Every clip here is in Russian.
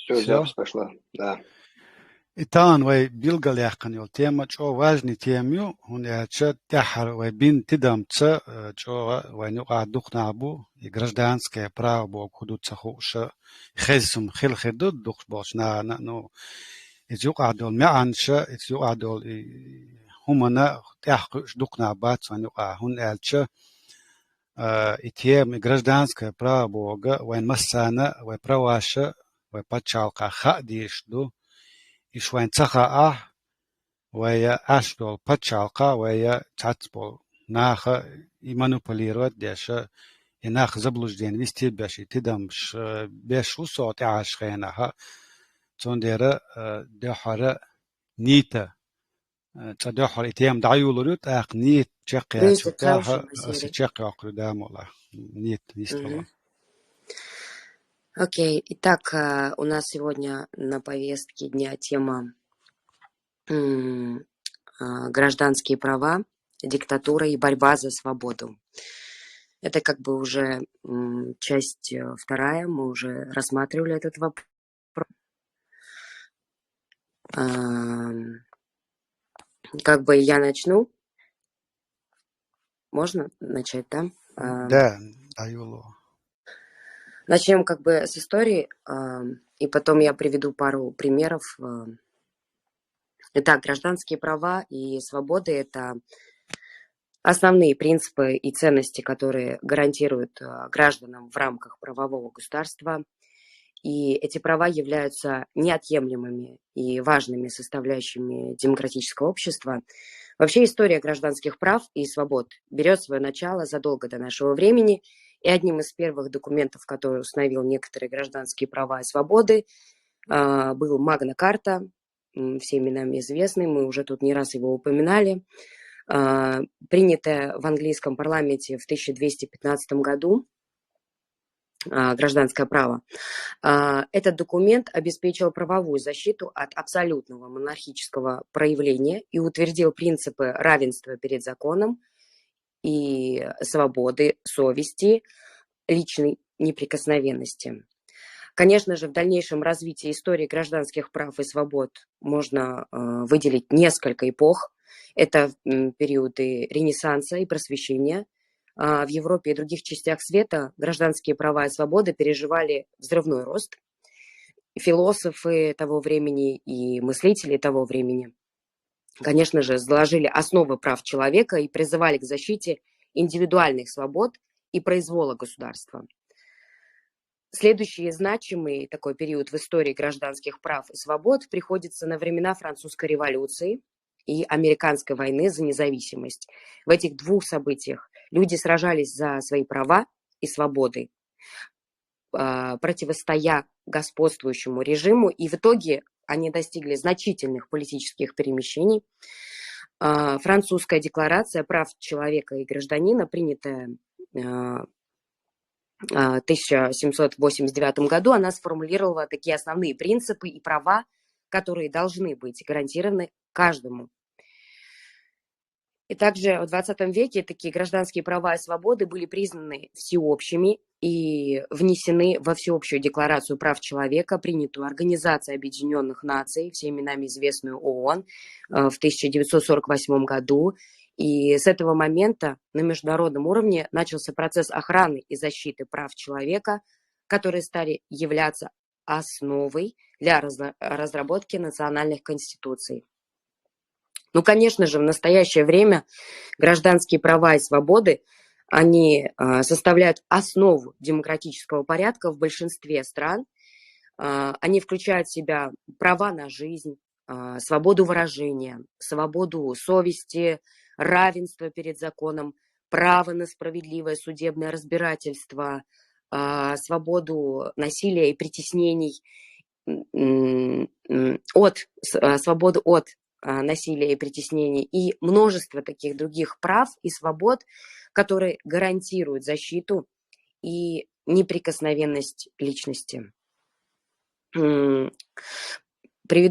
Все, Все. запись пошла, да. Итан вай билгал яхканил тема чо важный темью, он яча тяхар вай бин тидамца чо вай нука духнабу и гражданское право бо худут сахуша хезсум хил хедут дух бош на ну изюк адол мяанша изюк адол humana тяхкуш духнабат ванука он яча итем гражданское право бога вай массана вай праваша вай пачалка хадишду ишвайн цаха ويا أشبال بتشالقا ويا تعتبل ناخ يمانوبوليروت ديشا يناخ زبلوش دين ويستي باشي تدمش بيشو صوت عاشخينها تون ديرا دحرة نيتا تدحر إتيام دعيولوريت أق نيت تشقيا Принцип تشوتاها хороший, Василий. سيتشقيا أقردام والله نيت نيستلا. Окей, итак, у нас сегодня на повестке дня тема гражданские права, диктатура и борьба за свободу. Это как бы уже часть вторая, мы уже рассматривали этот вопрос. Как бы я начну. Можно начать, да? Да, даюло. Начнем как бы с истории, и потом я приведу пару примеров. Итак, гражданские права и свободы – это основные принципы и ценности, которые гарантируют гражданам в рамках правового государства. И эти права являются неотъемлемыми и важными составляющими демократического общества. Вообще история гражданских прав и свобод берет свое начало задолго до нашего времени, и одним из первых документов, который установил некоторые гражданские права и свободы, был Магна Карта, всеми нам известный, мы уже тут не раз его упоминали, принятая в английском парламенте в 1215 году, гражданское право. Этот документ обеспечил правовую защиту от абсолютного монархического проявления и утвердил принципы равенства перед законом и свободы совести, личной неприкосновенности. Конечно же, в дальнейшем развитии истории гражданских прав и свобод можно выделить несколько эпох. Это периоды Ренессанса и Просвещения. В Европе и других частях света гражданские права и свободы переживали взрывной рост. Философы того времени и мыслители того времени, конечно же, заложили основы прав человека и призывали к защите индивидуальных свобод и произвола государства. Следующий значимый такой период в истории гражданских прав и свобод приходится на времена Французской революции и Американской войны за независимость. В этих двух событиях люди сражались за свои права и свободы, противостоя господствующему режиму, и в итоге они достигли значительных политических перемещений. Французская декларация прав человека и гражданина, принятая в 1789 году, она сформулировала такие основные принципы и права, которые должны быть гарантированы каждому. И также в 20 веке такие гражданские права и свободы были признаны всеобщими и внесены во Всеобщую декларацию прав человека, принятую Организацией Объединенных Наций, всеми нами известную ООН, в 1948 году. И с этого момента на международном уровне начался процесс охраны и защиты прав человека, которые стали являться основой для разработки национальных конституций. Ну, конечно же, в настоящее время гражданские права и свободы, они составляют основу демократического порядка в большинстве стран. Они включают в себя права на жизнь, свободу выражения, свободу совести, равенство перед законом, право на справедливое судебное разбирательство, свободу насилия и притеснений, свободу от насилия и притеснений и множество таких других прав и свобод, которые гарантируют защиту и неприкосновенность личности. Приведу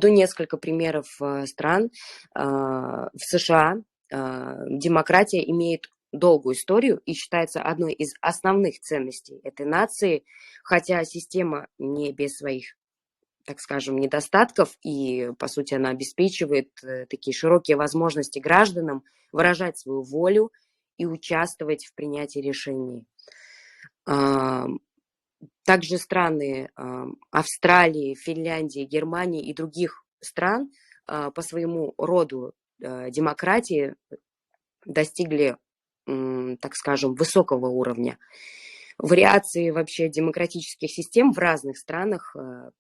несколько примеров стран. В США демократия имеет долгую историю и считается одной из основных ценностей этой нации, хотя система не без своих так скажем, недостатков, и, по сути, она обеспечивает такие широкие возможности гражданам выражать свою волю и участвовать в принятии решений. Также страны Австралии, Финляндии, Германии и других стран по своему роду демократии достигли, так скажем, высокого уровня. Вариации вообще демократических систем в разных странах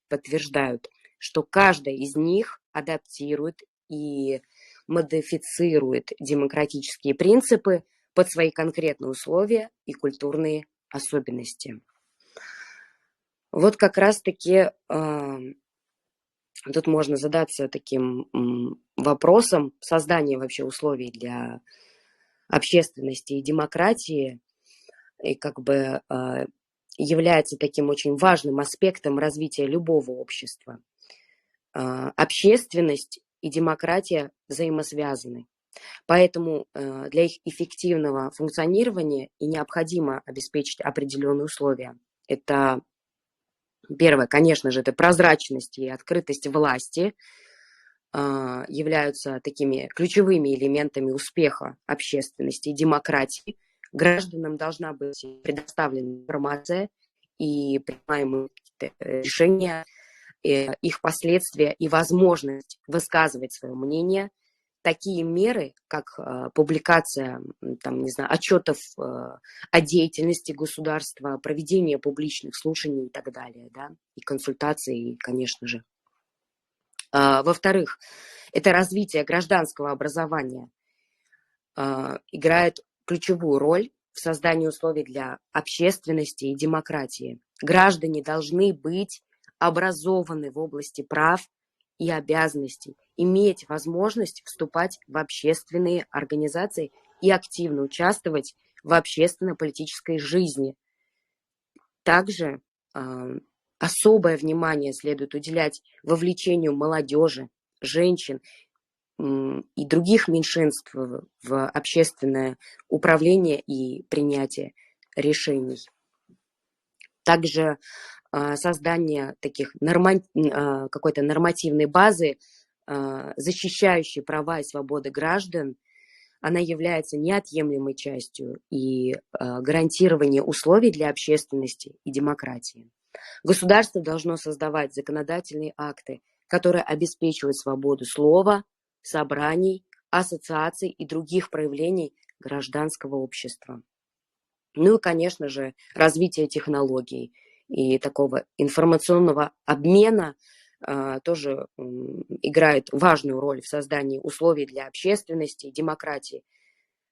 подтверждают, что каждая из них адаптирует и модифицирует демократические принципы под свои конкретные условия и культурные особенности. Вот как раз-таки тут можно задаться таким вопросом создания вообще условий для общественности и демократии, и как бы является таким очень важным аспектом развития любого общества. Общественность и демократия взаимосвязаны. Поэтому для их эффективного функционирования и необходимо обеспечить определенные условия. Это первое, конечно же, это прозрачность и открытость власти являются такими ключевыми элементами успеха общественности и демократии. Гражданам должна быть предоставлена информация и принимаемые решения, их последствия и возможность высказывать свое мнение. Такие меры, как публикация отчетов о деятельности государства, проведение публичных слушаний и так далее, да, и консультации, конечно же. Во-вторых, это развитие гражданского образования играет ключевую роль в создании условий для общественности и демократии. Граждане должны быть образованы в области прав и обязанностей, иметь возможность вступать в общественные организации и активно участвовать в общественно-политической жизни. Также особое внимание следует уделять вовлечению молодежи, женщин и других меньшинств в общественное управление и принятие решений. Также создание какой-то нормативной базы, защищающей права и свободы граждан, она является неотъемлемой частью и гарантирование условий для общественности и демократии. Государство должно создавать законодательные акты, которые обеспечивают свободу слова, собраний, ассоциаций и других проявлений гражданского общества. Ну и, конечно же, развитие технологий и такого информационного обмена тоже играет важную роль в создании условий для общественности и демократии,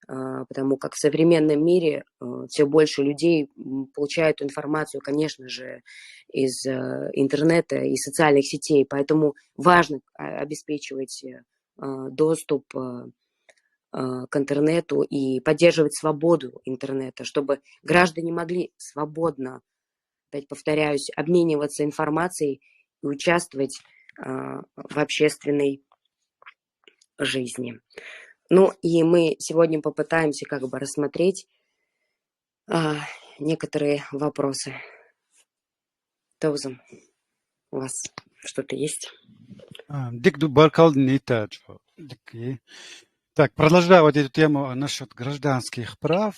потому как в современном мире все больше людей получают информацию, конечно же, из интернета и социальных сетей, поэтому важно обеспечивать доступ к интернету и поддерживать свободу интернета, чтобы граждане могли свободно, опять повторяюсь, обмениваться информацией и участвовать в общественной жизни. Ну и мы сегодня попытаемся как бы рассмотреть некоторые вопросы. Тоза, у вас что-то есть? Так, продолжая вот эту тему насчет гражданских прав,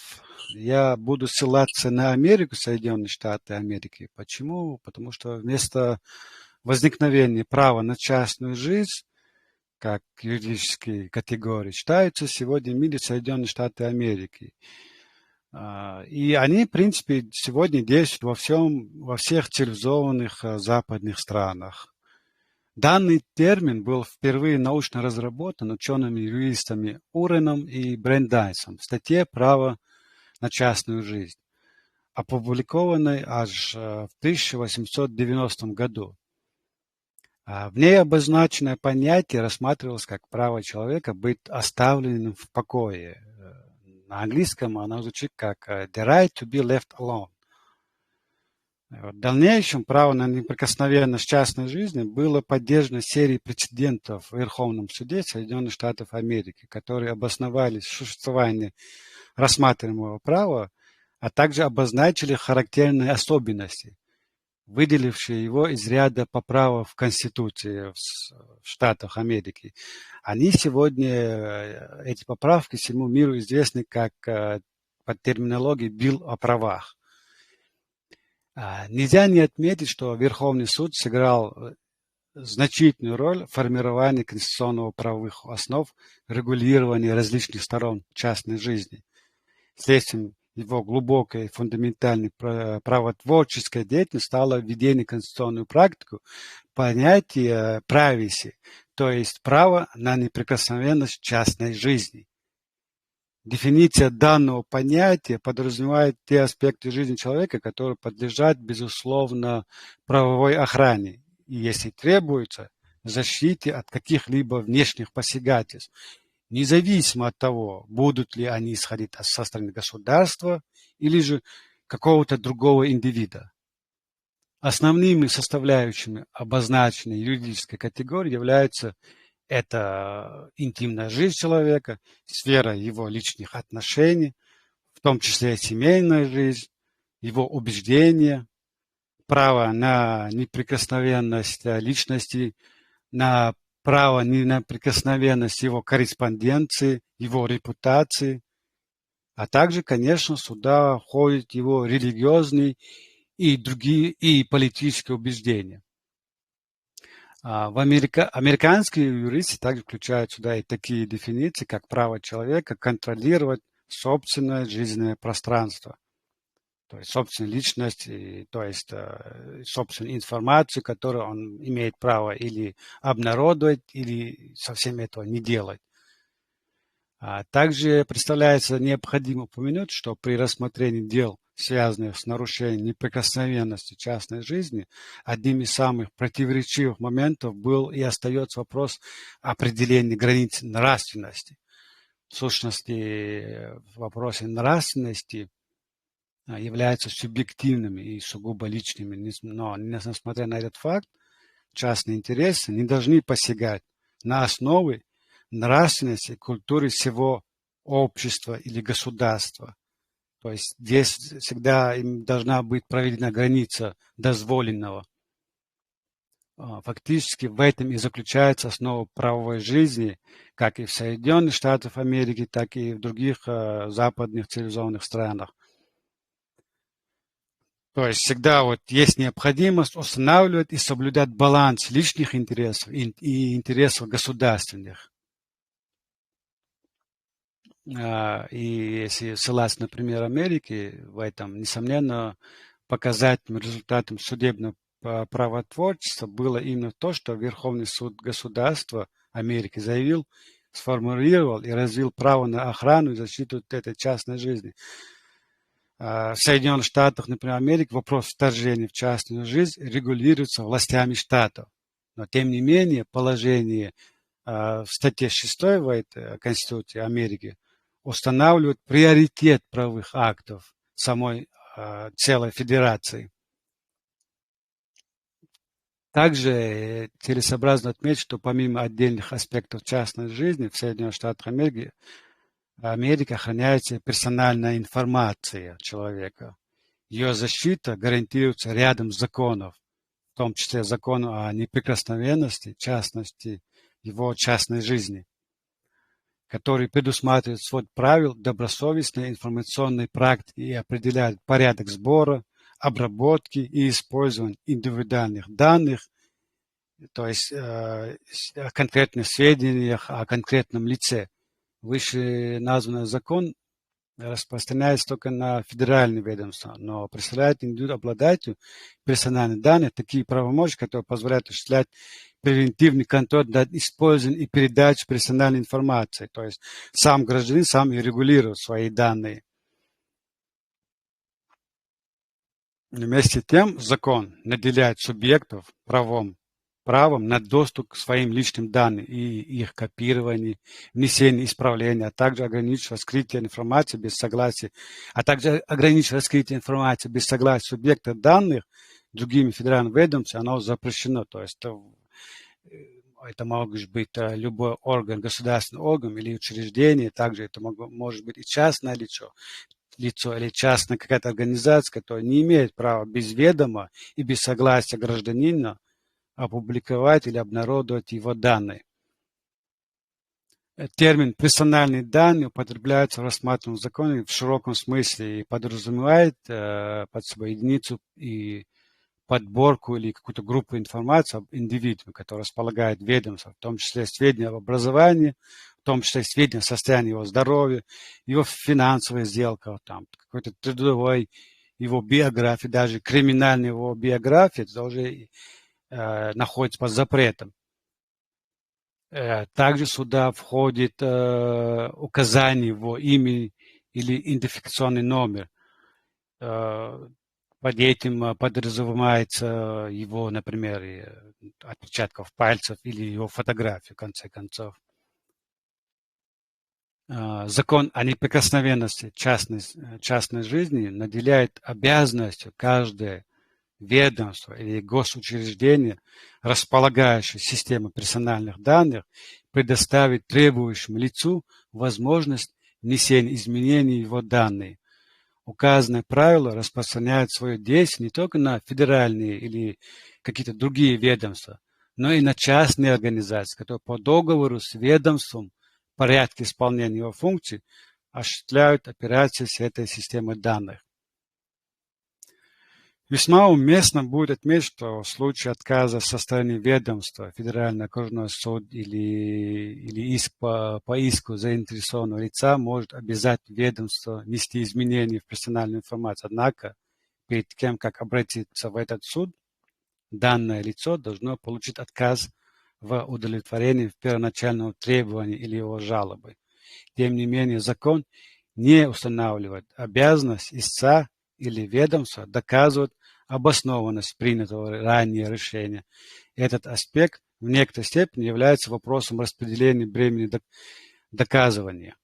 я буду ссылаться на Америку, Соединенные Штаты Америки. Почему? Потому что вместо возникновения права на частную жизнь, как юридические категории, считаются сегодня в мире Соединенные Штаты Америки. И они, в принципе, сегодня действуют во всех цивилизованных западных странах. Данный термин был впервые научно разработан учеными-юристами Уреном и Брендайсом в статье «Право на частную жизнь», опубликованной аж в 1890 году. В ней обозначенное понятие рассматривалось как право человека быть оставленным в покое. На английском оно звучит как «the right to be left alone». В дальнейшем право на неприкосновенность частной жизни было поддержано серией прецедентов в Верховном суде Соединенных Штатов Америки, которые обосновали существование рассматриваемого права, а также обозначили характерные особенности, выделившие его из ряда поправок в Конституции в Штатах Америки. Они сегодня, эти поправки всему миру известны как под терминологией «Билл о правах». Нельзя не отметить, что Верховный суд сыграл значительную роль в формировании конституционного правовых основ регулирования различных сторон частной жизни. Следствием его глубокой фундаментальной правотворческой деятельности стало введение в конституционную практику понятия privacy, то есть право на неприкосновенность частной жизни. Дефиниция данного понятия подразумевает те аспекты жизни человека, которые подлежат, безусловно, правовой охране и, если требуется, защите от каких-либо внешних посягательств, независимо от того, будут ли они исходить со стороны государства или же какого-то другого индивида. Основными составляющими обозначенной юридической категории являются это интимная жизнь человека, сфера его личных отношений, в том числе семейная жизнь, его убеждения, право на неприкосновенность личности, на право на неприкосновенность его корреспонденции, его репутации, а также, конечно, сюда входят его религиозные и другие и политические убеждения. Американские юристы также включают сюда и такие дефиниции, как право человека контролировать собственное жизненное пространство, то есть собственную личность, то есть собственную информацию, которую он имеет право или обнародовать, или совсем этого не делать. Также представляется необходимо упомянуть, что при рассмотрении дел, связанных с нарушением неприкосновенности частной жизни, одним из самых противоречивых моментов был и остается вопрос определения границ нравственности. В сущности, в вопросе нравственности являются субъективными и сугубо личными, но несмотря на этот факт, частные интересы не должны посягать на основы нравственности и культуры всего общества или государства. То есть здесь всегда им должна быть проведена граница дозволенного. Фактически в этом и заключается основа правовой жизни, как и в Соединенных Штатах Америки, так и в других западных цивилизованных странах. То есть всегда вот есть необходимость устанавливать и соблюдать баланс личных интересов и интересов государственных. И если ссылаться на пример Америки, в этом, несомненно, показательным результатом судебного правотворчества было именно то, что Верховный суд государства Америки заявил, сформулировал и развил право на охрану и защиту этой частной жизни. В Соединенных Штатах, например, Америки, вопрос вторжения в частную жизнь регулируется властями штатов. Но, тем не менее, положение в статье 6 в этой Конституции Америки устанавливает приоритет правовых актов самой целой федерации. Также целесообразно отметить, что помимо отдельных аспектов частной жизни в Соединенных Штатах Америки охраняется персональная информация человека. Ее защита гарантируется рядом законов, в том числе законом о неприкосновенности, в частности, его частной жизни, который предусматривает свод правил добросовестной информационной практики и определяет порядок сбора, обработки и использования индивидуальных данных, то есть о конкретных сведениях о конкретном лице. Вышеназванный закон распространяется только на федеральные ведомства, но представляет обладателю персональных данных такие правомочия, которые позволяют осуществлять превентивный контроль над использованием и передачей персональной информации. То есть сам гражданин сам и регулирует свои данные. Вместе с тем закон наделяет субъектов правом на доступ к своим личным данным и их копирование, внесение исправления, а также ограничивает раскрытие информации без согласия, субъекта данных другими федеральными ведомствами, оно запрещено. То есть это может быть любой орган, государственный орган или учреждение, также это может быть и частное лицо. лицо или частная какая-то организация, которая не имеет права без ведома и без согласия гражданина опубликовать или обнародовать его данные. Термин «персональные данные» употребляется в рассматриваемом законе в широком смысле и подразумевает под собой единицу и подборку или какую-то группу информации об индивидууме, который располагает ведомство, в том числе сведения об образовании, в том числе сведения о состоянии его здоровья, его финансовых сделках, там, какой-то трудовой, его биографии, даже криминальной его биографии, это уже находится под запретом. Также сюда входит указание его имени или идентификационный номер. Под этим подразумевается его, например, отпечатков пальцев или его фотографию, в конце концов. Закон о неприкосновенности частной жизни наделяет обязанностью каждое ведомство или госучреждение, располагающее системой персональных данных, предоставить требующему лицу возможность внесения изменений в его данные. Указанное правило распространяет свое действие не только на федеральные или какие-то другие ведомства, но и на частные организации, которые по договору с ведомством в порядке исполнения его функций осуществляют операции с этой системой данных. Весьма уместно будет отметить, что в случае отказа со стороны ведомства, Федеральный окружной суд или иск по иску заинтересованного лица может обязать ведомство внести изменения в персональную информацию. Однако, перед тем, как обратиться в этот суд, данное лицо должно получить отказ в удовлетворении первоначального требования или его жалобы. Тем не менее, закон не устанавливает обязанность истца или ведомства доказывать обоснованность принятого ранее решения. Этот аспект в некоторой степени является вопросом распределения бремени доказывания.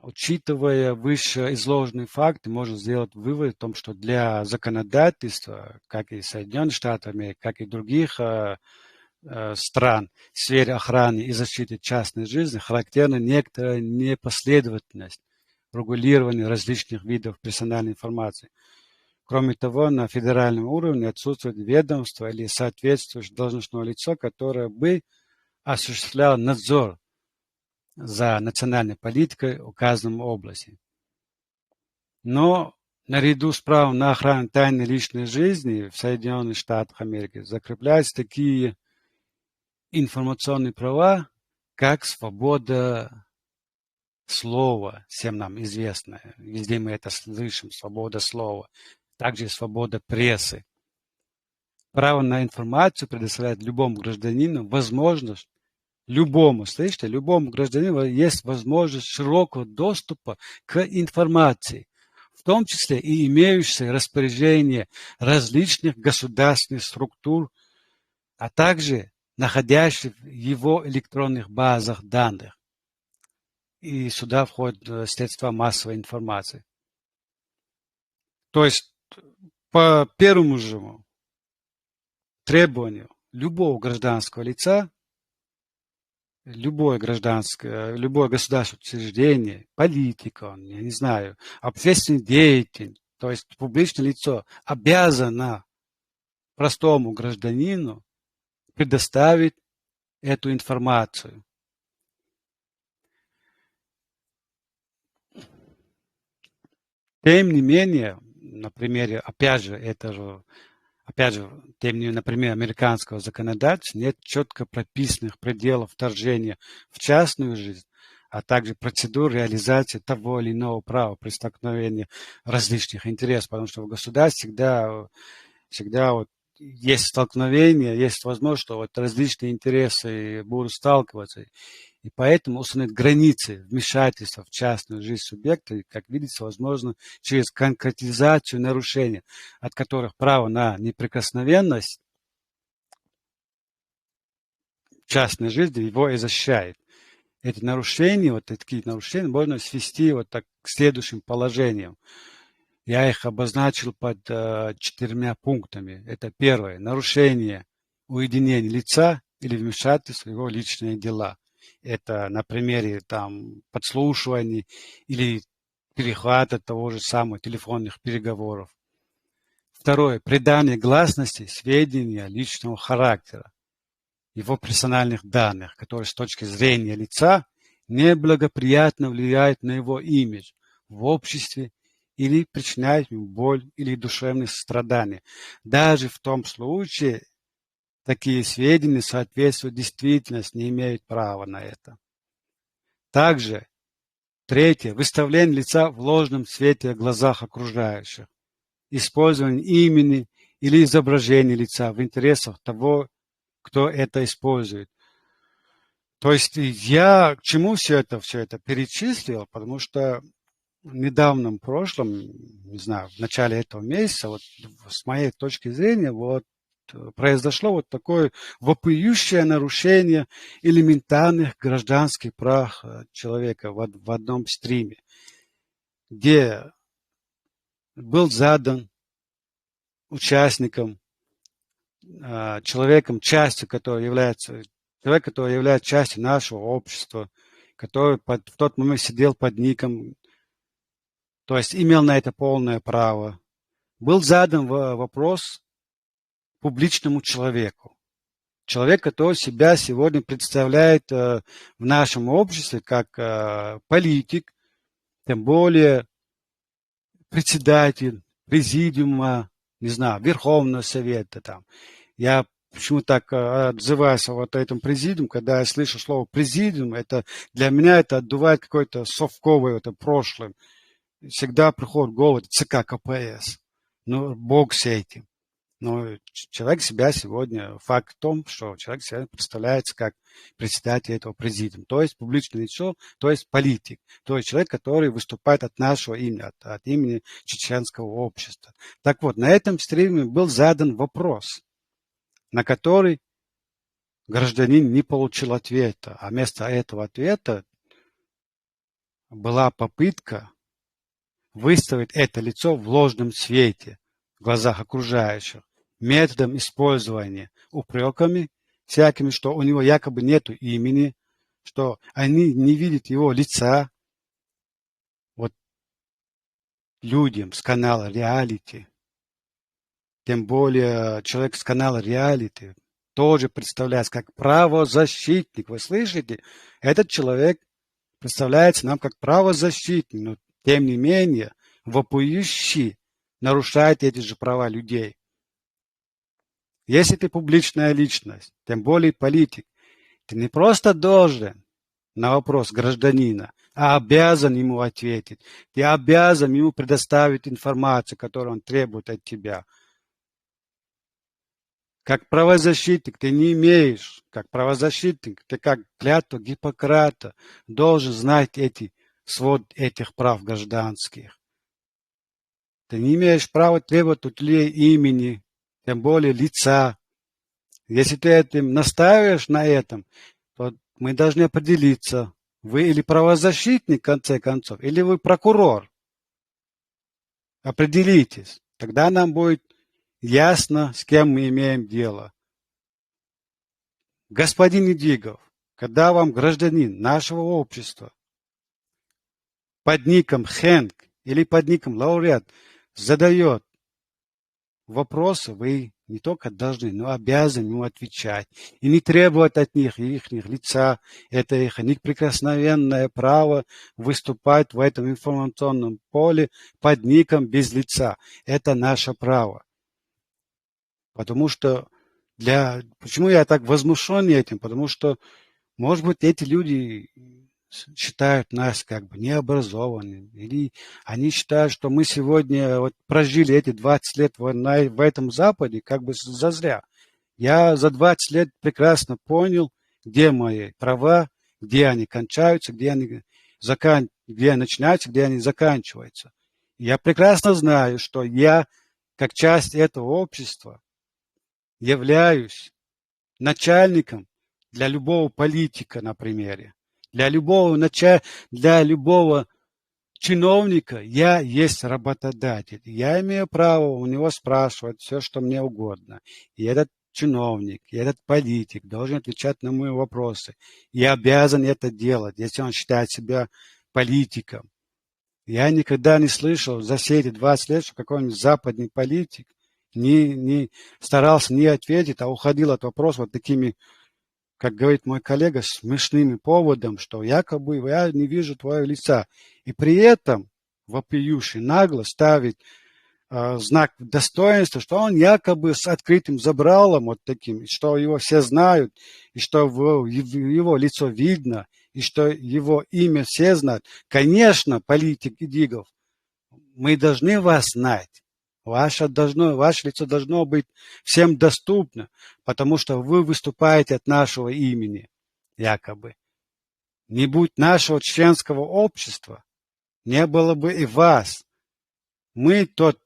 Учитывая вышеизложенные факты, можно сделать вывод о том, что для законодательства, как и Соединенных Штатов Америки, как и других стран в сфере охраны и защиты частной жизни характерна некоторая непоследовательность регулирования различных видов персональной информации. Кроме того, на федеральном уровне отсутствует ведомство или соответствующее должностное лицо, которое бы осуществляло надзор за национальной политикой в указанной области. Но наряду с правом на охрану тайны личной жизни в Соединенных Штатах Америки закрепляются такие информационные права, как свобода слова, всем нам известная. Везде мы это слышим, свобода слова. Также свобода прессы. Право на информацию предоставляет любому гражданину возможность, любому гражданину есть возможность широкого доступа к информации, в том числе и имеющейся распоряжение различных государственных структур, а также находящихся в его электронных базах данных. И сюда входят средства массовой информации. То есть по первому же требованию любого гражданского лица, любое государственное учреждение, политика, я не знаю, общественный деятель, то есть публичное лицо, обязано простому гражданину предоставить эту информацию. Тем не менее, на примере, на примере американского законодательства нет четко прописанных пределов вторжения в частную жизнь, а также процедур реализации того или иного права при столкновении различных интересов, потому что в государстве всегда есть столкновение, есть возможность, что различные интересы будут сталкиваться. И поэтому установить границы вмешательства в частную жизнь субъекта, как видится, возможно через конкретизацию нарушений, от которых право на неприкосновенность частной жизни его и защищает. Эти нарушения, такие нарушения можно свести так к следующим положениям. Я их обозначил под 4 пунктами. Это первое. Нарушение уединения лица или вмешательство в его личные дела. Это на примере подслушивания или перехвата того же самого телефонных переговоров. Второе. Придание гласности сведения личного характера, его персональных данных, которые с точки зрения лица неблагоприятно влияют на его имидж в обществе или причиняют ему боль или душевные страдания. Даже в том случае такие сведения соответствуют действительности, не имеют права на это. Также, третье, выставление лица в ложном свете в глазах окружающих. Использование имени или изображения лица в интересах того, кто это использует. То есть я к чему все это перечислил, потому что в недавнем прошлом, не знаю, в начале этого месяца, вот с моей точки зрения, вот произошло вот такое вопиющее нарушение элементарных гражданских прав человека в одном стриме, где был задан участником, человеком, частью, который является частью нашего общества, который в тот момент сидел под ником, то есть имел на это полное право. Был задан вопрос публичному человеку. Человек, который себя сегодня представляет в нашем обществе как политик, тем более председатель президиума, не знаю, Верховного Совета. Там. Я почему так отзываюсь вот о этом президиум, когда я слышу слово президиум, это для меня это отдувает какое-то совковое это прошлое. Всегда приходит в голову ЦК КПСС. Ну, бог с этим. Но человек себя сегодня, факт в том, что человек себя представляется как председатель этого президиума, то есть публичное лицо, то есть политик, то есть человек, который выступает от нашего имени, от имени чеченского общества. Так вот, на этом стриме был задан вопрос, на который гражданин не получил ответа, а вместо этого ответа была попытка выставить это лицо в ложном свете в глазах окружающих, методом использования упреками всякими, что у него якобы нету имени, что они не видят его лица. Вот людям с канала реалити, тем более человек с канала реалити, тоже представляется как правозащитник. Вы слышите? Этот человек представляется нам как правозащитник, но тем не менее вопиющий нарушает эти же права людей. Если ты публичная личность, тем более политик, ты не просто должен на вопрос гражданина, а обязан ему ответить. Ты обязан ему предоставить информацию, которую он требует от тебя. Как правозащитник ты не имеешь, как правозащитник, ты как клятва Гиппократа должен знать свод этих прав гражданских. Ты не имеешь права требовать от людей имени, тем более лица. Если ты этим настаиваешь на этом, то мы должны определиться, вы или правозащитник, в конце концов, или вы прокурор. Определитесь. Тогда нам будет ясно, с кем мы имеем дело. Господин Идигов, когда вам гражданин нашего общества под ником Хэнк или под ником Лауреат задает вопросы, вы не только должны, но обязаны ему отвечать. И не требовать от них их лица. Это их неприкосновенное право выступать в этом информационном поле под ником без лица. Это наше право. Потому что почему я так возмущен этим? Потому что, может быть, эти люди считают нас как бы необразованными, или они считают, что мы сегодня вот прожили эти 20 лет в этом Западе как бы зазря. Я за 20 лет прекрасно понял, где мои права, где они кончаются, где они начинаются, где они заканчиваются. Я прекрасно знаю, что я, как часть этого общества, являюсь начальником для любого политика, например. Для любого чиновника я есть работодатель. Я имею право у него спрашивать все, что мне угодно. И этот чиновник, и этот политик должен отвечать на мои вопросы. Я обязан это делать, если он считает себя политиком. Я никогда не слышал за все эти 20 лет, что какой-нибудь западный политик не старался не ответить, а уходил от вопроса вот такими, как говорит мой коллега, смешными поводом, что якобы я не вижу твоего лица. И при этом вопиющий нагло ставит знак достоинства, что он якобы с открытым забралом вот таким, что его все знают, и что его лицо видно, и что его имя все знают. Конечно, политик Идигов, мы должны вас знать. Ваше лицо должно быть всем доступно, потому что вы выступаете от нашего имени, якобы. Не будь нашего членского общества, не было бы и вас. Мы тот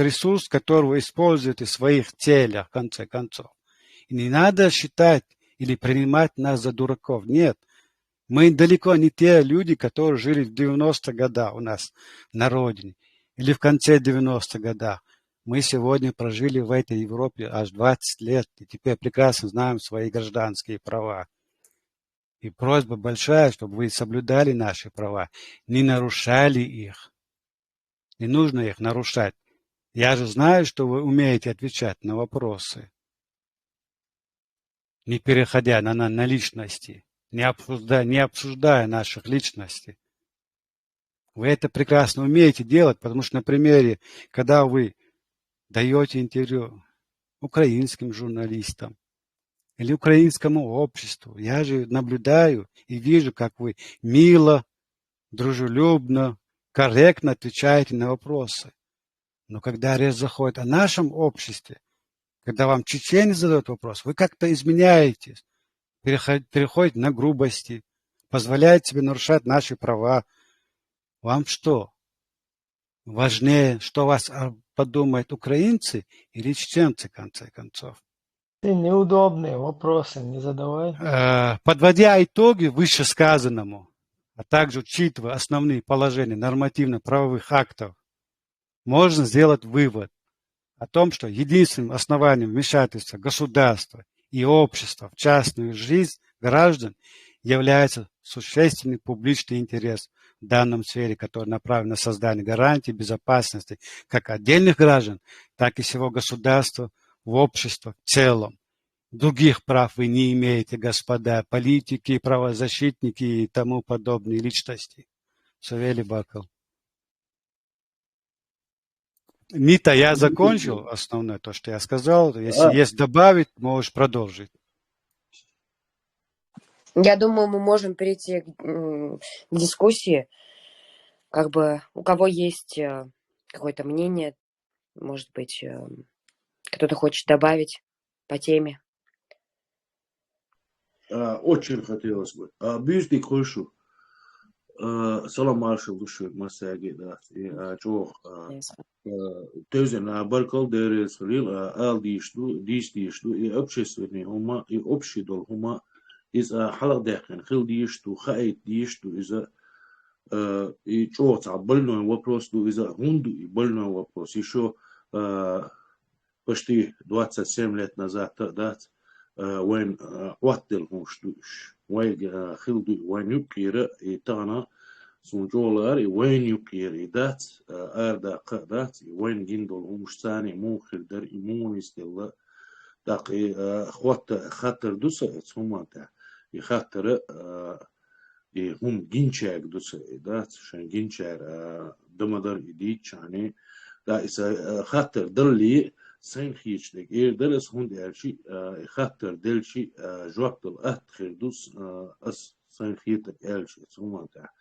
ресурс, который вы используете в своих целях, в конце концов. И не надо считать или принимать нас за дураков. Нет. Мы далеко не те люди, которые жили в 90-х годах у нас на родине. Или в конце 90-х годах. Мы сегодня прожили в этой Европе аж 20 лет. И теперь прекрасно знаем свои гражданские права. И просьба большая, чтобы вы соблюдали наши права. Не нарушали их. Не нужно их нарушать. Я же знаю, что вы умеете отвечать на вопросы, не переходя на личности, не обсуждая наших личностей. Вы это прекрасно умеете делать, потому что на примере, когда вы даете интервью украинским журналистам или украинскому обществу, я же наблюдаю и вижу, как вы мило, дружелюбно, корректно отвечаете на вопросы. Но когда речь заходит о нашем обществе, когда вам чеченец задает вопрос, вы как-то изменяетесь, переходите на грубости, позволяете себе нарушать наши права. Вам что? Важнее, что вас подумают украинцы или чеченцы, в конце концов? Ты неудобные вопросы не задавай. Подводя итоги вышесказанному, а также учитывая основные положения нормативно-правовых актов, можно сделать вывод о том, что единственным основанием вмешательства государства и общества в частную жизнь граждан является существенный публичный интерес в данном сфере, который направлен на создание гарантий безопасности как отдельных граждан, так и всего государства в обществе в целом. Других прав вы не имеете, господа политики, правозащитники и тому подобные личности. Савелий Бакал. Мита, я закончил основное то, что я сказал. Если есть добавить, можешь продолжить. Я думаю, мы можем перейти к дискуссии. Как бы у кого есть какое-то мнение, может быть, кто-то хочет добавить по теме. Очень хотелось бы. Бюзди Кольшу. Салам маршал души масаги да. Чох. Тезен баркал дерес рил алдишту дистишту и общественный хума и общий дол хума из халак дахен хил дишту хайт дишту из и чох больной вопрос ду из хунду и больной вопрос. Еще почти 27 лет назад да وين واتل هوشتوش وين خلدو وين يكير إتانا سونجولار وين يكير إدات أردا قدات وين جندول هوشتاني موخر در إيمون استلا داقي خوات خاطر دوسا اتسوما تا يخاطر هم جنشاك دوسا إدات شان جنشار دمدر إديت شاني دا إسا خاطر دلي سين خيشتك درس هون دارشي خاطر دلشي جواب الأخر دوس أس سين خيتك ألشي ثم تاع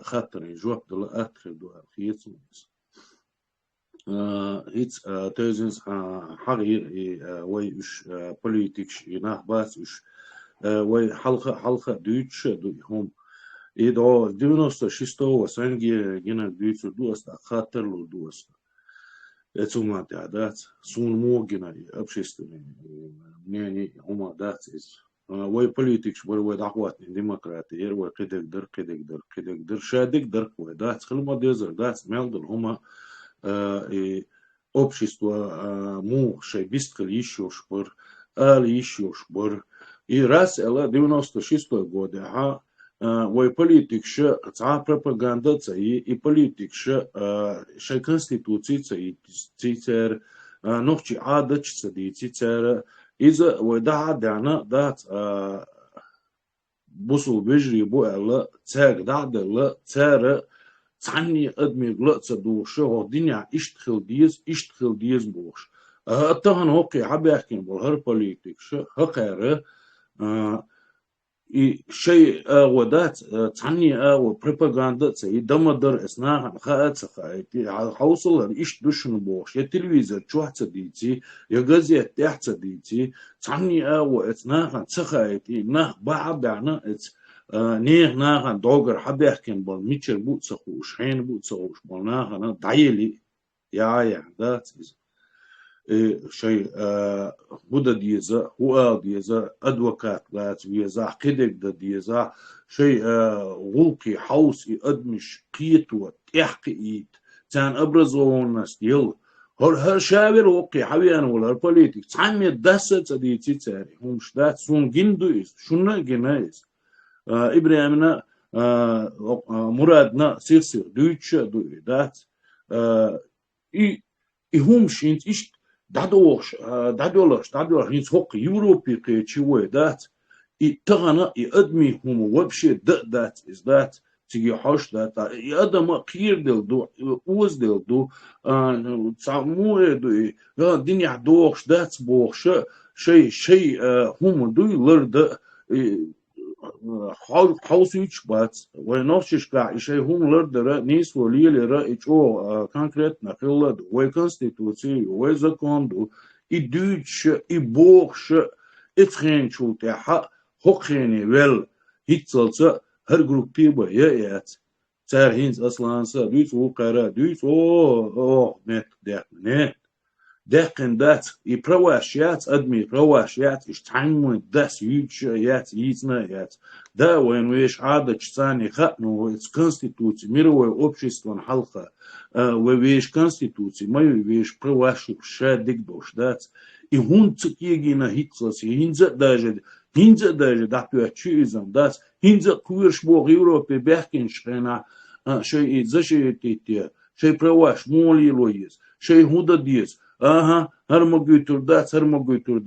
خاطر جواب الأخر دو خيت سمس هيت تزنس حغير ويش بوليتيكش ينهبات وش وي حلقة دوتش دو هم إذا 96 سنة جينا دوتش دوست خاطر لو دوست Эцума дат сун могина общественные мнения хума дат из вой политик вой вой дахват демократы ер вой кедек дер шадик дер вой дат хлма дезер дат мелдл хума и общество му шайбисткал еще шпор ал еще шпор и раз эла 96 года Ой политикше ца пропаганда цаи и политикше шай конституции цаи цицер нохчи адач цади цицер иза ой да дана да бусул бежри бу ала цег да дала цера цани адмигла цадуше одиня иштхил диз буш атан окей хабяхкин бул хар политикше хакара и шей ودات تعني وبروباغندا تي دمدر اسنا خاص خايتي حوصل ايش دشن بوش يا تلفزيون تشوحت ديتي يا غازيت تحت ديتي تعني واتنا خايتي نه بعدنا ات نيه نه دوغر حبيحكن بول ميتشر بوت سخوش حين بوت سخوش بولنا انا دايلي يا ذات شيء بودا ديزا هو ديزا ادوكات لات ويزا قدك ديزا شيء غلقي حوسي ادمش قيت وتحقيت تان ابرزون ستيل هر شاور وقي حبيان ولا البوليتيك تعمي دست ديتي تاري هم شدات سون جندويس شنو جنايس ابراهيمنا مرادنا سير دويتش دوي دات اي هم شينت ايش دادولاش هينز هوق يوروبي كيتشوي دات и тагана и адми хум вообще дат is that тиги хош дат и адама кирдел ду уздел ду цамуэ ду я диня дош дат бохш шей хум ду лырда حوسيش بات ونوشش كا إشي هم لردرا نيس وليلرا إيشو كونكريت نخلد وكونستيتوسي وزكوندو إدوش إبوخش إتخين شولتها هوخيني ويل هيتسلسا هر جروبي بيات تار هينز أصلانسا دويس وقرا دويس نت نت دقن دات يبرواشيات أدمي برواشيات اشتعمون داس يوتشيات يتنايات دا وين ويش عادة تشتاني خاتنو اتس كونستيتوتي ميروي обществен حلقة ويش كونستيتوتي ما ويش برواشي بشادك دوش دات и هون تكيجينا هيتلس هينزا داجة دحبيا تشيزم دات هينزا كويرش بوغ يوروبي بيحكين شخينا شيء زشي تيتيا شيء برواش مولي لويز شيء هودا ديز هرما götür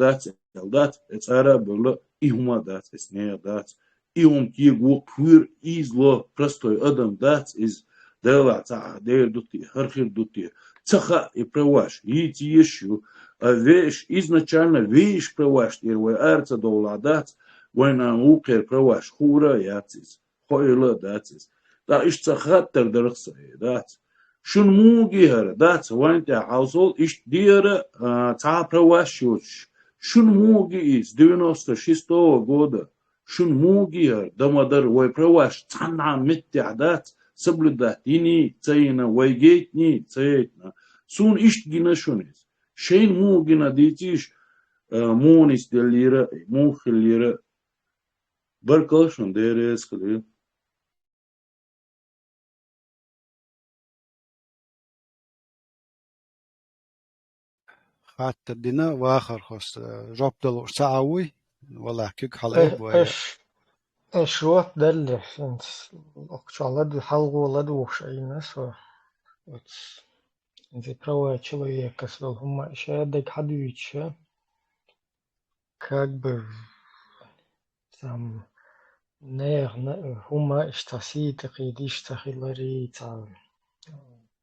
dat etsara böyle ihuma dat esneye dat ihum ki bu pür izlo простой adam dat is dela ta der duti harхир duti цаха и преваш ити еще вещь изначально вещь преваш первый арца доладат война укер преваш хура яцис хойло датис да иш цахаттер дерхса дат شون موجي هر دات وانت حاصل إيش دير تعبرواشيوش شون موجي إز 96 года شون موجي هر دمدر ويبرواش تنع متعدات سبلدات يني تينا ويجيتني تيتنا سون إيش جينا شونيز شين موجينا ديتيش مونيس دليرة موخليرة بركاشون ديريس كلي حتى دينا واخر خص جابدل ساعوي والله كيك حلقة بويا ايش وقت ده اللي انت اقشعلد الحلقة ولد وشي ناس انت права человека свел хума еще дек хадуича как бы там хума штаси тقيديش تخيلري تعال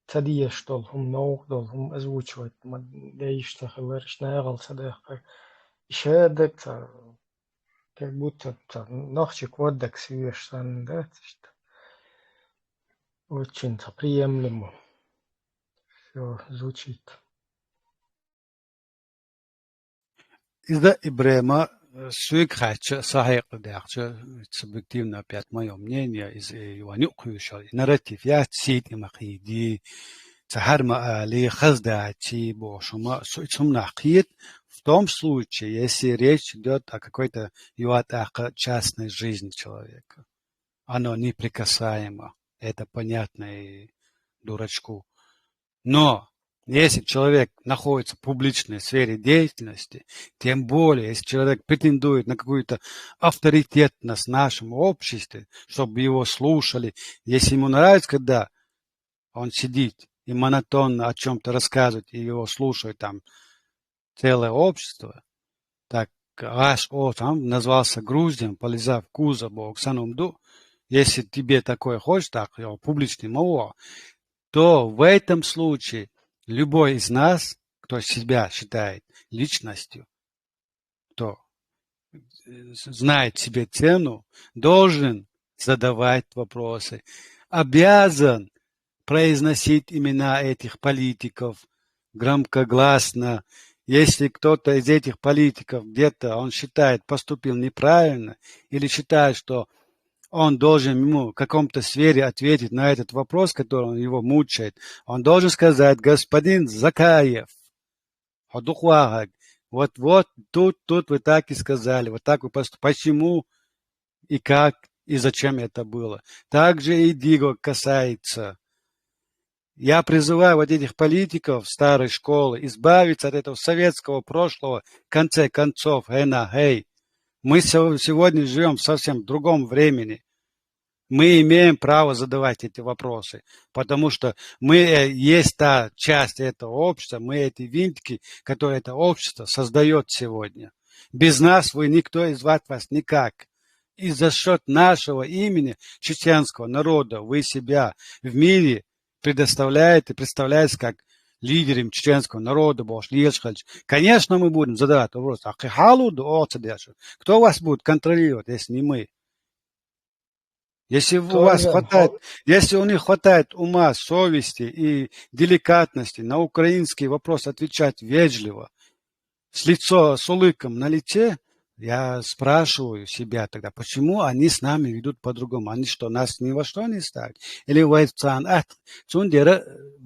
تدي هم نوق هم أزوجوت ما دايش تخيلرش ناقل صدق شادك как будто ногчик водок свежь да, очень приемлемо все звучит. إذا إبراهيم سويك خاتش صحيح داخش سبكتيفنا بيات ما يومين يا إذا يواني قيوشة نراتيف يا تسيد مقيدي تهر ما لي خزداتي بوشما سويتهم نحقيت в том случае, если речь идет о какой-то его частной жизни человека. Оно неприкасаемо. Это понятно и дурачку. Но Если человек находится в публичной сфере деятельности, тем более, если человек претендует на какую-то авторитетность в нашем обществе, чтобы его слушали, если ему нравится, когда он сидит и монотонно о чем-то рассказывает, и его слушает там целое общество, так аж там назвался Груздем, полезав кузов Оксанумду, если тебе такое хочешь, так, публичный мова, то в этом случае любой из нас, кто себя считает личностью, кто знает себе цену, должен задавать вопросы, обязан произносить имена этих политиков громкогласно. Если кто-то из этих политиков где-то, он считает, поступил неправильно, или считает, что он должен ему в каком-то сфере ответить на этот вопрос, который его мучает, он должен сказать: господин Закаев, вот тут вы так и сказали, вот так вы поступили. Почему и как и зачем это было? Также и Диго касается. Я призываю вот этих политиков старой школы избавиться от этого советского прошлого. В конце концов, мы сегодня живем в совсем другом времени. Мы имеем право задавать эти вопросы, потому что мы есть та часть этого общества, мы эти винтики, которые это общество создает сегодня. Без нас никто из вас никак. И за счет нашего имени чеченского народа вы себя в мире представляете как лидером чеченского народа. Конечно, мы будем задавать вопрос, кто вас будет контролировать, если не мы? Если у них хватает ума, совести и деликатности на украинский вопрос отвечать вежливо, с улыбком на лице, я спрашиваю себя тогда, почему они с нами ведут по-другому? Они что, нас ни во что не ставят? Или в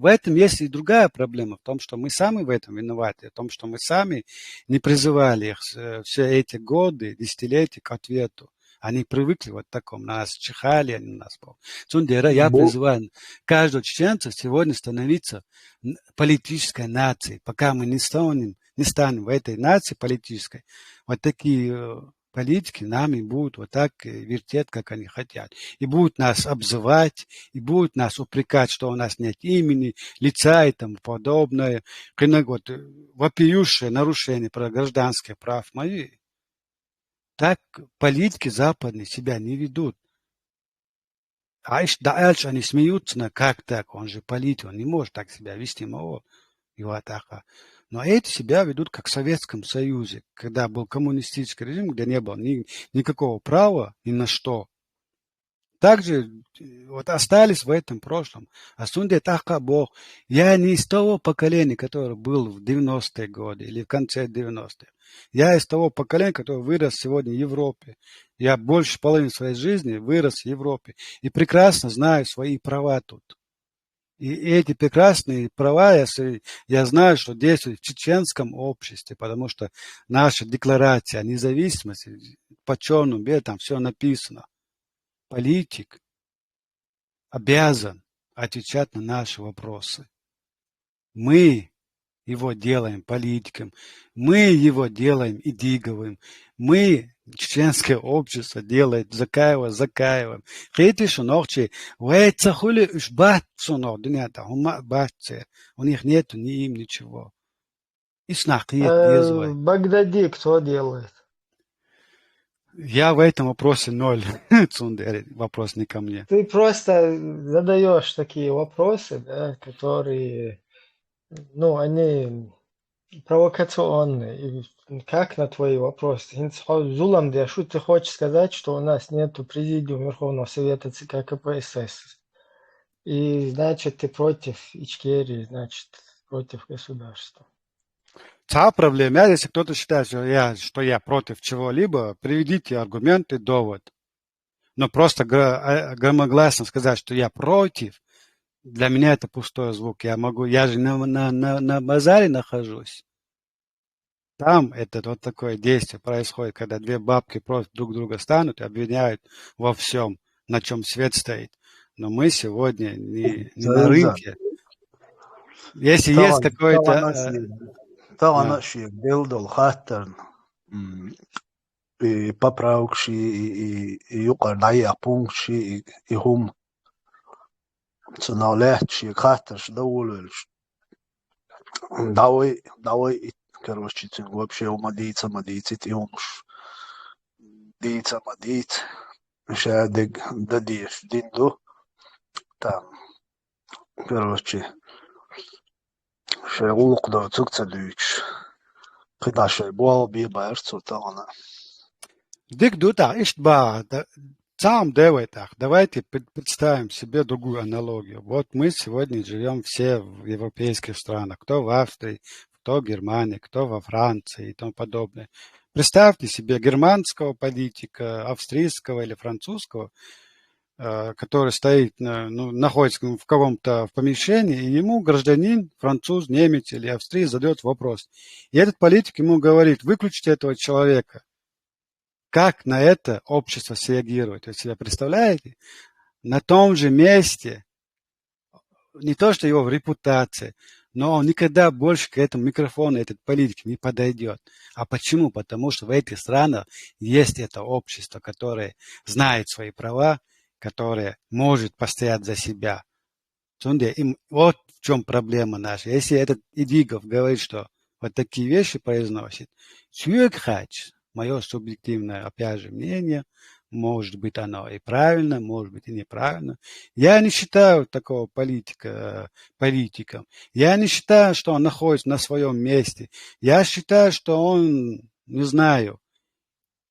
этом есть и другая проблема, в том, что мы сами в этом виноваты, в том, что мы сами не призывали их все эти годы, десятилетия к ответу. Они привыкли вот такому, на нас чихали, они на нас. Я призываю каждого чеченца сегодня становиться политической нацией. Пока мы не станем в этой нации политической, вот такие политики нами будут вот так вертеть, как они хотят. И будут нас обзывать, и будут нас упрекать, что у нас нет имени, лица и тому подобное. Вот, вопиющее нарушение гражданских прав мои. Так политики западные себя не ведут. Дальше они смеются, как так, он же политик, он не может так себя вести, его атака. Но эти себя ведут как в Советском Союзе, когда был коммунистический режим, где не было никакого права ни на что. Также вот остались в этом прошлом. Я не из того поколения, которое было в 90-е годы или в конце 90-х. Я из того поколения, которое вырос сегодня в Европе. Я больше половины своей жизни вырос в Европе. И прекрасно знаю свои права тут. И эти прекрасные права, я знаю, что действуют в чеченском обществе, потому что наша декларация о независимости, по черному белому, там все написано. Политик обязан отвечать на наши вопросы. Мы его делаем политиком, мы его делаем идиговым, мы, чеченское общество, делает Закаевым. У них нету ни им ничего. Багдади кто делает? Я в этом вопросе ноль. Вопрос не ко мне. Ты просто задаешь такие вопросы, да, которые, они провокационные. И как на твои вопросы? Зулам, что ты хочешь сказать, что у нас нету президиума Верховного Совета ЦК КПСС? И, значит, ты против Ичкерии, значит, против государства. Та проблема, если кто-то считает, что я против чего-либо, приведите аргументы, довод. Но просто громогласно сказать, что я против, для меня это пустой звук. Я же на базаре нахожусь. Там это вот такое действие происходит, когда две бабки против друг друга станут и обвиняют во всем, на чем свет стоит. Но мы сегодня не на рынке. Если есть какой-то... طبعا شيء بيلد الخاطر بابراوك شيء يقر دايا بونك شيء يهم تنالات شيء خاطر دول داوي короче вообще умадиться тионш мадиц шадег дадиш диндо там короче шеулук да цукцадуч قداشة بوال بيبارسو طانا Дик дута, иштба, сам девайтах. Давайте представим себе другую аналогию. Вот мы сегодня живем все в европейских странах. Кто в Австрии, кто в Германии, кто во Франции и тому подобное. Представьте себе германского политика, австрийского или французского, который стоит, находится в каком-то помещении, и ему гражданин, француз, немец или австриец задает вопрос. И этот политик ему говорит: выключите этого человека. Как на это общество среагирует? Вы себе представляете? На том же месте, не то что его репутация, но он никогда больше к этому микрофону, этот политик, не подойдет. А почему? Потому что в этих странах есть это общество, которое знает свои права, которое может постоять за себя. Вот в чем проблема наша. Если этот Идигов говорит, что вот такие вещи произносит, мое субъективное, опять же, мнение, может быть, оно и правильно, может быть, и неправильно. Я не считаю такого политика политиком. Я не считаю, что он находится на своем месте. Я считаю, что он, не знаю,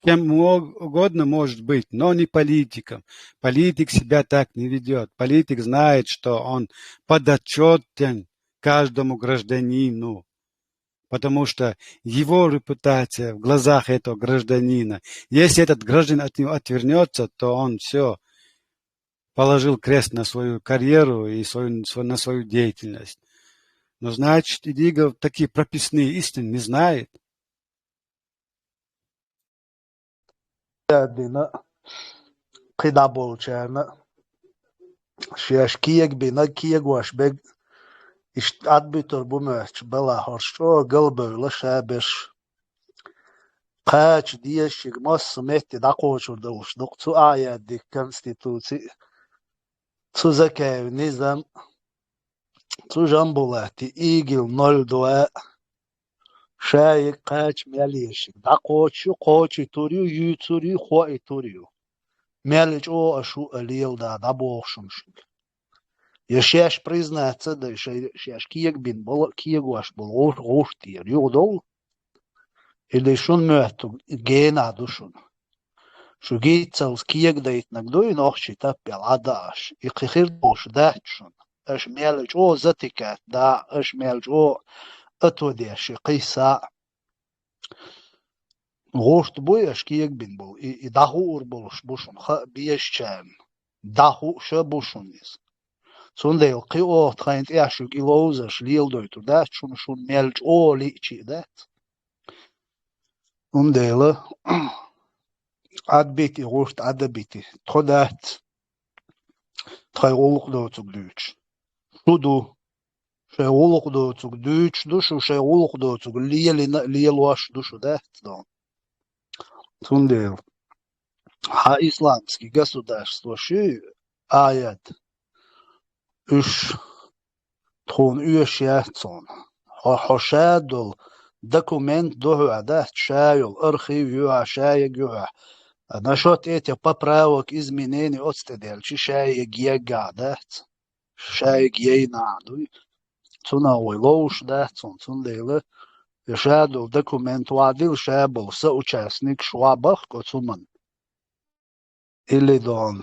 кем угодно может быть, но не политиком. Политик себя так не ведет. Политик знает, что он подотчетен каждому гражданину, потому что его репутация в глазах этого гражданина, если этот гражданин от него отвернется, то он все, положил крест на свою карьеру и на свою деятельность. Но значит, Идигов такие прописные истины не знает. بنا قدا بولچانا شياش كيك بنا كيك واش بيج اشتعد بيتر بمهش بلا هرشو قلبه لشابش قاش ديش مص مهتي داقوش ودوش دقتو آيات دي كونستيتوتي تو زكاة نظام تو جنبولاتي إيجل نول دواء شايق قاش ماليش داقوش قوش توريو يوتوريو خواي توريو مالج او اشو اليل دا بوخشمشن يشاش признаться да шаш киек бин бол киек ваш бол гоштир юдол или шун мөтү гена душун шу гейтсалс киек да итнагдой нохчи таппел адаш и кхир дош дачун аш мялж о затикат да аш мялж о атодеш қиса غوشت بويش كيك بين بول دهور بولش بوشون بيش چام دهو ش بوشونيز سونديل قيو تخاينت ايشو كيلوزش ليل دويتو دا شون ميلج او ليچي دات سونديل ادبيتي غوشت ادبيتي تودات تخاي اولق دوتو دوچ شودو شي اولق دوتو دوچ دوشو شي اولق دوتو ليل واش دوشو دات دون سونديل ха исламский государство ши аят уш тхон уш яцон ха хошадл документ доҳада шайл архив юа шаиг юа насчет этих поправок изменений отстедел чи шаиг ягадат шаиг ейнаду цуна ойлоуш да цундела шадл документ вадил шабл соучастник швабах коцуман или дон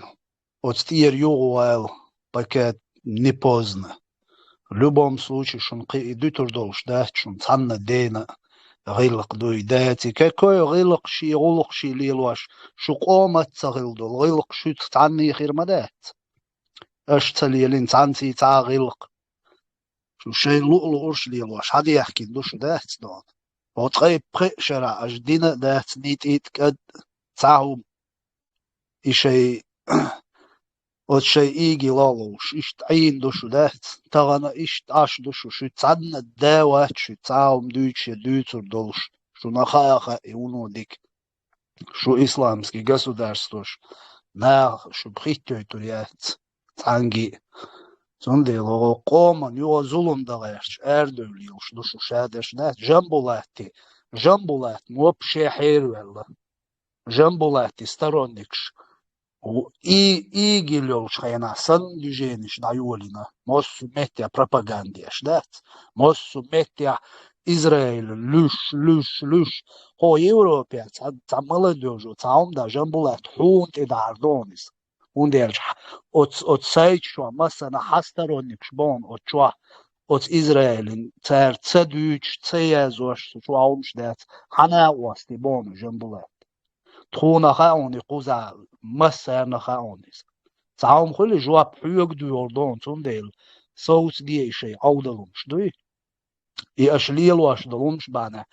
от стир югуэл пакет не поздно. В любом случае, шунки идут урдолш, да, шун цанна дейна غيلق دويداتي كاكوي غيلق شي غلق شي ليلواش شو قومت تغيلدو غيلق شو تعني خير مدات اش تليلين تعنتي تاع غيلق شو شي لؤلؤ ارش ليلواش هادي يحكي دوش دات دون وتغيب بخي شرع اش دينا دات نيت ايت كد تاعهم إشي od شيء إيجي لالوش إشت عين دوشو دات تغانا إشت عش دوشو شو تعدنا الداوات شو تعاوم دوتش دوتر دولش شو نخاخا يونو ديك شو إسلامسكي государствош نا شو بخيتو توريات تانجي Sonde logo qoman yo zulum dağayarç erdöl yılş duşu şadeş ne jambulati jambulat mop şehir valla jambulati сторонникш и гилёл шайна сан движениш на юлина мос метя пропагандия шдат мос метя Израиль люш хо Европе ца молодежь ца умда жамбулат хунт идардонис ундерж от сайт шо масана хасторонникш бон от чва от Израилин цер цадуч цязош шо аумш дат хана васти бон жамбулат تخونا خاوني قوزا مسانا خاونيس تعاوم خلي جواب حيوك دو يوردون تنديل صوت دي شي عودلومش دوي اشليل واشدلومش بانا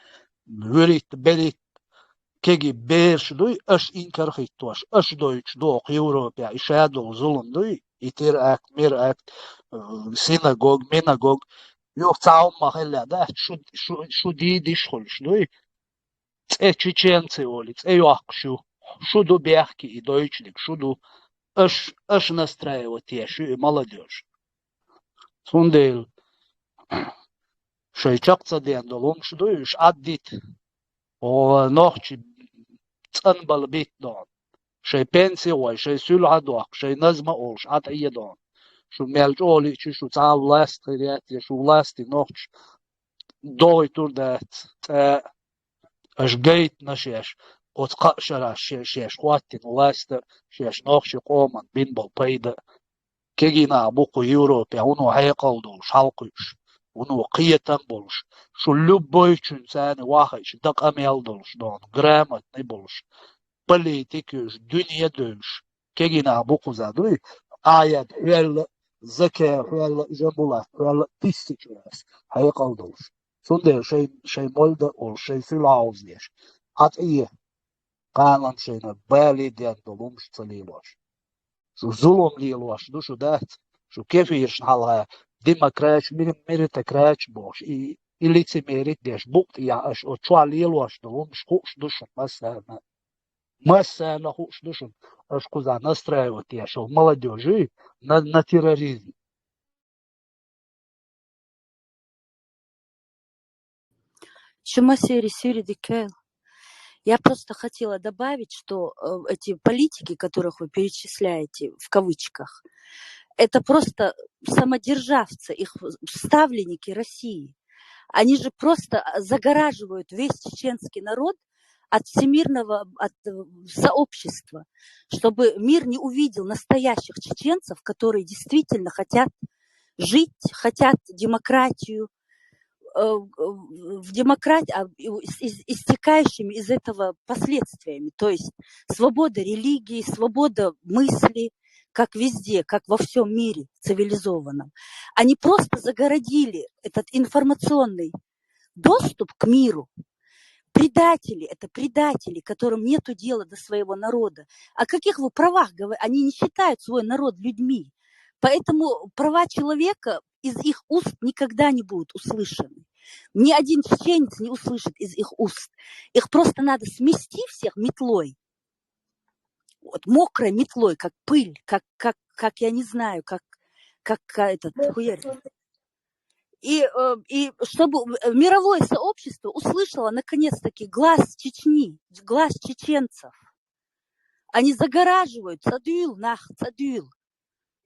بريت كيجي بيرش دوي اش انكر خيتوش اش دويتش دوق يوروبيا اشادو ظلم دوي يتير اكت مير اكت سيناغوغ ميناغوغ يوك تعاوم مخلا ده شو دي ديشخلش دوي чеченцы олиц эйохшу шуду бяхки и дойчник шуду аш настраивать ешу и молодежь сундел шейчакца ден долом шуду иш аддит о нохчи цанбал бит дон шей пенсия ой шей сулхадуак шей назма олш ат иедон шу мелч оли шу цал ласт рият шу ласти нохч дой турдат اش جيت نشيش قد شرا شيش خواتين ولاستر شيش نوخشي قومن بين بالبيدا كيجينا بوكو يوروبيا ونو هيقل دولش حلقيش ونو قيتن بولش شو لبويشن ساني واخيش دق اميل دولش دون جرامت نبولش بليتيكيش دنيا دولش كيجينا بوكو زادوي آيات هل زكاة هل جنبولات هل تيستيكيش هيقل دولش سونده شيء مولده أو شيء سلاوز ديش هات إيه قانون شيء بالي ديان دلومش تليلوش شو ظلم ليلوش دو شو دات شو كيف يشنحلها ديمقراش ميريتقراش بوش إلي تميريت ديش بوقت يعش أو تشوى ليلوش دلومش خوش دوشن مسانا خوش دوشن أش كوزا настраивать дيش و молодежи на терроризм. Чума сери дикел. Я просто хотела добавить, что эти политики, которых вы перечисляете в кавычках, это просто самодержавцы, их ставленники России. Они же просто загораживают весь чеченский народ от всемирного сообщества, чтобы мир не увидел настоящих чеченцев, которые действительно хотят жить, хотят демократию, в демократии, истекающими из этого последствиями. То есть свобода религии, свобода мысли, как везде, как во всем мире цивилизованном. Они просто загородили этот информационный доступ к миру. Предатели, это предатели, которым нету дела до своего народа. О каких вы правах говорите? Они не считают свой народ людьми. Поэтому права человека из их уст никогда не будут услышаны. Ни один чеченец не услышит из их уст. Их просто надо смести всех метлой. Вот, мокрой метлой, как пыль, как я не знаю, как этот хуярь. И чтобы мировое сообщество услышало наконец-таки глаз Чечни, глаз чеченцев. Они загораживают цадюил, цадюил.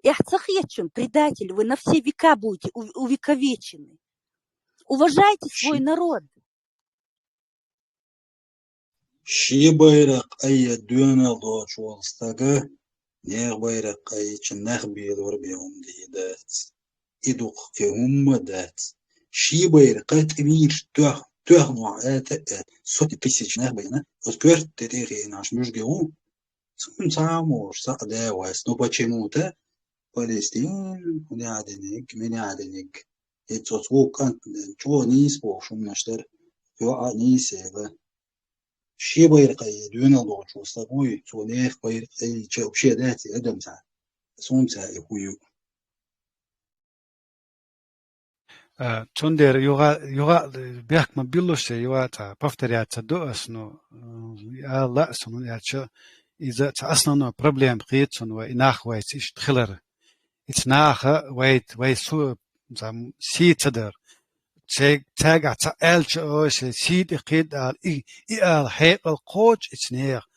Яхцахечен, предатель, вы на все века будете увековечены. Уважайте свой народ. Şi bayrak ayya düğüne doğuş olsaga, ne bayrak ayçın nehbiyel var beyum diyedet. İduk fehum dat. Şi bayrak aytmir tüh muayete soti tisiç nehbiyena. Özgür dediği naş müjgewu. Sun samoş saqda was no почему-то Palestin menadenik. Это звук чего не исполнил наштер. Yo ani seve. Şi bayrak ayya düğüne doğuş olsaga, çoğuneh bayrak ayçı bir şey dati adam sa. Сунца и хую. Цундер юга бяк мобилуше юга повторяться до основ Алла сунун яча из-за основной проблем хитсон ва инахвайс иш тхилер ицнаха вайт су зам ситадер تاجع تقالش اوش سيد قيد ال حيق القوش اتنير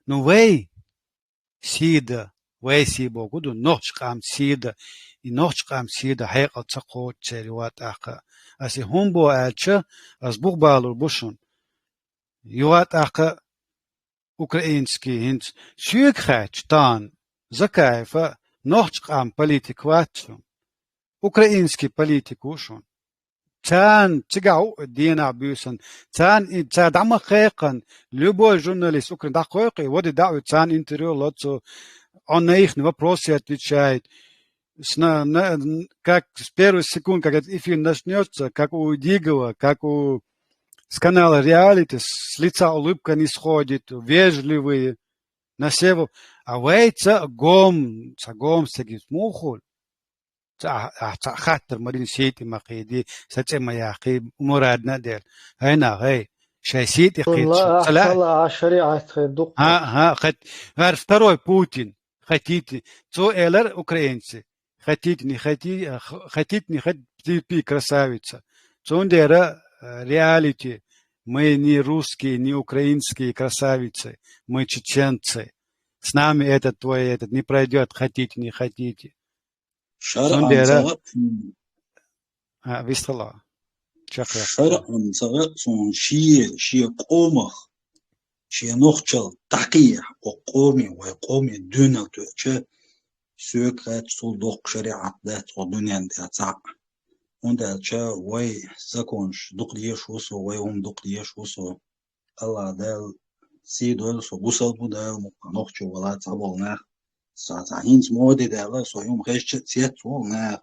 نو سيد سي بوجود نوش قام سيد نوش قام سيد حيق التقوش تلوات اخا اسي هم بو الش از بوغ بالو بوشون يوات اخا اوكراينسكي هنت سيك خاتش تان زكايفا نوش قام политик ватсун اوكراينسكي политик وشون تان تجاو دينا بيوسن تان دعم خيقا любой журналист украин дақойқи води дау тан интервью лоцо он на их вопросы отвечает как с первых секунд как этот эфир начнется как у Дигова как у с канала реалити с лица улыбка не сходит вежливые на севу а вейца гом сегит мухул خاطر مرين سيتي مقيدي ساتما يا اخي مرادنا ديل هنا هي شي سيتي قيد صلاة شريعة تخدق ها خد غير второй Путин хотите то элер украинцы хотите не хотите красавица цундера реалити мы не русские не украинские красавицы мы чеченцы с нами этот не пройдет хотите не хотите شرعا вистала شرعا صون شي قومخ شي نوخشل تقيح وقومي وقومي دون تشا سوكات صدق شريعة ذات ودنيا ذات وند تشا وي سكونش دقليش وسو وي هم دقليش وسو الله دال سيدول سو بوسل بودال نوخشو ولا تابولنا ساعتين مودي دالا سويوم غيش تسيت ونا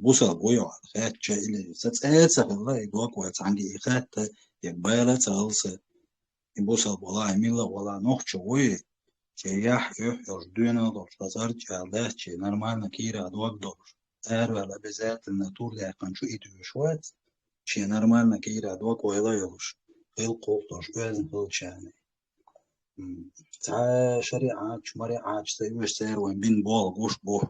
بوسل بويا خات اللي ستسأل الله يدوك وتعندي خات يبالا تالس يبوسل بولا يميلا ولا نوخش وي يح يردونا دور تزار جالده شي نورمال كيرا دوك دور ولا بذات الناتور ده كان شو يدوشوات شي نورمال كيرا دوك ولا يلوش خيل قوتش وزن خيل شاني تا شريعة شمريعة تسويش سير وين بين بول غوش بو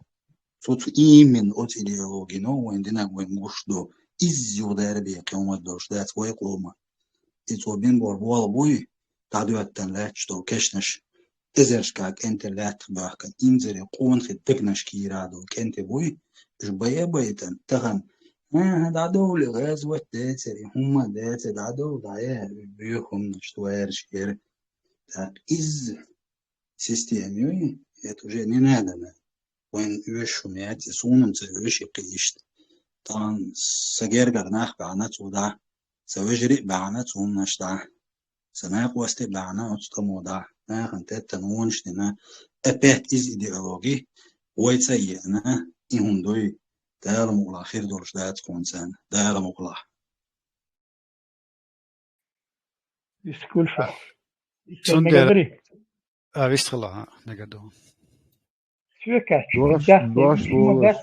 صوت إيمن أوت إيديولوجي نو وين دينا وين غوش دو إزيو دار بيه قومة دوش دات وي قومة إتو بين بول بوي تعدو أتن لاتش دو كشنش إزرش كاك أنت لات باك إنزري قون خد تكنش كيرادو كنت بوي إش بيا بيتن تغن هذا دولي غازوة داتري هما داتري دعدو دعيا بيهم نشتوار شير из системы это уже не надо وين يوش مياتي سونم سويش قيشت طبعا سجير قرناخ بعنات ودا سويجري بعنات ونشدا سناق وستي بعنات وتمودا ناخن تتنونش لنا أبيت إز إيديولوجي ويتسيئنا إهندوي دار مغلا خير دورش دات كونسان دار مغلا يسكول شو Цундер вистала негадо. Свекач. Doš volus.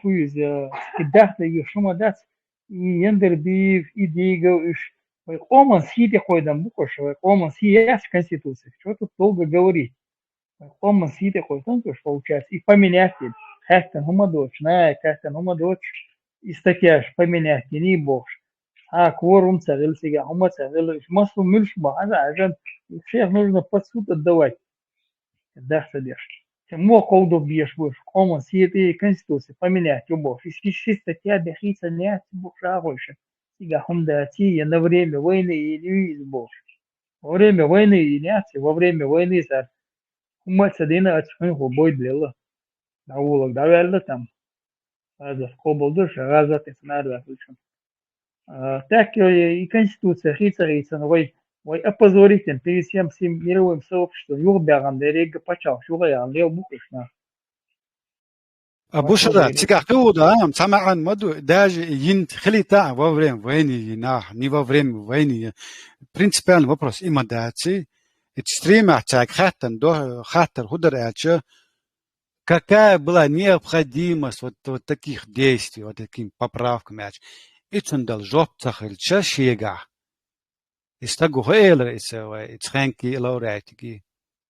Хуиз кидахта юшума дат и ендер бив и диго уж Оман сиди койдан букош, Оман сиди конституция. Что тут долго говорить? Оман сиди койдан тоже получается и поменять хастен хумадоч, на хастен хумадоч и статья поменять не бог. كورум царил сега, ума царил, масло мыльш бахаза, ажан, всех нужно под суд отдавать. Да, содержь. Тем колдо бьешь будешь, оман сиеты конституции поменять любовь. И статья бехица не бухша больше. Сега хумда я на время войны или из бог. Во время войны и не во время войны сар. Ума цадина отчхын бой длила. Да улог, да велда там. Аза коболдуш, аза ты снарда включен. Так и Конституция хица, вой опозорителен перед всем мировым сообществом. Юрбяган, дерега почал, шугаян, лев бухишна. Бушада, циках куда, самаан маду, даже ин хлита во время войны, не во время войны. Принципиальный вопрос имодации. экстрима хаттер худер какая была необходимость вот таких действий, вот таким поправкам. Ицундал жопцах илча шега. Истагу хейлер ицхенки лауреатики.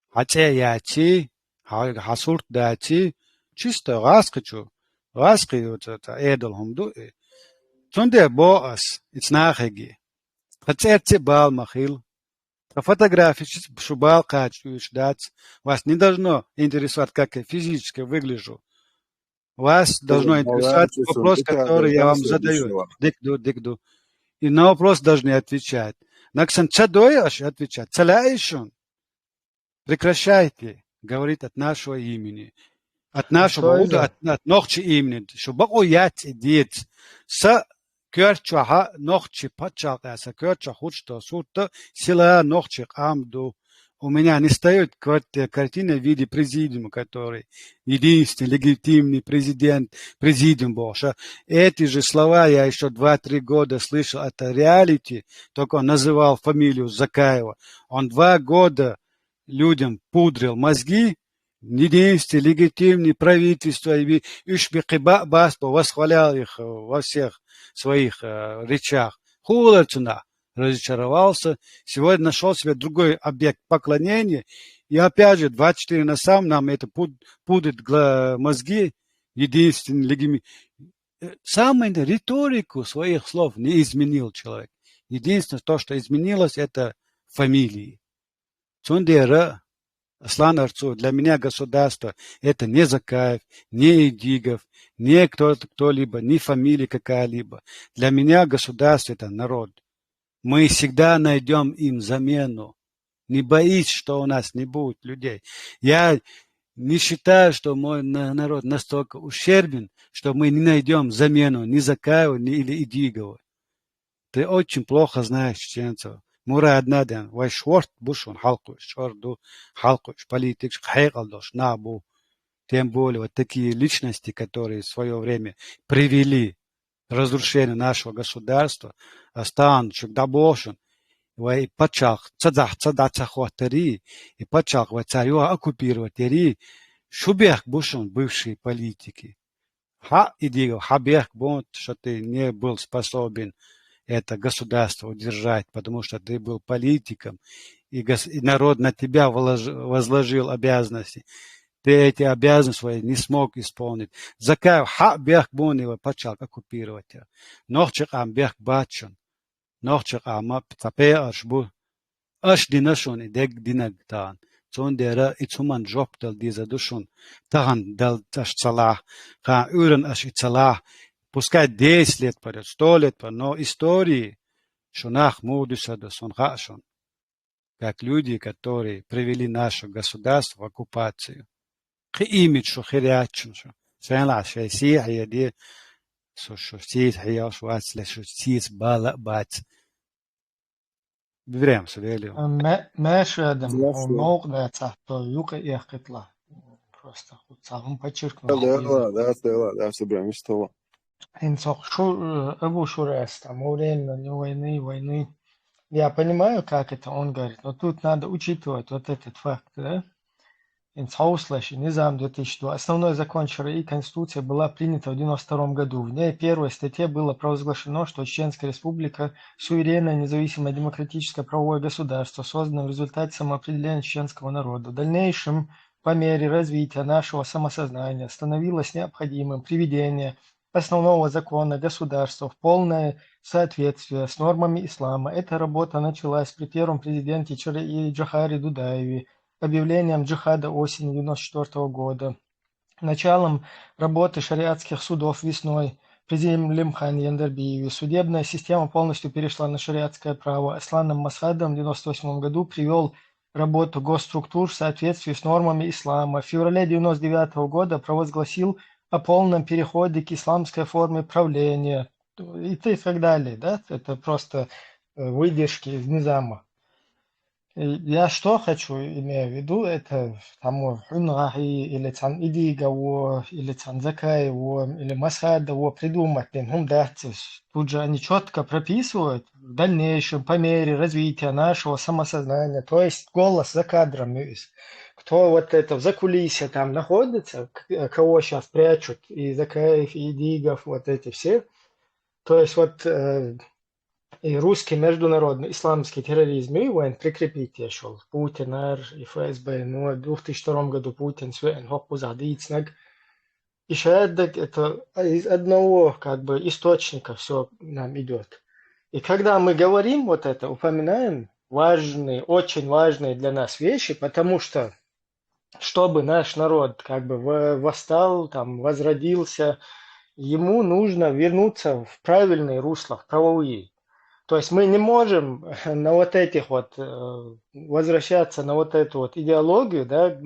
Хотя ячи, хасурт дачи, чисто раскачу. Раски вот это эдл хумду. Цунде боас ицнахеги. Хотя бал махил. Фотографии шубал качуешь дать. Вас не должно интересовать, как я физически выгляжу. Вас должно интересовать вопрос, который я вам задаю. Дикду. И на вопрос должны отвечать. Наксан чадояш отвечать. Целяешун. Прекращайте, говорит от нашего имени. От нашего уда, от ногчи имени. Чтобы уять идет с Кёрчаха ногчи пачакаса, кёрча худшто сурта, сила ногчи амду. У меня не стоит картина в виде президиума, который единственный легитимный президиум Боша. Эти же слова я еще 2-3 года слышал от реалити, только он называл фамилию Закаева. Он 2 года людям пудрил мозги, единственный легитимный правительство, и Ишбекиба Баспа восхвалял их во всех своих речах. Хулерцуна разочаровался. Сегодня нашел себе другой объект поклонения. И опять же, 24 на сам нам это пудрит мозги. Единственный легитимный. Самую риторику своих слов не изменил человек. Единственное, то, что изменилось, это фамилии. Цундера, Аслан Арцу, для меня государство это не Закаев, не Идигов, не кто-либо, не фамилия какая-либо. Для меня государство это народ. Мы всегда найдем им замену. Не боись, что у нас не будет людей. Я не считаю, что мой народ настолько ущербен, что мы не найдем замену ни Закаева, ни или Идигова. Ты очень плохо знаешь чеченцев. Мура однаден, вай шворт бушун халкуш, шорду халкуш, политик, хайгалдош, набу. Тем более вот такие личности, которые в свое время привели к разрушению нашего государства, останутся добошен, вай пачах, цадацахватари, и пачах вай царю оккупироватери, шубех бушун бывшие политики. Идигов, хабех бонт, что ты не был способен это государство удержать, потому что ты был политиком, и народ на тебя возложил обязанности. Ты эти обязанности свои не смог исполнить. Закаев бех бон его почал оккупировать. Нохчик ам бех бачун. Нохчик ам тапе ашбу. Аш динашун и дег динагтан. Цондера и цуман жоптал диза душун. Таган дал аш цалах. Ха урен аш и цалах. Пускай 10 лет пройдет, 100 лет пройдет, но истории шунах мудусаду сунхашун, как люди, которые привели наше государство в оккупацию. Имидж шухирячун, свенла шейсих яди, шустит хияш вацле шустит бала бац. Берем савелио. ماشي يا ادم هو الموقع تحته يوقع يحقق просто خود подчеркнул Да, собираем, что. Абу Шурес, там, во время войны. Я понимаю, как это он говорит, но тут надо учитывать вот этот факт, да? Низам 2002. Основной закон ШРИ, Конституция, была принята в 1992 году. В ней первой статье было провозглашено, что Чеченская Республика – суверенное, независимое, демократическое правовое государство, созданное в результате самоопределения чеченского народа. В дальнейшем, по мере развития нашего самосознания, становилось необходимым приведение основного закона государства в полное соответствие с нормами ислама. Эта работа началась при первом президенте Джохаре Дудаеве, объявлением джихада осенью 1994 года, началом работы шариатских судов весной при Лимхане Яндарбиеве. Судебная система полностью перешла на шариатское право. Асланом Масхадом в 1998 году привел работу госструктур в соответствии с нормами ислама. В феврале 1999 года провозгласил о полном переходе к исламской форме правления и так далее. Да? Это просто выдержки из Низама. Я что хочу, имею в виду, это там Хунрахи или Цан Идигово, или Цанзакаево, или Масхадово придумать, тут же они четко прописывают в дальнейшем по мере развития нашего самосознания, то есть голос за кадром, кто вот это в закулисье там находится, кого сейчас прячут, и Закаев, и Идигов, вот эти все, то есть вот и русский международный исламский терроризм, и он прикрепить я шел. Путин, и ФСБ, ну, в 2002 году Путин свен хопу задицнаг. И шаядак это из одного как бы источника все нам идет. И когда мы говорим вот это, упоминаем важные, очень важные для нас вещи, потому что чтобы наш народ как бы восстал, там, возродился, ему нужно вернуться в правильные русла, в правовые. То есть мы не можем на вот этих вот возвращаться на вот эту вот идеологию, да,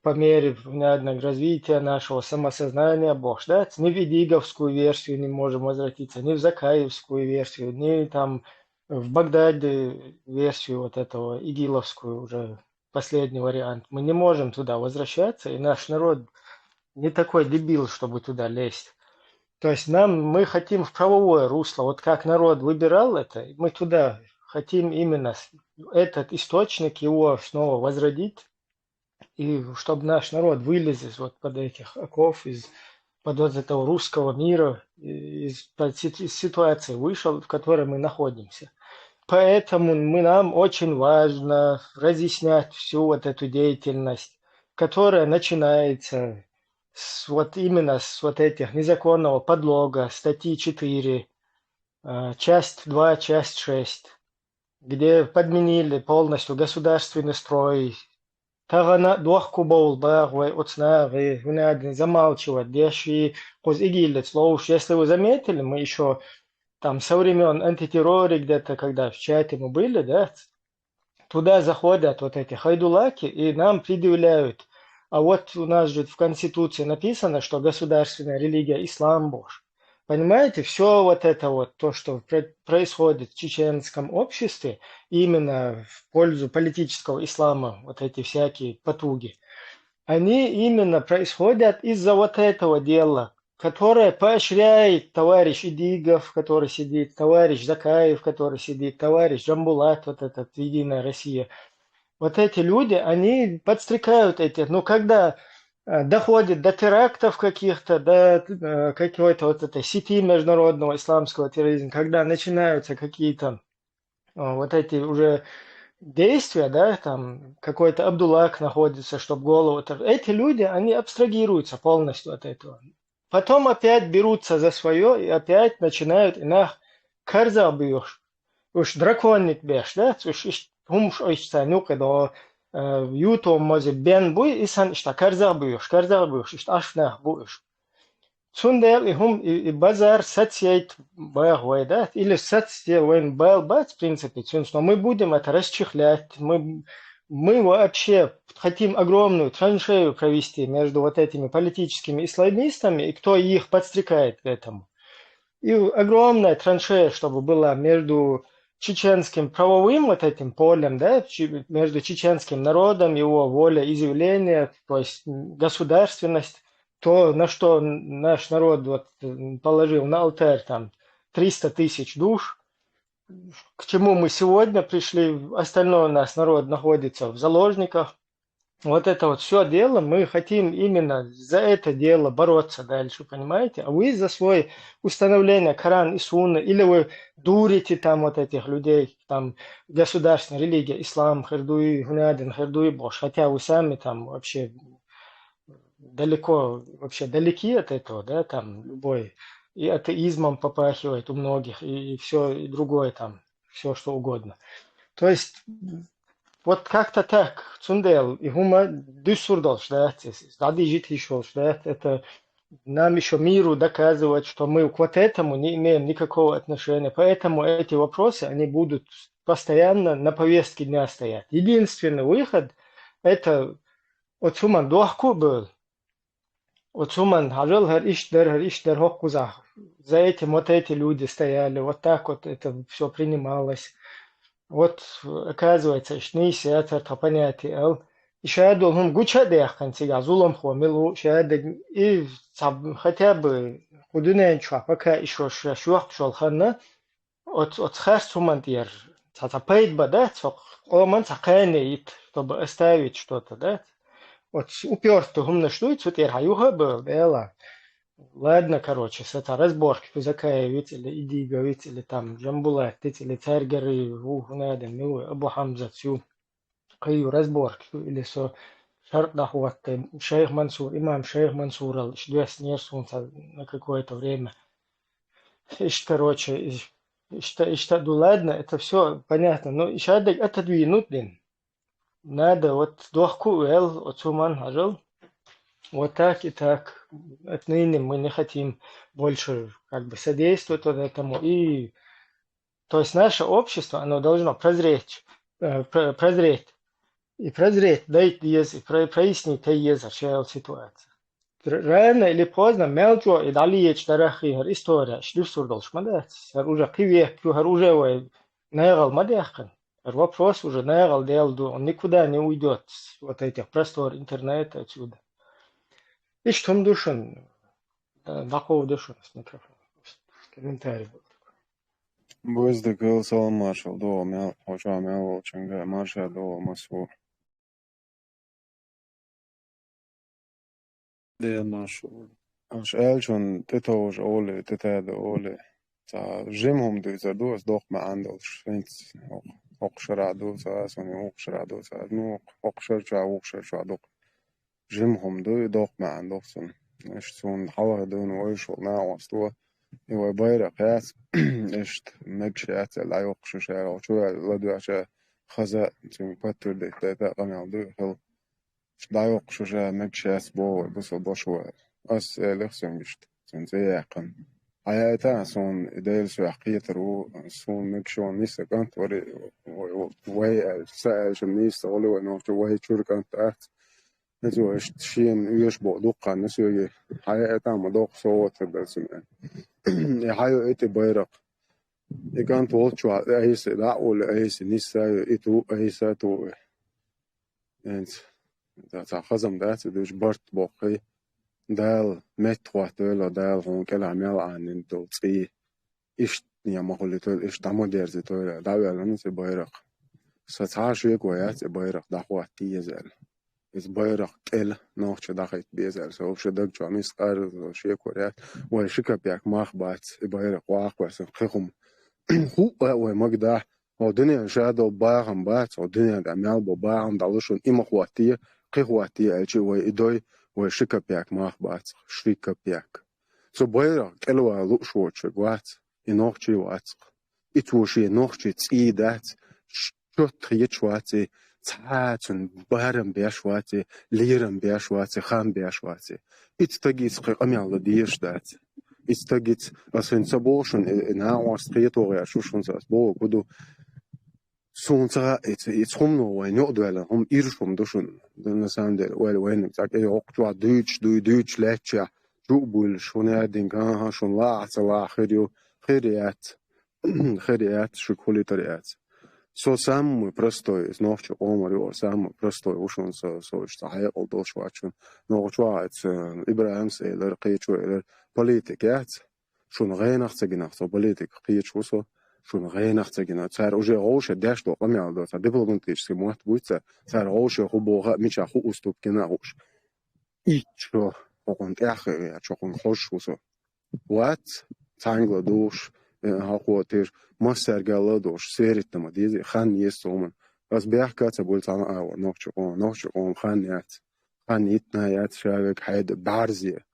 по мере наверное, развития нашего самосознания, Бог, да, ни в идиговскую версию не можем возвратиться, ни в закаевскую версию, ни там в Багдаде версию вот этого игиловскую уже последний вариант. Мы не можем туда возвращаться, и наш народ не такой дебил, чтобы туда лезть. То есть мы хотим в правовое русло, вот как народ выбирал это, мы туда хотим именно этот источник его снова возродить, и чтобы наш народ вылез из вот под этих оков, под вот этого русского мира, из ситуации вышел, в которой мы находимся. Поэтому нам очень важно разъяснять всю вот эту деятельность, которая начинается вот именно с вот этих незаконного подлога, статьи 4, часть 2, часть 6, где подменили полностью государственный строй. Тагана дохку бол багвай оцнаги, надо замалчивать, деши козигилец лоуш. Если вы заметили, мы еще там со времен антитеррора где-то, когда в чате мы были, да, туда заходят вот эти хайдулаки и нам предъявляют. А вот у нас же в Конституции написано, что государственная религия ислам Божий. Понимаете, все вот это вот, то, что происходит в чеченском обществе, именно в пользу политического ислама, вот эти всякие потуги, они именно происходят из-за вот этого дела, которое поощряет товарищ Идигов, который сидит, товарищ Закаев, который сидит, товарищ Джамбулат, вот этот «Единая Россия». Вот эти люди, они подстрекают этих, ну, когда доходит до терактов каких-то, до какой-то вот этой сети международного исламского терроризма, когда начинаются какие-то вот эти уже действия, да, там какой-то Абдуллах находится, чтобы голову... Эти люди, они абстрагируются полностью от этого. Потом опять берутся за свое и опять начинают инах карза бьешь. Уж драконник беш, да, уж хумш ойчца нюка до ютом мозе бен буй, и сан ишта карза бьешь, ишта ашнах буешь. Цундел и хум и базар сатьет бахвай, да, или сатьет вен бал бац, в принципе, но мы будем это расчехлять, мы вообще хотим огромную траншею провести между вот этими политическими исламистами и кто их подстрекает к этому. И огромная траншея, чтобы была между чеченским правовым вот этим полем, да, между чеченским народом, его волеизъявление, то есть государственность, то, на что наш народ вот положил на алтарь там 300 тысяч душ, к чему мы сегодня пришли, остальное у нас народ находится в заложниках. Вот это вот все дело, мы хотим именно за это дело бороться дальше, понимаете? А вы за свое установление Коран и Сунны, или вы дурите там вот этих людей, там государственная религия, ислам, хердуи, гунядин, хердуи, бош, хотя вы сами там вообще далеко, вообще далеки от этого, да, там любой, и атеизмом попахивает у многих, и все, и другое там, все что угодно. То есть вот как-то так, Цундел, и Хума Дюссурдол, да, Дадижит еще, да, это нам еще миру доказывать, что мы к вот этому не имеем никакого отношения. Поэтому эти вопросы, они будут постоянно на повестке дня стоять. Единственный выход – это от Суман Дохку был, от Суман Хажал Иштер Хоккузах. За этим вот эти люди стояли, вот так вот это все принималось. Вот, оказывается, шнейся это понятие. И шаду он гуча дехкан сега зулом хомилу шаду и хотя бы худуне чва пока еще шуах шолхана от хасумантир цацапейт бада цок оман цаканеит, чтобы оставить что-то, да? Вот уперто гумна штует, вот я хаюха был, да. Ладно, короче, с этой разборки Фузакаевец или Идиговец или там Джамбулат, или Царгары, Надо, Абу Хамза, всю каю разборки, или со шарп дахуат, шейх Мансур, имам шейх Мансур, шдвес нерсунца на какое-то время. Короче, иштаду ладно, это все понятно, но еще отодвинуть, блин. Надо вот дохку эл, от суман ажал. Вот так и так. Отныне мы не хотим больше как бы содействовать вот этому. И, то есть наше общество, оно должно прозреть, и прозреть, дать езы, прояснить езы, что ситуация. Рано или поздно, мелчо и далее чтарахи, история, шлюсур должен мадать. Уже киве, уже наигал мадяхан. Вопрос уже наигал делду, он никуда не уйдет вот этих простор интернета отсюда. И что там душен? Такого душен с микрофона. Комментарий был. Бözde göl salam marshal do mel hoca mel changa marsha do masu. ده ماشو Ash elchon tetoj ole tetad ole. Ta jimhom do za do doch ma andol shvents oqshara do sa soni oqshara do sa no oqshar cha do jimhom do doch ma andol son. Ish son hawa do no shol na was do. هو بايرق هات اشت مجش هات لا يقش شارع شو لا دو عشا خزا تيم باتر دي تاتا قمع دو هل لا يقش شارع مجش هات بو بس بشو أس لخسن جشت زي يقن حياتا سون ديل سو حقيقة رو سون مجشون نيسا كانت وري وي سائل شمنيس تقولي وانو وي شور كانت ات نزو اشت شين يشبو دوقا نسو حياتا مدوق صوت الدرسمان حيو إتي بايرق إكان توتشو أهيس لا ولا أهيس نيسا إتو أهيسا تو أنت تا خزم دات دوش برت بوقي دال متوا تولا دال هون كلا عمل عن انتو تي إيش نيا ما هو لتول إيش دامو ديرزي تولا داوي على نسي بايرق ستعاش يقويات بايرق دحوات تيزل إذ بايرق كل نوعش دخيت بيزل سو بش دق جو ميس قارض شيء كوريات وشكا بياك ماخ بات بايرق واق بس خيخم هو ومقدح ودنيا شادو باغم بات ودنيا دمال باغم دالشون إما خواتية قيخواتية أجي وإدوي وشكا بياك ماخ بات شريكا بياك سو بايرق كلوا لوشوش وات إنوخشي واتق إتوشي نوخشي تسيدات شوت يتشواتي تعاتن بارم بيشواتي ليرم بيشواتي خام بيشواتي إتتجيت قميال ديش دات إتتجيت أصين سبوشن ناوس قيتو غير شوشن سبو كدو سونسا إتخمنو وين يقدر هم إيرشهم دوشن دنساندر وين تاك يوقتوا دوتش لاتشا جوبول شونا دينكا شون لا عتلا خيريات شكولي طريقات So самый простой из новче омарю, самый простой ушон со что хай олдол швачун, но чуац Ибраим сейлер кичуэлер политикят, шун гайнахцагинах со политик кичусо, шун гайнахцагинах, цар уже роше дэшло камялдо, цар дипломатический мот буйца, цар роше хубога мича ху уступкина рош. Ичо окон тяхе, я чокон хошусо. Вот цангла душ هاقوتير مصر جالدوش سيرت ما ديزي خان يسومن بس بيحكي بولتان أو نوشقون خان يتنايات شابك حيد بارزية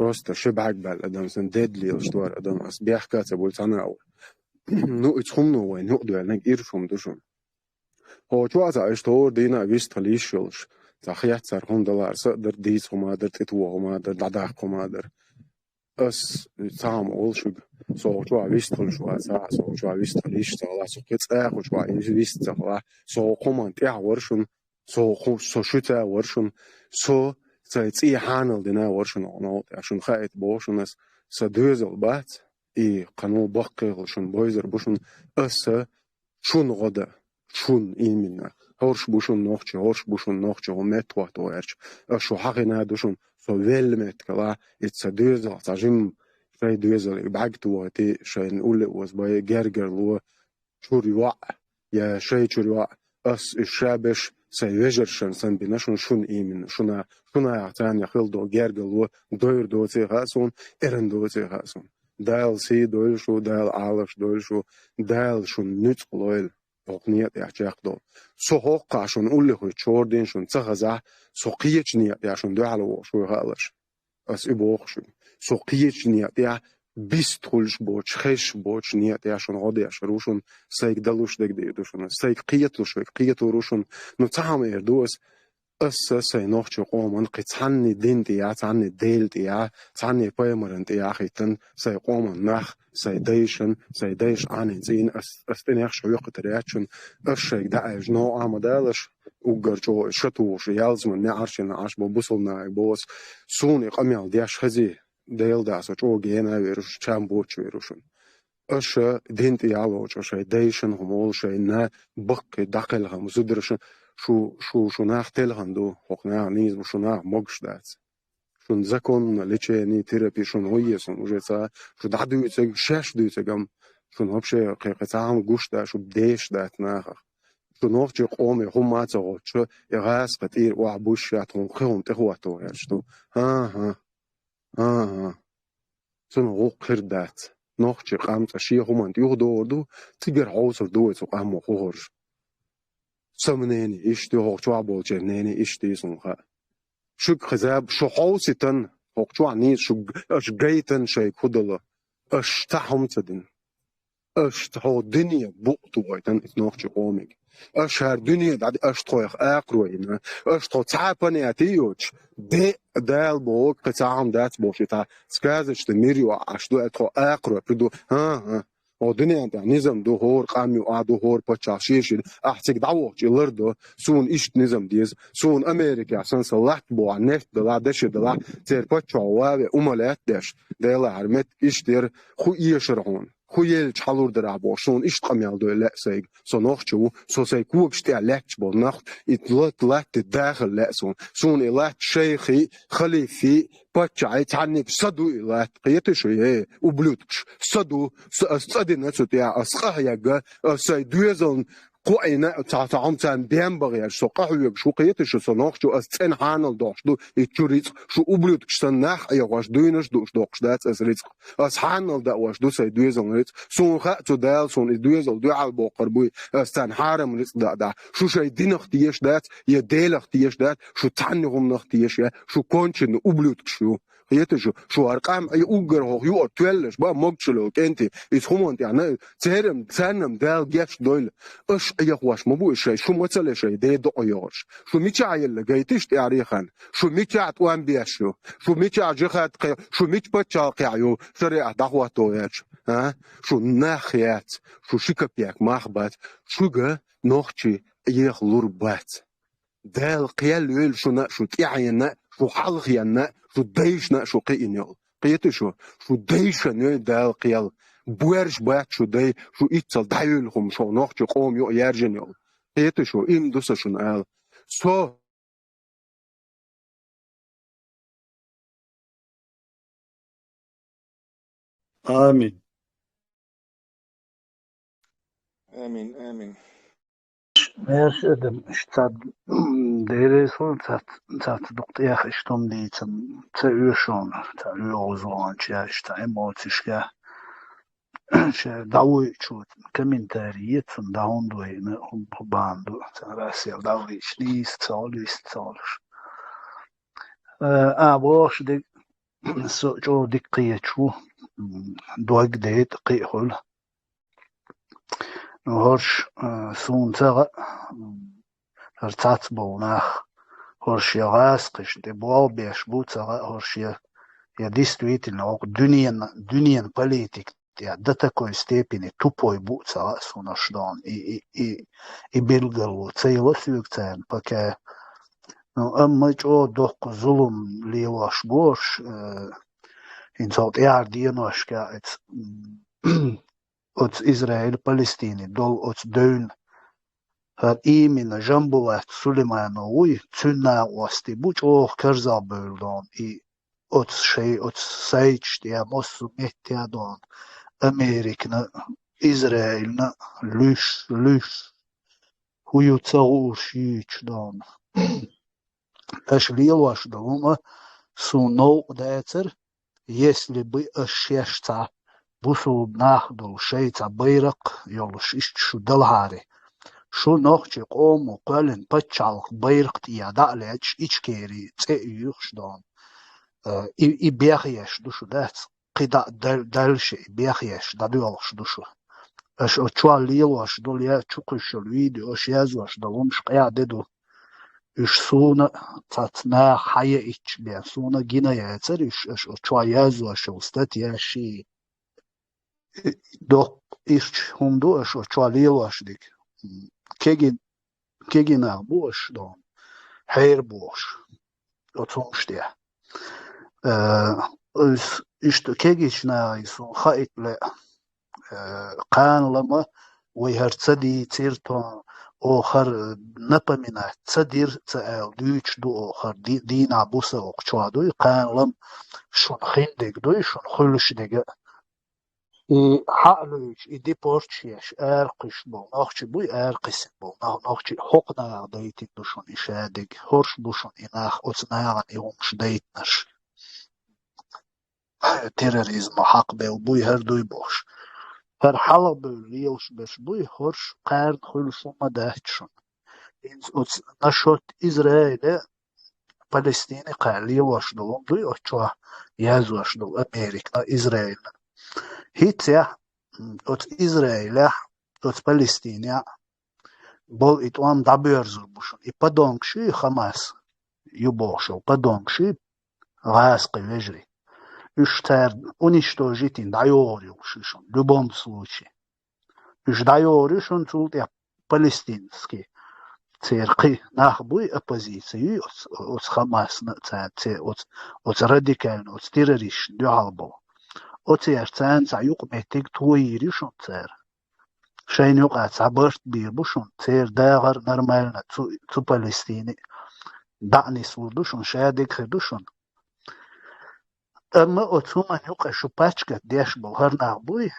просто شبعك بالأدم سن ديدلي الشتوار أدم بس بيحكي بولتان أو نو اتخمنو وين نقدر نك إيرشوم دوشون هو شو عزا اشتور دينا بيست ليشولش تخيات صار $100 صدر ديز خمادر تتوه خمادر دعداق خمادر أس سام أولشوا سو شو عويستل شو عزا سو شو عويستل يشتغل سو كتساق شو عويستل سو قمان تيع ورشون سو شتا ورشون سو سايتسي حانل دينا ورشون عناط عشان خايت بوشونس سدوزل بات إي قانون بقي شون بويزر بوشون أس شون غدا شون إيمنا هورش بوشون نوخش ومت واتو إرش شو حقنا دوشون سويل مت كلا يتصدير تعجم شيء دوزل بعقت واتي شيء نقول was باي جرجر لو شوريوا يا شيء شوريوا أس الشابش سيجرشن سن بنشون شون إيمن شونا يعتان يخيل دو جرجر لو دوير دوتي غاسون إرن دوتي غاسون دال سي دويل شو دال عالش دويل شو دال شون نتقلويل أغنية يعجاقدو سوهوق عشان أقول له تشوردين شون تغزع سوقيتش نية عشان دو على شو غالش أس إبوخ شو سوقيتش نية بيست خلش بوش خش بوش نية عشان غادي عشروشون سيك دلوش دك دوشون سيك قيتلوش قيتو روشون نتعام إردوس أساس نوخش قومن قتعني دين تيا تعني ديل تيا تعني بايمرن تيا خيتن سي قومن نخ سي ديش عني زين استنيخ شو يقترياتشن أشيك داعج نوع عمدالش وقرجو شتوش يالزمن نعرشن عش بوصلنا بوس سوني قميال دياش خزي ديل داسو جو جينا ويروش چام بوچ ويروشن أش دين تيا لوچ أشي ديشن همول شي نا بق داخل هم زدرشن شو ناخ تلغن دو حقنا نيز وشو ناخ مقش دات شون زكون لچه تيرابي شون هويسون وجيسا شو دعدو يتسق شاش دو يتسقم شون هبشي قيقتاهم قوش دا شو بديش دات ناخ شو نوفجي قومي هم ماتغو شو يغاس قتير وعبوش ياتهم خيهم تخواتو يرشتو ها شون غوق خير دات نوفجي قامت شي هم انت يغدو تيجر عوصر دو يتسق أهمو خوهرش سمنيني إشتي هوق شو عبول جنيني إشتي سنخا شو خزاب شو حوستن هوق شو عنيس شو أش جيتن شي كدلا أش تحهم تدن أش تحو دنيا بوقتو ويتن إتنوخ شي قومك أش هر دنيا داد أش تخويخ آقروينا أش تخو تعباني أتيوش دي دال بوك قطعهم دات بوشيتا سكازش تميريو عشدو أتخو آقرو بدو ها ودنيا أنت نظام دو هور قامي وعدو هور بتشاشيش أحسك دعوة يلردو سون إيش نظام ديز سون أمريكا عشان صلحت بو عنفت دلا دش دلا تير بتشاوه أملات دش دلا عرمت إيش تير خو يشرحون خو يلش حلور درابو سون إيش قميال دو لا سيج صنوخشوا سو سيكوك شتاع لاتش بالنخت إطلت لات الداخل لا سون إلات شيخي خليفي بتشعي تعنيك صدو إلات قيتش إيه وبلوتش صدو صدنا تيا أسقه يجا سيدوزن قوينا تعم تان بينبغي شو قهوة شو قيتش صنوخ شو أستن حانل دوش دو يتشريت شو أبلوتش صناخ يواش دوينش دوش دوش دات أسريت أس حانل دا واش دو سيدوزن ريت سون خاتو دال سون يدوزل دو على بوقر بوي أستن حارم ريت دا شو شي دينخ تيش دات يديلخ تيش دات شو تعنهم نخ تيش شو كونشن أبلوتش شو قيتش شو أرقام أي أوجر هو يو تويلش با مقتلو كنتي يسخمون يعني تسنم دال جيش دول أش أيقواش مبو شيء شو مثلا شيء ده دعياش شو ميتشايل لقيتش تاريخا شو ميتشات وان بيشو شو ميتشا جخات شو ميتش بتشاقيو شريعة دعوة تويش ها شو ناخيات شو شكبيك مخبات شو جا نوختي يخلور بات دال قيال شو تيعينا شو حلقينا شو ديشنا شو قينيو قيتشو شو ديشنا دال قيال بويرش بات شو داي شو إتصل دايلهم شو نوختي قوم يو يرجنيو قيتشو إم دوسا شو نقال سو آمين آمين ماشي ادم اشتاد ديريسون تات دقيقة اشتم دي تأيوشون تأيوزون اشتا اموتشكا دعوي شوت كمين تاريت سن داون دوين هم باندو راسيل دعوي شنيس تسالش باش دي سو جو دقيقة شو دوق دي دقيقة هرش سون تغا هرتات بوناخ هرش يغاس قش دي بوال بيش بو تغا هرش يديستويت النوق دنيا بوليتيك يا دتاكو ستيبيني توبوي بو تغا سوناشدان اي بيلغلو تسيلو سيوكتان بكا اما جو دوق ظلم ليواش بوش انتو يار دينوش كاعت أوت إسرائيل فلسطيني دول أوت دون هاد إيمين جنبوات سليمانوي تنا وستي بوش أوه كرزا بولدون إي أوت شيء أوت سايتش يا مصر مهتيا دون أمريكنا إسرائيلنا لوش هو يتصور شيش دون أش ليلواش دون سونو داتر если бы أشيشتا بوسو بناخدو شيتا بيرق يولش إشتشو دلهاري شو نوخشي قومو قلن بتشالق بيرق تيادا لأتش إشكيري تأيوش دون إي بيخيش دوشو دات قدا دلشي بيخيش دادوالش دوشو أش أتشوال ليلواش دول يا تشوكش الفيديو أش يازواش دولمش قياددو إش سونا تاتنا حيا إتش بيا سونا جينا ياتر إش أتشوال يازواش وستات ياشي دوك إش هم دو إش أتشوال ليلواش ديك كيجينا بوش دون حير بوش أتومش ديا إشتو كيجيشنا يسون خايت لا قان لما ويهرتدي تيرتون آخر نپمینه تدیر تا دویچ دو آخر دین عبوس آقچوا دوی قان لم شون خیندگ دوی شون خلش دیگه حقلوش ایدی پارچیش ارقش بو ناخچی بوی ارقسین بو ناخچی حق ناغ دیتی دوشون ایشادگ هرش بوشون ایناخ اتناغن ایومش دیتنش terrorism حق بو بوی هر دوی باش هر حلق بو لیوش بش بوی هرش قرد خلشون مدهتشون نشوت إسرائيل فلسطين قالي واشدو دوی اتشوا يازو اشدو أمريكا إسرائيل هيتيا ات إسرائيل ات فلسطين بول اتوان دابيرزر بوشون إبادونكشي خماس يبوشو بدونكشي غاسقي وجري اشتر уничтожить житин дайорю шишон в любом случае уж дайорю шон тут я палестинский церкви нахбуй оппозиции от Хамас на церкви от радикально от террорист дюалбо от церкви цаюк метик туири шон цер шейн юка цабарт бирбу шон цер дагар нормально цу Палестине дани сурду шон шадик хду шон أما أتوما يوقع شو باتشكت ديش بوهر نعبوي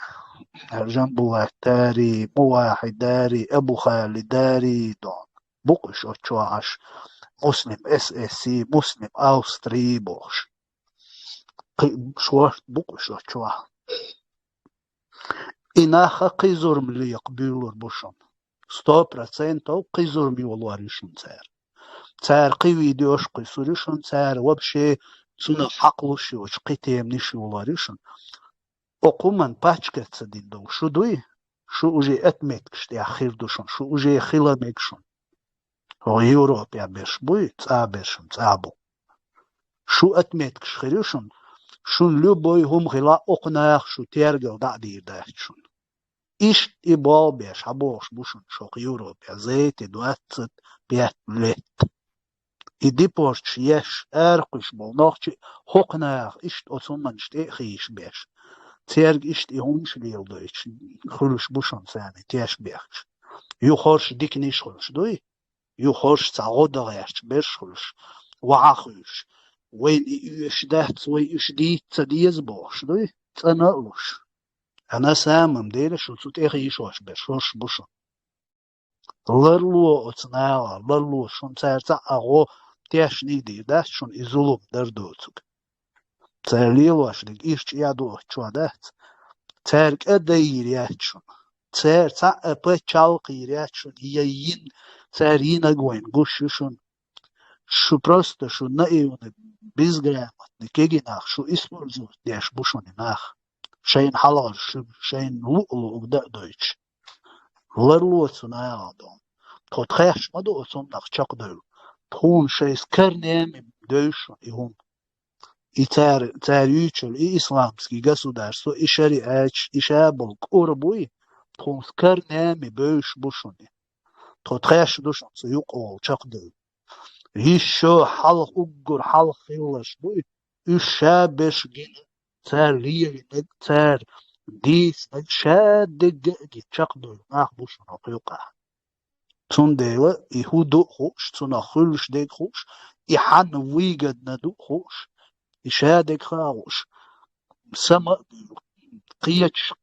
هرجان بوه داري مواحد داري أبو خالد داري دون بوقش أتشواش مسلم SSC مسلم أوستري بوش شوارت بوقش أتشوا إناخا قيزور ملي يقبلور بوشون 100% قيزور ميولواريشون تار قي فيديوش قيسوريشون تار وبشي سنة حقلوشي وش قيتيم نيشي ولاريشن وقومن باتشكت دين دو شو دوي شو اجي اتميتكش دي اخير دوشن شو اجي خيلا ميكشن هو يوروب يا بيش بوي تابيشن تابو شو اتميتكش خيريشن شو لبوي هم غلا اقناخ شو تيرجل دا دير داهتشن إيش إبال بيش حبوش بوشن شوق يوروب يا زيت دواتت بيات ليت إدي بورش يش أرقش بولناخش حقناخ إشت أتومنش تأخيش بيش تيرج إشت إهونش ليلدويش خلوش بوشن ثاني تيش بيخش يخرش ديك نيش خلوش دوي يخرش تعود غيرش بيش خلوش وعاخوش وين إيش دهت وين إيش دي تديز بوش دوي تنقلوش أنا سامم ديلش وتوت إخيش واش بيش خلوش بوشن لرلو أتنالا لرلو شون تارتا أغو تيش نيدي دهت شون إزولوب دردوتوك تارليلواش ديك إيش يادو شو دهت تارك أداير ياتشون تار تا أبا چالق ياتشون يين تارين أغوين قوششون شو просто شو نايون بيزغرامت نكيجي ناخ شو إسمرزو ديش بوشون ناخ شين حلال شين لؤلؤ بدا دويتش لرلو تنالا دون تو تخيش مدو أتون ناخ چاق دو تون شيس كرنيم دوشون إهم تاريخل إسلامسكي государство и шариат и шабл орбуй тонскар нами бöш бушуни то трэш душун суюк ол чакды еще халх уггур халх хиллаш буй үша беш гин цар лиер цар ديس شاد تشقدو بوش نقيقة تنديلا يهودو خوش تنخلش ديك خوش يحن ويجد ندو خوش يشادك خاوش سما قيتش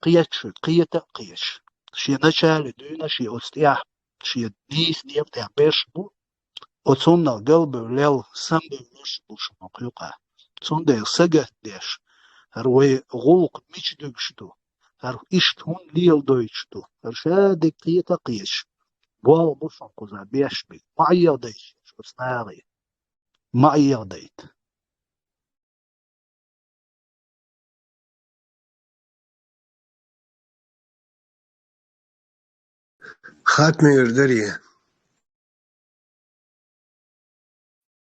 شي نشال دونا شي استياح شي ديس ديم تعبيش بو وتونا قلب ليل سمبل بوش نقيقة تنديل سجت ديش هروي غلق مش دقشتو هر إشت هون ليل دويشتو هر شادك قيش بوال بوشن قزا بيش بي ما يغديش شو سناري ما يغديت خاتمة يردرية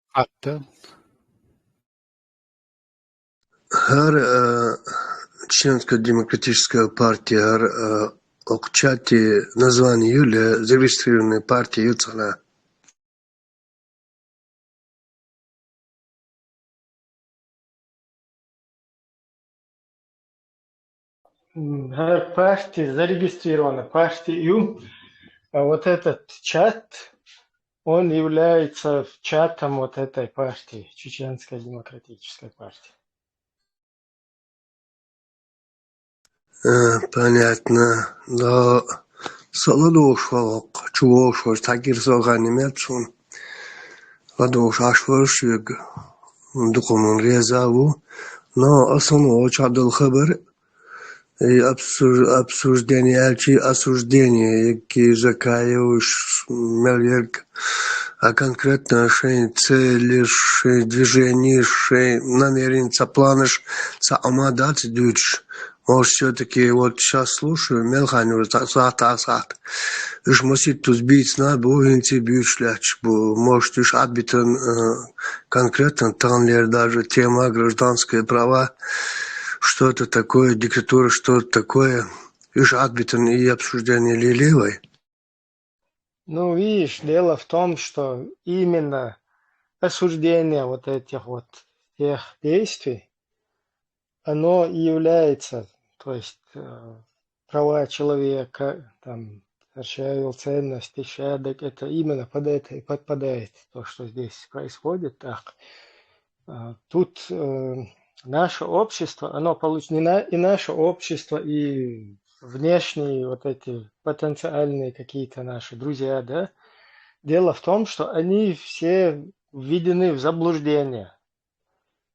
حتى هر Чеченская демократическая партия окчати название Юля зарегистрированной партии Юцана. Партия зарегистрирована партию, а вот этот чат, он является чатом вот этой партии, Чеченской демократической партии. Понятно. Но солодуш волок, чувош вож такир соганимецун, ладуш ашварш юг духомун резаву, но основно чадал хабар и обсуждение, які закаиваешь мельерк, а конкретно шей цели, шей движение, шей намеренца, планыш, са амадат дюч. Может, все-таки вот сейчас слушаю, мелхань уже сахт. Уж мусит тут сбить на бугинцы бьюшляч, может, уж отбитан конкретно, там ли даже тема гражданские права, что-то такое, диктатура, что-то такое, уж отбитан и обсуждение лилевой. Ну, видишь, дело в том, что именно осуждение вот этих вот тех действий, оно и является, то есть права человека, там, ценности, шадок, это именно под это и подпадает то, что здесь происходит. Так. Тут наше общество, оно получено, и наше общество, и внешние вот эти потенциальные какие-то наши друзья, да, дело в том, что они все введены в заблуждение.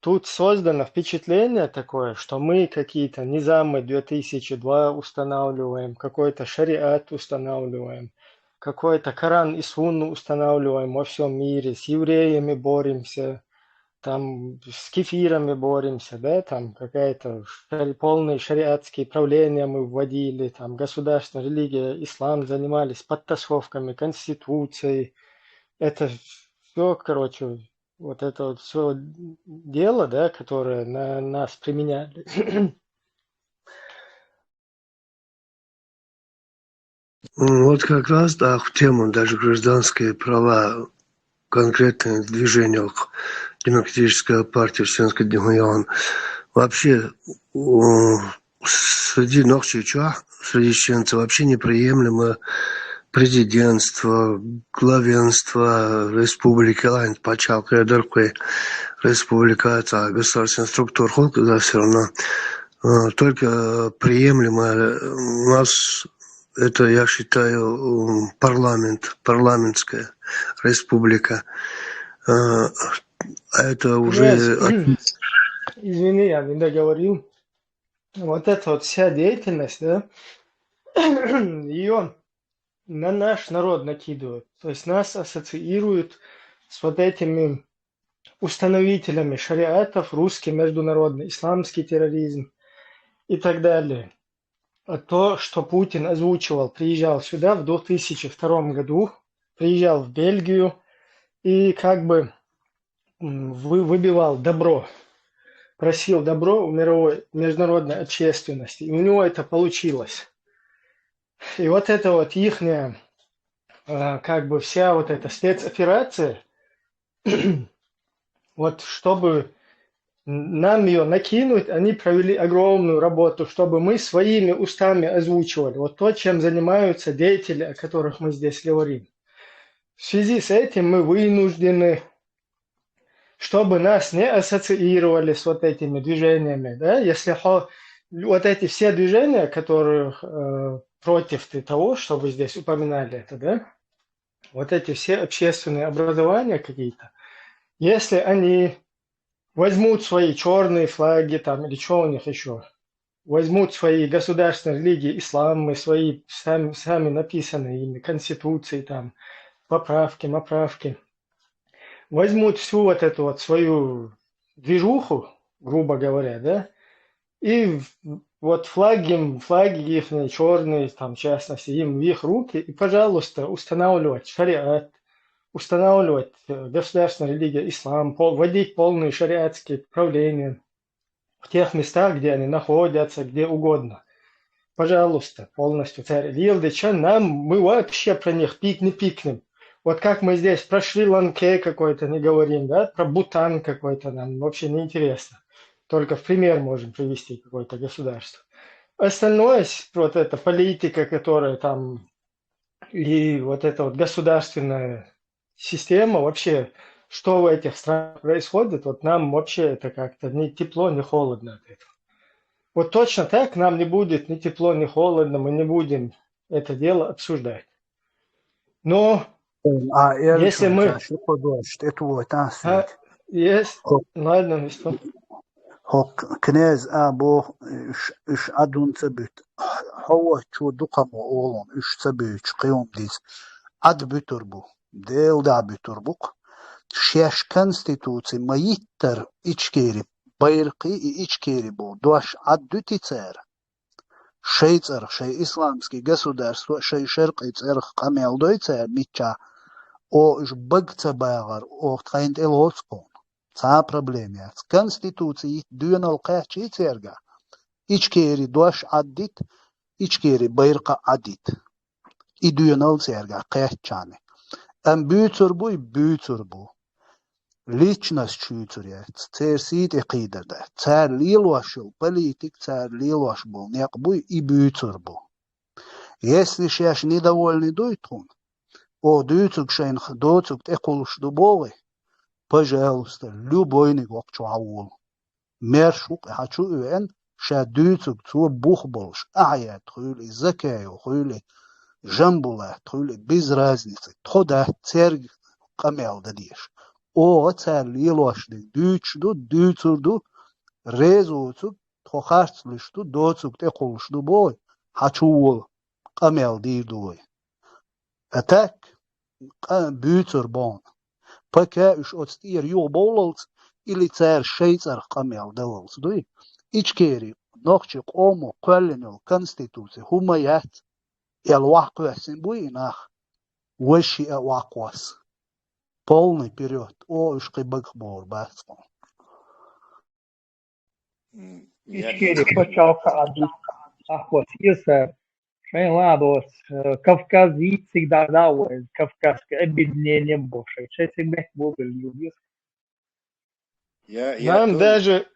Тут создано впечатление такое, что мы какие-то низамы 2002 устанавливаем, какой-то шариат устанавливаем, какой-то Коран и Сунну устанавливаем во всем мире, с евреями боремся, там с кефирами боремся, да, там какая-то полные шариатские правления мы вводили, там государственная религия, ислам занимались подтасовками, конституцией. Это все, короче, вот это вот все дело, да, которое на нас применяли. Вот как раз, да, в тему даже гражданские права, конкретное движение Демократическая партия Чеченской Демоян. Вообще, среди среди чеченцев вообще неприемлемо президентство, главенство республики, почалка дыркой республика, это государственная структура, когда все равно только приемлемо у нас, это, я считаю, парламентская республика. Это уже... Извини, я не договорил. Вот эта вот вся деятельность, да, ее на наш народ накидывают. То есть нас ассоциируют с вот этими установителями шариатов, русский, международный, исламский терроризм и так далее. А то, что Путин озвучивал, приезжал сюда в 2002 году, приезжал в Бельгию и как бы выбивал добро, просил добро у мировой международной общественности. И у него это получилось. И вот это вот ихняя, как бы вся вот эта спецоперация, вот чтобы нам ее накинуть, они провели огромную работу, чтобы мы своими устами озвучивали. Вот то, чем занимаются деятели, о которых мы здесь говорим. В связи с этим мы вынуждены, чтобы нас не ассоциировали с вот этими движениями, да, если вот эти все движения, которые против того, что вы здесь упоминали, это, да, вот эти все общественные образования какие-то, если они возьмут свои черные флаги там или что у них еще, возьмут свои государственные религии, исламы, свои сами написанные ими конституции, там, поправки, возьмут всю вот эту вот свою движуху, грубо говоря, да, и вот флаги их черные, там, в частности, им в их руки, и, пожалуйста, устанавливать шариат, устанавливать государственная религия ислам, вводить полные шариатские правления в тех местах, где они находятся, где угодно. Пожалуйста, полностью царь Илдыча, мы вообще про них не пикнем. Вот как мы здесь про Шри-Ланке какой-то не говорим, да, про Бутан какой-то нам вообще не интересно. Только в пример можем привести какое-то государство. Остальное, вот эта политика, которая там, и вот эта вот государственная система, вообще, что в этих странах происходит, вот нам вообще это как-то ни тепло, ни холодно от этого. Вот точно так нам не будет ни тепло, ни холодно, мы не будем это дело обсуждать. Но если мы... Есть... Ладно, что? كناز أبو إش عدون تبت هو شو دقمو أولون إش تبت قيوم ديس عد بتربو ديل دا بتربوك شاش كونستيتوتي ما يتر إچكيري بايرقي إچكيري بو دوش عد دوتي تسار شيء شيء إسلامسكي государство شيء شرقي تسار قميل دوي تسار ميتشا أو إش بغت باغر أو تخينت إلوسكون Tā problēma. Konstitūcija dūnal qēči icērgā. Ičkēri doš addit, ičkēri bayrqa addit. I dūnal cērgā qēčāni. Am būturbu. Ličnas čūturēt. Cēr sīt iqīdada. Cēr līlošil politik, cēr līlošbul. Niekbui i būturbu. Если šeš недовольны дуйтун, о дуйцук šein doцук ekuluš duboli, пожалуйста, любой негок чуаул. Мершук хачу уэн шадуцук цу бухболш. Ая тхули закаю, хули жамбула, тхули без разницы. Тхода церг камел дадиш. О цер лилошды дучду, дучурду, резуцук, тхохарцлишту, доцук текулшду бой. Хачуул камел дирдуй. Атак бютур бон. Пока уж отстир ю бололц или цар шейцар камел делолц дуй. Ичкери нохчик омо квалленил конституции хумаят элвакуасин буй нах веши элвакуас. Полный период. О уж кибак бор баскон. Ичкери почалка адус ахвас иса шейн ладос Кавказий всегда давай Кавказское объединение больше. Сейчас всегда был любил. Нам даже,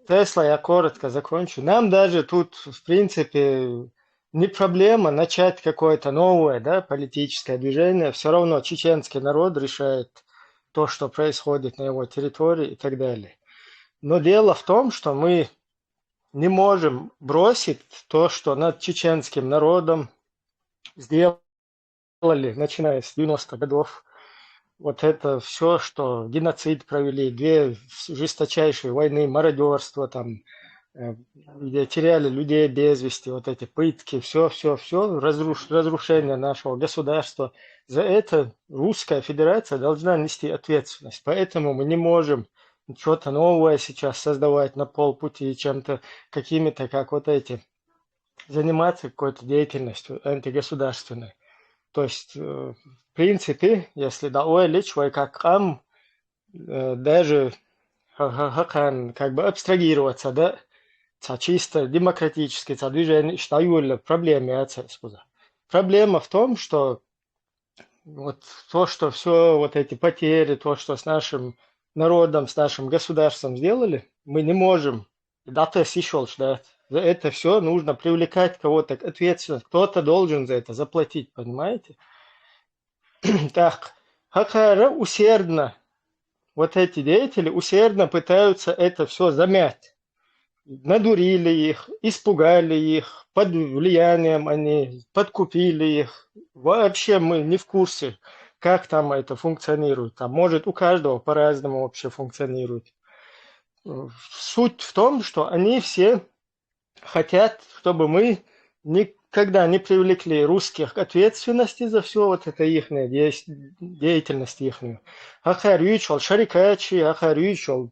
Тесла, я коротко закончу, нам даже тут, в принципе, не проблема начать какое-то новое, да, политическое движение. Все равно чеченский народ решает то, что происходит на его территории и так далее. Но дело в том, что мы не можем бросить то, что над чеченским народом сделали, начиная с 90-х годов. Вот это все, что геноцид провели, 2 жесточайшие войны, мародерство, там, где теряли людей без вести, вот эти пытки, все, разрушение нашего государства. За это Русская Федерация должна нести ответственность. Поэтому мы не можем что-то новое сейчас создавать на полпути, чем-то какими-то, как вот эти, заниматься какой-то деятельностью антигосударственной. То есть, в принципе, если лич как даже как бы абстрагироваться, да, чисто демократически движение, что проблема. Проблема в том, что вот то, что все вот эти потери, то, что с нашим народом, с нашим государством сделали, мы не можем дата сишел ждать. За это все нужно привлекать кого-то к ответственности. Кто-то должен за это заплатить, понимаете? Так, Хакара усердно, вот эти деятели усердно пытаются это все замять. Надурили их, испугали их, под влиянием они, подкупили их. Вообще мы не в курсе, как там это функционирует. Там, может, у каждого по-разному вообще функционирует. Суть в том, что они все хотят, чтобы мы никогда не привлекли русских к ответственности за все вот это их деятельность их. Ахарючал, шарикачи, ахарючал,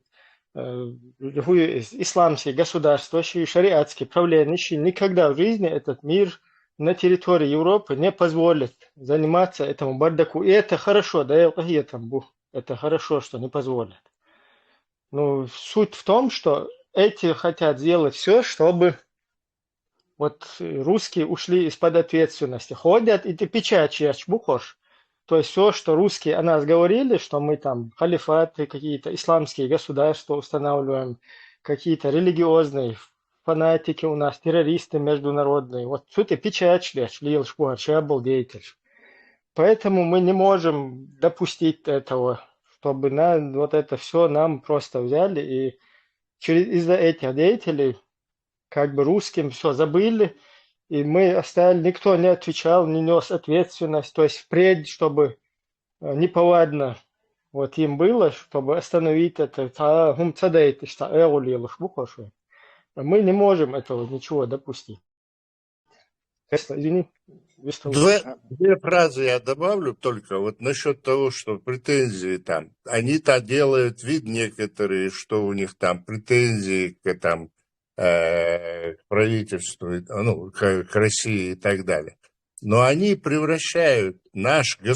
исламские государства, шариатские правления никогда в жизни этот мир на территории Европы не позволит заниматься этому бардаку. И это хорошо, да, это хорошо, что не позволят. Ну, суть в том, что эти хотят сделать все, чтобы вот русские ушли из-под ответственности. Ходят и ты печати бухош. То есть все, что русские о нас говорили, что мы там халифаты, какие-то исламские государства устанавливаем, какие-то религиозные фанатики у нас, террористы международные. Вот тут и печать шлил был деятель. Поэтому мы не можем допустить этого, чтобы вот это все нам просто взяли и из-за этих деятелей как бы русским все забыли, и мы оставили, никто не отвечал, не нес ответственность, то есть впредь, чтобы неповадно вот им было, чтобы остановить это, мы не можем этого ничего допустить. Извини, Две фразы я добавлю только вот насчет того, что претензии там. Они-то делают вид некоторые, что у них там претензии к правительству, ну, к России и так далее. Но они превращают наш в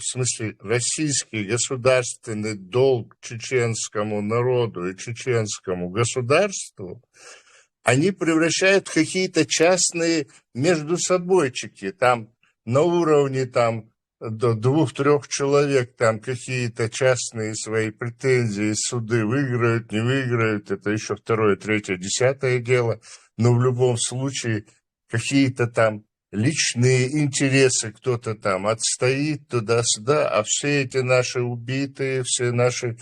смысле российский государственный долг чеченскому народу и чеченскому государству, они превращают в какие-то частные междусобойчики, там на уровне там до 2-3 человек там какие-то частные свои претензии, суды выиграют, не выиграют, это еще 2-е, 3-е, 10-е дело, но в любом случае какие-то там личные интересы кто-то там отстоит туда-сюда, а все эти наши убитые, все наши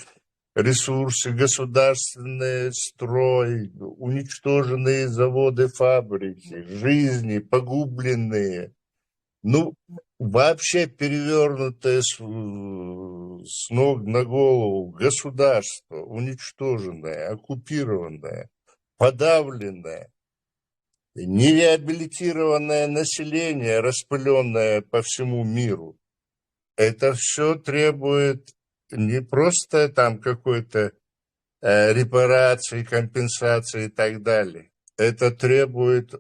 ресурсы государственные, строй, уничтоженные заводы, фабрики, жизни погубленные. Ну, вообще перевернутое с ног на голову государство, уничтоженное, оккупированное, подавленное, нереабилитированное население, распыленное по всему миру. Это все требует не просто там какой-то репарации, компенсации и так далее. Это требует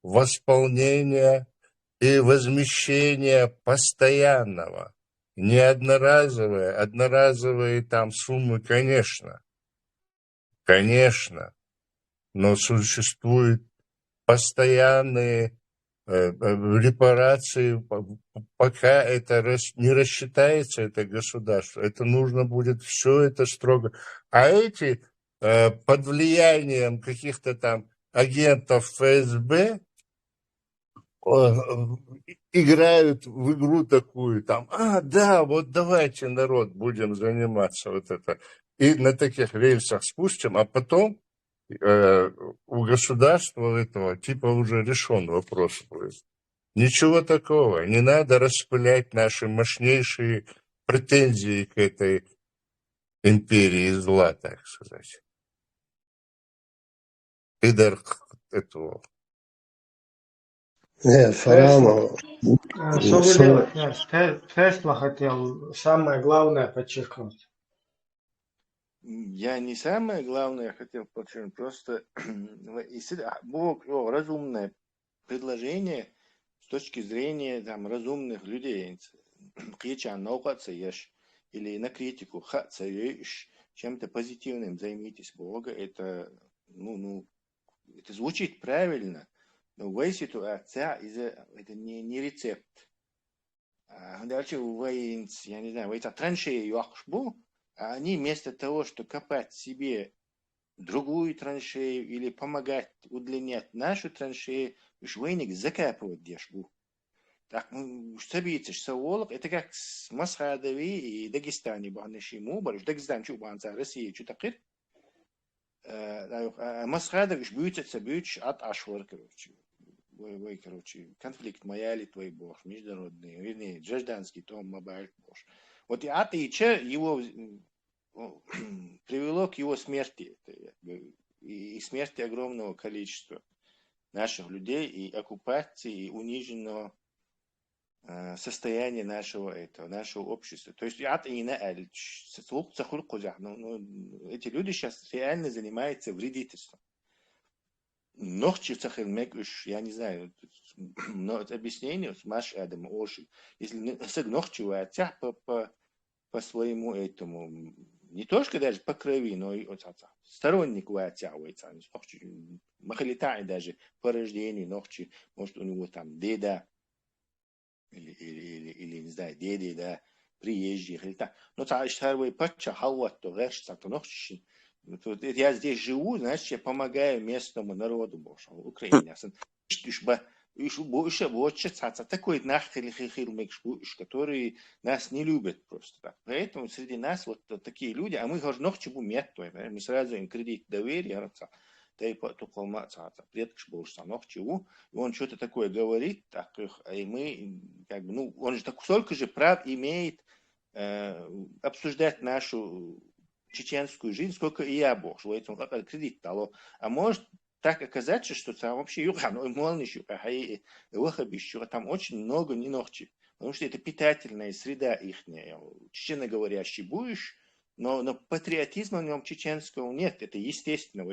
восполнения и возмещения постоянного. Не одноразовые, одноразовые там суммы, конечно, но существуют постоянные репарации, пока это не рассчитается, это государство, это нужно будет все это строго. А эти под влиянием каких-то там агентов ФСБ играют в игру такую, там, да, вот давайте, народ, будем заниматься вот это. И на таких рельсах спустим, а потом у государства этого типа уже решен вопрос будет. Ничего такого. Не надо распылять наши мощнейшие претензии к этой империи зла, так сказать. Пидор этого. Нет, Фарамов. Что вы делаете? Тесла хотел самое главное подчеркнуть. Я не самое главное хотел подчеркнуть, просто было разумное предложение с точки зрения там, разумных людей. Или на критику, чем-то позитивным займитесь Бога, это, это звучит правильно, но в этой ситуации это не рецепт. Дальше я не знаю, в этой траншеи А они вместо того, чтобы копать себе другую траншею или помогать удлинять нашу траншею, уж войник закапывать дешбу. Так, что видите, что волок, это как с Масхадови и Дагестане банышиму, в Дагестане чубанца, Россия чутакир. Масхадов уж бьются от Ашвар, короче. Короче, конфликт маяли твой бог, международный, вернее, гражданский, том мобайль бог. Вот это и че его привело к его смерти, и смерти огромного количества наших людей, и оккупации, и униженного состояния нашего общества. То есть эти люди сейчас реально занимаются вредительством. Нохчи цахилмек уж, я не знаю, но это объяснение с Маш Адам Оши. Если нохчи ватя по своему этому, не только даже по крови, но и сторонник ватя, махалитай даже по рождению нохчи, может у него там деда, или не знаю, деды, да, приезжие, или так. Но та штарвай патча, халват, то рэш, то нохчи. Я здесь живу, значит, я помогаю местному народу, в Украине. Такой которые нас не любят просто так. Поэтому среди нас вот такие люди, а мы говорим, мы сразу им кредит доверия, и он что-то такое говорит, и мы, как бы, он же столько же прав имеет обсуждать нашу чеченскую жизнь, сколько и я бог, что этому кредит дало. А может так оказаться, что там вообще там очень много ненохчи, потому что это питательная среда ихняя. Чеченоговорящий будешь, но патриотизма в нем чеченского нет. Это естественно,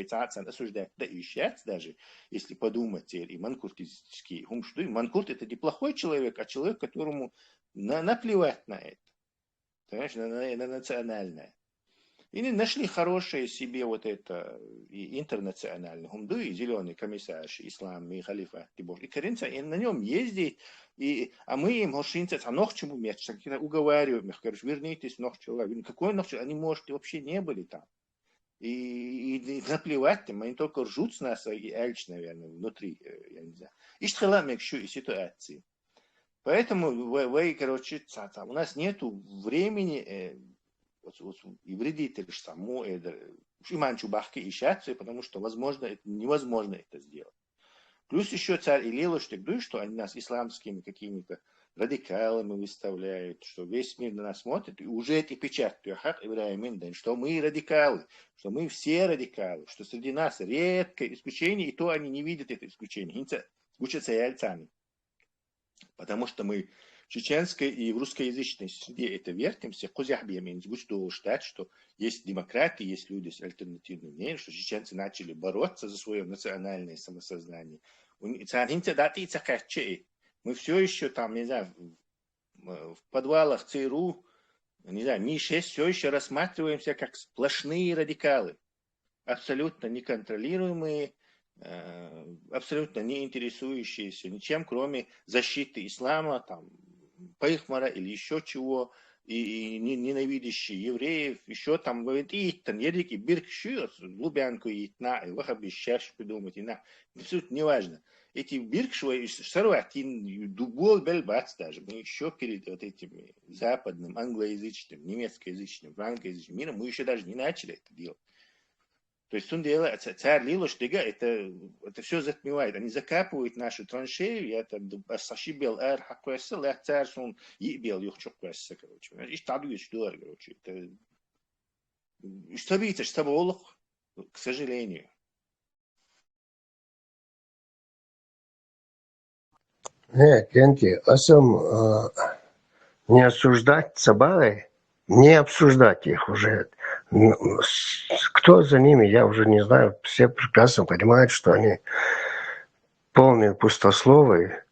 осуждать. Да и сейчас даже, если подумать, и манкуртский хумштуй, манкурт это не плохой человек, а человек, которому наплевать на это. Понимаешь, на национальное. И нашли хорошее себе вот это и интернациональное. Хумду и зеленый комиссар, ислам, и халифа, и коринца, и на нем ездит. А мы им гошинцы, а нохчему мяч, уговариваем их, короче, вернитесь в нохчу. Какой нохчу? Они, может, вообще не были там. И наплевать им, они только ржут с нас, и эльч, наверное, внутри, я не знаю. И штхала мекшу и ситуации. Поэтому вы, короче, у нас нету времени и вредитель саму шиманчу бахки ищаться, потому что невозможно это сделать. Плюс еще царь Илила что они нас исламскими какими-то радикалами выставляют, что весь мир на нас смотрит, и уже эти печати, что мы радикалы, что мы все радикалы, что среди нас редкое исключение, и то они не видят это исключение. Учатся яльцами. Потому что мы в чеченской и в русскоязычной среде это вертимся, будут считать, что есть демократия, есть люди с альтернативным мнением, что чеченцы начали бороться за свое национальное самосознание. Мы все еще там, не знаю, в подвалах ЦРУ, не знаю, МИ-6 все еще рассматриваемся как сплошные радикалы, абсолютно неконтролируемые, абсолютно не интересующиеся ничем, кроме защиты ислама, там, Пайхмара или еще чего, и ненавидящие евреев, еще там, говорит, и там, едики, биркшир, Лубянку и Итна, и вахабищаш придумать, и на, абсолютно неважно. Эти биркшвы, сарватин, дубол, бельбац даже, мы еще перед вот этим западным, англоязычным, немецкоязычным, франкоязычным миром, мы еще даже не начали это делать. То есть, царь Лилоштига это все затмевает. Они закапывают нашу траншею, я там сашибел эр хаквесел, я царь сон ебел юхчуквесел, короче. И штадует что, короче. Это что видите, что волок, к сожалению. Нет, Кенти, не осуждать собаки, не обсуждать их уже. Кто за ними, я уже не знаю. Все прекрасно понимают, что они полные пустословы.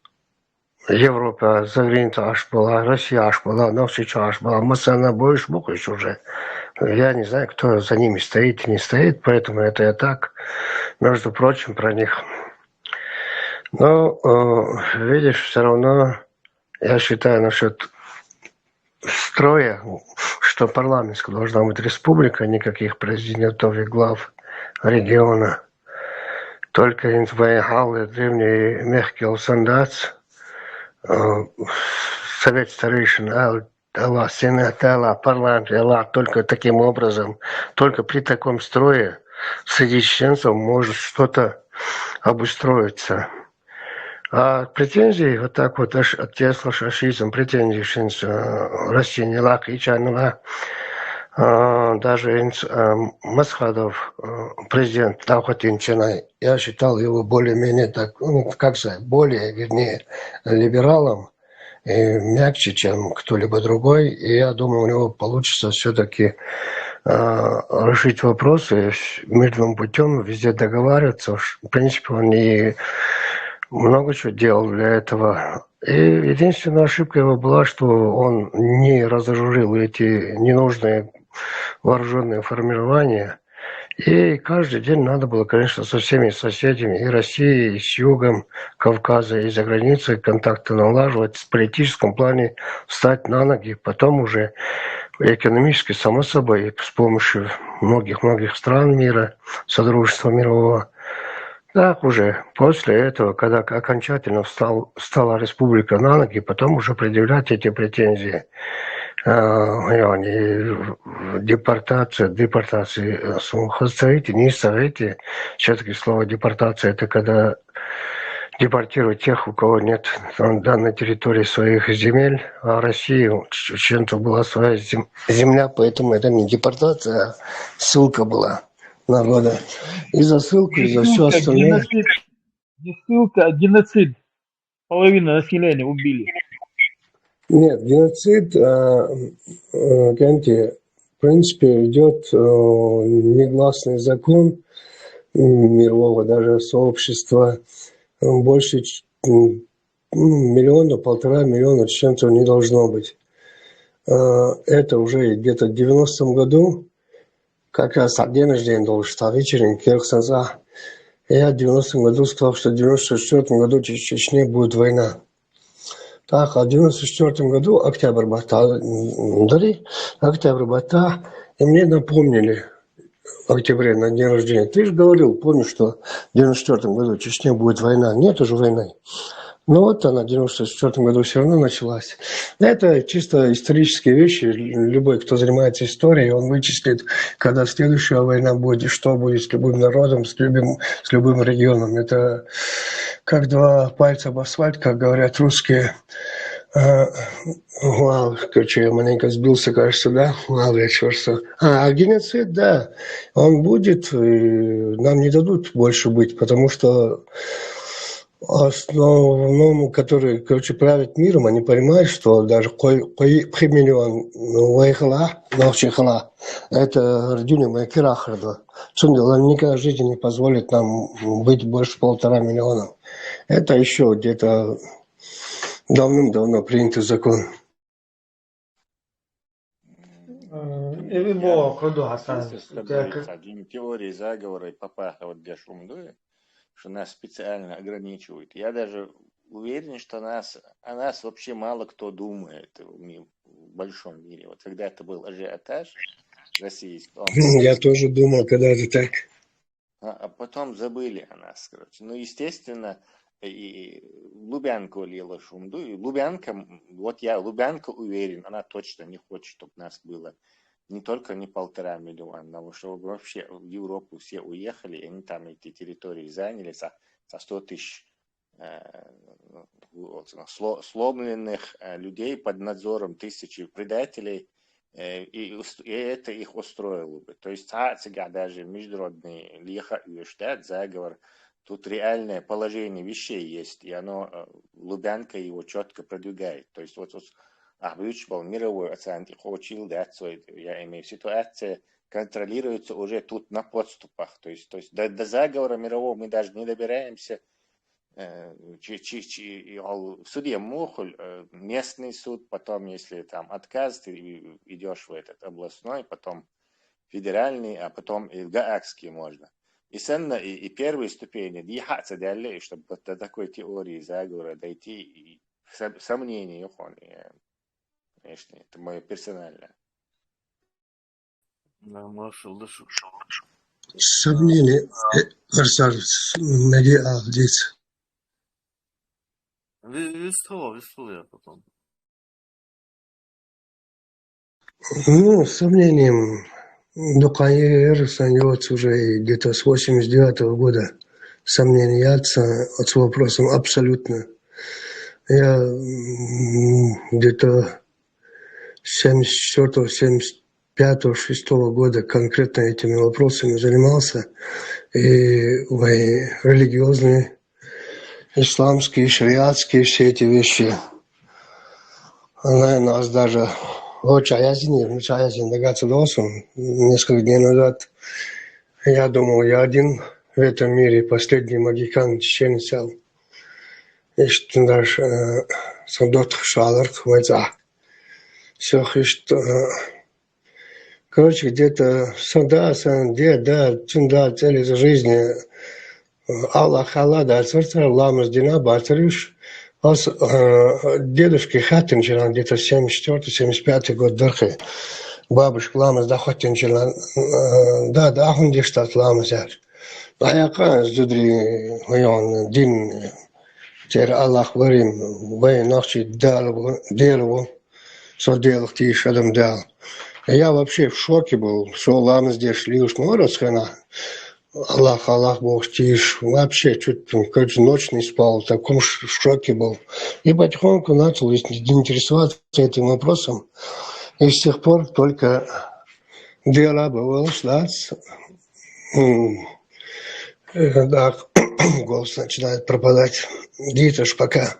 Европа за границей аж была, Россия аж была, но сейчас аж была. Масана будешь бухать уже. Я не знаю, кто за ними стоит и не стоит, поэтому это я так, между прочим, про них. Но, видишь, все равно, я считаю, насчет строя, что парламентская должна быть республика, никаких президентов и глав региона. Только интвайхалы древние мягкие солдат, совет старейшин, Аллах, Сенат, Аллах, парламент, Аллах, только таким образом, только при таком строе среди чеченцев может что-то обустроиться. А претензии вот так вот от Тесла шашизм, претензии России не лак и чайного, даже Масхадов, президент Тавхатин Ченай, я считал его более-менее так, ну, как сказать, более, вернее, либералом, и мягче, чем кто-либо другой. И я думаю, у него получится все-таки решить вопросы мирным путем, везде договариваться. В принципе, он и много чего делал для этого. И единственная ошибка его была, что он не разоружил эти ненужные вооруженные формирования. И каждый день надо было, конечно, со всеми соседями и России, и с югом Кавказа, и за границей контакты налаживать, в политическом плане встать на ноги, потом уже экономически, само собой, с помощью многих-многих стран мира, Содружества мирового. Так уже после этого, когда окончательно стала республика на ноги, потом уже предъявлять эти претензии. Депортации. Советы, не советы. Все-таки слово депортация — это когда депортировать тех, у кого нет на данной территории своих земель. А Россия, у чеченцев была своя земля, поэтому это не депортация, а ссылка была народа. И за ссылку, и за все остальное. Не ссылка, а геноцид. Половину населения убили. Нет, геноцид, в принципе, идет негласный закон мирового даже сообщества. Больше миллиона, 1,5 миллиона чеченцев не должно быть. Это уже где-то в 90-м году, как раз день рождения должен стать вечером, Кирхсанза. Я в 90-м году сказал, что в 94-м году в Чечне будет война. Так, а в 94 году октябрь бата, и мне напомнили в октябре на день рождения. Ты же говорил, помнишь, что в 94 году в Чечне будет война. Нет уже войны. Но вот она в 94 году все равно началась. Это чисто исторические вещи. Любой, кто занимается историей, он вычислит, когда следующая война будет, и что будет с любым народом, с любым регионом. Это как два пальца об асфальт, как говорят русские. Короче, я маленько сбился, кажется, да? Я черт. А геноцид, да, он будет, и нам не дадут больше быть, потому что основном, которые, правят миром, они понимают, что даже миллион вайхала, навчихала, это родина Майкирахарда. Они никогда в жизни не позволят нам быть больше 1,5 миллиона. Это еще где-то давным-давно принятый закон. Теории заговора и попахивать для шумдуя, что нас специально ограничивают. Я даже уверен, что о нас вообще мало кто думает в большом мире. Вот когда это был ажиотаж российский. Я тоже думал, когда это так. А потом забыли о нас, короче. Ну, естественно, и Лубянка лила шумду. И Лубянка уверен, она точно не хочет, чтобы нас было не только не 1,5 миллиона, но чтобы вообще в Европу все уехали, и они там эти территории заняли за 100 тысяч сломленных людей под надзором тысячи предателей, и это их устроило бы. То есть даже международный заговор, тут реальное положение вещей есть, и Лубянка его четко продвигает. То есть был мировой оценки, я имею в виду, ситуация контролируется уже тут на подступах. То есть до заговора мирового мы даже не добираемся. В суде Мохуль, местный суд, потом, если там отказ, ты идешь в этот областной, потом федеральный, а потом и в Гаагский можно. И первые ступени, чтобы до такой теории заговора дойти, и сомнения, конечно, это мое персональное. Сомнение, Арсар, наги Ахдиц. я потом. Ну, с сомнением, Дукаир Саньоц уже где-то с 89-го года сомненияться от вопросом абсолютно. Я где-то 74-го, 75-го, 6-го года конкретно этими вопросами занимался. И религиозные, исламские, шариатские, все эти вещи. Она нас даже Чаязин догадаться должен. Несколько дней назад я думал, я один в этом мире, последний магикан чеченец. И что даже солдат шаларк вайза. Все, что короче, где-то да, цели за жизни. Аллах, да, царь ламас дина, батарюш. Дедушки Хаттинчелан где-то 74-75 год дырхи. Бабушка ламас да Хаттинчелан. Да, ахунди штат ламас яр. А я кан зудри он дин тер Аллах варим вай нахчи делу со делах тиш адам дал. Я вообще в шоке был, что ламас здесь шли уж морос хана. Аллах, Бог, тишь. Вообще, чуть короче, ночь не спал, в таком шоке был. И потихоньку начал интересоваться этим вопросом. И с тех пор только дело было шлац. Да, голос начинает пропадать. Диташ пока.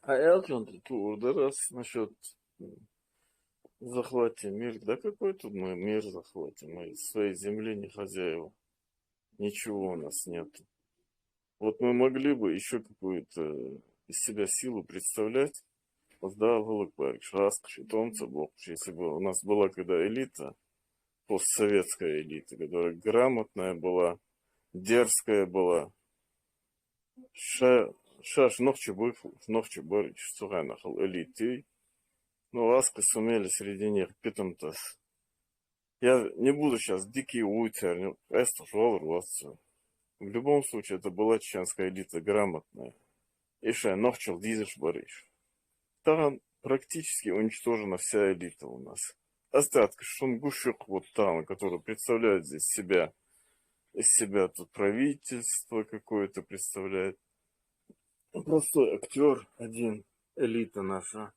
А Элджон, ты раз насчет захвате мир, да какой тут мы мир захватим? Мы своей земли не хозяева. Ничего у нас нет. Вот мы могли бы еще какую-то из себя силу представлять. Да, Вылыкбарич, Раск, Шитомца, Бог, если бы у нас была когда элита, постсоветская элита, которая грамотная была, дерзкая была. Шаш нохчи Барич, Суганахал элиты. Ну, ласка сумели среди них питомтас. Я не буду сейчас дикий уйцер, в любом случае, это была чеченская элита грамотная. Иша нохчил дизиш бариш. Там практически уничтожена вся элита у нас. Остатки шунгушек вот там, которые представляют здесь себя. Из себя тут правительство какое-то представляет. Простой актер один, элита наша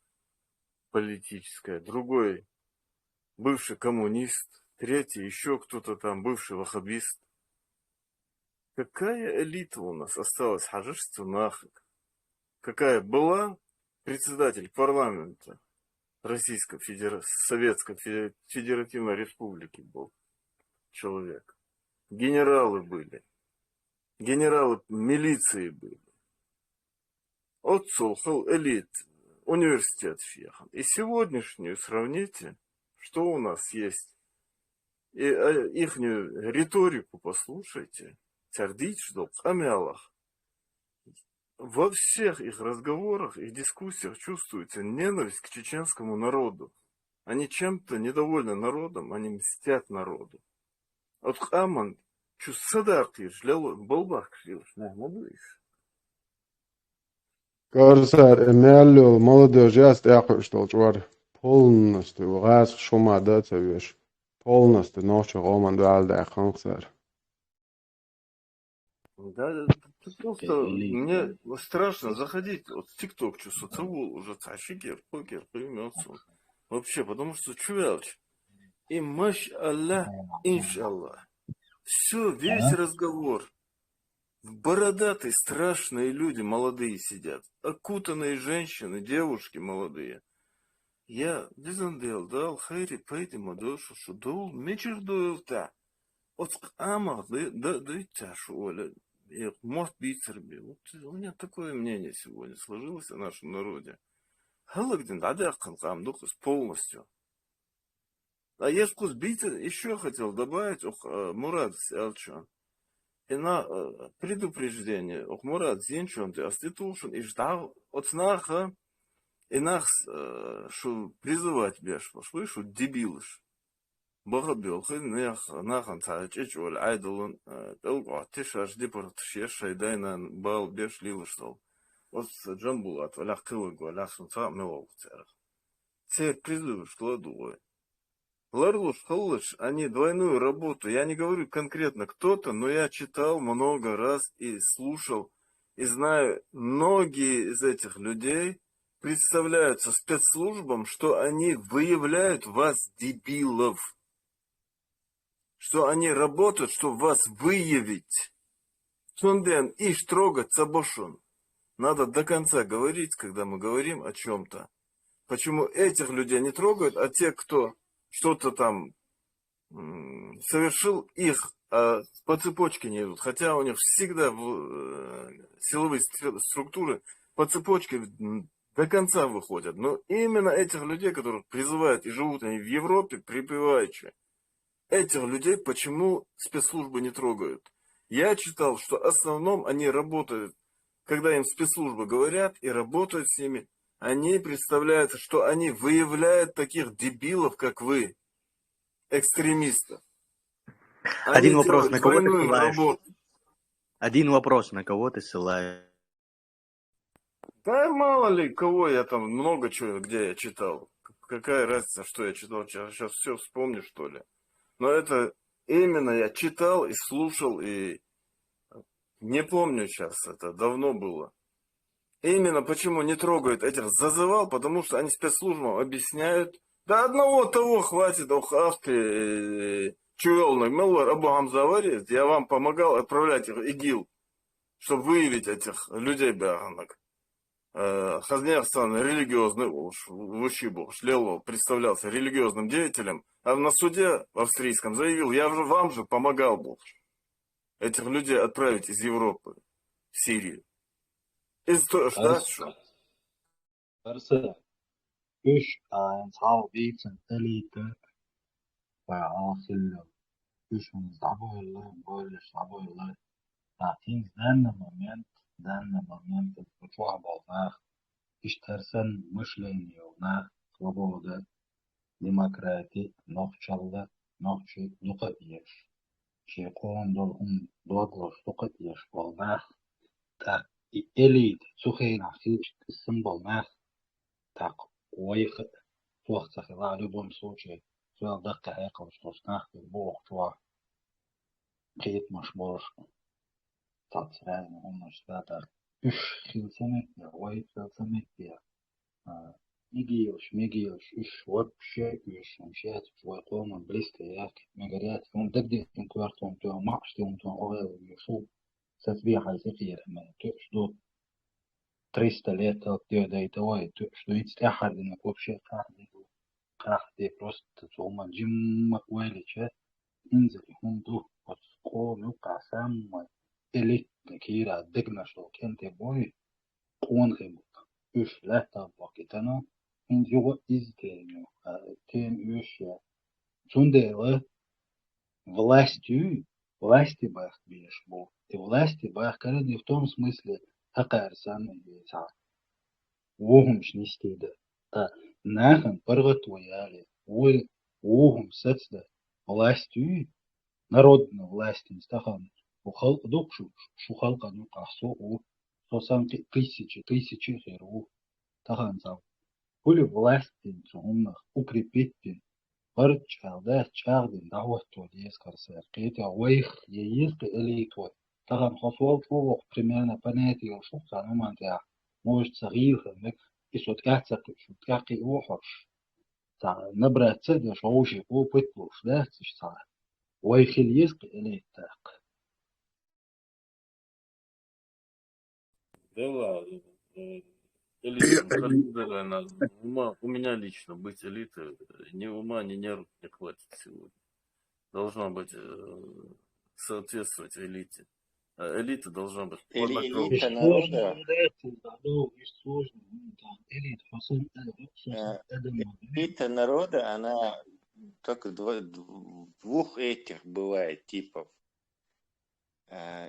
политическая, другой бывший коммунист, третий еще кто-то там, бывший ваххабист. Какая элита у нас осталась? Хажишство нахак. Какая была председатель парламента Российской Советской Федеративной Республики был человек. Генералы были. Генералы милиции были. Отцолхал элит. Университет Шьяхан. И сегодняшнюю сравните, что у нас есть. И ихнюю риторику послушайте. Тярдить, что амялах. Во всех их разговорах и дискуссиях чувствуется ненависть к чеченскому народу. Они чем-то недовольны народом, они мстят народу. От Аман чувствует балбах шлилш, Кажется, эмялю молодежь яст яхуштол чвар полностью газ шума да цевеш полностью ночью роман дал да ханцер. Да, просто мне страшно заходить вот в ТикТок, что соцвол уже цашигер, покер, поймется. Вообще, потому что чувелч. И маш Аллах, иншаллах. Все, весь разговор. Бородатые, страшные люди молодые сидят. Окутанные женщины, девушки молодые. Я дизандел дал хайри пойдем душу, что дол мечер дуэлта. От ама да тяшу оля. Может быть серби. Вот у меня такое мнение сегодня сложилось о нашем народе. Халагдин адакан камдухус полностью. А я еще хотел добавить, Мурад Сялчан. И на предупреждение, Мурад Зинчон, ты оститушен и ждал от снаха И нас, что призывать беш, слышь, дебилыш. Багабел, нахан таачич, ол айдолон, элгуатиш, аж депортшеш, шайдайнан бал беш лилыштал. Вот джамбулат, валях кылыгу, валях сунца, мелоуцерах. Все призываешь, кладу. Ларлуш, халлыш, они двойную работу. Я не говорю конкретно кто-то, но я читал много раз и слушал, и знаю, многие из этих людей представляются спецслужбам, что они выявляют вас, дебилов. Что они работают, чтобы вас выявить. Сунден иш трогать сабошун. Надо до конца говорить, когда мы говорим о чем-то. Почему этих людей не трогают, а те, кто что-то там совершил, их по цепочке не идут. Хотя у них всегда силовые структуры по цепочке до конца выходят. Но именно этих людей, которых призывают и живут они в Европе, припеваючи, этих людей почему спецслужбы не трогают? Я читал, что в основном они работают, когда им спецслужбы говорят и работают с ними, они представляют, что они выявляют таких дебилов, как вы, экстремистов. Они Один вопрос, делают на кого ты двойную ссылаешь? работу. Один вопрос, на кого ты ссылаешь? Да мало ли, кого я там, много чего, где я читал. Какая разница, что я читал, сейчас все вспомню, что ли. Но это именно я читал и слушал, и не помню сейчас, это давно было. Именно почему не трогают этих зазывал, потому что они спецслужбам объясняют, да одного того хватит, охавки, чуелный, мэлвар, Абу Хамзавари, я вам помогал отправлять их ИГИЛ, чтобы выявить этих людей бяганок. Хазнерсан религиозный Вушибу Шлелов представлялся религиозным деятелем, а на суде в австрийском заявил, я же вам же помогал был этих людей отправить из Европы в Сирию. Из того, что? Verse 3 en صعبيتن تليت وعاصل 3 صعبوا الله بقول صعبوا الله تعطين دان момент بتوع بعض اشترسن مش لين يونا خلبوده ديمقراطي نوخشالله نوخشي لقيش شيقون دول دوغلوش لقيش بعض تا إليت سخين عخيش السنبل ماخ تا ويخ توخ تخيلا لبوم سوچي سوال دقة هيقا وشتوسناخ بالبوخ توا قيت مشبوش تاتسرين هم شتاتر إش خلصمت يا ويت خلصمت يا ميجيوش إش وبشي إش مشيت شوي قوم بليست ياك مجريات يوم دقدي يوم كوارتون تو معش يوم تو أغير يشوف تسبيح الفقير ما تشدو 300 лет ديتواي تشدو يتستحر إنك وبشي قاعد просто توما جم ويلي انزل هم دو وتقول يقع سام إليت كيرا دقنا شو كنت بوي قون غيبوك إيش لا تبقى تنا إن جوا إزتينيو تين إيش سونديلا власти бах беш бо. И власти бах не в том смысле хакарсан или са. Угумш нистида. Та нахан паргат вояли. Угум сацда властью народная власть стахан. У халка докшу халка ну кахсо у сосан тысячи херу тахан сам. Были власти цумнах укрепить برج чардин дауату дескарсер قيتها ويخ ييق إليتو طبعا خطوات فوق примерно понятие شو كانوا ما تاع موج صغير مك إسود كاتسك شو كاقي وحش تاع نبرة تصدق شوشي هو بتلوش لا تشتغل ويخ ييق إليتاق Да ладно. Элитам каждый надо. У меня лично быть элитой ни ума, ни нервов не хватит сегодня. Должна быть соответствовать элите. А элита должна быть хладнокровной. Элита народа, элита народа, она только двух этих бывает типов.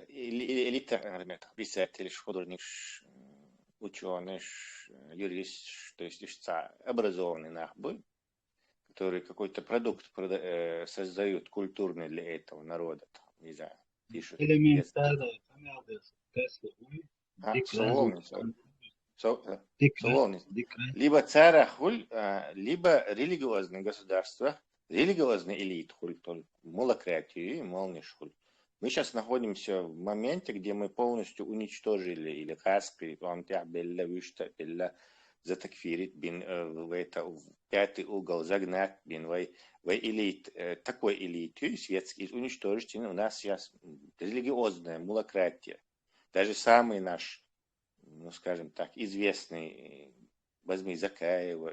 Элита, например, писатель, художник, ученый, юрист, то есть образованный нахбы, который какой-то продукт создают культурный для этого народа, там, не знаю, пишут. Либо царя хуль, либо религиозное государство, религиозный элит хуль, молократию и молниш хуль. Мы сейчас находимся в моменте, где мы полностью уничтожили или Каспий, затакфирить, в пятый угол загнать, в элит, такой элиту светский уничтожить. У нас сейчас религиозная молократия. Даже самый наш, ну скажем так, известный, возьми Закаева,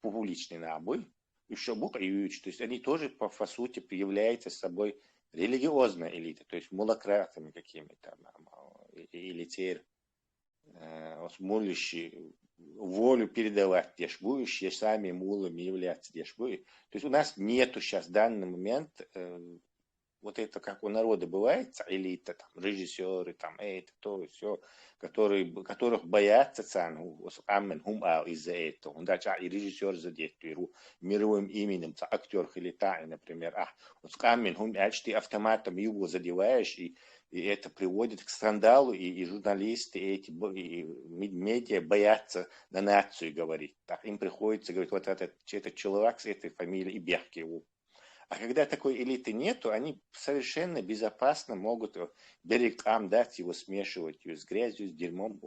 публичный набой, еще Бухаевич, то есть они тоже по сути являются собой религиозная элита, то есть мулакратами какими-то, или теперь молящие волю передавать дешбующие, сами мулами являться дешбуи. То есть у нас нету сейчас в данный момент вот это, как у народа бывает, элита, там, режиссеры, там, это, то, все, которых боятся из-за этого. Он даже и режиссер задействует мировым именем, актер Хилитани, например. Ты автоматом его задеваешь, и это приводит к скандалу, и журналисты, и эти медиа боятся на нацию говорить. Так, им приходится говорить, вот этот человек с этой фамилией, и бегки его. А когда такой элиты нету, они совершенно безопасно могут берегам дать его, смешивать ее с грязью, с дерьмом, и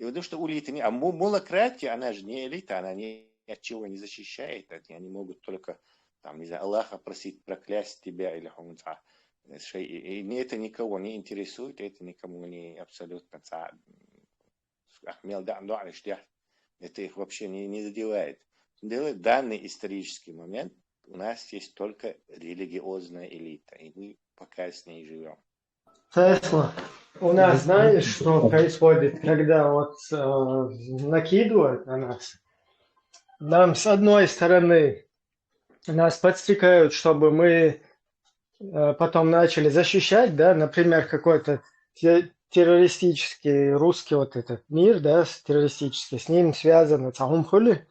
потому что у элиты нет. А молократия, она же не элита, она ни от чего не защищает. Они могут только, там, не знаю, Аллаха просить проклясть тебя или хумца. И это никого не интересует, это никому не абсолютно. Это их вообще не задевает. В данный исторический момент у нас есть только религиозная элита, и мы пока с ней живем. Тесла, у нас знаешь, что происходит, когда вот накидывают на нас? Нам с одной стороны нас подстрекают, чтобы мы потом начали защищать, да, например, какой-то террористический русский вот этот мир, да, террористический, с ним связано Цагумхули.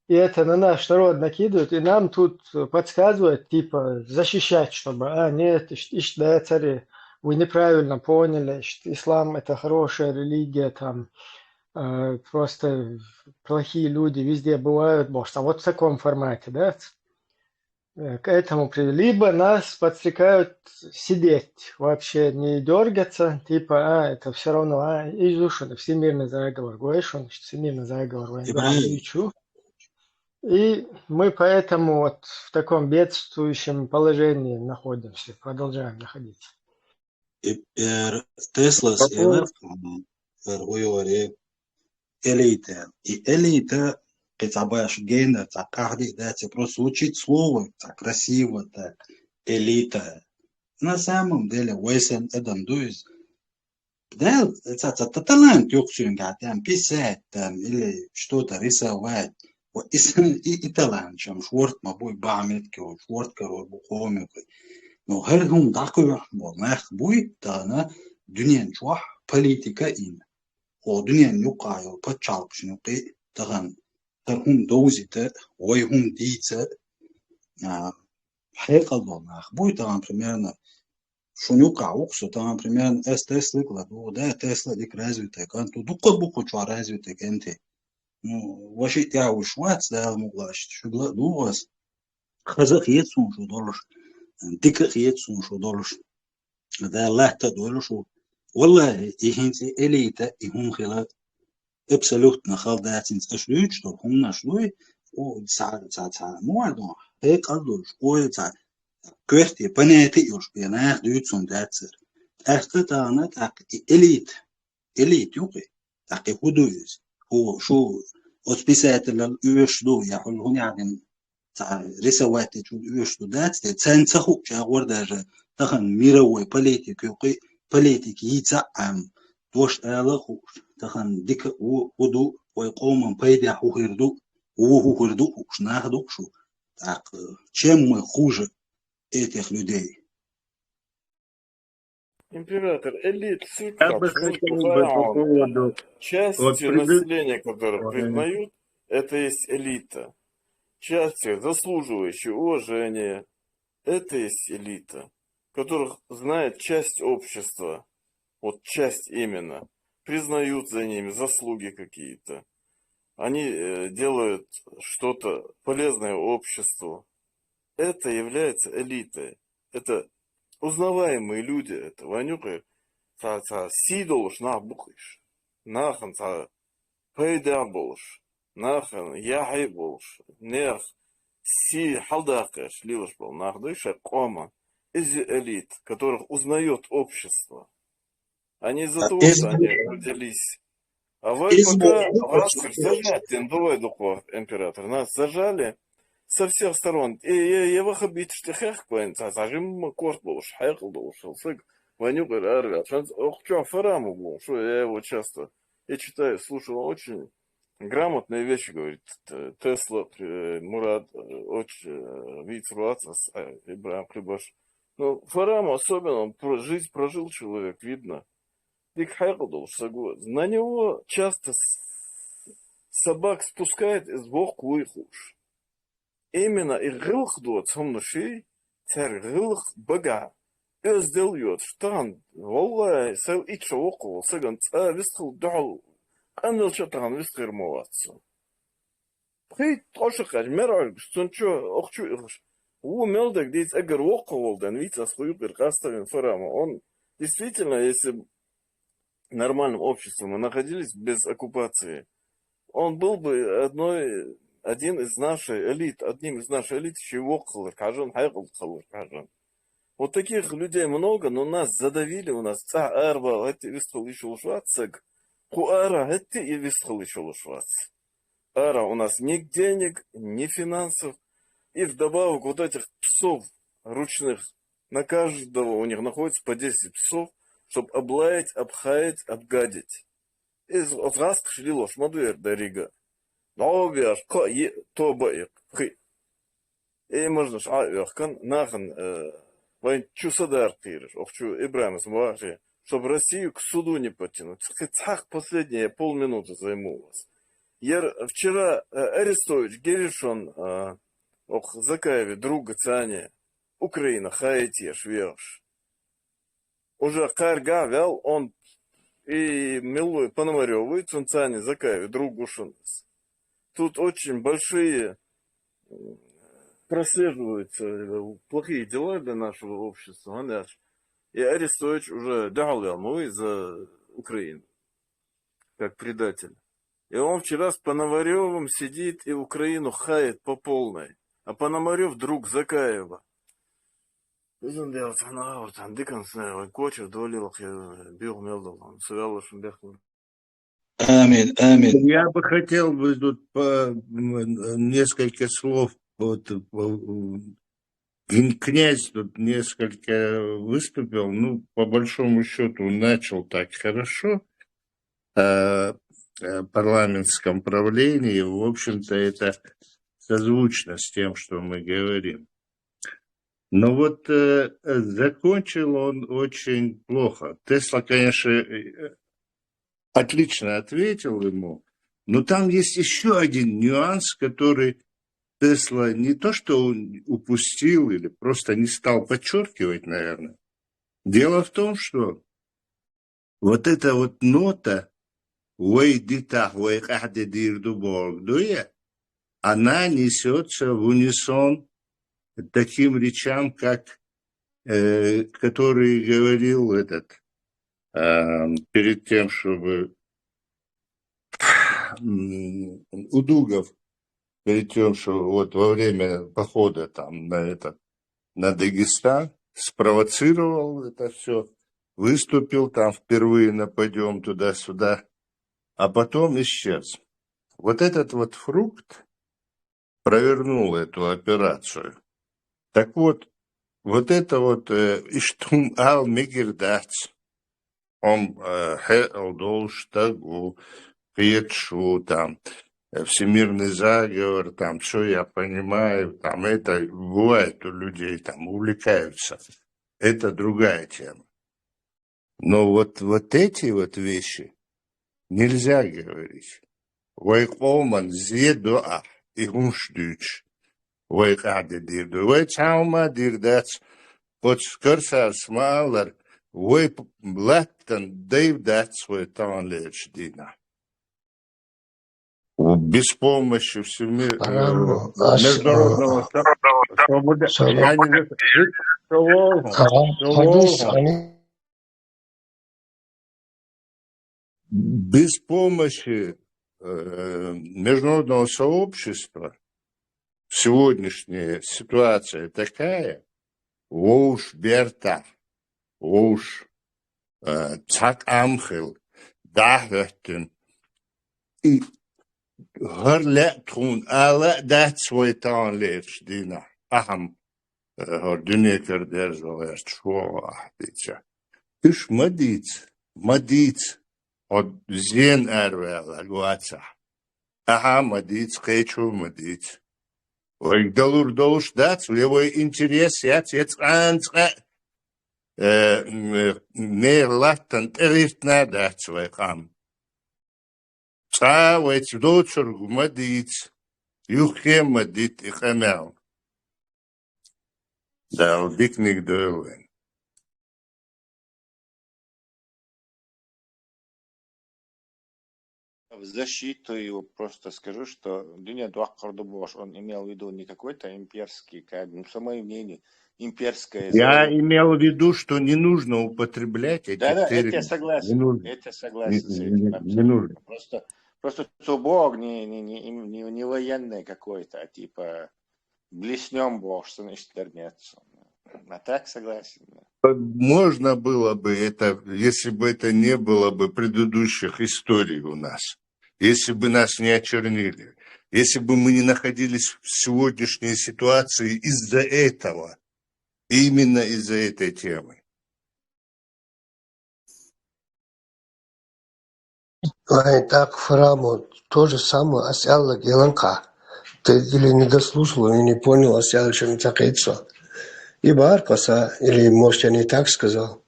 И это на наш народ накидывают, и нам тут подсказывают, типа, защищать, чтобы, нет, да, цари, вы неправильно поняли, ислам это хорошая религия, там, просто плохие люди везде бывают, может, а вот в таком формате, да, к этому либо нас подстрекают сидеть, вообще не дергаться, типа, это все равно, изушено, всемирный заговор, говоришь, он всемирный заговор, и мы поэтому вот в таком бедствующем положении находимся, продолжаем находиться. Тесла элита. И элита, это баш гена, так каждый, да, просто учить слово, так красиво, так, элита. На самом деле, Уэйсен Эдам Дуйз, да, это талант, там, писать, там, или что-то рисовать. И талант, чем шорт, мабой, бамитки, шорт, король, бухомикой. Но хергум такой, нах буй, да, на дуньян чуах, политика ин. О дуньян юкаю, почалкшнюки, таган, хергум доузите, ойгум дице, хекал, нах буй, таган, примерно, шунюка, уксу, таган, примерно, Тесла кладу, да, Тесла дик развитый, канту, дука буку чуа развитый, кенти. Ну, вообще я ушвац, да, муглаш, шугла, дуас, хазах етсун, шо долуш, диках етсун, шо долуш, да, лахта долуш, والله إهنتي إليتا إهم خلا абсолютно халдатин шлюч, что هم نشلوي وتسعة موعدون هيك قدوش قوي تسعة كويتي بناتي يوش بيناخ دوتسون داتسر أختتانا تاك إليت يوقي تاك هدويز هو شو أسبيسات الأوش دو يحول هون يعني تاع رسواتي شو الأوش دو داتس تسانسخو شاور داجا تخن ميروي بليتيك يوقي بليتيك يتعم دوش آلخو تخن ديك ودو ويقوم بيدي حوهردو وهردو شناخدو شو так чем мы хуже этих людей? Император, элит, Я как бы мульку, хотел бы по фараон. поводу Часть вот населения, которых признают, это есть элита. Часть, заслуживающая уважения, это есть элита, которых знает часть общества, вот часть именно, признают за ними заслуги какие-то. Они делают что-то полезное обществу. Это является элитой. Это узнаваемые люди. Это ванюка. Сидолш на бухиш. Нахан пейда болш. Нахан яхай болш. Нех си халдакаш лилаш был. Нахдыша кома. Из элит, которых узнает общество. А не из-за того, что они родились. А вы пока вас зажать, давай, император, нас зажали со всех сторон. И я выхобить штихах поинт, а зажим корт был, шайкл был, шелсык, ванюк и арга. Ох, что, фараму был, что я его часто, я читаю, слушал, очень грамотные вещи, говорит, Тесла, Мурат, очень, Вицруацас, Ибрахим Хлебаш. Ну, фараму особенно, он жизнь прожил человек, видно. На него часто собак спускает из бог куйхуш. Именно и гылх дот сомнуши, царь гылх бага. И сделает штан, волла, сел ича около, саган вистхал дал. Анил чатан вистхир моватсу. При тошакаш, мераль, стончо, охчу ирш. У мелдак дейц эгер около, дан вица схую перкаставин фарама. Он действительно, если в нормальном обществе мы находились без оккупации, он был бы одним из нашей элит, чего кажан, кажан. Вот таких людей много, но нас задавили, у нас арба, эти вистхал еще ушвацик, хуара, эти и вистхал еще ушвац. Ара у нас ни денег, ни финансов, и вдобавок вот этих псов ручных, на каждого у них находится по 10 псов, чтобы облаять, обхаять, обгадить. Из раз кшли шмадуер до Рига. Но вяж, то баек, хи. И можно шаверкан, нахан, вайн чусадар тириш, охчу Ибрахим Смахи, чтобы Россию к суду не потянуть. Цах последние полминуты займу вас. Вчера Арестович, Геришон, Закаеве, друга Цане, Украина, Хаитеш, Вяж. Уже Карга вял, он и Милой Пономарёву, и Цунцане Закаеве, друг Гушунас. Тут очень большие прослеживаются плохие дела для нашего общества. И Арестович уже дал ему за Украину, как предатель. И он вчера с Пономарёвым сидит и Украину хает по полной. А Пономарёв друг Закаева. Bizim de sana ortam dikansın koçu dolilak бил мелдал он свялышым бехнул. Амин, амин. Я бы хотел бы тут несколько слов. Вот, князь тут несколько выступил, ну, по большому счету, начал так хорошо о парламентском правлении. В общем-то, это созвучно с тем, что мы говорим. Но вот закончил он очень плохо. Тесла, конечно, отлично ответил ему, но там есть еще один нюанс, который Тесла не то что он упустил или просто не стал подчеркивать, наверное. Дело в том, что вот эта вот нота она несется в унисон таким речам, как который говорил этот перед тем, чтобы Удугов, перед тем, что вот во время похода там на Дагестан спровоцировал это все, выступил там впервые, нападем туда-сюда, а потом исчез. Вот этот вот фрукт провернул эту операцию. Так вот, вот это вот Иштум ал-Мигирдац, он Хелдол Штагу, Пьетшу, там, всемирный заговор, там, что я понимаю, там, это бывает у людей, там, увлекаются. Это другая тема. Но вот эти вот вещи нельзя говорить. ويقوما زيدو يهونشدوش ويقعد ديردو ويتعاوما ديردات وتشكرسار سمالر ويبلاتن ديردات ويتان лечдина. Без помощи международного свободы. Без помощи международного сообщества сегодняшняя ситуация такая, воуш берта, воуш цак амхил, дахвехтен, и هرلتون alla that's what on lives dina aham har dünya karder zoest şo ahdica iş madit od zen ervela guatsa aha madit qechu madit ой долур долш that's его интерес яц анца не латан эритна that's way qam Цаавайц доцургу мадиц, юхем мадит и хамял. Да, бикник дойлен. В защиту его просто скажу, что Дуня Дуахкардубош, он имел в виду не какой-то имперский, как бы, самое мнение, имперское. Я имел в виду, что не нужно употреблять эти термины. Да, это я согласен. Это согласен с этим. Не нужно. Просто Бог не военный какой-то, а типа блеснем Бог, что значит вернется. А так согласен. Можно было бы это, если бы это не было бы предыдущих историй у нас, если бы нас не очернили, если бы мы не находились в сегодняшней ситуации из-за этого, именно из-за этой темы. Так, Фараму, то же самое Асяла Геланка. Ты или не дослушал, или не понял Асяла, чем цакается. И Баркаса, или, может, я не так сказал.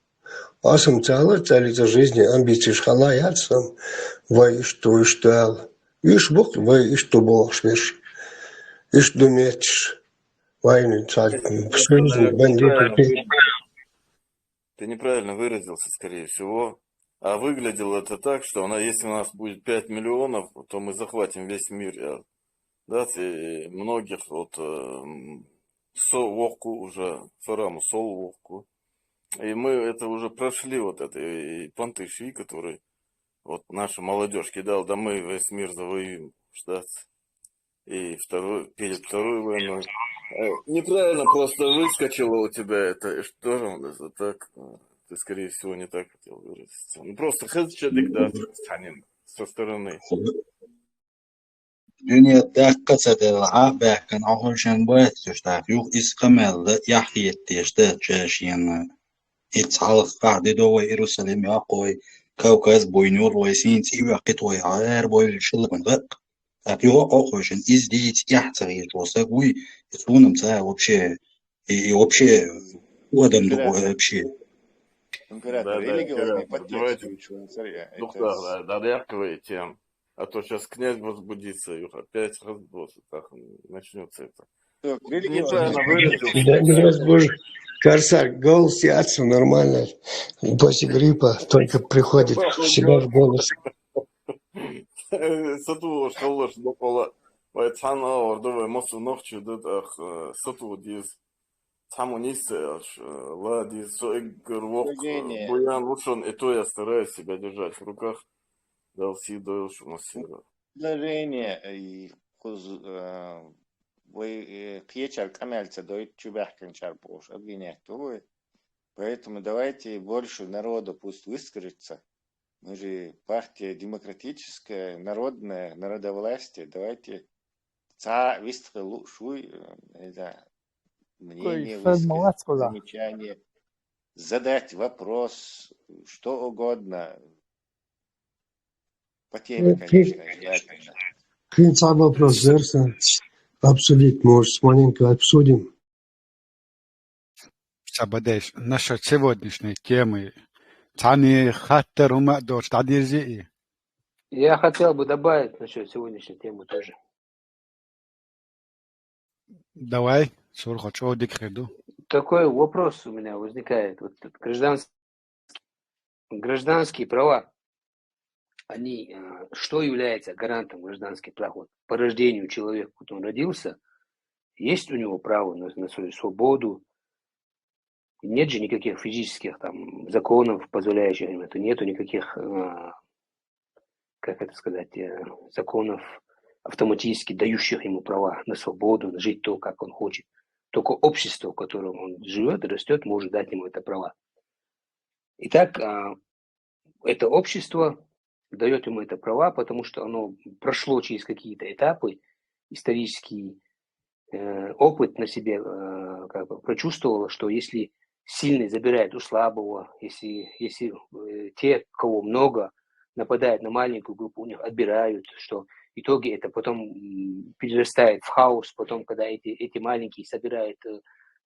Асам цала целится жизни, амбиции шхала яцам, вай что и что. Иш Бог, вай и что Бог швеш. Иш думаешь, вайны цаль. Ты неправильно выразился, скорее всего. А выглядело это так, что если у нас будет 5 миллионов, то мы захватим весь мир. Да, и многих совку уже, Фараму, совку. И мы это уже прошли, и Пантыши, который наша молодежь кидал, да мы весь мир завоюем, и перед второй войной. Неправильно просто выскочило у тебя это, что же это так... Ты, скорее всего, не так хотел выразиться. Просто хазчадик, да, со стороны. Dünya dakkatsatela bäkken ahulşan baytuşta yuq isqamalda yahyetdişde çeşiyana itsalıq qadi do Yerusalem yaqoy Kavkaz boyunur войсин вaqt way ayar boy shilbınq Yo ahulşan izdit yahtagir olsa uy sunumsa вообще adam do вообще Император, религиозный подтекст. Доярковые тем. А то сейчас князь возбудится, и опять разброс, так начнется это. Неправильно выразился. Корсар, голос и отцу нормально. После гриппа только приходит в себя в голос. Сату школош до пола. Вайтхана ордовая мосу ночью дедах сату диз. Само не сеешь, лади, соигрвок, буян, лучше он, и то я стараюсь себя держать в руках, дал сиду, шумасира. Предложение, и вы кьечар камельца дойт чубяхкан чарпош, обвинять твой. Поэтому давайте больше народу пусть выскажется. Мы же партия демократическая, народная, народовластие. Давайте выстрел шуй, мнение высказать, замечание, задать вопрос, что угодно. По теме, конечно, желательно. Принцип вопрос, верно? Обсудить, может, маленько обсудим. Сабадеш, насчет сегодняшней темы تعني خاطر وما قدرش تعديل جئي. Я хотел бы добавить насчет сегодняшней темы тоже. Давай, сурхо, что дик хеду. Такой вопрос у меня возникает. Вот гражданские права, они, что является гарантом гражданских прав? Вот по рождению человека, вот он родился, есть у него право на свою свободу. Нет же никаких физических там законов, позволяющих им это. Нету никаких, как это сказать, законов автоматически дающих ему права на свободу, на жить то, как он хочет. Только общество, в котором он живет и растет, может дать ему это права. Итак, это общество дает ему это права, потому что оно прошло через какие-то этапы, исторический опыт на себе как бы прочувствовало, что если сильный забирает у слабого, если те, кого много, нападают на маленькую группу, у них отбирают, что в итоге это потом перерастает в хаос, потом, когда эти маленькие собирают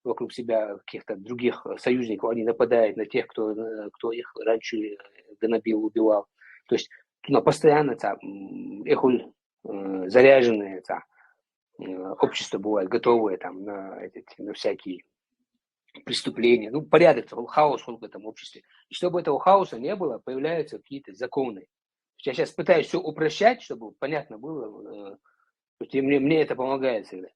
вокруг себя каких-то других союзников, они нападают на тех, кто их раньше гнобил, убивал. То есть постоянно заряженные общество бывает готовое там на всякие преступления. Ну, порядок, хаос в этом обществе. И чтобы этого хаоса не было, появляются какие-то законы. Я сейчас пытаюсь все упрощать, чтобы понятно было. Мне это помогает всегда.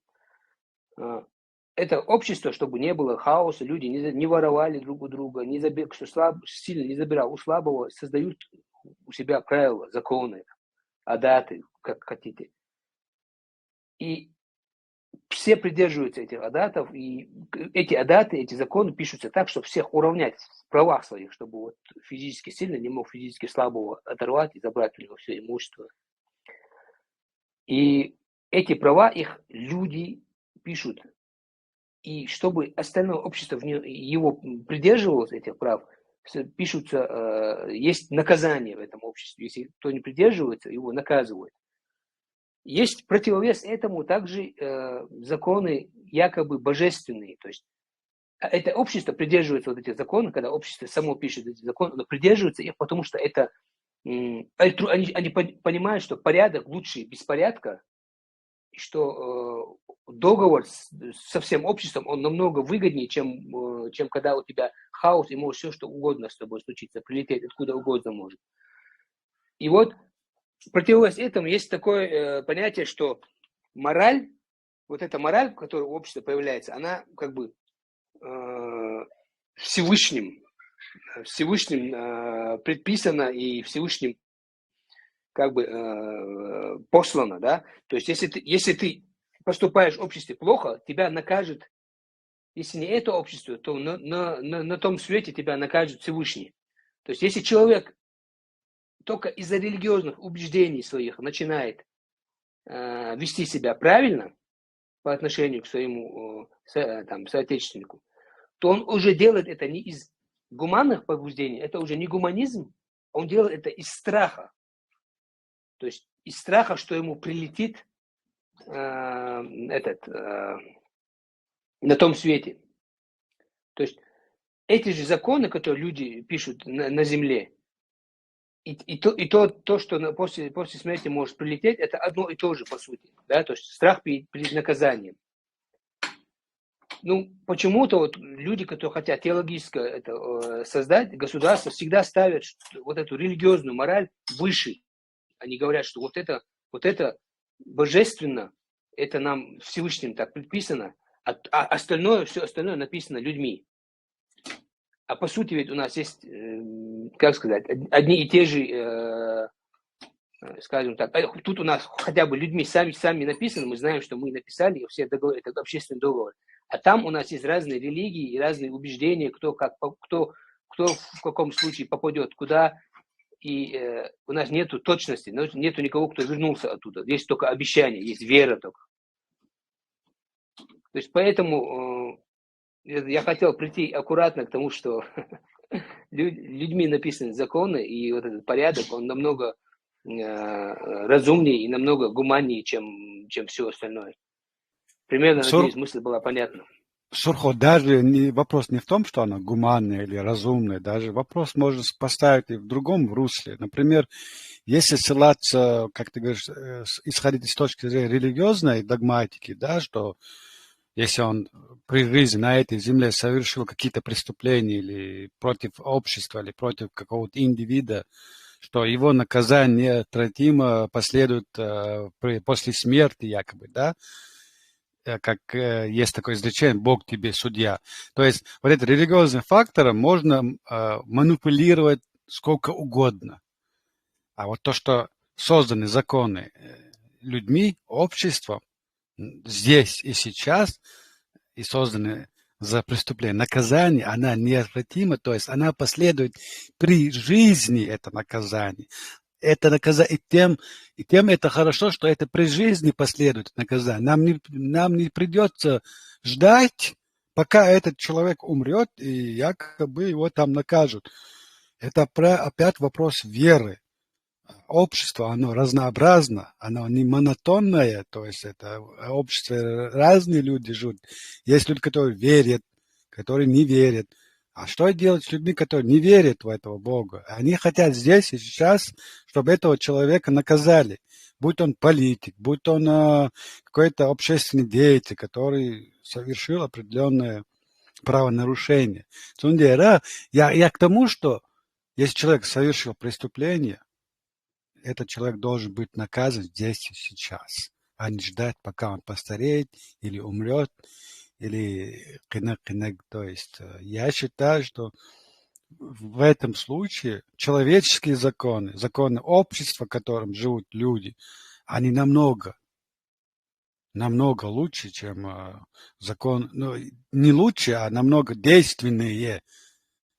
Это общество, чтобы не было хаоса, люди не воровали друг у друга, кто сильно не забирал у слабого, создают у себя правила, законы, адаты, как хотите. И все придерживаются этих адатов, и эти адаты, эти законы пишутся так, чтобы всех уравнять в правах своих, чтобы вот физически сильный не мог физически слабого оторвать и забрать у него все имущество. И эти права их люди пишут. И чтобы остальное общество его придерживалось, этих прав, пишутся, есть наказание в этом обществе. Если кто не придерживается, его наказывают. Есть противовес этому также законы якобы божественные. То есть это общество придерживается вот этих законов, когда общество само пишет эти законы, оно придерживается их, потому что это они понимают, что порядок лучше беспорядка, и что договор со всем обществом, он намного выгоднее, чем когда у тебя хаос, и может все, что угодно с тобой случиться, прилететь откуда угодно может. И вот противовес этому есть такое понятие, что мораль, вот эта мораль, которая в обществе появляется, она как бы Всевышним предписана и Всевышним как бы послана, да. То есть если ты поступаешь в обществе плохо, тебя накажет, если не это общество, то на том свете тебя накажет Всевышний. То есть если человек только из-за религиозных убеждений своих начинает вести себя правильно по отношению к своему соотечественнику, то он уже делает это не из гуманных побуждений, это уже не гуманизм, он делает это из страха. То есть из страха, что ему прилетит на том свете. То есть эти же законы, которые люди пишут на земле, и то, что после смерти может прилететь, это одно и то же, по сути. Да? То есть страх перед наказанием. Ну, почему-то вот люди, которые хотят теологически это создать, государство всегда ставят вот эту религиозную мораль выше. Они говорят, что вот это божественно, это нам Всевышним так предписано, а все остальное написано людьми. А по сути ведь у нас есть, как сказать, одни и те же, скажем так, тут у нас хотя бы людьми сами написано, мы знаем, что мы написали, и все договоры, это общественный договор. А там у нас есть разные религии и разные убеждения, кто в каком случае попадет куда. И у нас нету точности, нету никого, кто вернулся оттуда. Есть только обещание, есть вера только. То есть поэтому я хотел прийти аккуратно к тому, что людьми написаны законы, и вот этот порядок, он намного разумнее и намного гуманнее, чем все остальное. Примерно, надеюсь, мысль была понятна. Сурхо, даже вопрос не в том, что она гуманная или разумная, даже вопрос можно поставить и в другом русле. Например, если ссылаться, как ты говоришь, исходить из точки зрения религиозной догматики, да, что если он при жизни на этой земле совершил какие-то преступления или против общества, или против какого-то индивида, что его наказание неотвратимо последует после смерти якобы, да, как есть такое изречение, Бог тебе судья. То есть вот этим религиозным фактором можно манипулировать сколько угодно. А вот то, что созданы законы людьми, обществом, здесь и сейчас, и созданы за преступление, наказание, она неотвратима, то есть она последует при жизни, это наказание. Это наказание, и тем это хорошо, что это при жизни последует наказание. Нам не придется ждать, пока этот человек умрет, и якобы его там накажут. Это опять вопрос веры. Общество, оно разнообразно, оно не монотонное, то есть это общество, разные люди живут. Есть люди, которые верят, которые не верят. А что делать с людьми, которые не верят в этого Бога? Они хотят здесь и сейчас, чтобы этого человека наказали. Будь он политик, будь он какой-то общественный деятель, который совершил определенное правонарушение. Я к тому, что если человек совершил преступление, этот человек должен быть наказан здесь и сейчас, а не ждать, пока он постареет или умрет, или кынак-кынак. То есть я считаю, что в этом случае человеческие законы, законы общества, в котором живут люди, они намного лучше, чем закон, ну, не лучше, а намного действеннее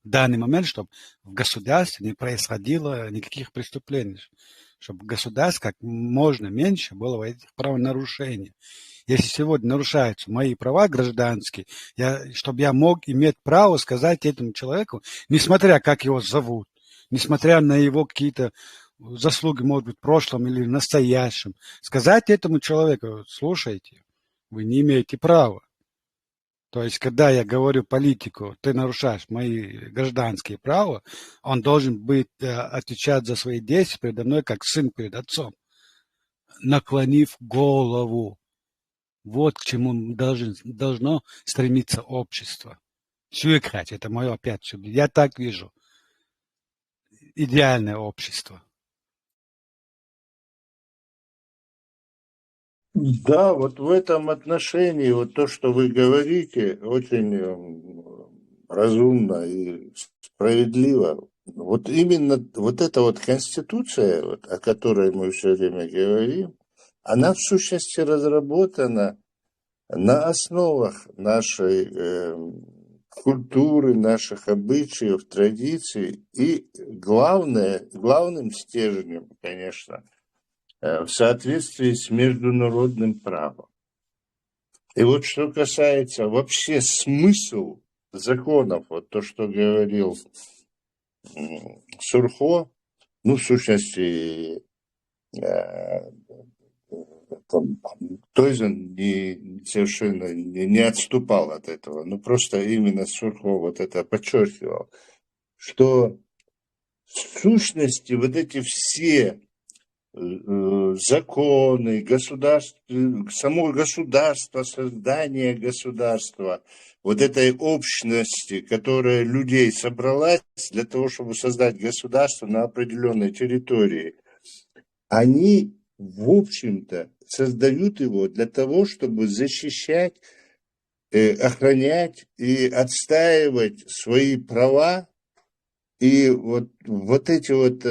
в данный момент, чтобы в государстве не происходило никаких преступлений, чтобы в государстве как можно меньше было этих правонарушений. Если сегодня нарушаются мои права гражданские, чтобы я мог иметь право сказать этому человеку, несмотря как его зовут, несмотря на его какие-то заслуги, может быть, в прошлом или в настоящем, сказать этому человеку: слушайте, вы не имеете права. То есть, когда я говорю политику, ты нарушаешь мои гражданские права, он должен быть отвечать за свои действия передо мной, как сын перед отцом, наклонив голову. Вот к чему должно стремиться общество. Сюекхать, это мое опять. Я так вижу. Идеальное общество. Да, вот в этом отношении вот то, что вы говорите, очень разумно и справедливо. Вот именно вот эта вот конституция, вот, о которой мы все время говорим, она в сущности разработана на основах нашей культуры, наших обычаев, традиций и главным стержнем, конечно, в соответствии с международным правом. И вот что касается вообще смысл законов, вот то, что говорил Сурхо, ну, в сущности, Тойзен совершенно не отступал от этого, но просто именно Сурхо вот это подчеркивал, что в сущности вот эти все законы, само государство, создание государства, вот этой общности, которая людей собралась для того, чтобы создать государство на определенной территории, они, в общем-то, создают его для того, чтобы защищать, охранять и отстаивать свои права. И вот эти вот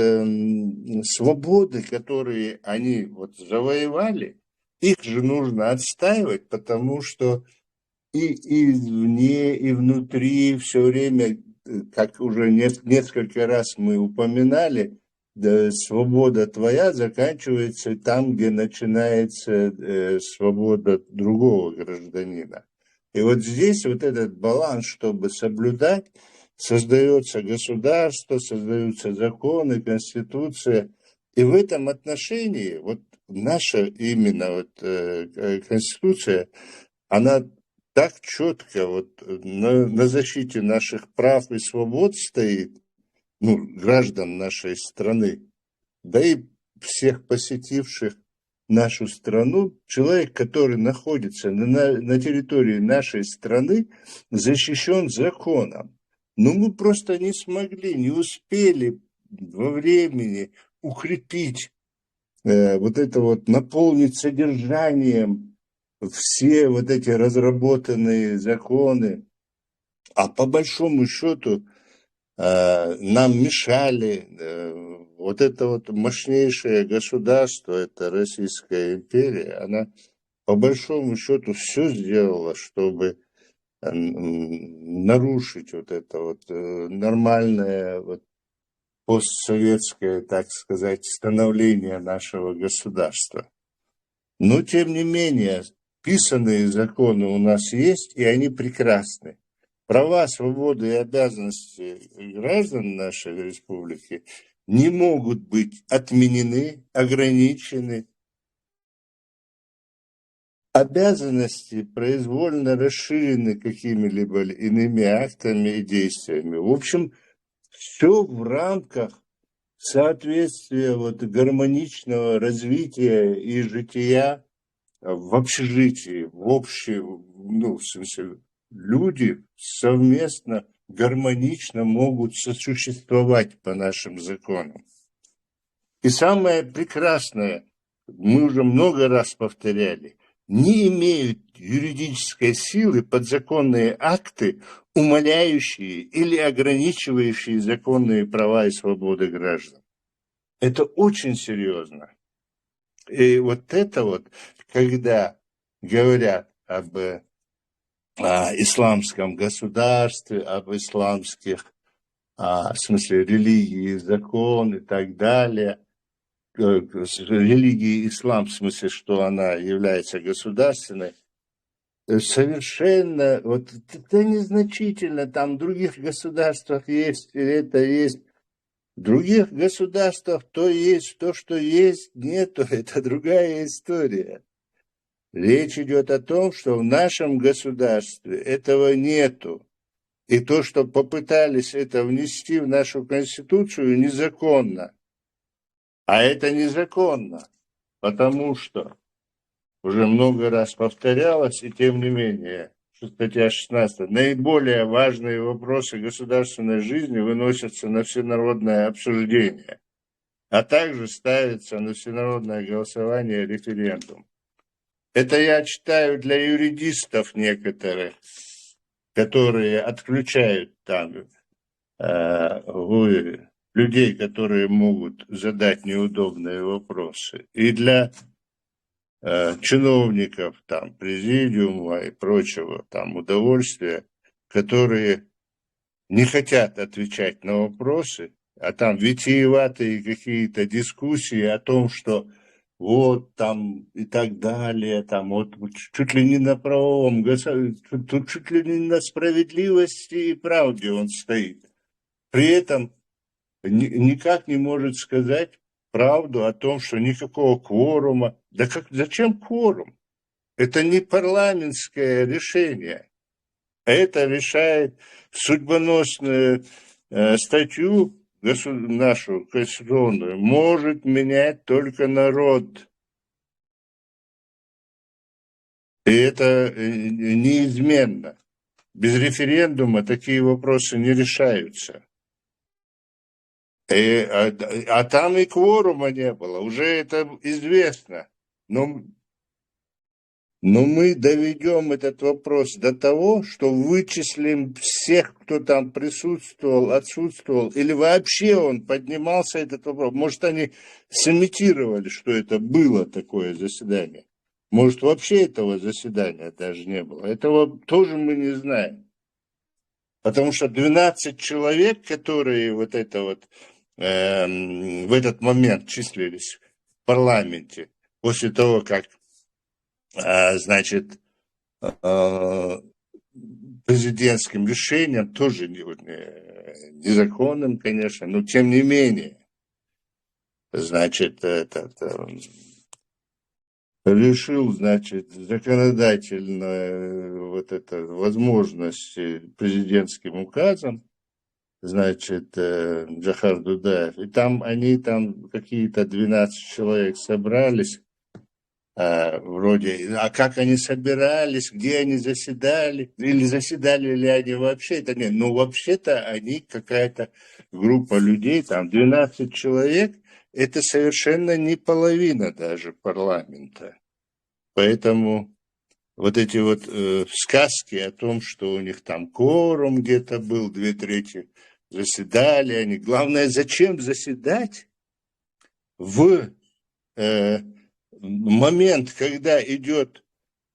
свободы, которые они вот завоевали, их же нужно отстаивать, потому что и извне, и внутри все время, как уже несколько раз мы упоминали, да, свобода твоя заканчивается там, где начинается свобода другого гражданина. И вот здесь вот этот баланс, чтобы соблюдать, создается государство, создаются законы, конституция. И в этом отношении вот наша именно вот конституция, она так четко вот на защите наших прав и свобод стоит, граждан нашей страны, да и всех посетивших нашу страну, человек, который находится на территории нашей страны, защищен законом. Но мы просто не смогли, не успели во времени укрепить вот это вот, наполнить содержанием все вот эти разработанные законы. А по большому счету нам мешали вот это вот мощнейшее государство, это Российская империя, она по большому счету все сделала, чтобы нарушить вот это вот нормальное вот постсоветское, так сказать, становление нашего государства. Но, тем не менее, писанные законы у нас есть, и они прекрасны. Права, свободы и обязанности граждан нашей республики не могут быть отменены, ограничены. Обязанности произвольно расширены какими-либо иными актами и действиями. В общем, все в рамках соответствия вот гармоничного развития и жития в общежитии, в общем, в смысле, люди совместно, гармонично могут сосуществовать по нашим законам. И самое прекрасное, мы уже много раз повторяли, не имеют юридической силы подзаконные акты, умаляющие или ограничивающие законные права и свободы граждан. Это очень серьезно. И вот это вот, когда говорят об исламском государстве, об исламских, в смысле, религии, закон и так далее, религии ислам, в смысле, что она является государственной, совершенно, вот это незначительно, там в других государствах есть, это есть. В других государствах то есть, то, что есть, нету, это другая история. Речь идет о том, что в нашем государстве этого нету. И то, что попытались это внести в нашу Конституцию, незаконно. А это незаконно, потому что уже много раз повторялось, и тем не менее, статья 16, наиболее важные вопросы государственной жизни выносятся на всенародное обсуждение, а также ставится на всенародное голосование референдум. Это я читаю для юристов некоторых, которые отключают там людей, которые могут задать неудобные вопросы, и для чиновников, там, президиума и прочего, там, удовольствия, которые не хотят отвечать на вопросы, а там витиеватые какие-то дискуссии о том, что вот там и так далее, там вот чуть ли не на правовом, тут чуть ли не на справедливости и правде он стоит. При этом никак не может сказать правду о том, что никакого кворума. Да зачем кворум? Это не парламентское решение. Это решает судьбоносную статью нашу конституционную. Может менять только народ. И это неизменно. Без референдума такие вопросы не решаются. А там и кворума не было, уже это известно. Но мы доведем этот вопрос до того, что вычислим всех, кто там присутствовал, отсутствовал, или вообще он поднимался, этот вопрос. Может, они сымитировали, что это было такое заседание. Может, вообще этого заседания даже не было. Этого тоже мы не знаем. Потому что 12 человек, которые вот это вот в этот момент числились в парламенте, после того, как, значит, президентским решением, тоже незаконным, конечно, но тем не менее, значит, решил, значит, законодательно вот это возможность президентским указом, значит, Джохар Дудаев. И там они там какие-то 12 человек собрались, вроде, а как они собирались, где они заседали, или заседали ли они вообще, это нет, но вообще-то они какая-то группа людей, там 12 человек, это совершенно не половина даже парламента. Поэтому вот эти вот сказки о том, что у них там кворум где-то был, 2/3 заседали они. Главное, зачем заседать в момент, когда идет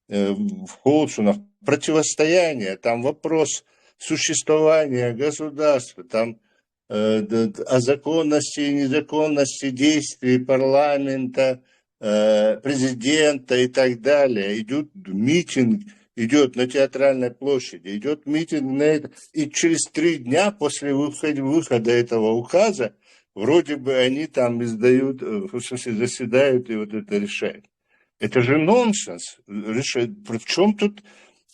в Холцунах противостояние, там вопрос существования государства, там о законности и незаконности действий парламента, президента и так далее. Идет митинг, идет на Театральной площади, идет митинг на это, и через 3 дня после выхода этого указа вроде бы они там издают, в смысле заседают и вот это решают. Это же нонсенс. В чем тут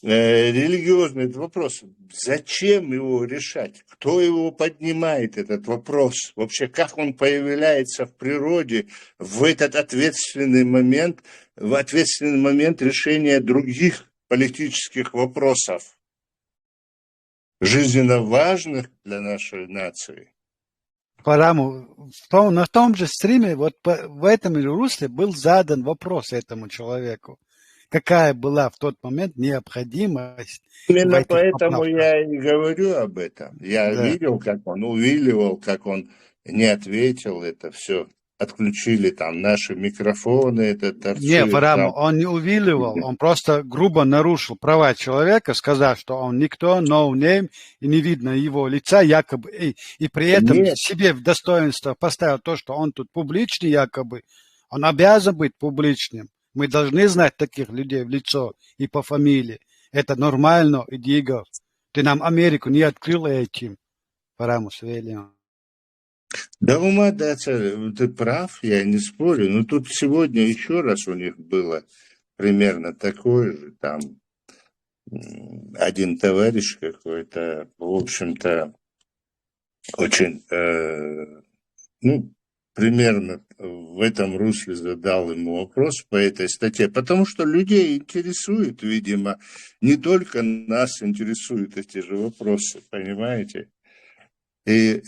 религиозный вопрос? Зачем его решать? Кто его поднимает, этот вопрос? Вообще, как он появляется в природе в этот ответственный момент решения других политических вопросов, жизненно важных для нашей нации? Параму, на том же стриме, вот в этом русле был задан вопрос этому человеку. Какая была в тот момент необходимость? Именно поэтому я и говорю об этом. Я видел, как он увиливал, как он не ответил, это все. Отключили там наши микрофоны, это торчит. Не, Параму, он не увиливал, он просто грубо нарушил права человека, сказав, что он никто, no name, и не видно его лица якобы, и при этом себе в достоинство поставил то, что он тут публичный якобы, он обязан быть публичным. Мы должны знать таких людей в лицо и по фамилии. Это нормально, Идигов. Ты нам Америку не открыл этим. Параму Свелион. Да, ума, да, ты прав, я не спорю. Но тут сегодня еще раз у них было примерно такое же. Там один товарищ какой-то, в общем-то, очень, примерно в этом русле задал ему вопрос по этой статье, потому что людей интересует, видимо, не только нас интересуют эти же вопросы, понимаете? И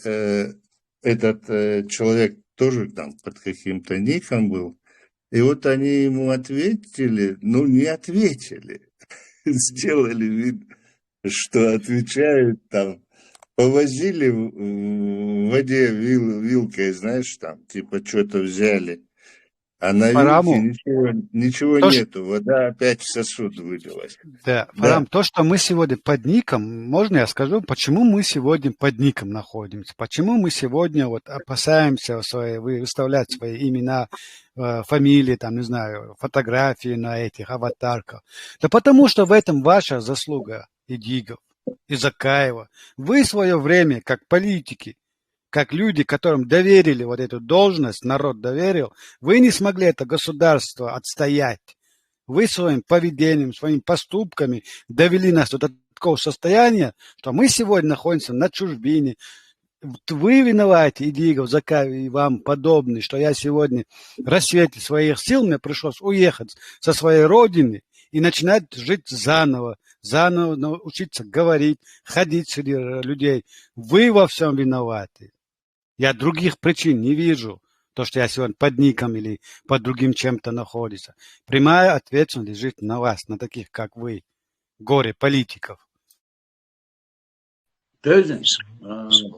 этот человек тоже там под каким-то ником был, и вот они ему ответили, не ответили, сделали вид, что отвечают там, повозили в воде вилкой, знаешь, там, типа что-то взяли, а на вилке ничего нету, вода опять в сосуд вылилась. Да, Фарам, то, что мы сегодня под ником, можно я скажу, почему мы сегодня под ником находимся, почему мы сегодня вот опасаемся выставлять свои имена, фамилии, там, не знаю, фотографии на этих аватарках. Да потому что в этом ваша заслуга, Идигов и Закаева. Вы в свое время, как политики, как люди, которым доверили вот эту должность, народ доверил, вы не смогли это государство отстоять. Вы своим поведением, своими поступками довели нас до такого состояния, что мы сегодня находимся на чужбине. Вы виноваты, Идигов, Закаев и вам подобные, что я сегодня в рассвете своих сил, мне пришлось уехать со своей родины и начинать жить заново научиться говорить, ходить среди людей. Вы во всем виноваты. Я других причин не вижу, то, что я сегодня под ником или под другим чем-то находится. Прямая ответственность лежит на вас, на таких, как вы, горе политиков. Тезен,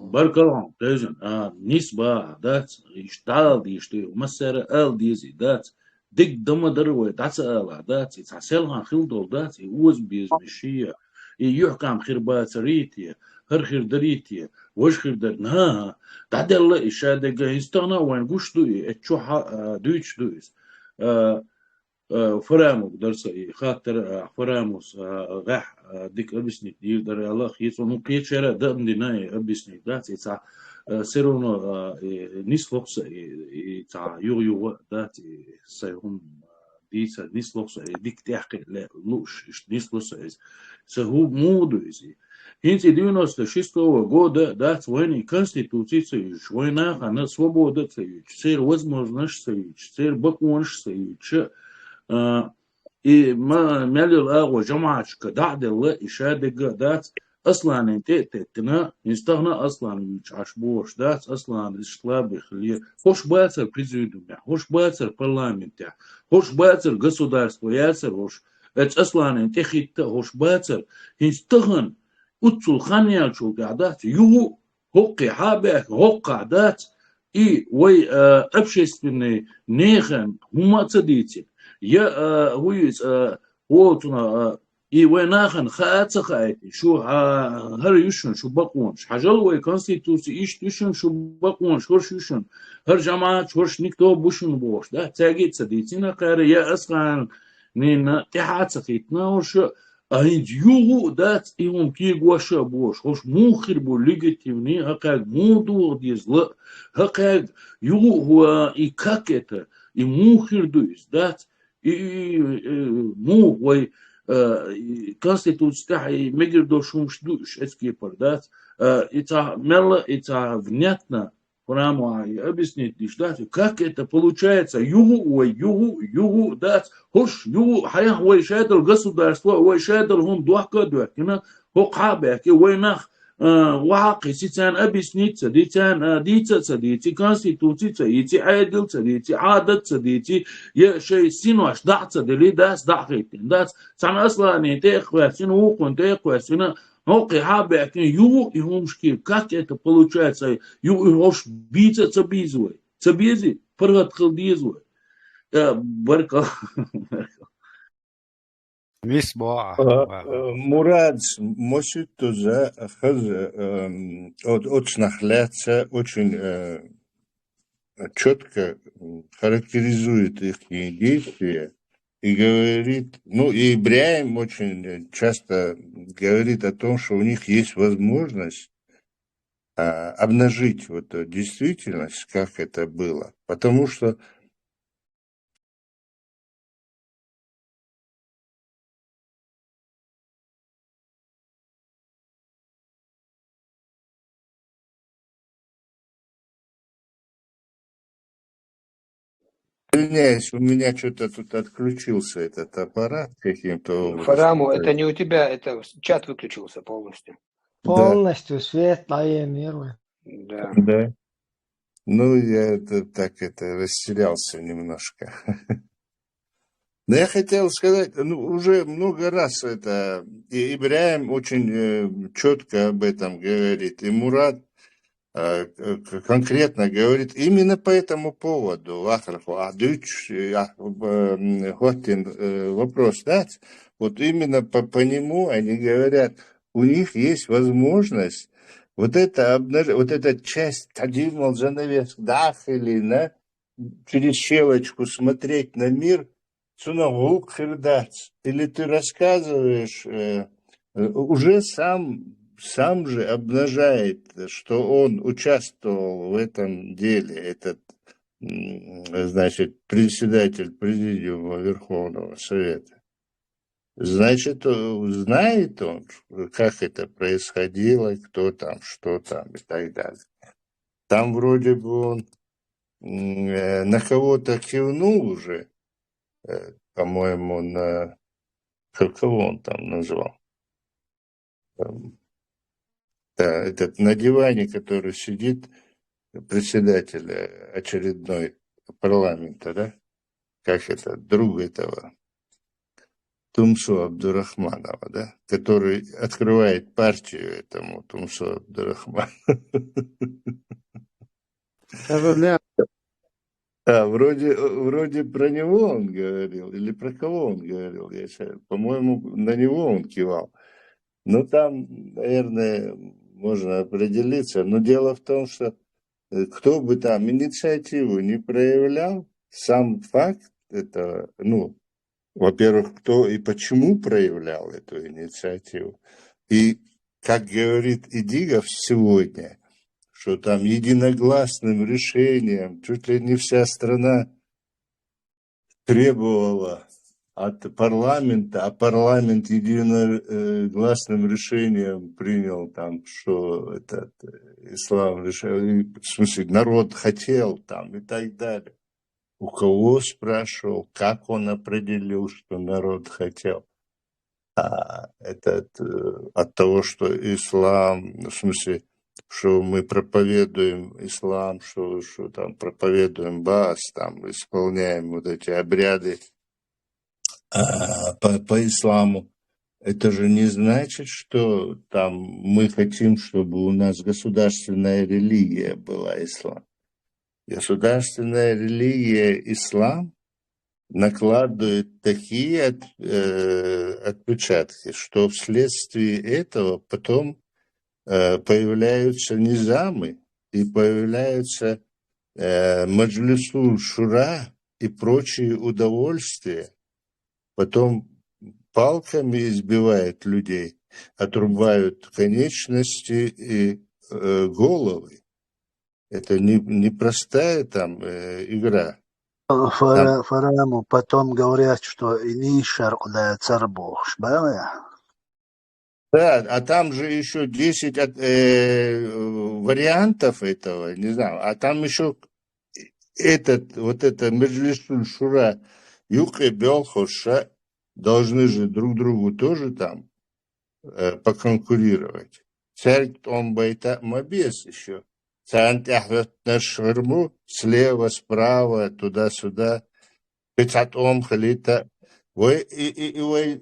баркалон, тезен, нисба, дат, иштал, дишты, масера эл дизи, дат, дик дома дорвой, тацала, дат, тацелхан хилдол, дат, и уз безмешия, и юхкам хирбац рития, хирхир дарития, وشخير درنا تعدل إشادة جهستنا وين قش دوي اتشوح دويش دويس فرامو درسي خاطر فراموس غح ديك أبسني دير در الله خيس ونقيت شراء دم ديناي أبسني دات إتع سيرونا نيس لوكس إتع يو دات سيهم ديسا نسلوسا ديك تحكي لا لوش نسلوسا سهو مودوزي Hinci 96. года, да, своей конституции, война, она свобода, цель возможность, цель баконш, и мялил агу жамачка, да, делла, и шадыга, да, أصلا انت تتنا يستغنى أصلا عش بوش داس أصلا إشلاب خليه خوش باتر президиум خوش باتر парламент خوش باتر государство ясер خوش أصلا انت خيت خوش باتر يستغن أتصل خانيال شو قعدات يو هقي حابك هق قعدات إي وي أبشيستني نيخن هما تصديتي يا هويس ووتنا إي ويناخن خاطر خايتي شو هر يشون شو بقونش حجلوي كونستيتوسي إيش يشون شو بقونش هرش يشون هر جماعة هرش نكتو بوشون بوش ده تاجي تصديتنا قارة يا أسقان نين تحت سخيتنا وش أهين يوغو دات إيهم كي غواشا بوش هوش موخر بو ليجيتيفني هكاك مودو ديزل هكاك يوغو هو إيكاكيتا إي موخر دويز دات إي مو وي Конституция тахи мегер дошумш душ эскипер, да? Это мело, это внятно, прямо объяснить, да? Как это получается? Югу, да? Хош, югу, хая, ой, шайдал государство, ой, шайдал хун дуака дуакина, хокхабек, ой, нах, واقع سيتان أبيسنيت سديتان ديتا سديتي كونستيتوتي سديتي عادل سديتي عادت سديتي يا شيء سينواش دعت سدلي داس دعيتين داس سان أصلا نتي إخواتين وكنت إخواتين نوقي حابة يو يهم شكل как это получается ю يهوش بيتا تبيزي فرغت خلديزوي بركة ميس بوع Мурад, может тоже очень нахляться, очень четко характеризует их действия и говорит, ну и Ибраим очень часто говорит о том, что у них есть возможность обнажить вот действительность, как это было, потому что извиняюсь, у меня что-то тут отключился этот аппарат каким-то образом. Фараму, это не у тебя, это чат выключился полностью. Полностью свет лайнирует. Да. Да. Ну, я растерялся немножко. Но я хотел сказать, уже много раз это, и Ибраим очень четко об этом говорит, и Мурад конкретно говорит именно по этому поводу. Вопрос, да? Вот именно по нему они говорят, у них есть возможность вот эта часть, тадимал занавес, дахили, через щелочку смотреть на мир, цунавук хирдац. Или ты рассказываешь, уже сам же обнажает, что он участвовал в этом деле, этот, значит, председатель Президиума Верховного Совета. Значит, знает он, как это происходило, кто там, что там и так далее. Там вроде бы он на кого-то кивнул уже, по-моему, на... Кого он там назвал? Да, этот на диване, который сидит, председатель очередной парламента, да? Как это? Друг этого Тумсу Абдурахманова, да? Который открывает партию этому Тумсу Абдурахманову. Вроде про него он говорил, или про кого он говорил, по-моему, на него он кивал. Ну, там, наверное, можно определиться. Но дело в том, что кто бы там инициативу не проявлял, сам факт этого, во-первых, кто и почему проявлял эту инициативу. И, как говорит Идигов сегодня, что там единогласным решением чуть ли не вся страна требовала от парламента, а парламент единогласным решением принял там, что этот ислам решил, в смысле, народ хотел там и так далее. У кого спрашивал, как он определил, что народ хотел? От того, что ислам, в смысле, что мы проповедуем ислам, что там проповедуем Баас, там исполняем вот эти обряды по исламу. Это же не значит, что там мы хотим, чтобы у нас государственная религия была ислам. Государственная религия ислам накладывает такие отпечатки, что вследствие этого потом появляются низамы и появляются маджлису шура и прочие удовольствия. Потом палками избивают людей, отрубают конечности и головы. Это не простая там игра. Фараму потом говорят, что и шаркля царбуш, правильно? Да, а там же еще 10 вариантов этого, не знаю, а там еще это Меджлисуль Шура, Юг и Белхоша должны же друг другу тоже там поконкурировать. Царь Томбайта Мобес еще. Царь на шарму слева, справа, туда-сюда. Пятьсот халита. Вы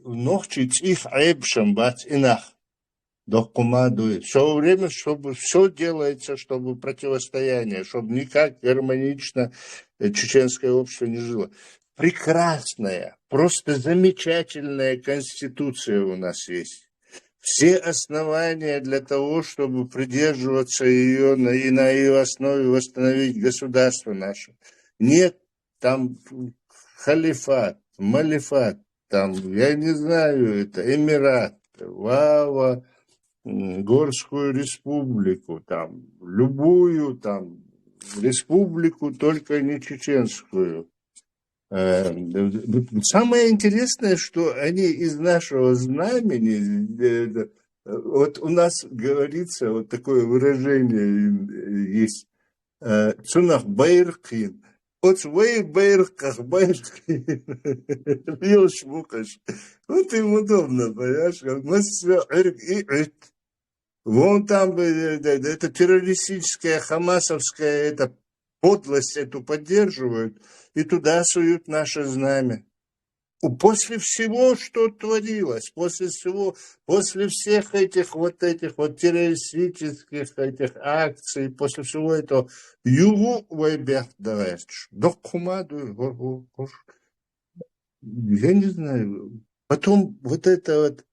ногчи их айбшам бац инах. Докумадует. Все время, чтобы все делается, чтобы противостояние, чтобы никак гармонично чеченское общество не жило. Прекрасная, просто замечательная конституция у нас есть. Все основания для того, чтобы придерживаться ее и на ее основе восстановить государство наше. Нет там халифат, малифат, там, я не знаю, это Эмират, Вава, Горскую республику, там, любую там республику, только не чеченскую. Самое интересное, что они из нашего знамени, вот у нас говорится, вот такое выражение есть, цунах байркин, от свой байрках байркин, бьешь мукаш. Вот им удобно, понимаешь, мы все и вон там это террористическая, хамасовская, это подлость эту поддерживают, и туда суют наше знамя. После всего, что творилось, после всех этих вот террористических этих акций, после всего этого, югу вайбях давай, докумаду, я не знаю. Потом вот это вот,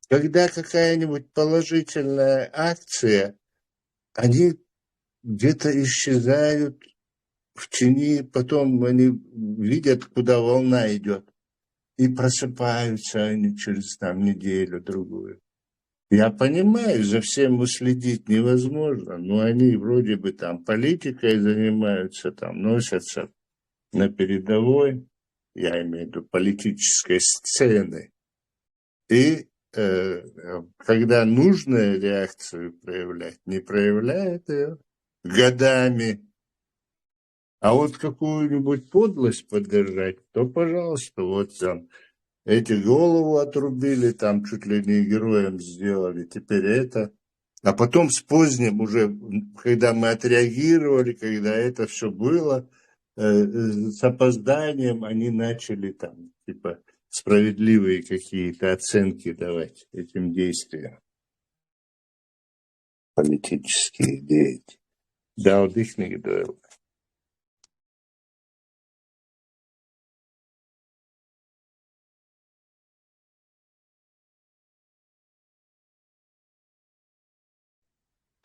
когда какая-нибудь положительная акция, они где-то исчезают в тени, потом они видят, куда волна идет, и просыпаются они через там неделю-другую. Я понимаю, за всем уследить невозможно, но они вроде бы там политикой занимаются, там носятся на передовой, я имею в виду политической сцены, и когда нужную реакцию проявлять, не проявляет ее годами. А вот какую-нибудь подлость поддержать, то, пожалуйста, вот там эти голову отрубили, там чуть ли не героем сделали, теперь это. А потом с поздним уже, когда мы отреагировали, когда это все было, с опозданием они начали там, типа, справедливые какие-то оценки давать этим действиям. Политические деятели. Да, вот их не говорил.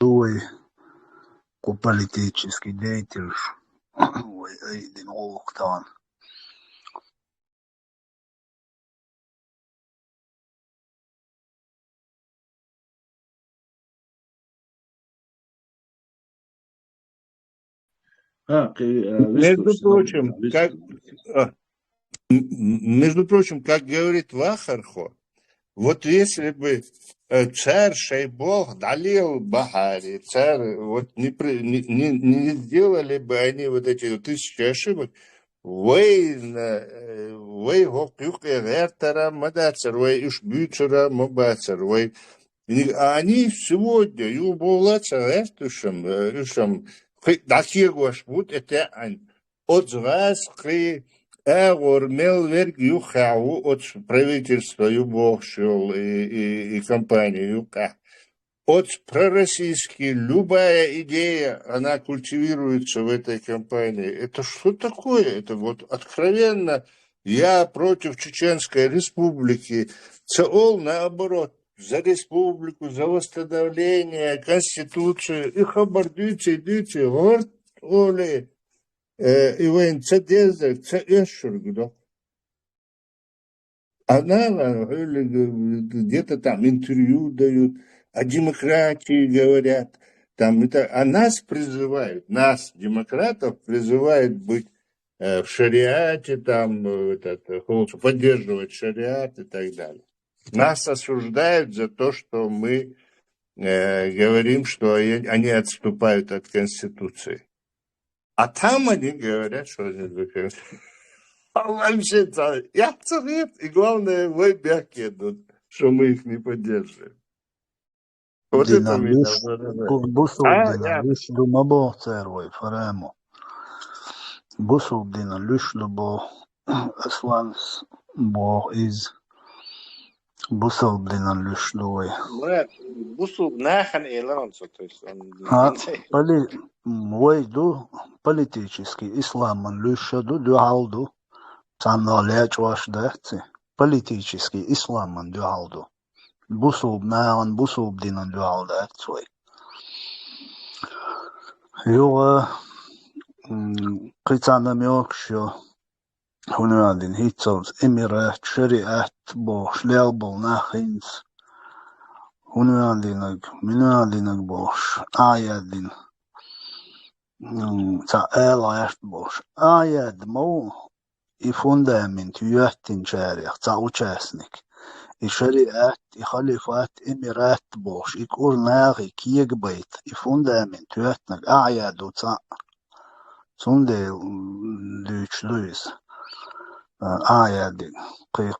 Ой, политический деятель. Ой, Эйден Олуктан. Между прочим, как... Между прочим, как говорит Вахархо, вот если бы царь Шайбог далил Бахари, царь, вот не сделали бы они вот эти 1000 ошибок, вы гокюк эртера мадацер, вы уж бючера мабацер, вы. А они сегодня, юболаца эртушем, дахигуаш вот это ань, от вас хи Мелверг Юхау от правительства Юбохшил и компании Юка. От пророссийские любая идея, она культивируется в этой компании. Это что такое? Это вот откровенно я против Чеченской Республики. ЦОЛ наоборот. За республику, за восстановление Конституции. И хабардуйте, идите, вот, оли. Ивен, где-то где-то там интервью дают, о демократии говорят, там это, а нас призывают, нас, демократов, призывают быть в шариате, там, поддерживать шариат и так далее. Нас осуждают за то, что мы говорим, что они отступают от Конституции. А там они говорят, что они вообще, я царит, и главное, в бяки идут, что мы их не поддерживаем. Вот это меня поражает. Busubdina lyssdu mabo cervoj faremo. Busubdina lyssdu bo aslans bo iz Busubdina lyssdu. Busub нахан эланцо, то есть он. Войду политический исламан lyssdu duhaldu. Sannoleach washdahti. Политический исламан duhaldu. Busub naan busubdina duhaldahtsoi. Юга قيتانا ميوكشو هنادين هيتسوز إميرات شريعات بوش ليالبل ناخينز هنادينك بوش آيادين تا آلايات بوش آياد مو إفوندامنت يوهتين شاريخ تا وچاسنك الشريعات خليفات إميرات بوش يكور ناغي كيك بيت إفوندامنت يوهتنك آيادو تا سوندي لوش لويس آيادين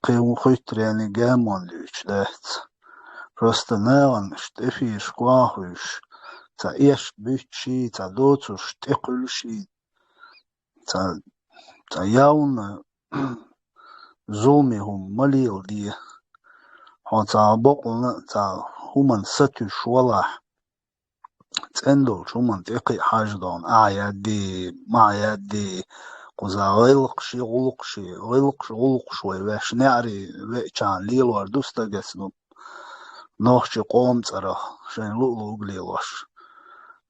قيم خيتريني جامون لوش دهت просто ناغن شتفي شقواهوش تا إيش بيتشي تا دوتوش تقلشي تا ياون زومهم مليل دي تا بقلنا تا همان ستوش ولاح تندل شومان تقي حاجدون آيادي معيادي قزا غيلقشي غلقشي ويش نعري ويشان ليل وردوستا جسنو نوخشي قوم ترى شين لؤلؤ قليلوش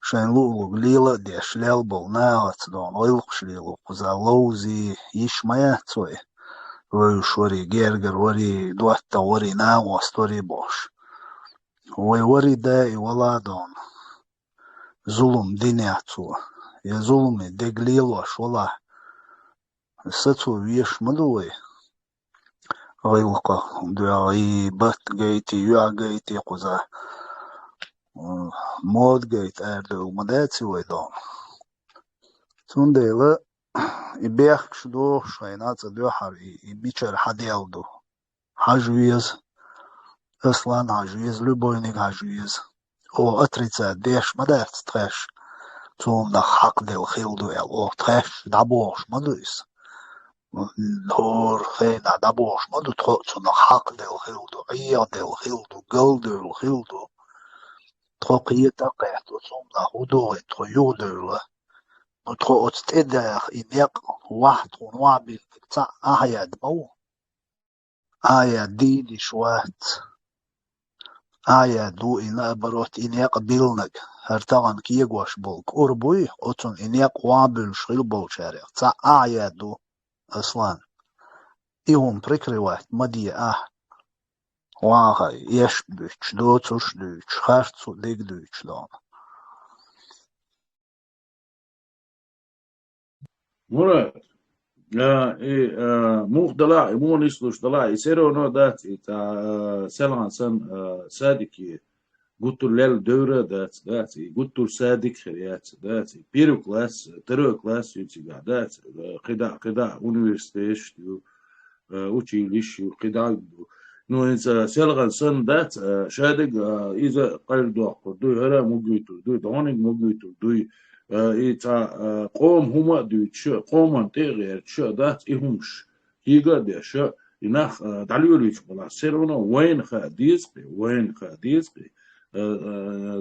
شين لؤلؤ قليلة ديش ليلبل ناغت دون غيلقشي ليلو قزا لوزي يشميات وي ويش وري جيرجر وري دوتا وري ناغوست وري بوش وري داي ولا دون ظلم دينياتو يا ظلمي دقليلوش ولا ستو ويش مدوي غيلقة دوغي بات جيتي يوع جيتي قزا مود جيت اردو مداتي ويدون تون ديلا يبيخش دوخ شاينات دوحر يبيشر حديالدو حجويز اصلا حجويز لبوينيك حجويز او اتريتsa ديش مدات تخش تون دا حق ديل خيلدو او تخش دابوش مدويس دور خين دابوش مدو تون حق ديل خيلدو عيا ديل خيلدو قل ديل خيلدو تقية تقيت تون دا هدوه تقيو ديل نتخو اتداخ إنيق واحد ونوعبي تاع آياد مو آياد ديدي شوات آياد دو إنا بروت إنيق بيلنك هرتغن كيقواش بولك أربوي أتون إنيق وابل شغل بول شارع تاع آياد دو أصلا إيهم بريكريوات مدي واغي يشبش دوتوش دوش خارتو ديك دوش دون Murat, موخ دلا مو نسلوش دلا يسيرو نو دات تا سلان سن سادكي قلت لل دورة دات قلت سادك خريات دات بيرو كلاس ترو كلاس يتي دات قدا universiteit училище قدا نو انسا سلغن سن دات شادق إذا قال دو هرا مجيتو دو دونك مجيتو دو إيتا قوم هما دوتش قوم تغير شو دات إهمش هيجا ديش إنخ دليلش بلا سيرونا وين خاديسقي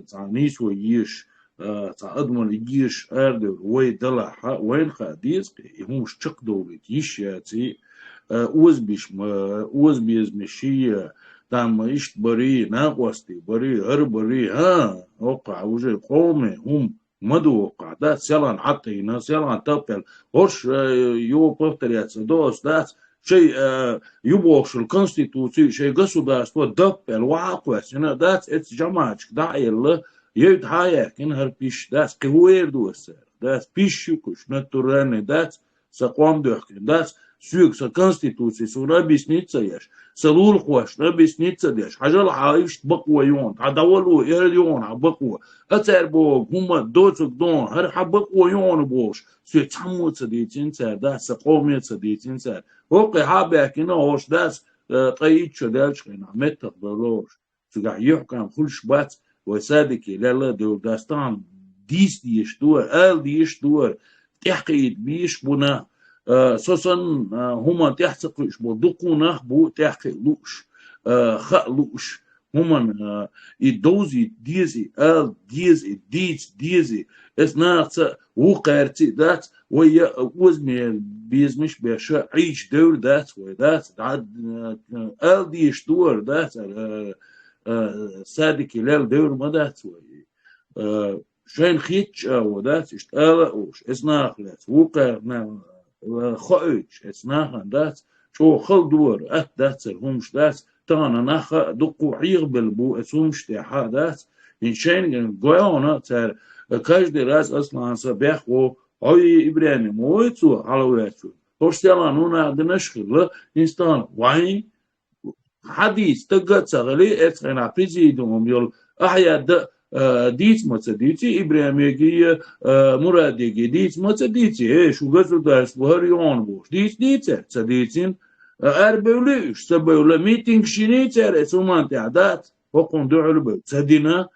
تا نيسو يش تا أدمن يش أردو وي دلح وين خاديسقي إهمش تشق دولت يشياتي أوز بيز مشي تام إشت بري ناقوستي بري بري ها وقع وجه قومي هم مدو وقع ده سيلان عطينا سيلان تبل هوش يو بفتريات دوس ده شيء يبوش الكونستيتوسي شيء государство دبل واقوس هنا ده اتس جماعة دايل يد هايك إنهر بيش ده قوير دوس ده بيش يكش نتوراني ده سقوم دوك ده سوق الكونستيتوسي سورا بيسنيتsa يش سلول خوش بيسنيتsa ديش حاجة عايش بقوة يون عدولو يون عبقوة أتر بوغ هما دوتك دون هر حبقوة يون بوش سو تحمو تديتين سر ده سقومي تديتين سر وقي حابك إنه هوش داس قيد شدالش قينا متق بروش سوغا يحكم كل شبات وسادكي لا دو داستان ديش دور ديش دور تحقيد بيش بنا سوسن هما تحتقش بدقونه بو تحقلوش خلوش هما يدوزي ديزي ديزي اسناخ وقارتي دات ويا وزمي بيزمش باشا عيش دور دات ودات ديش دور دات سادك لال دور ما دات شين خيتش ودات اشتغل اوش اسناخ لات وقارنا خايش اسناخن دات شو خل دور دات همش دات تانا نخ دقو حيغبل بو اسومش تاع دات in شين قويونا تار كاش دراس اصلا صباح و هاي ابراهيم مويتو علواتو هوشتلانونا دنشخل انستان وين حديث تقت صغلي اتخنا بريزيدوم يول احيا ديت متصديتي ابراهيم يجي مرادي ديت متصديتي شو قصو داس بهريون بوش ديت تصديتين اربوليش سبولا ميتينغ شينيتر اسومان تعدات وقون دعلبه تصدينا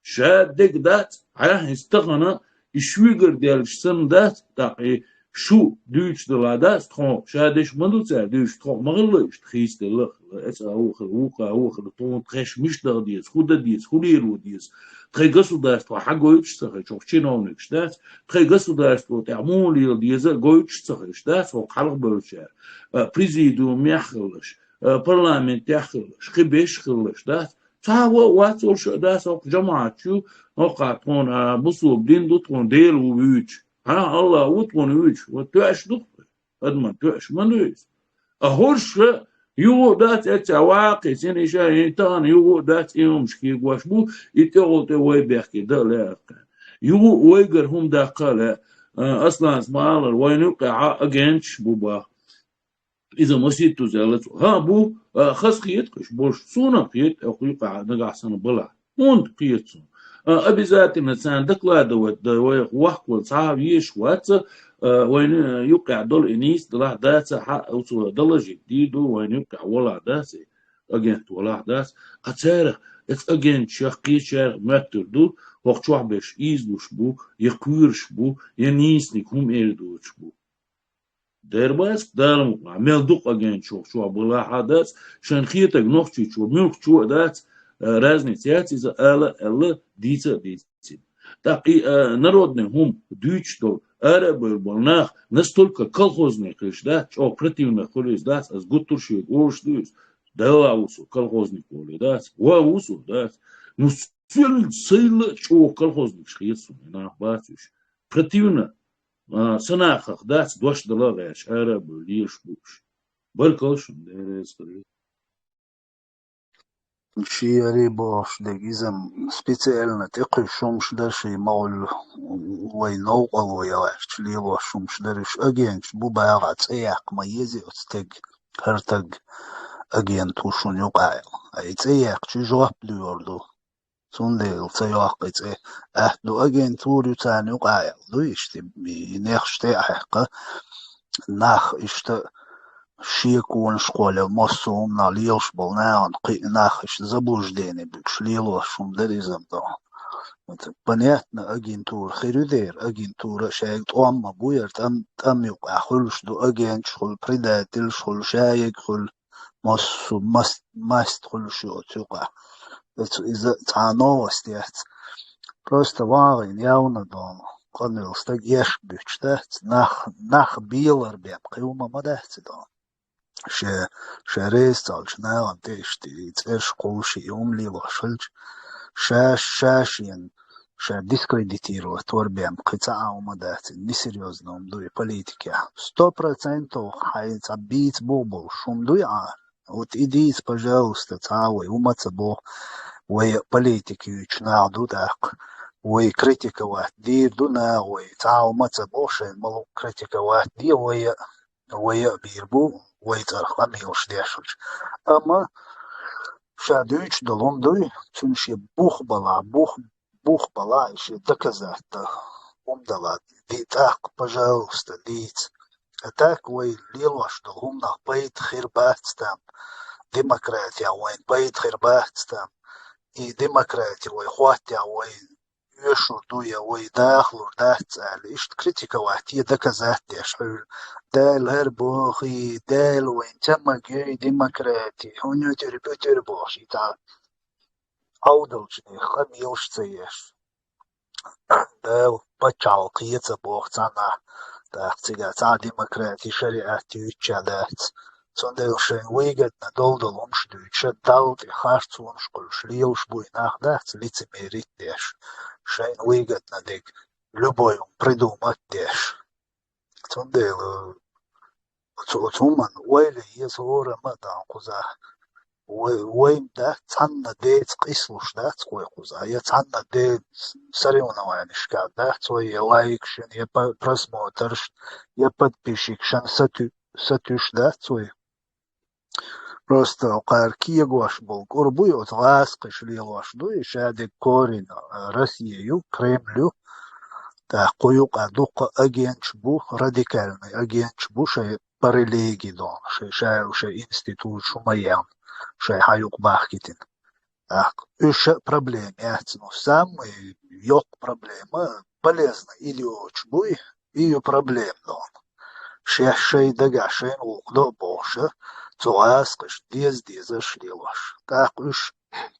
شادك دات على استغنى يشويغر ديال شسن دات تاقي شو دوش دلادات تخون شادش مدوتر دوش تخون مغلش تخيس دلخ اس اوخر طون تخش مش داديس خود ديس خوليرو ديس تخي государство حقويش صخ شوف чиновник دات تخي государство تعمول ديز гоيش صخ دات وقلق بلشار بريزيدوم يخلش برلمانت يخلش خبيش خلش دات تاو واتول شو داس او جماعه شو نقاطون بصوب دين دوتون ديل ويوش ها الله وتون ويوش وتعش دوت ادمن تعش منويس اهورش يو دات اتواقي سيني شاي تان يو دات يومش كي غواشبو يتغوت وي بيحكي ده لا يو ويغر هم دا قال اصلا اسمع وين يقع اجنش بوبا إذا مسيت تزالت ها بو خس قيتكش بوش صونا قيت أو قيقع نقع سنة بلع موند قيت صون أبي ذات إنسان دكلا دوت وحق صعب يش وات وين يقع دول إنيس دلع داس حق أو دل جديد وين يقع ولا داس أجنت ولا داس أتسارة إت أجنت شقي شر متر دو وقت شو بيش إيزلوش بو يقيرش بو ينيسنك هم إردوش بو درباس دارم عمل دق أجن شو بلا حدث شان خيتك نختي شو ملك شو دات رازني سياتي إذا ألا ديتا تاقي народные هم دويتش دول أرب البناخ настолько колхозные крыш да что противно холис да с гутурши ош дуис да усу колхозник боли да усу да ну сильно что колхозник шхиет на батюш противно سناخ داس دوش دلاغش عرب ليش بوش بركوش شيري بوش دقيزم специально تقي شمش درشي مول وينو وياش ليلو شمش درش أجينش بو باغات إياق ما يزي أستق هرتق أجين توشون يقايل أيت إياق شي جواب ديوردو سندل سياق إيه أهدو أجين توري تاني يقايل دو يشتي بنيخشتي أحقا ناخ إشتا شيكون школе мосум на лилш был на он нахиш заблуждение бикш лило шум деризм да. Это понятно агентура хирюдер агентура шайк омма буер там юк ахулш до агент шул предатель шул шайк шул мосум маст шул шо тюка. Это из-за новости. Просто варин явно дома. Конвил стаг еш бючта нах билер бем киума мадахти дома. شريس تالشنا عم تشتي تفرش قوشي يوم لي وشلج شاشين شا ديسكريديتيرو توربيم قطعة ومدات نسيريوز نوم دوي политики 100% حي تعبيت بوبل شوم دوي вот идите пожалуйста цавой умаца бо وي политики يچنادو داق وي критиковать دير دونا وي цао маца бошен малу критиковать دي وي بيربو ويتر خميوش ديشوش أما شادوش دلون دوي تنشي بوخ بلا إشي دكزات دلا دي تاق пожалуйста ديت أتاك وي ليلوش دلهم نخ بيت خيربات ستام ديمقراطيا وين بيت خيربات ستام إي ديمقراطيا وي خواتيا وي يشور دويا وي داخلور دات على إشت كريتيكا واتيا دكزات ديشحول دال هربوخي دال وين تم جاي ديمقراطي هونيو تربوخي تا أودوش دي خميوش تيش دال بچاو قيتة بوخ تانا تاقتيغا تا ديمقراطي شريعتي ويتشالات صندوق شين ويجدنا دول أمش دويتش دالتي خارتونش قلش ليوش بوي ناخدات ليتي ميريت ديش شين ويجدنا ديك любой придумать деш. Цундел цуман уэли езора мадан куза уэм да цанна дец кислуш да цкой куза я цанна дец соревнованишка да цой я лайкшен я просмотрш я подписчикшен сатюш да цой просто قاركية قواش بولقور بوي أتغاس قشلي قواش دوي شادك كورين روسيا كريمليو تا قيوق أدوق أجينش بو راديكالني أجينش بو شيء بريليجي دون شيء إنستيتوت شو ميان شيء حيوق باحكتين إيش проблем яцну сам yok проблема полезно или очень буй ее проблем дон شيء دقا شيء وقدو بوشه تغاسقش ديز شليوش تاقش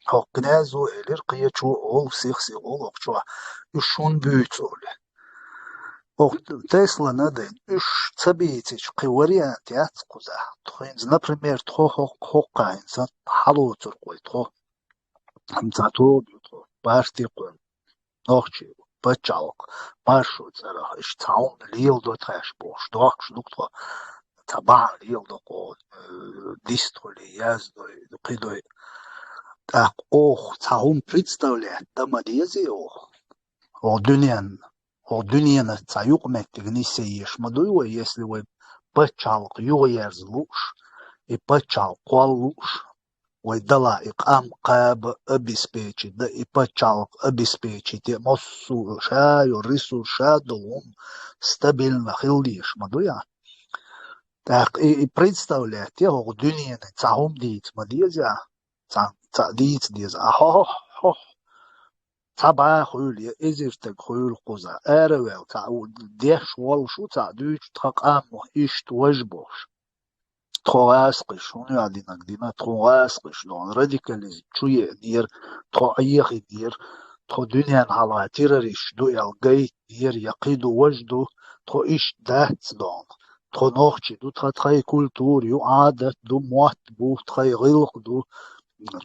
حقنازو إلير قيتشو أول سيخسي أول أقشوا يشون بيتولي تسلا ندين إش تبيتش قواريانت ياتقوزا تخينز например تخو حقاينزا حلو ترقوي تخو همزاتو بيوتخو بارتي قوي نوخشي بچالق маршрут زرا إش تعون ليل دو تخاش بوش دوخش دوكتو تبع ليل دو ديستولي يازدو قيدوي Так, цаум представляет дамадези о дюняна цаюк мектигни сееш мадуйва, если вы пачалк югерз луш и пачал квал луш, вы дала и кам каб обеспечить, да и пачалк обеспечить, массу шаю, рису шадулум стабильно хилдиш мадуя. Так, и представляет его дюняна цаум дит мадези تعديت ديز تبع خيول إزرتك خيول قزا أروي تعود ديش والشو تعدوش تقام إشت وجبوش تغاسقش هون يعدينك دينا تغاسقش لون راديكاليزم شوية دير تغيخ دير تغ دنيا على تيرريش دو يلقي دير يقيدو وجدو تغ إشت دات لون تغ نوخشي دو تغي كولتور يو عادت دو موات بو تغي غلق دو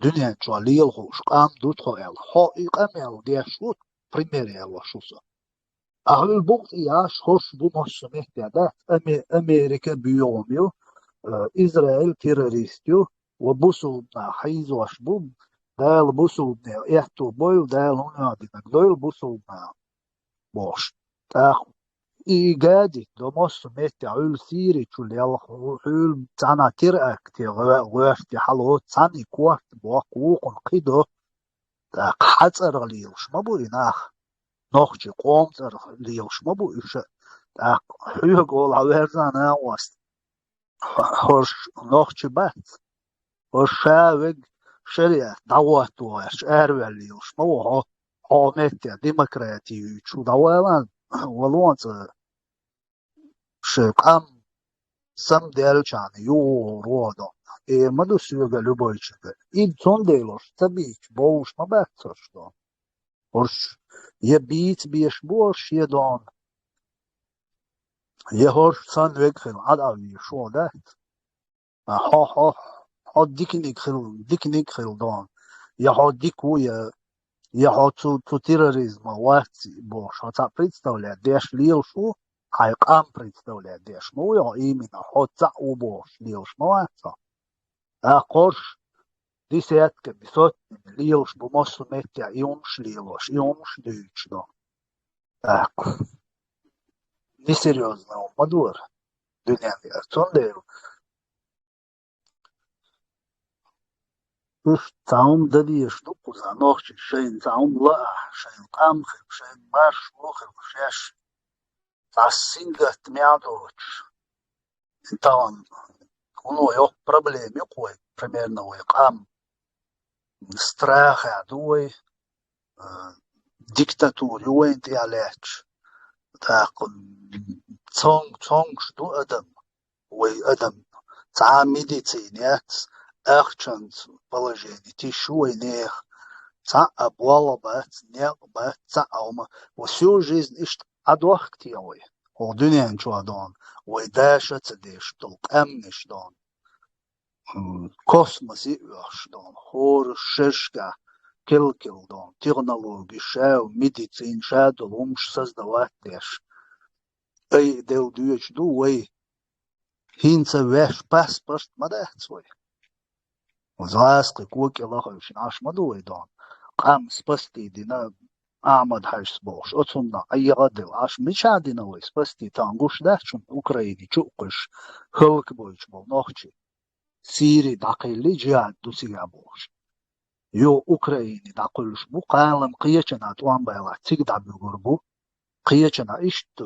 دنيا جواليل خوش قام دوت خوال حقيقة مال ديشوت بريميريا وشوسا أهل البوت إياش خوش بو محسومه تيادات أمريكا بيوميو إسرائيل تيروريستيو وبوسو حيز وشبو دال بوسولبني إحتو بويل دال هنا دينك دويل بوسولبنا بوش تاخ إيجادي دوموس ميتي عيل سيري تشول يلا حول تانا ترأك تي غوشتي حلو تاني كوات بوقوق قيدو تاق حتر ليوش مبو إناخ نوخجي قوم تر ليوش مبو إيش تاق حيو قول عويرزانا واست هرش نوخجي بات هرشاوج شريعة دعوات واش أروي ليوش مبو هو ميتي ديمقراطي شو دعوان ولونت شقام سم ديالشان يو رودا مدو سيوغا لوبويچه إد تون ديلوش تبيك بوش ما باتش دون هرش يبيت بيش بوش يدون يهرش سان ويكخل عداوي شو دات ها ديك خل دون يها ديكو يها تو терроризм واتي بوش هتا представляет деш лил шо хайкам представляет деш ну я именно хоца убош лилш моваца корш десятка сотни лилш бумосу метя иумш лилош иумш дючно так несерьезно мадур дюнями цондейл уж цаум дадиеш ну кузанохчи шейн цаум ла шейн камхи шейн маш мухи шеш тасинга тмядоч там ну yok проблем какой примерно ой кам страха дуй диктатуре ой ты алеч так цонг что адам ой адам та медицине ахчант положение ти шуй нех та обвала бат не бат та алма всю жизнь ишт адохти ой о дунен чуадон ой даша цедеш толк амниш дон космос иёш дон хор шешка кил дон технологии шау медицин шадол умш создавать деш эй дел дюч ду ой хинца веш паспорт мадах свой وزاسق كوك الله خيش ناش مدوي دون قام سبستي دينا أحمد حاج بوش أتصنع أي غدل عاش مش عادنا وي سبستي تانغوش داشون أوكرايني تشوقش خلق بويش بو نوخشي سيري داقيلي جهاد دوسيا بوش يو أوكرايني داقلش بو قالم قيچنا توان بايلا تيقدع بيقربو قيچنا إشت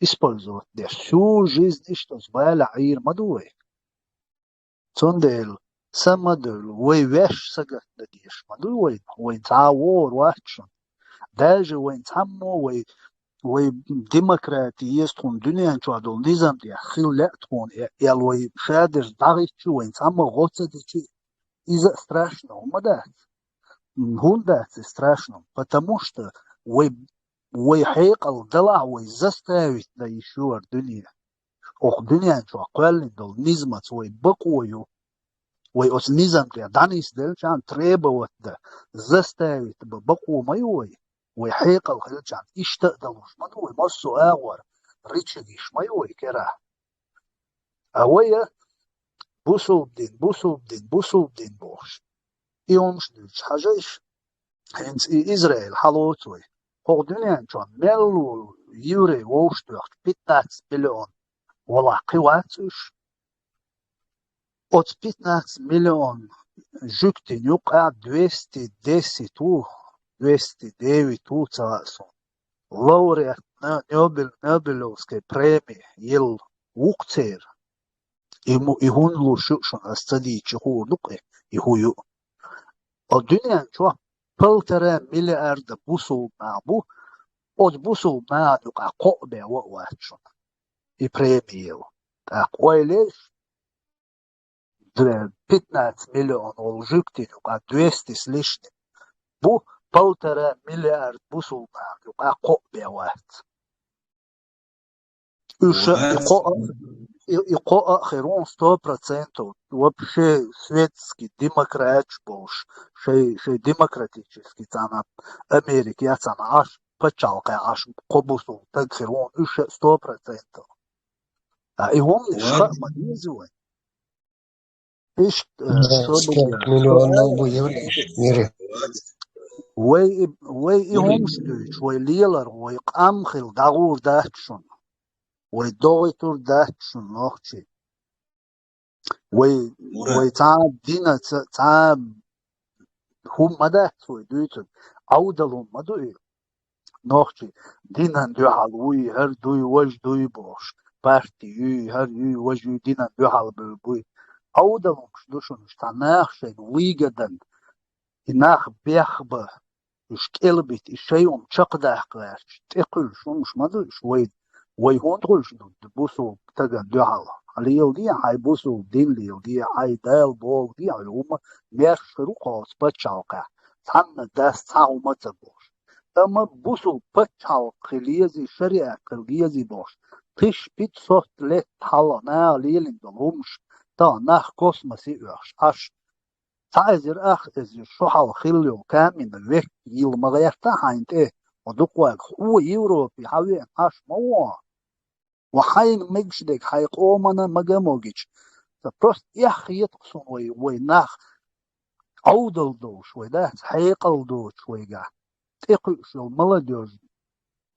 использовать деш всю жизнь إشت زبالة عير مدوي تندل سمدل ويش سقط نديش مدل وين تعور واتشون داج وين تمو وي ديمقراطي يستون دنيا شو هذول نظام دي خيل لا تكون يلوي شادر داغيش وين تمو غوتة دي إذا страшно مدات هون دات страшно потому что وي حيقل دلع وي заставить да еще دنيا ох دنيا شو قال دول نظمت وي بقويو وي أس نظام دي دانيس دل شان требовать да заставить بقو مايوي وي حيقل خيل شان اشتقدلوش مدوي مصو اغور ريتشيش مايوي كرا اويا بوسو بدين بوش يومش ديش حاجيش هنس إسرائيل حلوتوي هو دنيا شان ملو يوري ووشتوخ 15 مليون ولا قواتش от 15 مليون جوكتين يقع 209 царасу лауреат Нобелевской премии ел Укцер и он лучше стадии чего нуке и хую от дюня чё 1,5 миллиарда бусул набу от бусул на юка кобе вачун и премию так ойлеш 15 миллион олжуктин юка 200 с лишним бу 1,5 миллиард бусул на юка кобе ват и херон 100% вообще светский демократ бош шей демократический цана Америки я цана аж пачалка аж кобусу так херон 100%. А и он не шахмат не зуй. إيش Сколько سؤال миллионов евреев в мире? وي همشتوش وي ليلر وي قامخل داغور داتشون وي دوغيتور داتشون نوخشي وي تعب دينا تعب هم مدات وي دويتون عودلهم مدوي نوخشي دينا دو حلوي هر دوي وج دوي بوش بارتي يو هر يو وج يو دينا دو حل بوي عودلهم شدوشون اشتناخشين ويجدن إناخ بيخبه إش كلبت إشيهم شقدح قاش تقول شو مش مدري شوي ويهون تقول شو بوسو تجا دعوة على يودي هاي بوسو دين لي يودي هاي دال بول دي على هم ميرش روقاس بتشالقة ثم داس تاو متبوش أما بوسو بتشال خليزي شريعة خليزي بوش تش بيت صوت لت حلا نا ليلين دلهمش تا نخ كوسمسي أش تعذر إذا شو حال خليو كامل الوقت يوم غيرته هينته ودقوق هو يوروبي حوين هاش موا وحين مجدك حيقومنا مجموجش فبروست يتقصون وي ناخ عودل دوش وده حيقل دوش ويجا تقل شو ملاديوز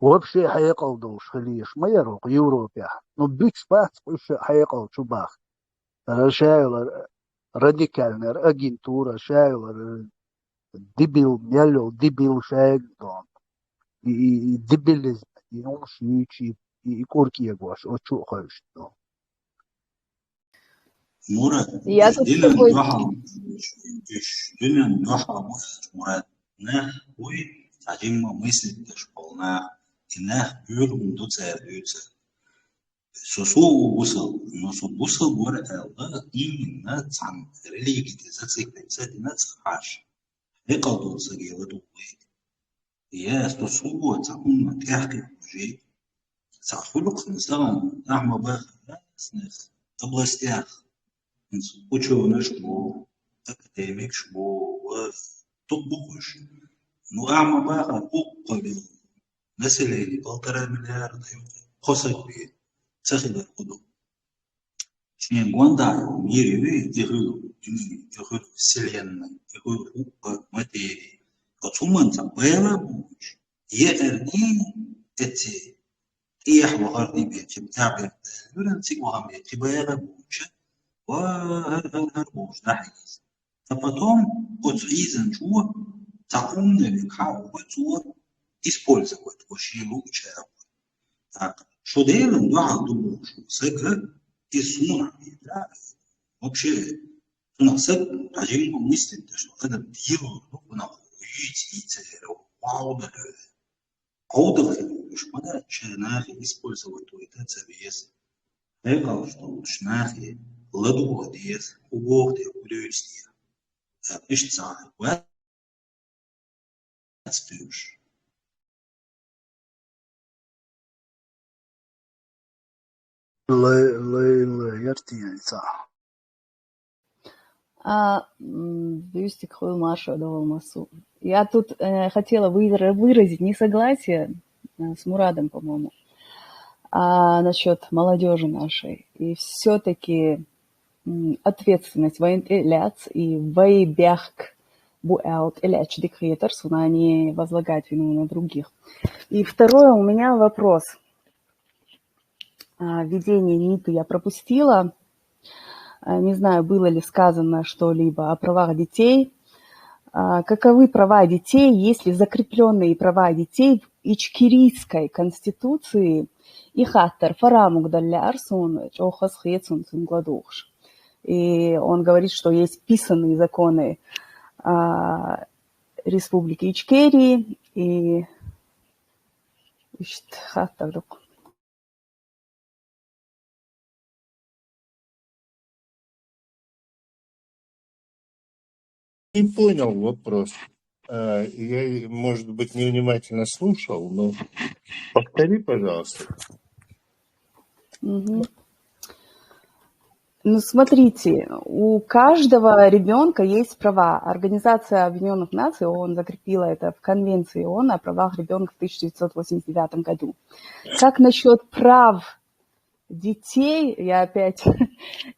وبشي حيقل دوش خليش ما يروق يوروبيا نبيكس بس وش حيقل شو باخ رشايل راديكالنر أجنتورا شايل ديبيل ميلو ديبيل شايل دون ديبيلزم يومش يجي يكوركي يقواش أو شو خيش دون مراد Я тут с دينا тобой... ندوحة دينا ندوحة مراد ناخ وي تعجيم ميسل تشبولنا إناخ بيولهم دوتsa دوتsa سوسو وصل نصو وصل ورقة الله إينا تسعن ريليجي تزاتسك تزاتنا تسخاش يقضوا تسجيلة دوي يا سوسو تسعون تحكي وجي سأخلق نسلام أحمى باخ سنخ أبغى استياخ وشو نشبو أكاديميك شبو وطبوش نو أحمى باخ أقبل نسليني بلترى مليار خصك بيه سخي القدو شين غواندا ميري يهلو يهلو سيليان يهلو ماتيري كتومن تبايلا بوش يأرني اتي إيح وغردي بيت متابع يقولن تيجوا هم تبايلا بوش وهر بوش نحيز فبتوم وتعيزن جوا تقومنا بكاو وتوا использовать وشيلو чао что делаем, да, думаю, что секрет и суна, да, вообще, у нас секрет, даже мы мыслим, что это дело, на хуйте, и цель, аудер, уж надо, ченахи использовать то это цвес, это что шнахи, ладу одес, убогте, улюстия, ишца, вот, спишь. لا يرتي صح Бюстик хой Машу Массу. Я тут хотела выразить несогласие с Мурадом, по-моему, насчет молодежи нашей. И все-таки ответственность военляц и вейбяхк буэлт эляч декретор, они возлагают вину на других. И второе, у меня вопрос. Введение НИТу я пропустила. Не знаю, было ли сказано что-либо о правах детей. Каковы права детей, если закрепленные права детей в Ичкерийской конституции и хаттер фарамук даллярсун чохас хецун цунгладухш. И он говорит, что есть писанные законы Республики Ичкерии и хаттер. Не понял вопрос. Я, может быть, невнимательно слушал, но повтори, пожалуйста. Угу. Ну, смотрите, у каждого ребенка есть права. Организация Объединенных Наций, ООН, закрепила это в Конвенции ООН о правах ребенка в 1989 году. Как насчет прав детей, я опять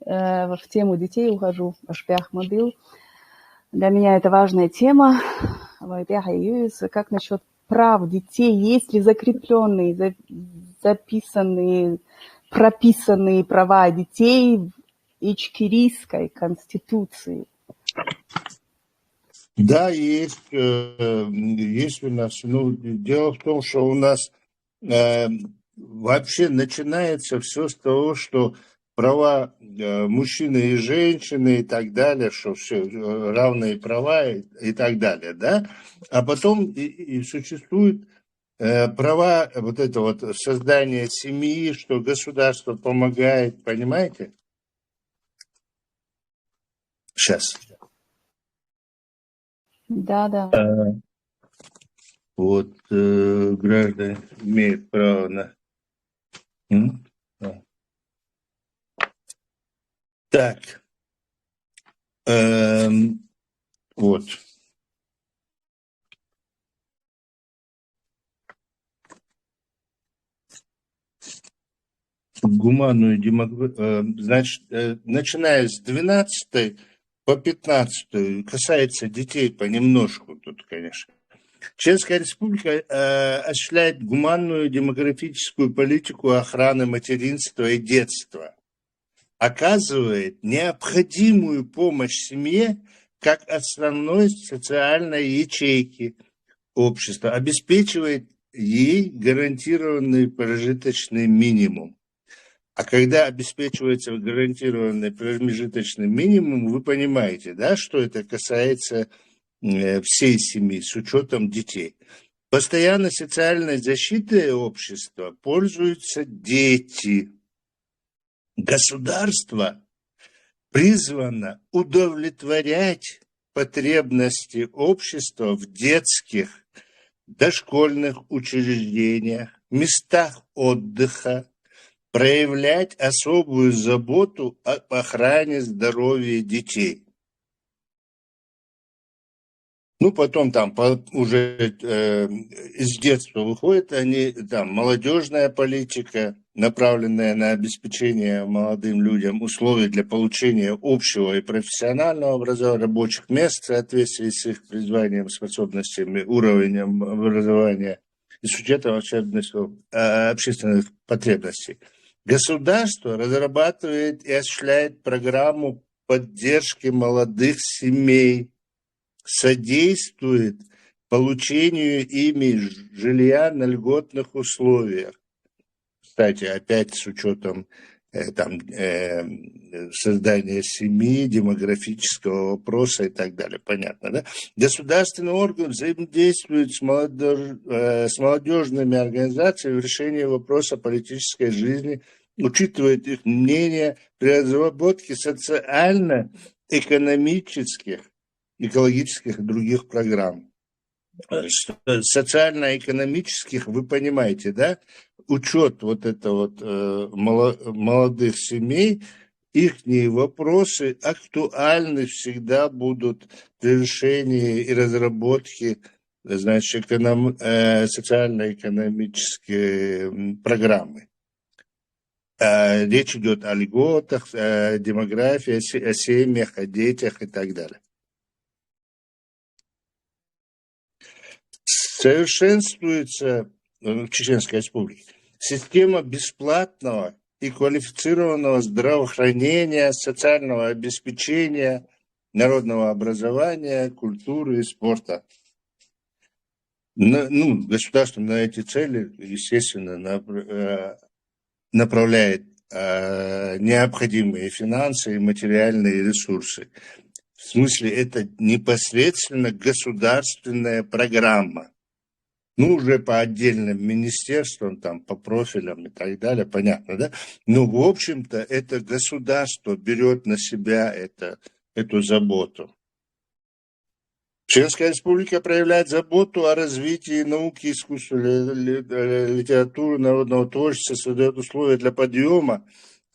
в тему детей ухожу, Ашпяхмадил. Для меня это важная тема. Как насчет прав детей? Есть ли закрепленные, записанные, прописанные права детей в Ичкерийской конституции? Да, есть у нас. Ну, дело в том, что у нас вообще начинается все с того, что права мужчины и женщины и так далее, что все равные права и так далее, да, а потом и существует права вот это вот создания семьи, что государство помогает, понимаете? Сейчас. Да. Вот граждане имеют право на... Так. Вот. Гуманную демократию, значит, начиная с 12 по 15 касается детей понемножку тут, конечно. Чешская республика осуществляет гуманную демографическую политику охраны материнства и детства, оказывает необходимую помощь семье как основной социальной ячейки общества, обеспечивает ей гарантированный прожиточный минимум. А когда обеспечивается гарантированный промежуточный минимум, вы понимаете, да, что это касается всей семьи с учетом детей. Постоянной социальной защитой общества пользуются дети. Государство призвано удовлетворять потребности общества в детских, дошкольных учреждениях, местах отдыха, проявлять особую заботу об охране здоровья детей. Ну, потом там уже из детства выходят они, там молодежная политика, направленная на обеспечение молодым людям условий для получения общего и профессионального образования, рабочих мест в соответствии с их призванием, способностями, уровнем образования и с учетом общественных потребностей. Государство разрабатывает и осуществляет программу поддержки молодых семей, содействует получению ими жилья на льготных условиях. Кстати, опять с учетом создания семьи, демографического вопроса и так далее. Понятно, да? Государственный орган взаимодействует с молодежными организациями в решении вопроса политической жизни, учитывает их мнение при разработке социально-экономических, экологических и других программ. Социально-экономических, вы понимаете, да? Учет вот это вот молодых семей, их вопросы актуальны всегда будут при решении и разработке, значит, социально-экономической программы. Речь идет о льготах, о демографии, о семьях, о детях и так далее. Совершенствуется в Чеченской Республике система бесплатного и квалифицированного здравоохранения, социального обеспечения, народного образования, культуры и спорта. Государство на эти цели, естественно, направляет необходимые финансы и материальные ресурсы. В смысле, это непосредственно государственная программа. Уже по отдельным министерствам, там, по профилям и так далее, понятно, да? В общем-то, это государство берет на себя эту заботу. Чеченская республика проявляет заботу о развитии науки, искусства, литературы, народного творчества, создает условия для подъема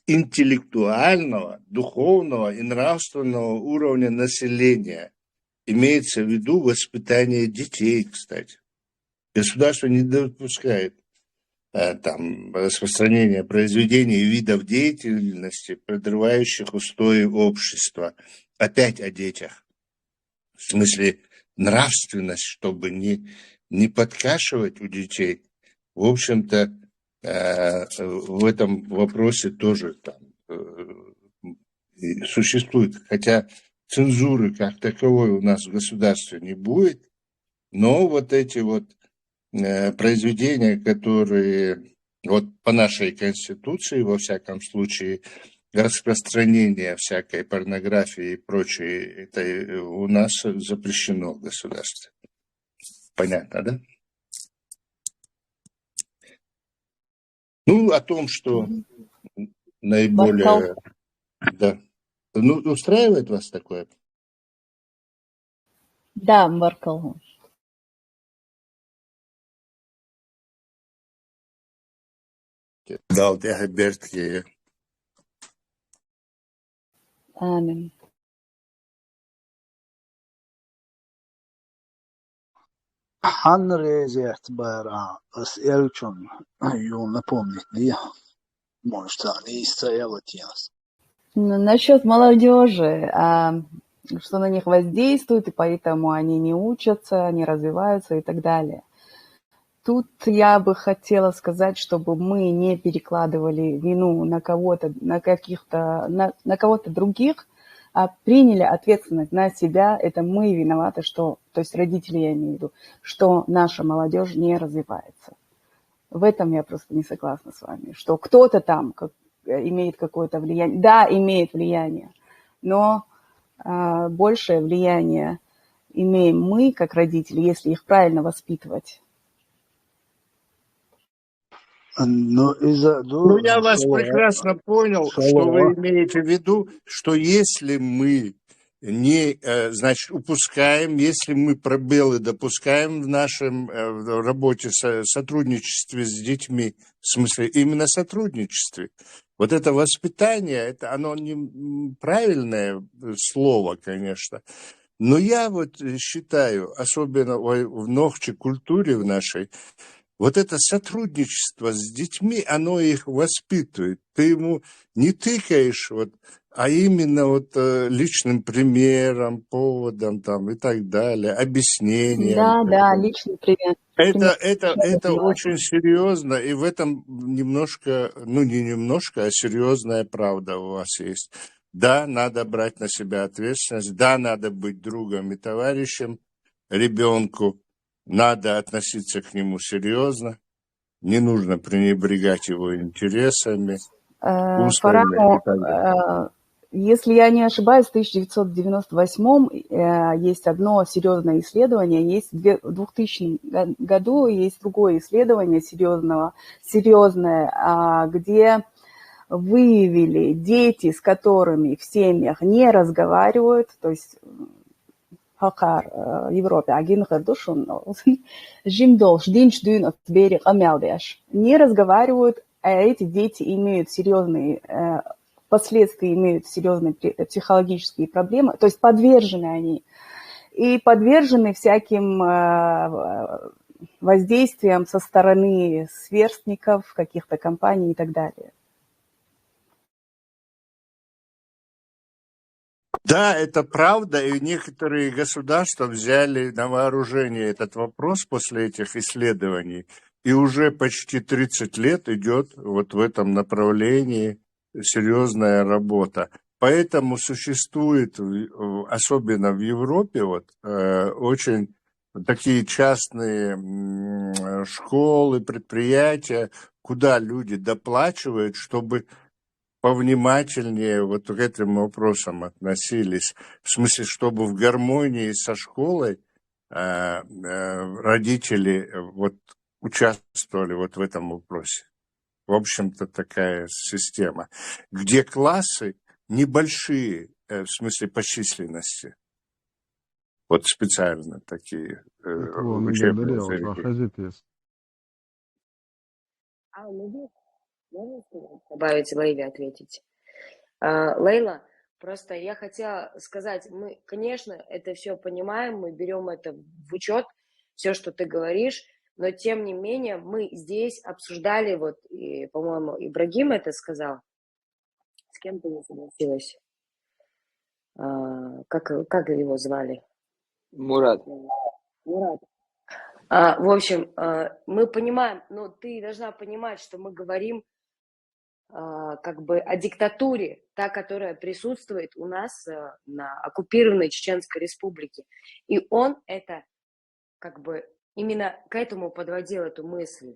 интеллектуального, духовного и нравственного уровня населения. Имеется в виду воспитание детей, кстати. Государство не допускает там, распространения произведений и видов деятельности, подрывающих устои общества. Опять о детях. В смысле, нравственность, чтобы не подкашивать у детей. В общем-то, в этом вопросе тоже там существует. Хотя цензуры как таковой у нас в государстве не будет, но вот эти вот произведения, которые вот по нашей Конституции, во всяком случае, распространение всякой порнографии и прочее, это у нас запрещено в государстве. Понятно, да? Ну, о том, что наиболее... Да. Ну, устраивает вас такое? Да, Баркал. Да, вот я Бертке. Амин. Ханрезе Бара Эльчон, Юн напомнить, не может, не истраивать. Насчет молодежи, что на них воздействует, и поэтому они не учатся, не развиваются и так далее. Тут я бы хотела сказать, чтобы мы не перекладывали вину на кого-то, на кого-то других, а приняли ответственность на себя. Это мы виноваты, что, то есть родители, я имею в виду, что наша молодежь не развивается. В этом я просто не согласна с вами, что кто-то там имеет какое-то влияние. Да, имеет влияние, но большее влияние имеем мы, как родители, если их правильно воспитывать. Ну, я вас прекрасно понял, что вы имеете в виду, что если мы не, значит, упускаем, если мы пробелы допускаем в нашем работе, сотрудничестве с детьми, в смысле именно сотрудничестве, вот это воспитание, это оно не правильное слово, конечно, но я вот считаю, особенно в ногче культуре в нашей, вот это сотрудничество с детьми, оно их воспитывает. Ты ему не тыкаешь, вот, а именно вот личным примером, поводом там, и так далее, объяснением. Да, личный пример. Это очень серьезно, и в этом немножко, ну не немножко, а серьезная правда у вас есть. Да, надо брать на себя ответственность, да, надо быть другом и товарищем ребенку, надо относиться к нему серьезно, не нужно пренебрегать его интересами, вкусами и так далее. Если я не ошибаюсь, в 1998 есть одно серьезное исследование, есть в 2000 году есть другое исследование серьезное, где выявили дети, с которыми в семьях не разговаривают, то есть в Европе, не разговаривают, а эти дети имеют серьезные, впоследствии имеют серьезные психологические проблемы, то есть подвержены они, и подвержены всяким воздействиям со стороны сверстников, каких-то компаний и так далее. Да, это правда, и некоторые государства взяли на вооружение этот вопрос после этих исследований, и уже почти 30 лет идет вот в этом направлении серьезная работа. Поэтому существует, особенно в Европе, вот, очень такие частные школы, предприятия, куда люди доплачивают, чтобы повнимательнее вот к этим вопросам относились. В смысле, чтобы в гармонии со школой родители вот участвовали вот в этом вопросе. В общем-то, такая система, где классы небольшие, в смысле по численности. Вот специально такие учебные заведения. Можно добавить Лейле ответить? Лейла, просто я хотела сказать, мы, конечно, это все понимаем, мы берем это в учет, все, что ты говоришь, Но, тем не менее, мы здесь обсуждали, вот, и, по-моему, Ибрагим это сказал. С кем ты не согласилась? Как его звали? Мурат. Мурат. В общем, мы понимаем, но ты должна понимать, что мы говорим как бы о диктатуре, та, которая присутствует у нас на оккупированной Чеченской Республике. И он это как бы именно к этому подводил эту мысль.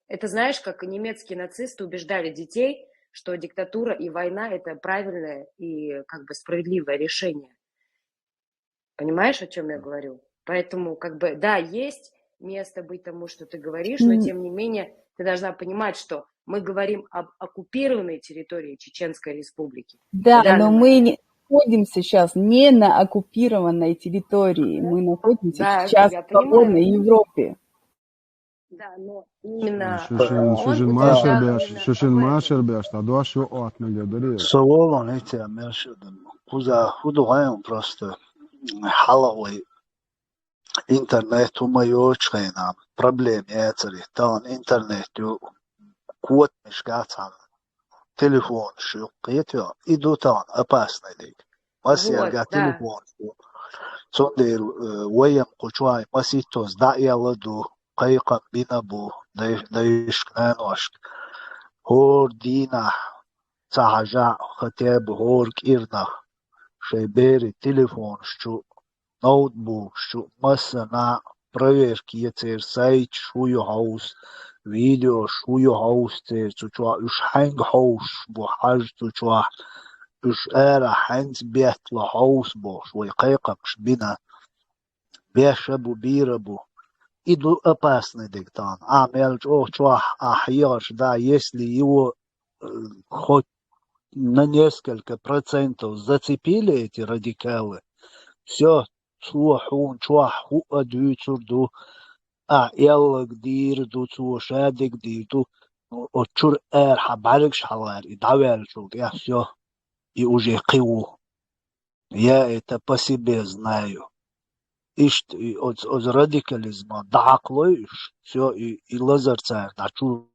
Это, знаешь, как немецкие нацисты убеждали детей, что диктатура и война – это правильное и как бы справедливое решение. Понимаешь, о чем я говорю? Поэтому, как бы, да, есть место быть тому, что ты говоришь, но, тем не менее, ты должна понимать, что мы говорим об оккупированной территории Чеченской Республики. Да, но мы находимся сейчас не на оккупированной территории, мы находимся сейчас в свободной Европе. Да, но именно Солон эти амершадым. Куза худогаем просто халавой интернет умаёчкайна проблем яцари. Тан интернету код мешкатан. Телефон шукетё идутан опасный дик. Масиага телефон. Сондер воем кучвай маситос да яладу قيقا بينابو دايشك نانوشك هور دينا تاجا خطيب هور كيرنا شيبيري تليفون شو نوتبوك شو مسنا проверки يتير سايت شو يهوس فيديو شو يهوس تير تشوا اش حنگ هوش بو حاج تشوا اش ارا حنگ بيت لهوس بو شوي قيقا مش بينا بيشبو بيربو иду опасный диктан. Мелч, чувак, ахьёш, да, если его хоть на несколько процентов зацепили эти радикалы, все, чухун, чуху, адюцурду, яллак дирду, чушадик дирду, отчур хабарик шалар, и давельчук, я все, и уже киву. Я это по себе знаю. Ишт от радикализма дааклоиш все и лазарцар да чу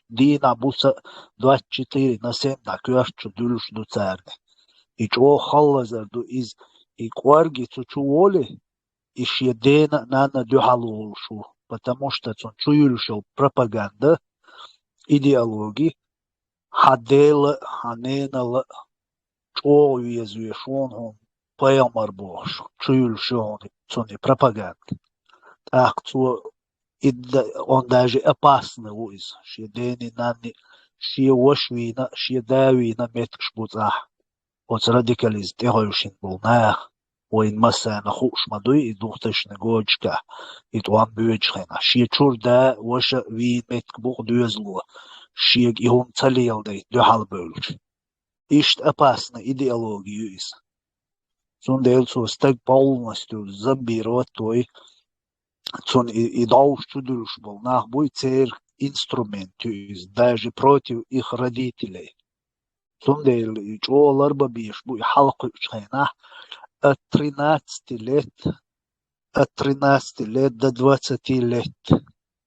дина буса 24/7 да кёрчу дулуш ду царне и чо халлазар ду из и кварги чуоли и шедена на дюхалушу потому что он чуюлшо пропаганда идеологии хадел ханена чо везуешон Паямар бош, чуюл шоны, цони пропаганд. Так, он даже опасный уиз. Шедени нани, шие вошвина, шие давина меткш буза. От радикализ тегоюшин был нах. Оин масана хуш мадуй и духташны гочка. И туан бючхена. Шие чурда воша вин метк бух дюзлу. Шие гихун цалил дей дюхал бюлч. Ишт опасный идеологию из. Цундельцу стек полностью забирать той, цун и должчудуш был нах бой цер инструмент, даже против их родителей. Цундел и чолар бабиш бой халку чхайна от 13 лет до 20 лет.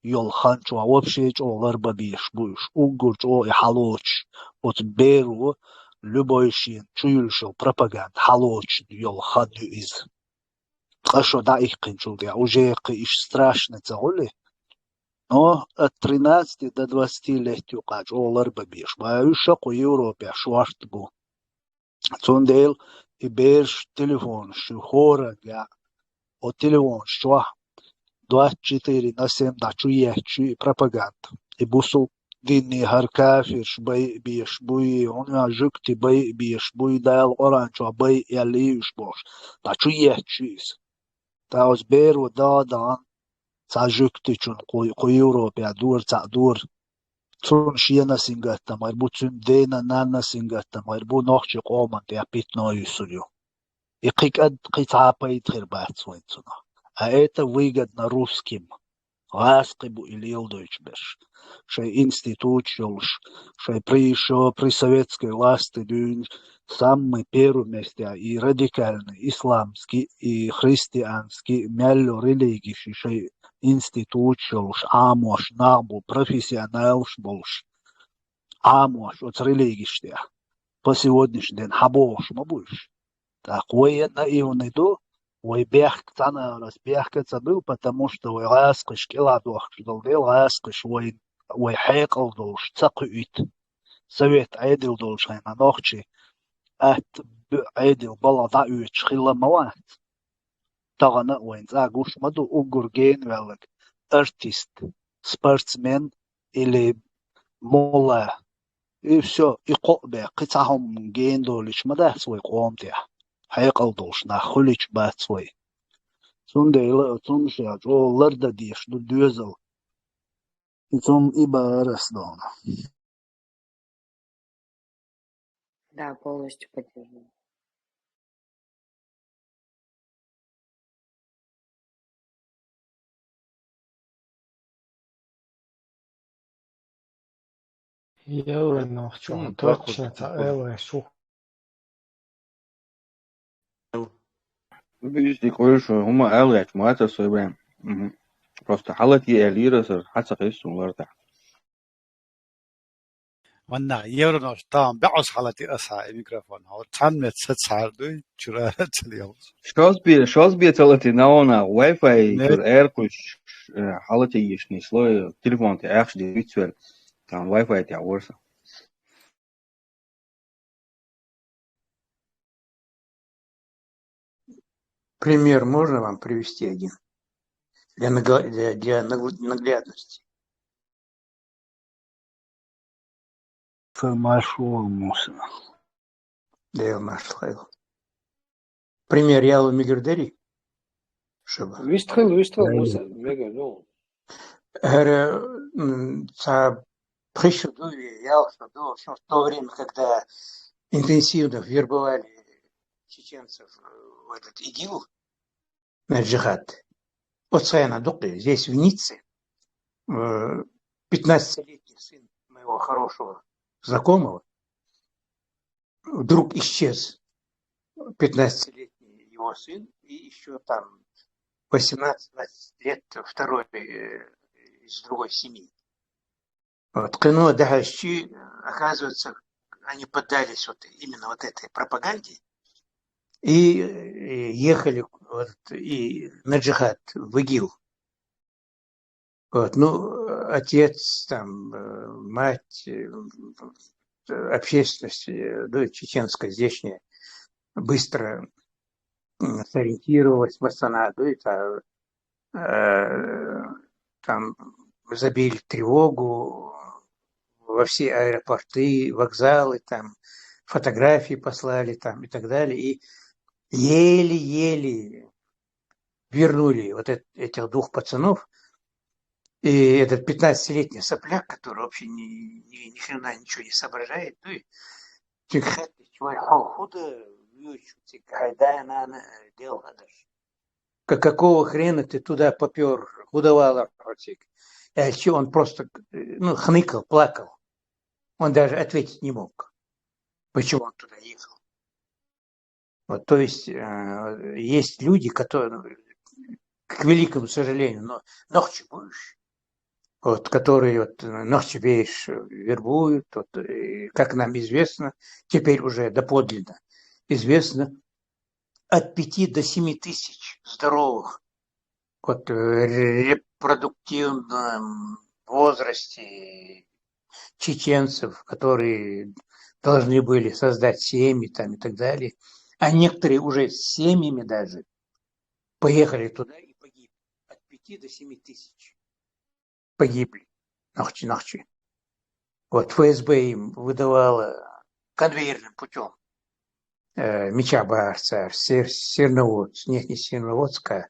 Йолхан чуа вообще чолар бабиш бойш угур чо и халоч от беру любой шин чуюльшо пропаганд халоч йол хаду из. А что да их кинчул я уже иш страшно цаголи. Но от 13 до 20 лет юкач олар бабиш. Ба юша ко Европе шварт бу. Цундел и берш телефон шухора я. О телефон шва 24/7 да чуячи пропаганда. И бусу ديني هركافر بي بيشبوي هنا جكتي بي بيشبوي دايل أورانشو بي يلي يشبوش تا شو يحشيس تا أزبير ودادان تا جكتي چون قوي أوروبيا دور تا دور تون شينا سنگتا مربو تون دينا نانا سنگتا مربو نوخشي قومان تيا بيتنا يسوليو يقيك أد قطعة بيتخير باتسوين تنا это выгодно русским. Ласкибу или Илдойч беш. Шей институт шелш, шей при советской власти дюнь самый первый месте и радикальный, исламский, и христианский, мяло религии, шей институт шолш, амош, набу, профессионал шболш, амош, от религиштя. По сегодняшний день хабош, мабуш. Так, ой, на ивниду, ой, бег цана разбегаться был, потому что ой, раскыш, киладох, что дел, раскыш, ой, хекал долш, цакуит. Совет عادل долш, на ногчи, ات عادل بلا ضعيت خلا موات. تغنى وين زاغوش مدو اوغورجين велик артист, спортсмен или мола. И все, и قبة قطعهم جين دولش مده سوي قومتها. حيقل دولش نخليش بات سوي. Sun değil, sun şey, oğullar da diye, şu düzel. Sun ibares da ona. Да, полностью поддерживаю. Евро нахчу, Плохо точно, такое. это шух. Видите, кое-что, هما قالوا ما تصيبين. Просто حالتي أليرة صار حتى قيس ورده. وانا يورنو طام بعص حالتي أسعى الميكروفون هو تعمل ستسعر دوي شرارة اليوم شوز بيه تلاتي ناونا واي فاي جر ايركوش حالتي يشني سلوي تليفون تي اخش دي بيتسوير كان واي فاي تي عورسا. Пример можно вам привести один для наглядности? Машул Муса. Да, Машул. Пример ялу миллиардери. Вистхил, Муса, мега, ну. Пришел, в то время, когда интенсивно вербовали чеченцев в этот ИГИЛ, на джихад. Вот Саяна Дукли, здесь в Ницце, 15-летний сын моего хорошего знакомого вдруг исчез. 15-летний его сын и еще там 18 лет второй из другой семьи. Вот, Кыно Дагащи, оказывается, они поддались именно вот этой пропаганде и ехали и на джихад в ИГИЛ. Вот, ну, отец, там, мать, общественность, да, чеченская здешняя, быстро сориентировалась в Астана, да, там забили тревогу во все аэропорты, вокзалы, там, фотографии послали там и так далее. И еле-еле вернули вот этих двух пацанов. И этот 15-летний сопляк, который вообще ни хрена ничего не соображает, ну и какого хрена ты туда попер, худовало, он просто, хныкал, плакал. Он даже ответить не мог, почему он туда ехал. Вот, то есть, есть люди, которые, к великому сожалению, но нохчебующие, вот, которые нохчебейш вербуют, вот, как нам известно, теперь уже доподлинно известно, от 5 до 7 тысяч здоровых, вот, в репродуктивном возрасте чеченцев, которые должны были создать семьи там, и так далее, а некоторые уже с семьями даже поехали туда и погибли. От 5 до 7 тысяч погибли. Нахчи. Вот ФСБ им выдавало конвейерным путем Меча Барца, Серноводск, не Серноводска,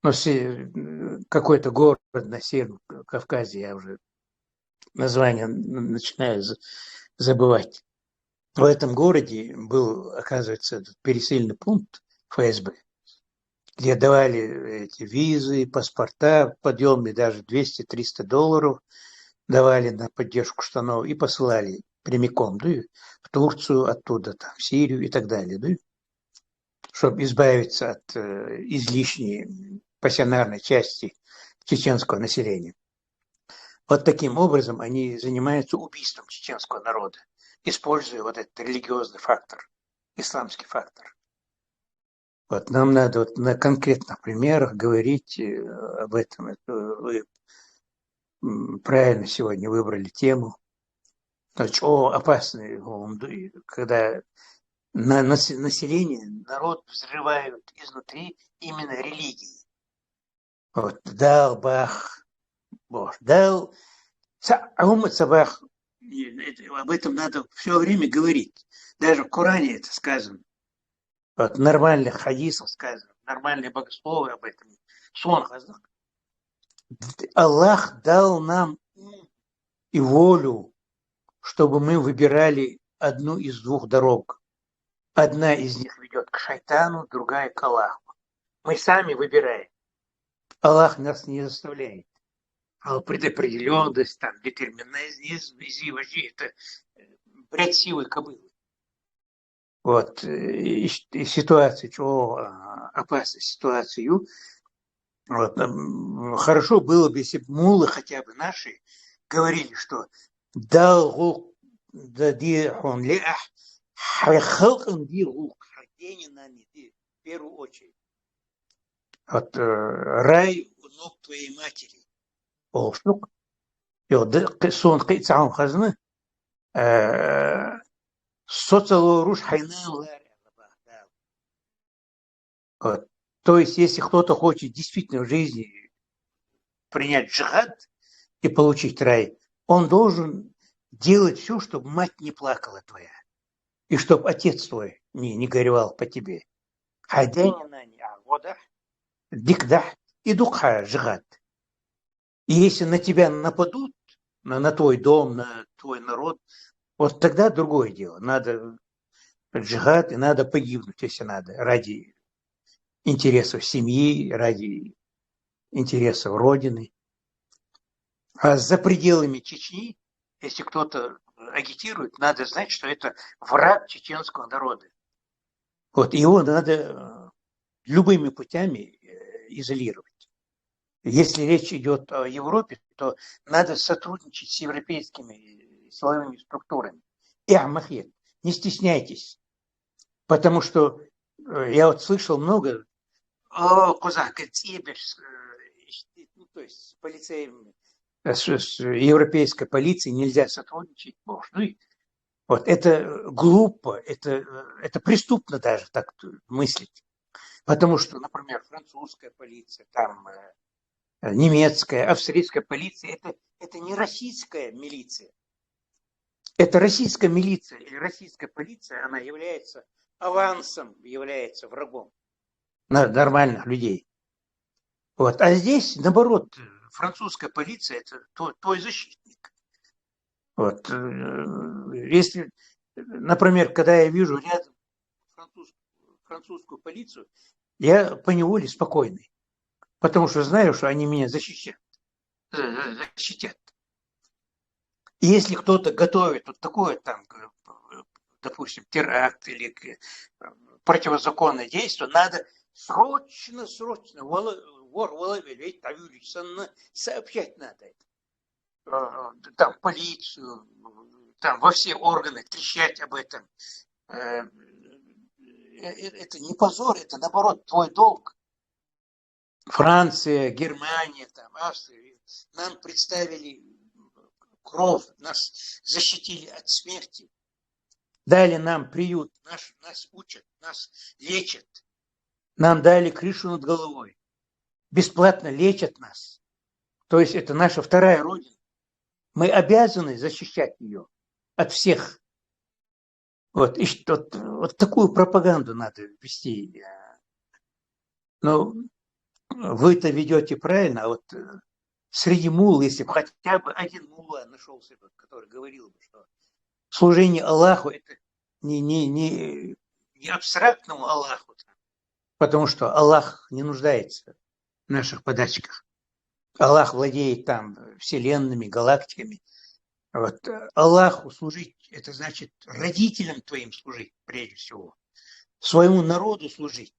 но какой-то город на Северном Кавказе, я уже название начинаю забывать. В этом городе был, оказывается, этот пересыльный пункт ФСБ, где давали эти визы, паспорта, подъемные даже $200-300 давали на поддержку штанов и посылали прямиком, да, в Турцию, оттуда там, в Сирию и так далее, да, чтобы избавиться от излишней пассионарной части чеченского населения. Вот таким образом они занимаются убийством чеченского народа, используя вот этот религиозный фактор, исламский фактор. Вот нам надо вот на конкретных примерах говорить об этом. Вы правильно сегодня выбрали тему. Значит, опасный, когда население, народ взрывают изнутри именно религии. Вот, дал бах, бог, дал сабах. Об этом надо все время говорить. Даже в Коране это сказано. Вот, нормальных хадисов сказано, нормальные богословы об этом. Аллах дал нам и волю, чтобы мы выбирали одну из двух дорог. Одна из них ведет к шайтану, другая к Аллаху. Мы сами выбираем. Аллах нас не заставляет. А предопределенность, там, детерминизм, вообще это бред силы кобылы. Вот, и ситуацию, опасную ситуацию. Вот, хорошо было бы, если бы муллы хотя бы наши говорили, что дал дадихон леах хайхалкан диру в первую очередь. Вот рай у ног твоей матери. Олшнук. Сон кайцаун хазны. Социалу руш хайнан лари. Вот. То есть, если кто-то хочет действительно в жизни принять джихад и получить рай, он должен делать все, чтобы мать не плакала твоя. И чтобы отец твой не горевал по тебе. Дикдах и духха джихад. И если на тебя нападут, на твой дом, на твой народ, вот тогда другое дело. Надо джихад и надо погибнуть, если надо, ради интересов семьи, ради интересов Родины. А за пределами Чечни, если кто-то агитирует, надо знать, что это враг чеченского народа. Вот его надо любыми путями изолировать. Если речь идет о Европе, то надо сотрудничать с европейскими силовыми структурами. Не стесняйтесь, потому что я вот слышал много то есть с полицейными, с европейской полицией нельзя сотрудничать. Вот это глупо, это преступно даже так мыслить. Потому что, например, французская полиция, там немецкая, австрийская полиция, это не российская милиция. Это российская милиция или российская полиция, она является авансом, является врагом нормальных людей. Вот. А здесь, наоборот, французская полиция – это твой защитник. Вот. Если, например, когда я вижу рядом французскую полицию, я поневоле спокойный, потому что знаю, что они меня защитят. И если кто-то готовит вот такое, там, допустим, теракт или противозаконное действие, надо срочно, вор выловили, сообщать надо это. Там полицию, там во все органы кричать об этом. Это не позор, это наоборот твой долг. Франция, Германия, там, Австрия нам представили кровь, нас защитили от смерти, дали нам приют, нас учат, нас лечат, нам дали крышу над головой, бесплатно лечат нас. То есть это наша вторая родина. Мы обязаны защищать ее от всех. Вот такую пропаганду надо вести. Но вы-то ведете правильно, а вот среди мулл, если бы хотя бы один мулла нашелся, который говорил бы, что служение Аллаху – это не абстрактному Аллаху, потому что Аллах не нуждается в наших подачках. Аллах владеет там вселенными, галактиками. Вот. Аллаху служить – это значит родителям твоим служить, прежде всего, своему народу служить.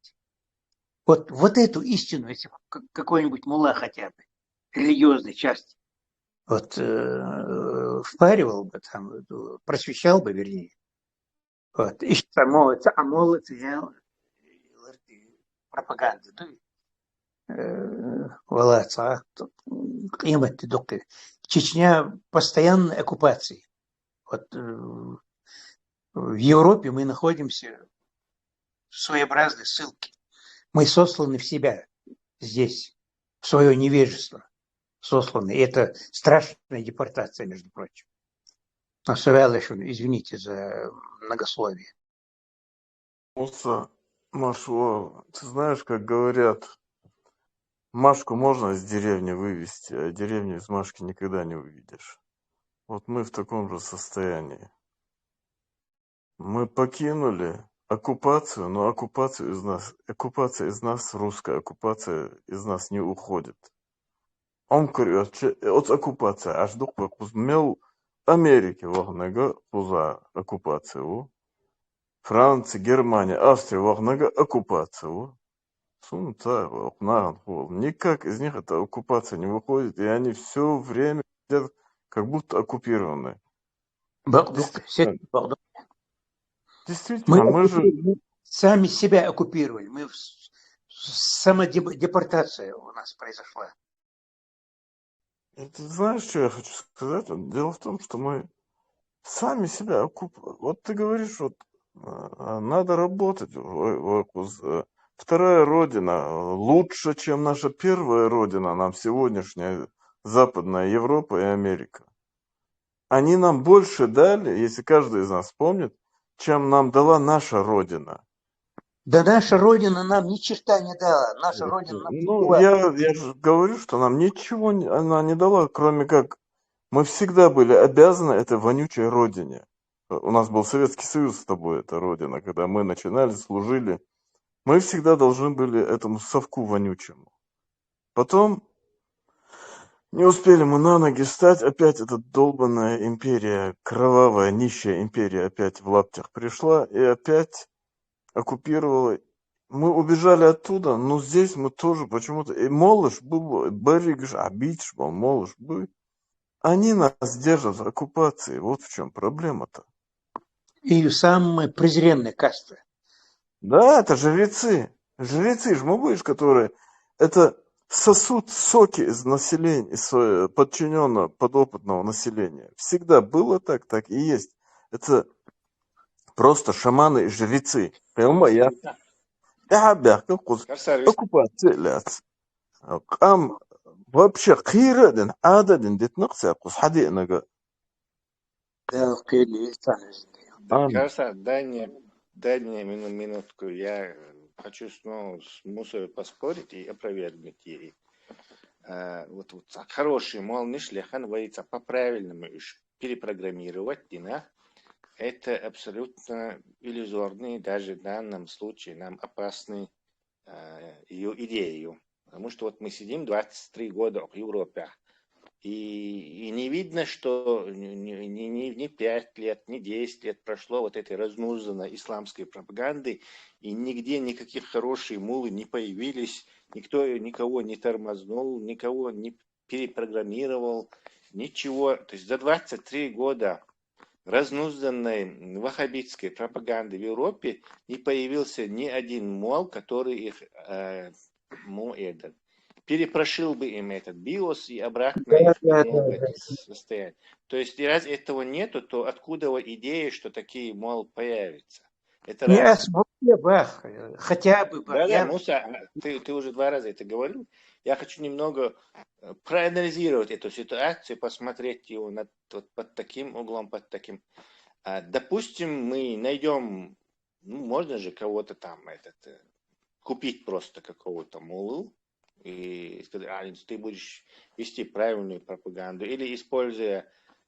Вот эту истину, если какой-нибудь мулла хотя бы религиозной части. Вот впаривал бы там, просвещал бы, вернее. Вот. И само молодцы, пропаганда. Валаца, климат докторы. Чечня постоянной оккупации. Вот в Европе мы находимся в своеобразной ссылке. Мы сосланы в себя здесь, в свое невежество сосланы. И это страшная депортация, между прочим. Извините за многословие. Машу, ты знаешь, как говорят, Машку можно из деревни вывести, а деревню из Машки никогда не увидишь. Вот мы в таком же состоянии. Мы покинули оккупацию, но оккупация из нас, русская оккупация из нас не уходит. Он говорит, от оккупации аж до мел Америки вогнага пуза оккупацию, Франция, Германия, Австрия вогнага оккупацию. Никак из них эта оккупация не выходит, и они все время сидят как будто оккупированы. Действительно, мы же сами себя оккупировали. Самодепортация у нас произошла. Ты знаешь, что я хочу сказать? Дело в том, что мы сами себя оккупируем. Вот ты говоришь, вот надо работать. Вторая родина лучше, чем наша первая родина, нам сегодняшняя Западная Европа и Америка. Они нам больше дали, если каждый из нас помнит, чем нам дала наша родина. Да наша родина нам ни черта не дала. Наша родина нам я же говорю, что нам ничего она не дала, кроме как мы всегда были обязаны этой вонючей родине. У нас был Советский Союз с тобой, эта родина, когда мы начинали, служили. Мы всегда должны были этому совку вонючему. Потом не успели мы на ноги встать, опять эта долбанная империя, кровавая, нищая империя опять в лаптях пришла и опять оккупировала. Мы убежали оттуда, но здесь мы тоже почему-то... И молодь был, баригш, абич был, молодь был. Они нас держат в оккупации. Вот в чем проблема-то. И самая презренная каста. Да, это жрецы. Жрецы, жмобыш, которые... Это сосуд соки из населения, из подчиненного, подопытного населения. Всегда было так, так и есть. Это просто шаманы и жрецы. Понимаешь? Оккупация. Вообще, خير عدد دتنقص حديقنا. Кажется, дай мне минутку. Я хочу снова с Мусой поспорить и опровергнуть ей. Вот хороший молниш лехан говорится по-правильному перепрограммировать, это абсолютно иллюзорный, даже в данном случае нам опасный ее идею. Потому что вот мы сидим 23 года в Европе, и не видно, что не 5 лет, не 10 лет прошло вот этой разнузданной исламской пропаганды, и нигде никаких хороших мулы не появились, никто никого не тормознул, никого не перепрограммировал, ничего. То есть за 23 года разнузданной ваххабитской пропаганды в Европе не появился ни один мол, который их перепрошил бы им этот биос и обратно их вернул в это состояние. То есть, раз этого нету, то откуда идея, что такие мол появятся? Это раз. Хотя бы. Да, Муса, ты уже 2 раза это говорил. Я хочу немного проанализировать эту ситуацию, посмотреть его под таким углом, под таким. Допустим, мы найдем, можно же кого-то там купить просто какого-то мулу и сказать, ты будешь вести правильную пропаганду, или используя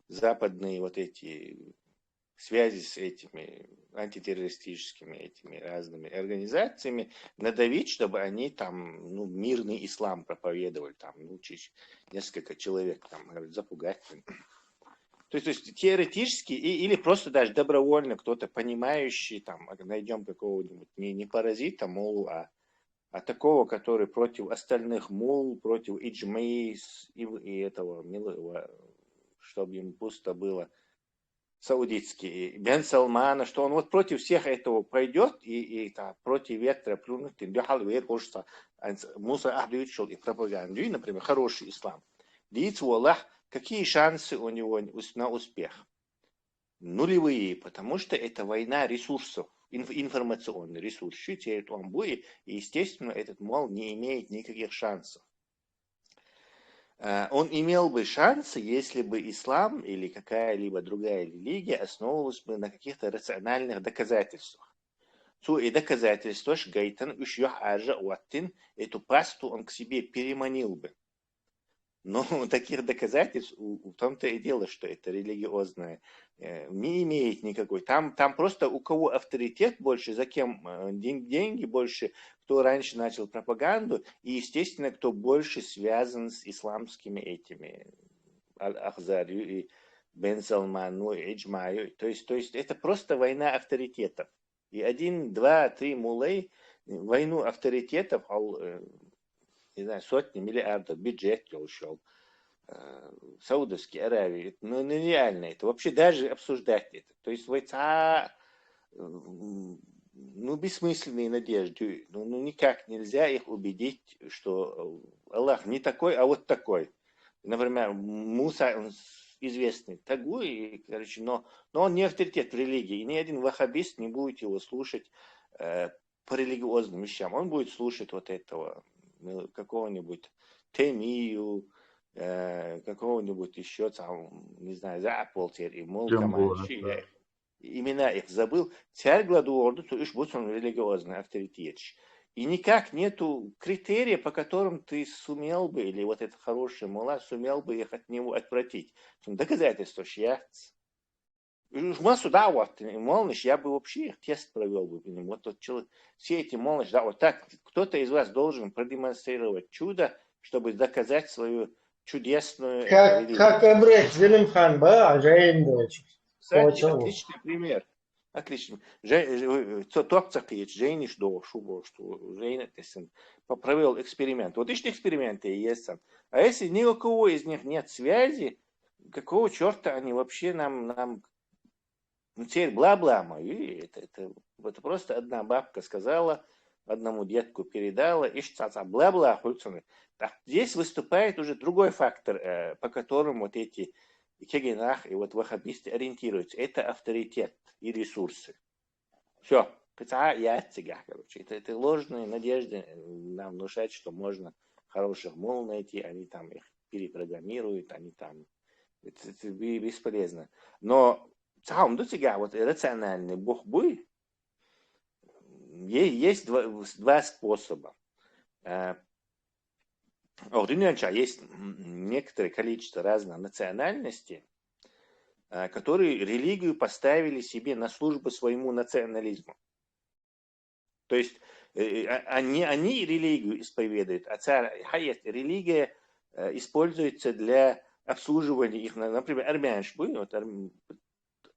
западные вот эти связи с этими антитеррористическими этими разными организациями, надавить, чтобы они там мирный ислам проповедовали, там, несколько человек там, запугать. То есть теоретически или просто даже добровольно кто-то понимающий, там, найдем какого-нибудь не паразита, мол, а А такого, который против остальных мул, против иджмей и этого, чтобы им пусто было, саудитский, Бен Салмана, что он вот против всех этого пойдет и против ветра плюнет, и Муса Ахдуичел и пропагандирует, например, хороший ислам. Дивится у Аллах, какие шансы у него на успех? Нулевые, потому что это война ресурсов, информационный ресурс. Считает он будет, и, естественно, этот мол не имеет никаких шансов. Он имел бы шансы, если бы ислам или какая-либо другая религия основывалась бы на каких-то рациональных доказательствах. И доказательства Гайтан эту пасту он к себе переманил бы. Но таких доказательств, в том-то и дело, что это религиозное, не имеет никакой. Там просто у кого авторитет больше, за кем деньги больше, кто раньше начал пропаганду, и, естественно, кто больше связан с исламскими этими, Аль-Ахзарью и Бен Салману, и Иджмаю. То есть это просто война авторитетов. И 1, 2, 3 мулей, войну авторитетов, не знаю, сотни миллиардов бюджет ушел. Саудовские Аравии, ну нереально это. Вообще даже обсуждать это. То есть бессмысленные надежды. Никак нельзя их убедить, что Аллах не такой, а вот такой. Например, Муса, он известный такой, но он не авторитет в религии. И ни один ваххабист не будет его слушать по религиозным вещам. Он будет слушать вот этого какого-нибудь Темию, какого-нибудь еще там, не знаю, Заполтер и Мулкаман. Имена их забыл. Царь Гладуорду, то уж будет он религиозный авторитет. И никак нету критерия, по которым ты сумел бы, или вот этот хороший мула сумел бы их от него отвратить. Доказательства шьяц. Массу вот, молниш, я бы вообще их тест провел бы. Вот тот человек, все эти молниш, да, вот так, кто-то из вас должен продемонстрировать чудо, чтобы доказать свою чудесную религию. Как Абрет Зелимхан, Кстати, отличный пример. Отлично. Топцак Жейниш до Шубо, что Жейнетесен провел эксперимент. Вот эти эксперименты есть. А если ни у кого из них нет связи, какого черта они вообще нам теперь бла-бла. Это просто одна бабка сказала, одному детку передала, и что-то бла-бла. Здесь выступает уже другой фактор, по которому вот эти кегенах и вот ваххабисты ориентируются. Это авторитет и ресурсы. Все. Это ложные надежды нам внушать, что можно хороших мул найти, они там их перепрограммируют, они там... Это бесполезно. Но вот рациональный бог буй, есть два способа. Есть некоторое количество разных национальностей, которые религию поставили себе на службу своему национализму. То есть они религию исповедуют, а религия используется для обслуживания их, например, армян.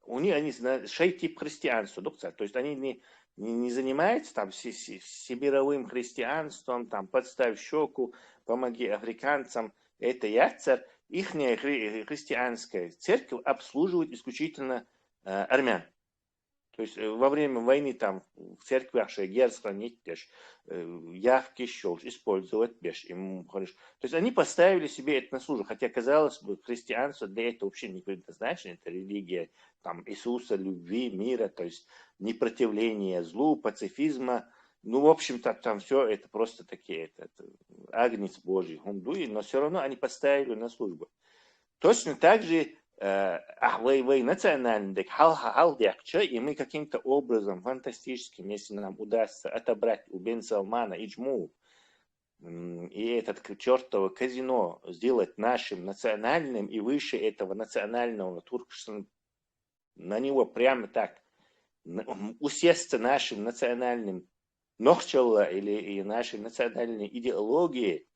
У них они тип христианства, то есть они не занимаются там сибировым христианством, там подставь щеку, помоги африканцам, это яцер. Ихняя христианская церковь обслуживает исключительно армян. То есть во время войны там в церквях гер хранить явки щелк, использовать беш. То есть они поставили себе это на службу, хотя казалось бы, христианство для этого вообще не предназначено, это религия там Иисуса, любви, мира, то есть непротивления злу, пацифизма. В общем-то, там все это просто такие, это агнец Божий, хундуи, но все равно они поставили на службу. Точно так же вы национальный, и мы каким-то образом фантастическим, если нам удастся отобрать у Бен Салмана Иджму и этот чертово казино сделать нашим национальным и выше этого национального туркшн, на него прямо так усесться нашим национальным нохчалла или нашей национальной идеологией,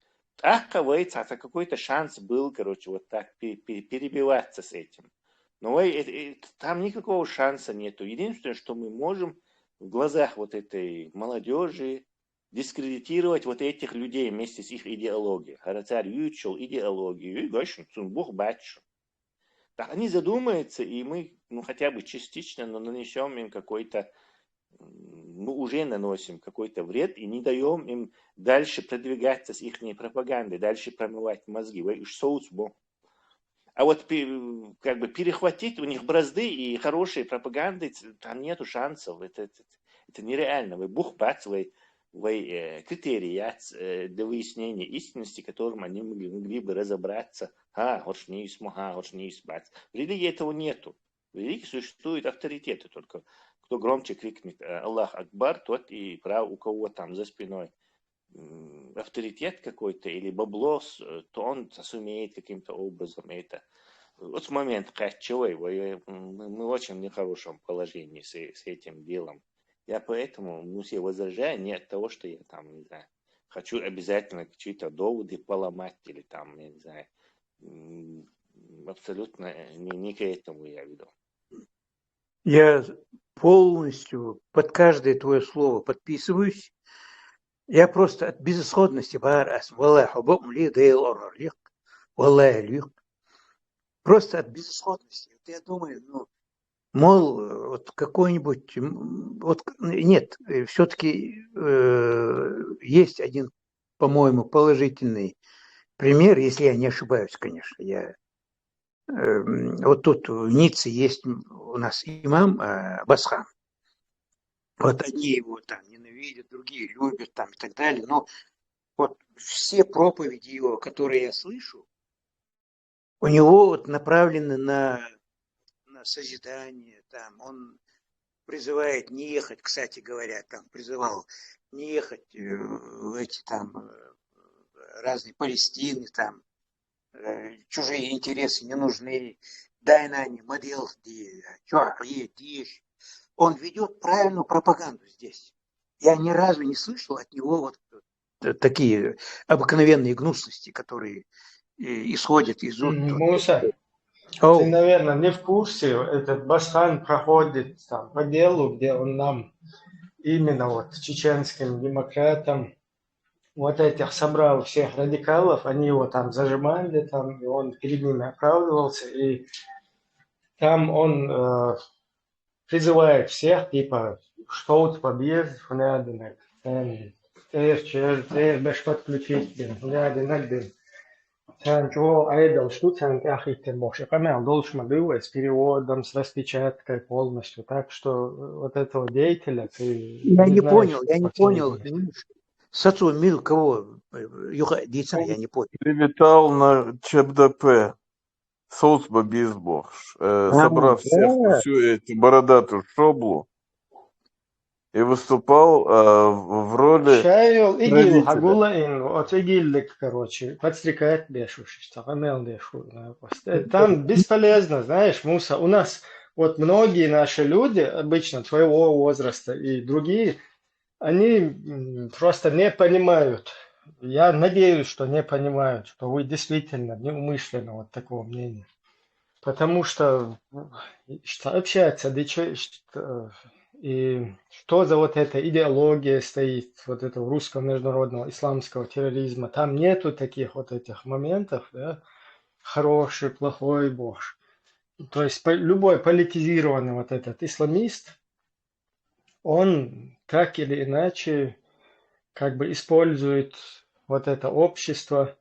оказывается, какой-то шанс был, вот так перебиваться с этим. Но там никакого шанса нету. Единственное, что мы можем в глазах вот этой молодежи, дискредитировать вот этих людей вместе с их идеологией. Харацар ючел идеологию, и гошин цунбух батшу. Так они задумаются, и мы, хотя бы частично, но нанесем им какой-то, мы уже наносим какой-то вред и не даем им дальше продвигаться с их пропагандой, дальше промывать мозги. А вот как бы перехватить у них бразды и хорошие пропаганды, там нету шансов. Это нереально. Вы бухбацвай критерии для выяснения истинности, которым они могли бы разобраться. В религии этого нету. В религии существуют авторитеты только. Кто громче крикнет Аллах Акбар, тот и прав, у кого там за спиной авторитет какой-то или баблос, то он сумеет каким-то образом это. Вот в момент качевой мы очень в нехорошем положении с этим делом. Я поэтому все возражаю не от того, что я там, не знаю, хочу обязательно какие-то доводы поломать или там, я не знаю, абсолютно не к этому я веду. Я полностью под каждое твое слово подписываюсь. Я просто от безысходности просто от безысходности. Вот я думаю, мол, вот какой-нибудь, вот нет, все-таки есть один, по-моему, положительный пример, если я не ошибаюсь, конечно. Вот тут в Ницце есть у нас имам Басхан. Вот одни его там ненавидят, другие любят там и так далее. Но вот все проповеди его, которые я слышу, у него вот направлены на созидание. Там он призывает не ехать, кстати говоря, там призывал не ехать в эти там разные Палестины, там чужие интересы не нужны. Дай на не модель, он ведет правильную пропаганду здесь. Я ни разу не слышал от него вот такие обыкновенные гнусности, которые исходят из уст. Муса, ты, наверное, не в курсе, этот Басхан проходит там по делу, где он нам именно вот чеченским демократам вот этих собрал всех радикалов, они его там зажимали, там, и он перед ними оправдывался, и там он призывает всех, типа, что типа без, фунадинок, без подключить, фунадинок, чего айдол, что там ахитер боши, камел должен был с переводом, с распечаткой полностью, так что вот этого деятеля ты Я не знаешь, понял. Сацу мил кого? Юха дийца, я не понял. Прилетал на ЧБДП. Соцба Бизбохш, собрав всю эту бородатую шоблу, и выступал в роли Шайл игил родителя. хагулаин, от игиллик, короче, подстрекает бешуш, тамел бешу. Там бесполезно, знаешь, Муса, у нас вот многие наши люди, обычно твоего возраста и другие, они просто не понимают. Я надеюсь, что не понимают, что вы действительно неумышленно вот такого мнения. Потому что общаться, и что за вот эта идеология стоит, вот этого русского международного исламского терроризма, там нету таких вот этих моментов, да, хороший, плохой, бог. То есть любой политизированный вот этот исламист, он так или иначе как бы использует вот это общество.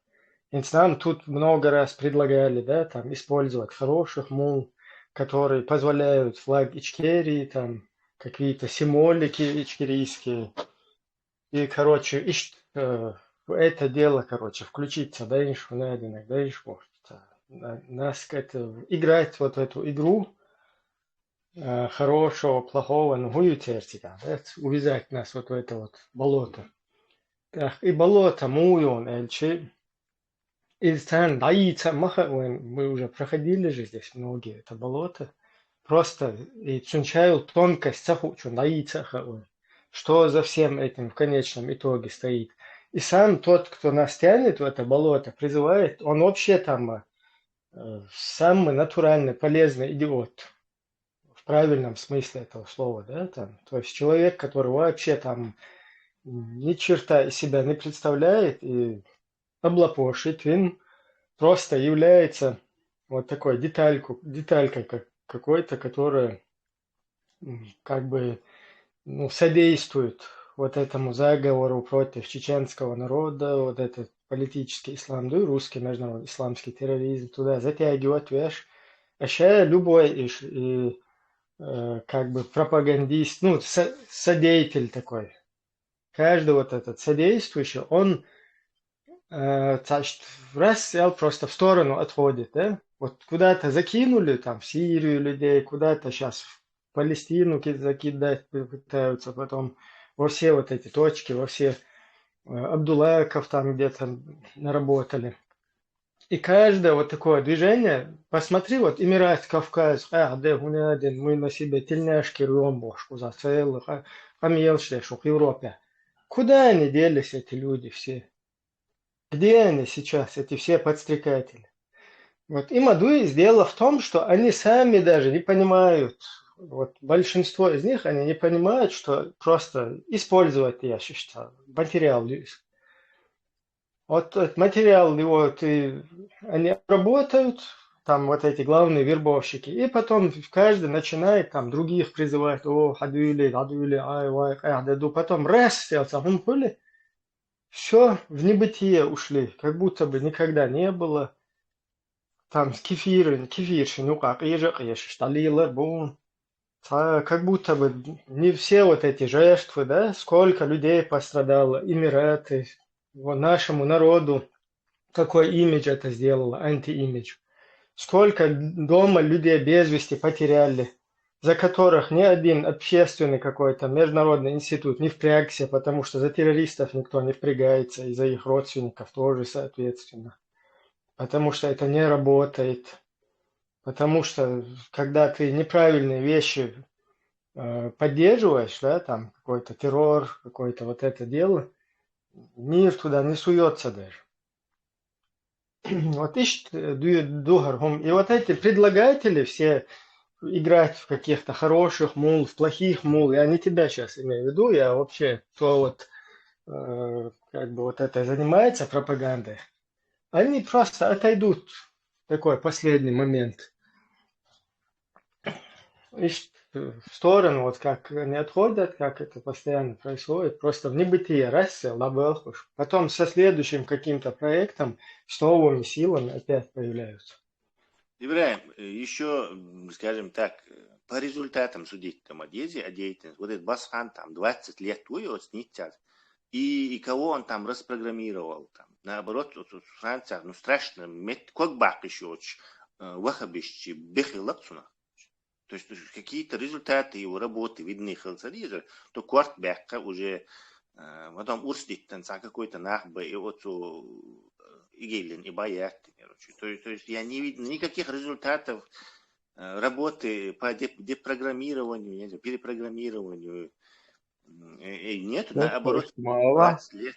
И нам тут много раз предлагали, да, там использовать хороших мул, которые позволяют флаг Ичкерии, там какие-то символики ичкерийские. И, короче, это дело, короче, включиться, да, нас играть вот эту игру хорошего, плохого, увязать нас вот в это вот болото. И болото, муйон, эльчи. И мы уже проходили же здесь многие, это болото. Просто и чунчаю тонкость, что за всем этим в конечном итоге стоит. И сам тот, кто нас тянет в это болото, призывает, он вообще там самый натуральный, полезный идиот. В правильном смысле этого слова, да, там. То есть человек, который вообще там ни черта из себя не представляет и облапошить, он просто является вот такой деталькой какой-то, которая как бы содействует вот этому заговору против чеченского народа, вот этот политический ислам, да и русский международный исламский терроризм туда затягивать, видишь. Вообще любой как бы пропагандист, содеятель такой. Каждый вот этот содействующий, он значит, раз взял просто в сторону отходит, да? Вот куда-то закинули, там, в Сирию людей, куда-то сейчас в Палестину закидать пытаются, потом во все вот эти точки, во все Абдуллаков там где-то наработали. И каждое вот такое движение, посмотри, вот Эмират, Кавказ, мы на себе тельняшки рвем бошку за целых, помелче, в Европе. Куда они делись, эти люди все? Где они сейчас, эти все подстрекатели? Вот им дело в том, что они сами даже не понимают, вот большинство из них, они не понимают, что просто использовать, я считаю, материал. Вот этот материал, они работают, там вот эти главные вербовщики, и потом каждый начинает там других призывать, хадуили, потом раз, все в небытие ушли, как будто бы никогда не было. Там кефирши, как будто бы не все вот эти жертвы, да, сколько людей пострадало, Эмираты, нашему народу, какой имидж это сделало, антиимидж. Сколько дома людей без вести потеряли, за которых ни один общественный какой-то международный институт не впрягся, потому что за террористов никто не впрягается, и за их родственников тоже, соответственно. Потому что это не работает. Потому что, когда ты неправильные вещи поддерживаешь, да, там какой-то террор, какое-то вот это дело, мир туда не суется даже. Вот ищет дугаргум. И вот эти предлагатели все играть в каких-то хороших мул, в плохих мул, я не тебя сейчас имею в виду, я вообще, кто вот как бы вот это занимается пропагандой, они просто отойдут в такой последний момент. Ищут в сторону, вот как они отходят, как это постоянно происходит, просто в небытие, раз, лабелхуш. Потом со следующим каким-то проектом с новыми силами опять появляются. Ибраим, еще, скажем так, по результатам судить там о деятельности, вот этот Басхан там 20 лет снится, и кого он там распрограммировал, там, наоборот, вот в Франции, страшно, как бак еще, вахабищи, бехилаксуна. То есть какие-то результаты его работы видны, то квартбека уже, потом урстит, какой-то нахба, и вот Игелин, и Баят. То есть я не видел никаких результатов работы по депрограммированию, перепрограммированию. И нет, наоборот, 20 лет.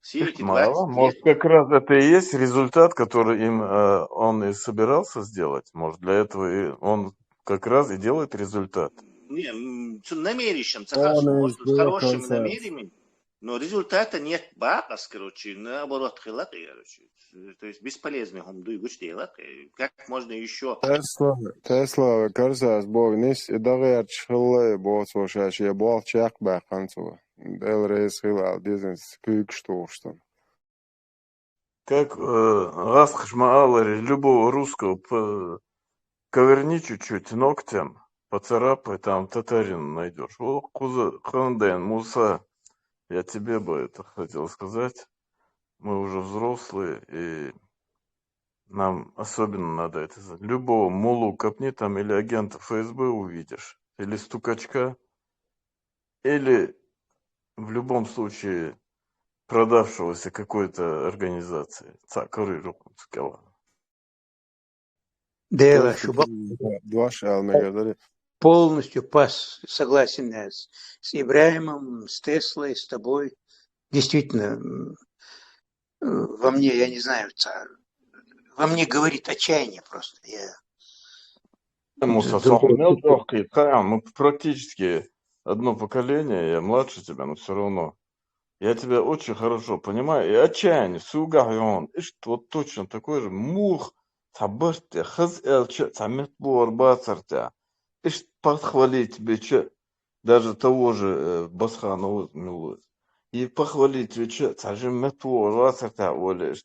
Все эти 20 Мало. лет. Может, как раз это и есть результат, который он и собирался сделать. Может, для этого он как раз и делает результат. Не, намерищем, Он с хорошими намерениями, но результата нет. Бакас, наоборот, то есть бесполезный как можно еще... Тесла, карзас, богнис, и дагер чхилле, боцвошаш, я бол чак баканцува. Дел рейс хилал, дизенс, кюк штурштан. Как раз хшмаалари любого русского коверни чуть-чуть ногтем, поцарапай, там татарин найдешь. О, куза, ханден, Муса, я тебе бы это хотел сказать. Мы уже взрослые, и нам особенно надо это знать. Любого мулу копни там, или агента ФСБ увидишь, или стукачка, или в любом случае продавшегося какой-то организации. Цакары руку цикала. Да, полностью согласен с Ибраимом, с Теслой, с тобой. Действительно, во мне, я не знаю, во мне говорит отчаяние просто. Мы практически одно поколение, я младше тебя, но все равно. Я тебя очень хорошо понимаю. И отчаяние, сугайон, вот точно такой же мух, табыртя, хыз элче, тамет буар бацартя. Похвалить тебе, че, даже того же Басхана милует. И похвалить тебе, че, тажим метуар бацартя, оли,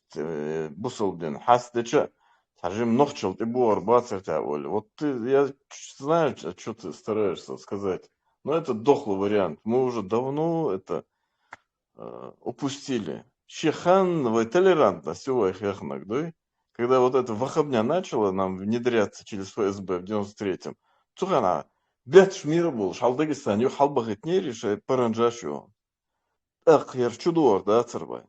бусулдин, хастыча, тажим нохчел ты буар бацартя, оли. Вот ты, я знаю, что ты стараешься сказать. Но это дохлый вариант. Мы уже давно это упустили. Шехан толерантность, когда вот эта вахабня начала нам внедряться через ФСБ в 93-м, цухана, бят мира был, шалдагистан, ю халбахет не решает паранджашу. Ах, я чудор, да, царбай.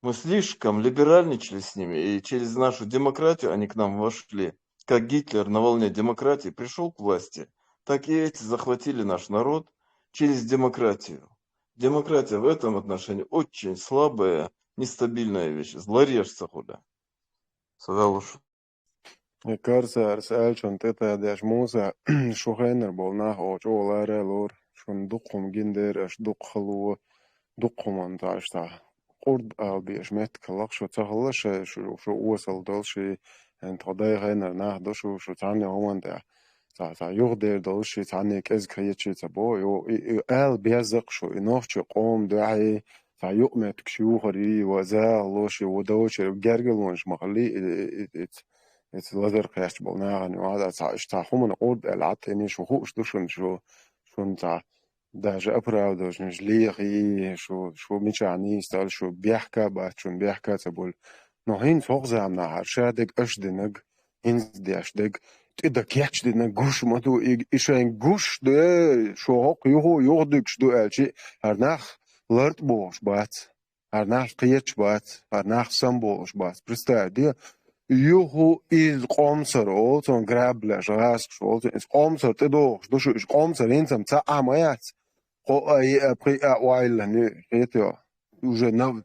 Мы слишком либеральничали с ними, и через нашу демократию они к нам вошли. Как Гитлер на волне демократии пришел к власти, так и эти захватили наш народ через демократию. Демократия в этом отношении очень слабая, нестабильная вещь. Злорежца худа. Сагалуш. Карсарс Элчон тетадеш Муса Шухайнер был нахо чоларе лор шун дукхум гиндер эш дукхлу дукхуман ташта قرد بيش مت كلاق شو تغلش شو وصل دلشي ان تضاي غينر نه دو شو تاني هون ده تا يغدر دلشي تاني كز كريتشي تبو يو ال بيزق شو ينوخش قوم دعي تا يؤمت كشو خري وزا لوشي ودوش جرجلونش مخلي ات لازر قياش بلنا يعني وهذا تا اشتاحهم قرد العتني شو خوش دوشن شو تا даже оправдываешь, жлихи, что мечани стал, что бяхка, бачун бяхка, цебуль. Но хин фохзам на харшадек, ашденег, хин сдяшдек, ты да кячденег гуш мату, и шайн гуш, да, что хок, юхдек, что элчи, арнах ларт бош бац, арнах кьеч бац, арнах сам бош бац. Представь, да, юху из комсар, он грабля, жраск, что из комсар, ты дошь, душу из комсар, инсам ца амаяц. Уже на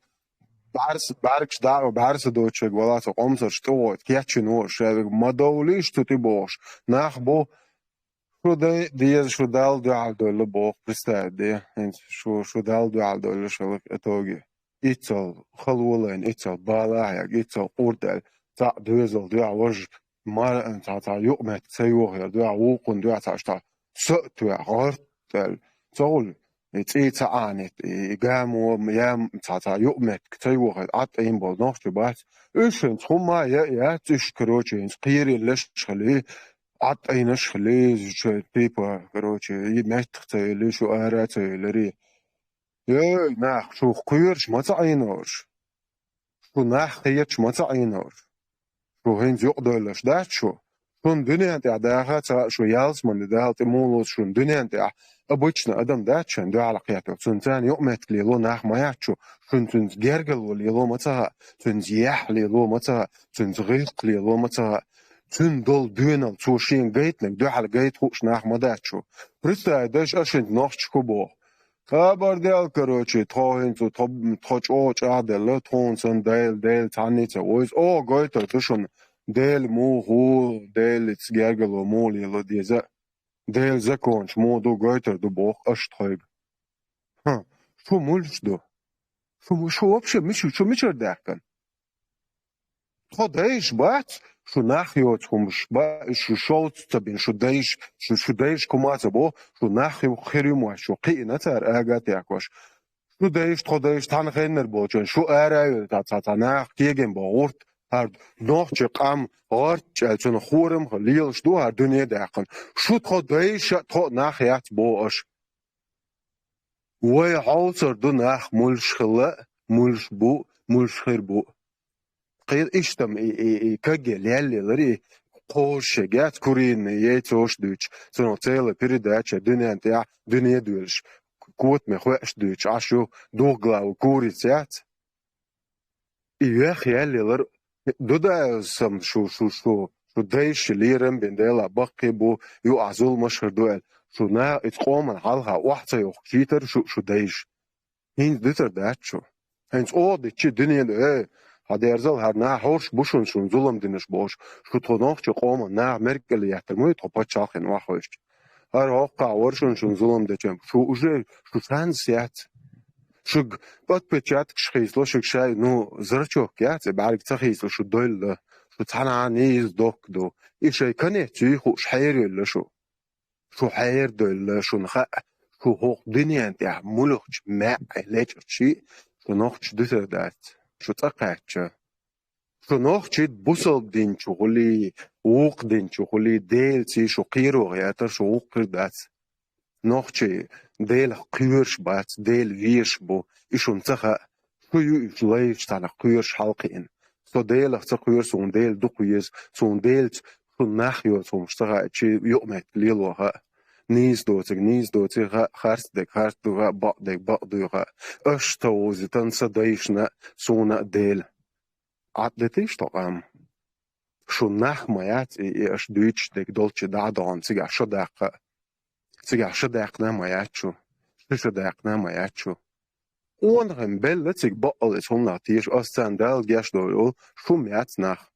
баркш да барс доче голаса комсар что кячино шевик мадоли что ты бош нах бо что да диез что дал дуалдо бо представь да что дал дуалдо шелк этоги ицал халулен ицал балая ицал ордел та дезал дуалж мар та юмет цеюх дуалукун дуаташта соту артел زول يتيتا آنت يقاموا يام تاتا يؤمت كتيوه عطين بالنوخ جبات إيشن تخما يا تشكروشي قيري لش خلي عطين خلي جو بيبا كروشي يمت ختي لشو آراتي لري يا ناخ شو قيرش ما تعينوش شو ناخ خيتش ما تعينوش شو هين يقدرلش دات شو شون دنيا انت عداها شو يالس من دالت مولوس شون دنيا انت обычно адам дачан дуалaqiyatu suntan yu'mat li lo nach mayachu sun gergel li lo mata sun yah li lo mata sun zghiq li lo mata sun dol duenal zu shin gaitnek dual gait hush nach madachu представь даже ашин нохчку бо хабардел короче тохин zu точ о чадел тон сан дел таница ойс о гойто тушун дел му ху дел цгергел му ли lo деза Del законч, моду гайтер до бог аштхайг. Что мульш до? Что вообще мичу, что мичер дахкан? Что даешь бац? Что нахиот хумш ба, что шоут табин, что даешь кумаца бо, что нахио херимуа, что қиина цар агат якош. Что даешь тан хеннер бо, что араю та нах кеген бо урт. هر نوچ قام آرچ چون خورم خلیل شدو هر دنیا داخل شد خدایش تو نخیات باش وی حاضر دو نخ ملش خلا ملش بو ملش خیر بو غير اشتم كجل يلي لري قوش جات كورين يتوش دوش سنو تيلا передача دنيا دوش كوت مخوش دوش عشو دوغلاو كوريتيات يا خيالي لر دودا سم شو دايش ليرم بندلا بقي بو يو عزول مشهر دوال شو نا اتقوم حالها واحدة يوخشيتر شو دايش هين دتر داتشو هينز او دتشي دنيا ده هذا يرزل هر نا هورش بوشون شون ظلم دينش باش شو تونوخ شو قوم نا مركل يحترموي توبا تشاخن واخوش هر هوقع ورشون شون ظلم دچم شو уже شو سانسيات شق отпечаток шхисло шиг шай ну зрачок я це барик цахисло шу дойл шу цанани издок до и шай кане чи ху шайр шу حير دل شو نخ شو هوق دنيا انت ملوخش ما علاج شيء شو نوخش دات شو تقعش شو نوخش بوصل دين شو خلي ووق دين شو خلي ديل سي شو قيرو غياتر شو ووق دات نوخش ديل قيرش بات ديل ويرش بو إيشو نتخا شو يجليش تانا قيرش حلقين سو ديل اخت قيرش سون ديل دو قيرش سون ديل شو ناخيو سون مشتغا شي يومك ليلوها نيز دوتي خارس دوغا بق دوغا اشتوزي تنسدايشنا سونا ديل عدتيش طقام شو ناخ مايات اش دويتش ديك دولتش دادون تيجا شداقنا ماياتشو شداقنا ماياتشو ونغم بل تيك بقل اسهم ناتيش استان دال جاش دويل شو ميات ناخ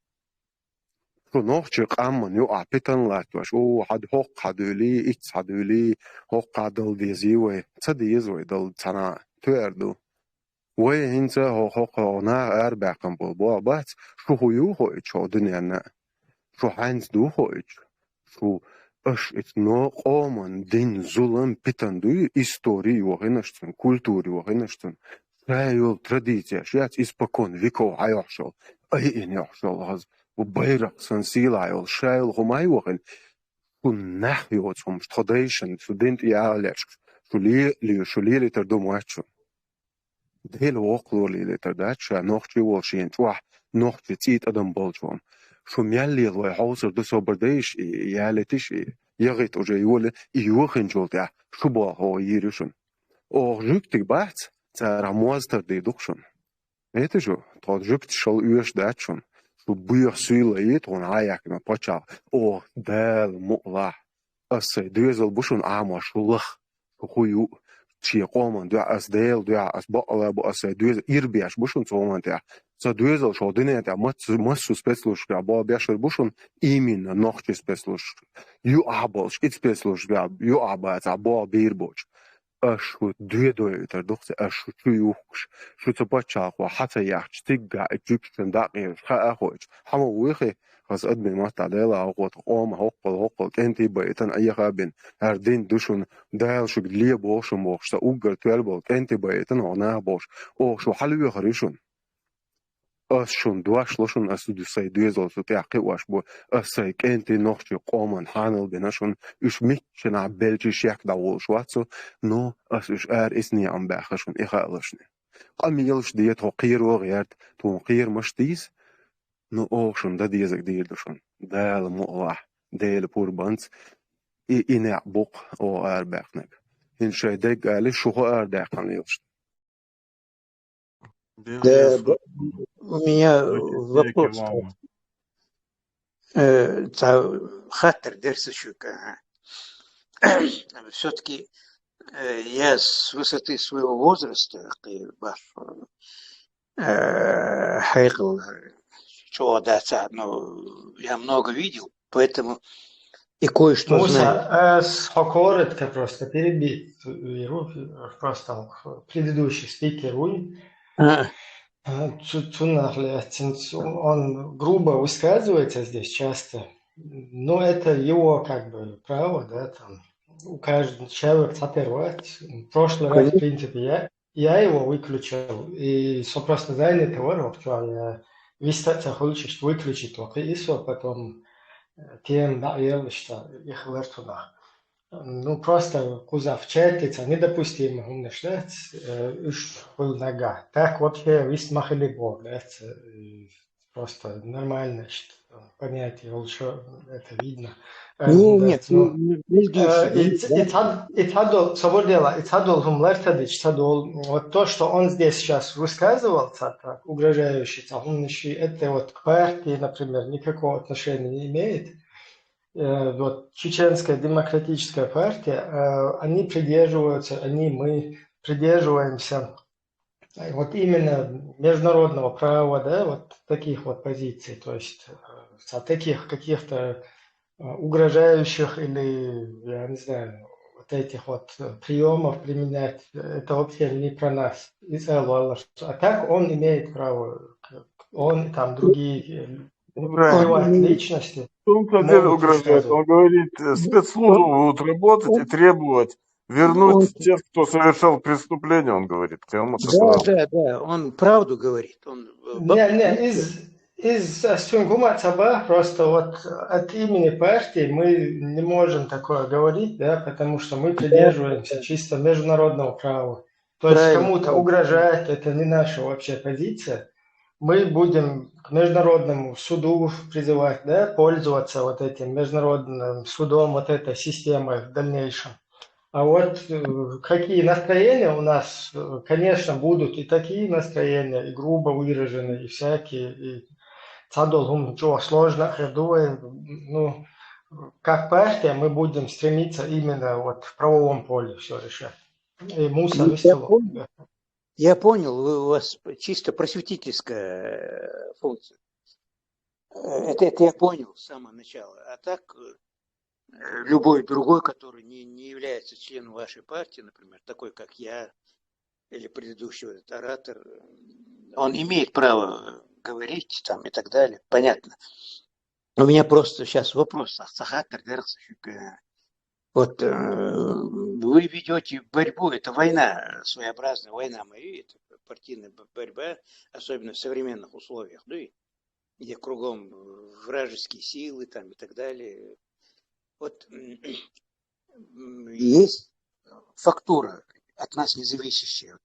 شو نوخش قام يو عبيتن لاتواش او حد هوق حدولي ايتس حدولي هوق عدل ديزيوي تديزوي دل تنا تيردو وي هنسا هوق هونا ارباقن بولبوا بات شو هو هويتش شو دنيانا شو حانس دو هويتش شو اش اتنو قومن دين ظلم بيتندو истории وغنشتن культури وغنشتن شايل تрадиция شيات испокон веков عيوحشل اي ان يحشل هز وبيرق سنسيلايل شايل غماي وغن شو نحيوتهم tradition student يعالج شو لي تردو مواتشو ديل وقلو لي ترداتشا نوخشي والشين توح نوخشي تيت ادم بولجوم شو ميالي لوي حوصر دو صبرديش يالتيش يغيت اوجي يولي يوخن جولتيا شو بوا هو يريشن او جوكتك بات تارا موازتر دي دوخشن ايتي جو تود جوكت شل يوش داتشن شو بيوح سويليت ون عايك ما باتشا او دال مقلع اسي دوزل بوشن عاموا شو لخ شو شي قومن دو اس ديل دو اس بقلا بو اس دوز يربياش بوشن صومن تاع سو دوزل شو دنيا تاع ماتسو سبيسلوش بوا بياشر بوشن именно نوخشي سبيسلوش يو ابلش ات سبيسلوش يو ابا تاع بوا بيربوش اشو دوي تردوخت اشو يوخش شو تباتشا حتى يحش تيغا اجيكشن داقي خا اخوج حمو ويخي خاص ادمي ما تعديلا او قوم هوقل انتي بايتن اي خابن هردين دوشن دايل شو ليه بوشن بوش تا اوغر تيربل انتي بايتن انا بوش او شو حلو يخريشن اس شون دواش لوشن اس دو ساي دوزل سو تاقي واش بو اس ساي انتي نوخشي قومن حانل بنشن اش ميتشنا بلجي شيك داول شواتسو نو اس اسني ام باخشن اخالشني قاميلش ديت وقير وغيرت تنقير مشتيس نو اوشن دا ديزك ديردشن دال مقلح ديل بور بانت إنع بوق أو أربعنك إن شيء دق على شو هو أربعن يوش Да, у меня вопрос. Хаттер Дерсачука. Все-таки я с высоты своего возраста, Хайгл, чего да, я много видел, поэтому и кое-что знаю. Муса, коротко просто перебить просто предыдущий спикер, он грубо высказывается здесь часто, но это его как бы право, да, там, у каждого человека цитировать. В прошлый раз, в принципе, я его выключил, и, просто за того, что я вистаться хочешь выключить только и все, потом тем наел, что их вертунах. Ну, просто кузов чертится, недопустимо умножать, был нога. Так вообще весь махали Бог, это просто нормально, что понятие лучше, это видно. Ну, нет, вот то, что он здесь сейчас высказывался, так, угрожающий, это вот к партии, например, никакого отношения не имеет. Вот Чеченская демократическая партия, мы придерживаемся вот именно международного права, да, вот таких вот позиций, то есть таких каких-то угрожающих или, я не знаю, вот этих вот приемов применять, это вообще не про нас. Израилу Аллах. А так он имеет право, он и там другие Ибрагим, личности в том-то деле могут угрожает. Он высказывать. говорит, спецслужбы будут работать и требовать вернуть Он, тех, кто совершал преступление, он говорит, кому-то да, правду. да, он правду говорит. Он Не, из Асфингума Цаба просто вот от имени партии мы не можем такое говорить, да, потому что мы придерживаемся чисто международного права. То есть правильно. кому-то угрожать, это не наша вообще позиция. Мы будем к международному суду призывать, да, пользоваться вот этим международным судом, вот этой системой в дальнейшем. А вот какие настроения у нас, конечно, будут и такие настроения, и грубо выраженные, и всякие, и цадолгум, ничего сложно, я думаю, ну, как партия мы будем стремиться именно вот в правовом поле все решать. И Муса Я высказал. понял, я понял, у вас чисто просветительская функция. Это я понял с самого начала. А так любой другой, который не является членом вашей партии, например, такой как я или предыдущий этот оратор, он имеет право говорить там и так далее, понятно. У меня просто сейчас вопрос. Вот вы ведете борьбу, это война, своеобразная война моя, это партийная борьба, особенно в современных условиях, да, где кругом вражеские силы там и так далее. Вот есть фактура от нас независящая.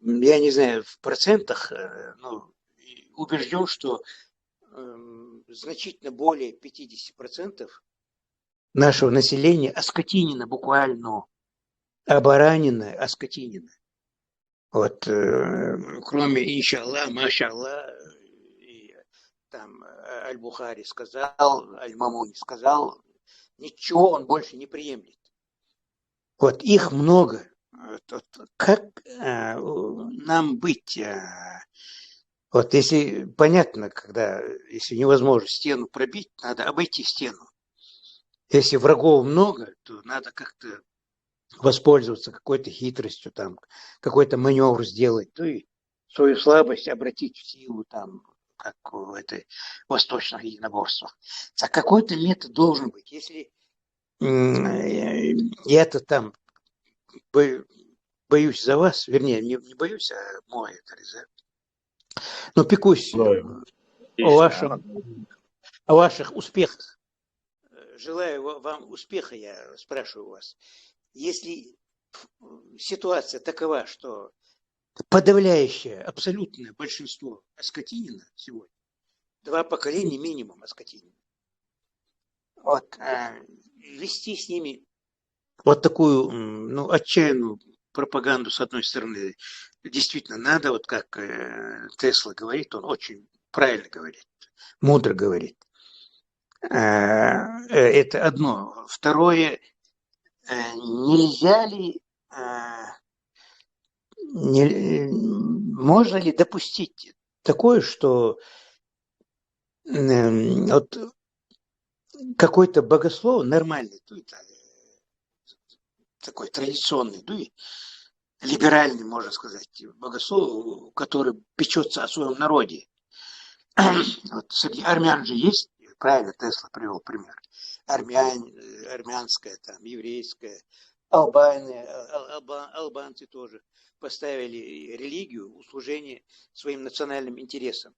Я не знаю в процентах, но убежден, что значительно более 50% нашего населения оскотинено буквально, оборанено, оскотинено. Вот, кроме иншаллах, машаллах, там Аль-Бухари сказал, Аль-Мамуни сказал, ничего он больше не приемлет. Вот их много. Вот, как нам быть? Вот если понятно, если невозможно стену пробить, надо обойти стену. Если врагов много, то надо как-то воспользоваться какой-то хитростью, там, какой-то маневр сделать, то и свою слабость обратить в силу, там, как в этой восточных единоборствах. А какой-то метод должен быть. Если я-то там боюсь за вас, вернее, не боюсь, а мой это резерв. Но пекусь о ваших успехах. Желаю вам успеха, я спрашиваю вас. Если ситуация такова, что подавляющее, абсолютное большинство оскотинено сегодня, 2 поколения минимум оскотинено, вот, вести с ними вот такую, отчаянную пропаганду, с одной стороны, действительно надо, вот как Тесла говорит, он очень правильно говорит, мудро говорит. Это одно. Второе, нельзя ли, можно ли допустить такое, что вот какой-то богослов нормальный, такой традиционный, либеральный, можно сказать, богослов, который печется о своем народе. Вот среди армян же есть, правильно Тесла привел пример, армянская, там, еврейская, албанцы тоже поставили религию у служения своим национальным интересам.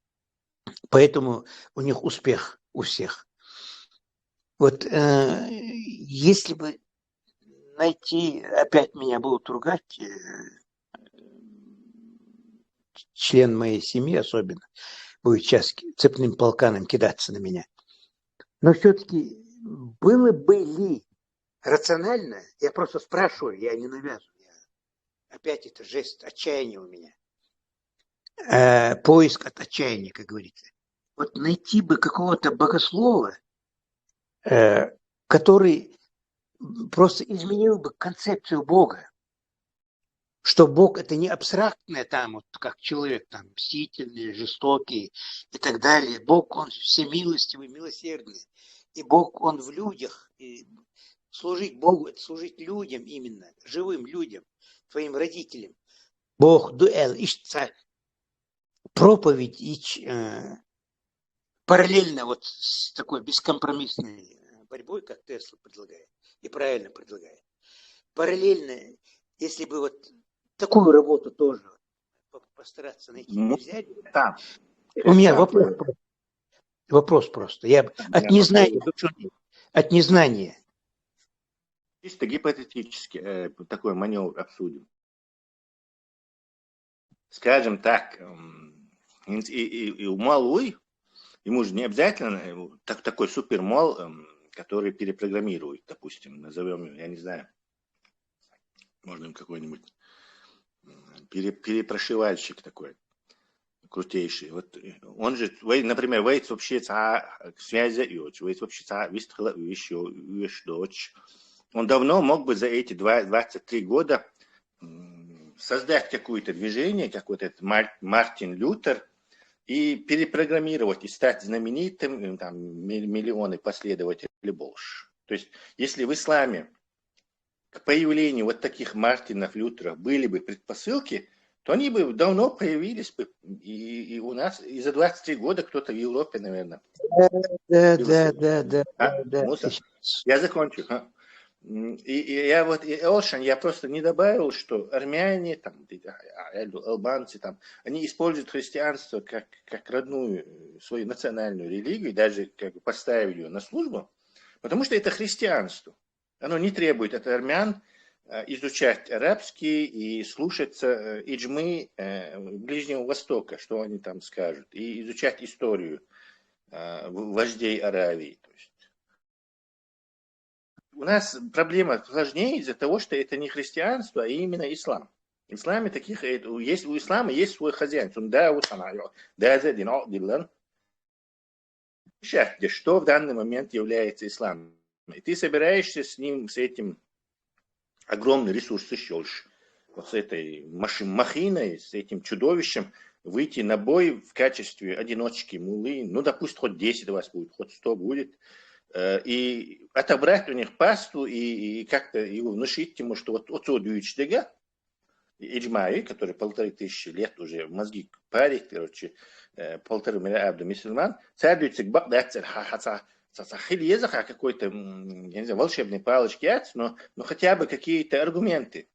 Поэтому у них успех у всех. Вот если бы найти, опять меня будут ругать, член моей семьи особенно, будет сейчас цепным полканом кидаться на меня. Но все-таки было бы ли рационально, я просто спрашиваю, я не навязываю, опять это жест отчаяния у меня, поиск от отчаяния, как говорится. Вот найти бы какого-то богослова, который просто изменил бы концепцию Бога, что Бог это не абстрактное там, вот как человек там мстительный, жестокий и так далее. Бог, он всемилостивый, милосердный. И Бог, он в людях. И Служить Богу – это служить людям именно, живым людям, твоим родителям. Бог дуэл, ищется проповедь, параллельно вот с такой бескомпромиссной борьбой, как Тесла предлагает, и правильно предлагает. Параллельно, если бы вот такую работу тоже постараться найти, нельзя. Да. У меня вопрос просто. Я от незнания. Чисто гипотетически такой маневр обсудим. Скажем так, и малый, ему же не обязательно такой супермол, который перепрограммирует, допустим, назовем его, я не знаю, можно им какой-нибудь перепрошивальщик такой, крутейший. Вот он же, например, вейт вообще связи, вейт вообще вистхала еще дочь. Он давно мог бы за эти 23 года создать какое-то движение, как вот этот Мартин Лютер, и перепрограммировать, и стать знаменитым, там, миллионы последователей больше. То есть, если в исламе к появлению вот таких Мартинов, Лютеров были бы предпосылки, то они бы давно появились бы, и у нас, и за 23 года кто-то в Европе, наверное. Да. Я закончу. И я вот, Олшан, я просто не добавил, что армяне, там, албанцы, там, они используют христианство как родную свою национальную религию, даже как бы поставили ее на службу, потому что это христианство. Оно не требует от армян изучать арабский и слушаться иджмы Ближнего Востока, что они там скажут, и изучать историю вождей Аравии. То есть у нас проблема сложнее из-за того, что это не христианство, а именно ислам. В исламе таких есть, у ислама есть свой хозяин. Что в данный момент является исламом. И ты собираешься с ним, с этим огромный ресурс еще, вот с этой махиной, с этим чудовищем, выйти на бой в качестве одиночки мулы, ну, допустим, хоть 10 у вас будет, хоть 100 будет, и отобрать у них пасту и как-то его внушить ему, что вот от Дюйчдега, Иджмаи, который 1500 лет уже мозги парит, короче, 1,5 миллиарда мусульман, царь Багдад, какой-то, я не знаю, волшебной палочки, но хотя бы какие-то аргументы.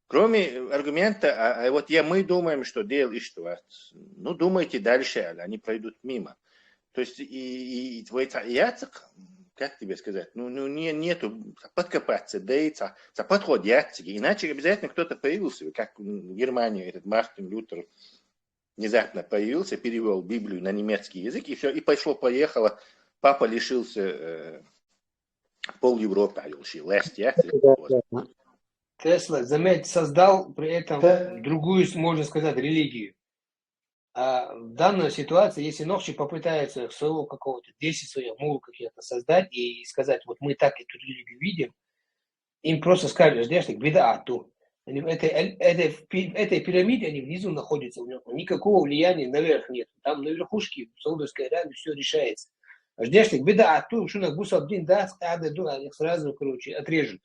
Кроме аргумента, вот мы думаем, что делал и что. Ну, думайте дальше, они пройдут мимо. То есть, и твой яцек, как тебе сказать, нету подкопаться, дейца, подход яцеги. Иначе обязательно кто-то появился, как в Германии этот Мартин Лютер внезапно появился, перевел Библию на немецкий язык, и все, и пошло-поехало. Папа лишился пол Европы, Тесла, заметь, создал при этом другую, можно сказать, религию. А в данной ситуации, если Нохчи попытается своего какого-то 10 своих мул каких-то создать и сказать, вот мы так эту религию видим, им просто скажут, ждешь, так беда-ату. Этой пирамиде они внизу находятся, у них никакого влияния наверх нет. Там на верхушке в Саудовской Аравии все решается. Ждешь, так беда-ату, что на гусабдин даст, их сразу, короче, отрежут,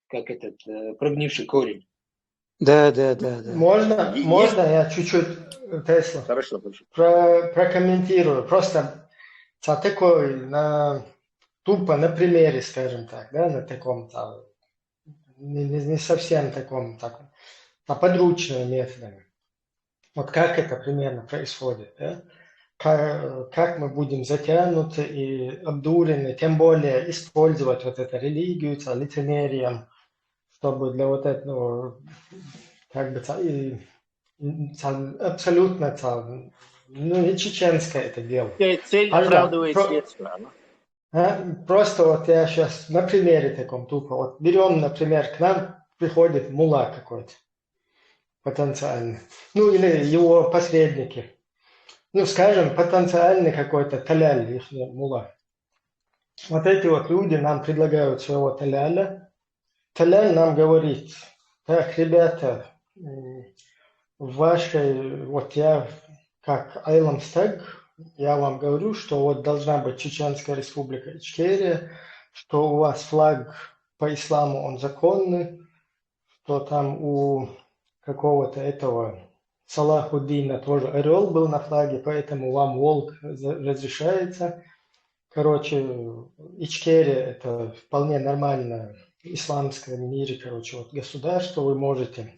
как этот прогнивший корень. Да. Можно я чуть-чуть, Тесла, прокомментирую? Просто такой, тупо на примере, скажем так, да, на таком, не совсем таком, подручными методами. Вот как это примерно происходит, да? Как мы будем затянуты и обдурены, тем более использовать вот эту религию, лицемерием, чтобы для вот этого, как бы, абсолютно, не чеченское это дело. Цель оправдывает средства. Просто вот я сейчас на примере таком тупо, вот берем, например, к нам приходит мулла какой-то, потенциальный, или его посредники. Скажем, потенциальный какой-то таляль, их мулла. Вот эти вот люди нам предлагают своего таляля. Таляль нам говорит, так, ребята, я как Айлам Стег, я вам говорю, что вот должна быть Чеченская республика Ичкерия, что у вас флаг по исламу, он законный, что там у какого-то этого Салахуддина тоже орел был на флаге, поэтому вам волк разрешается. Короче, Ичкерия – это вполне нормально в исламском мире, короче, вот государство, вы можете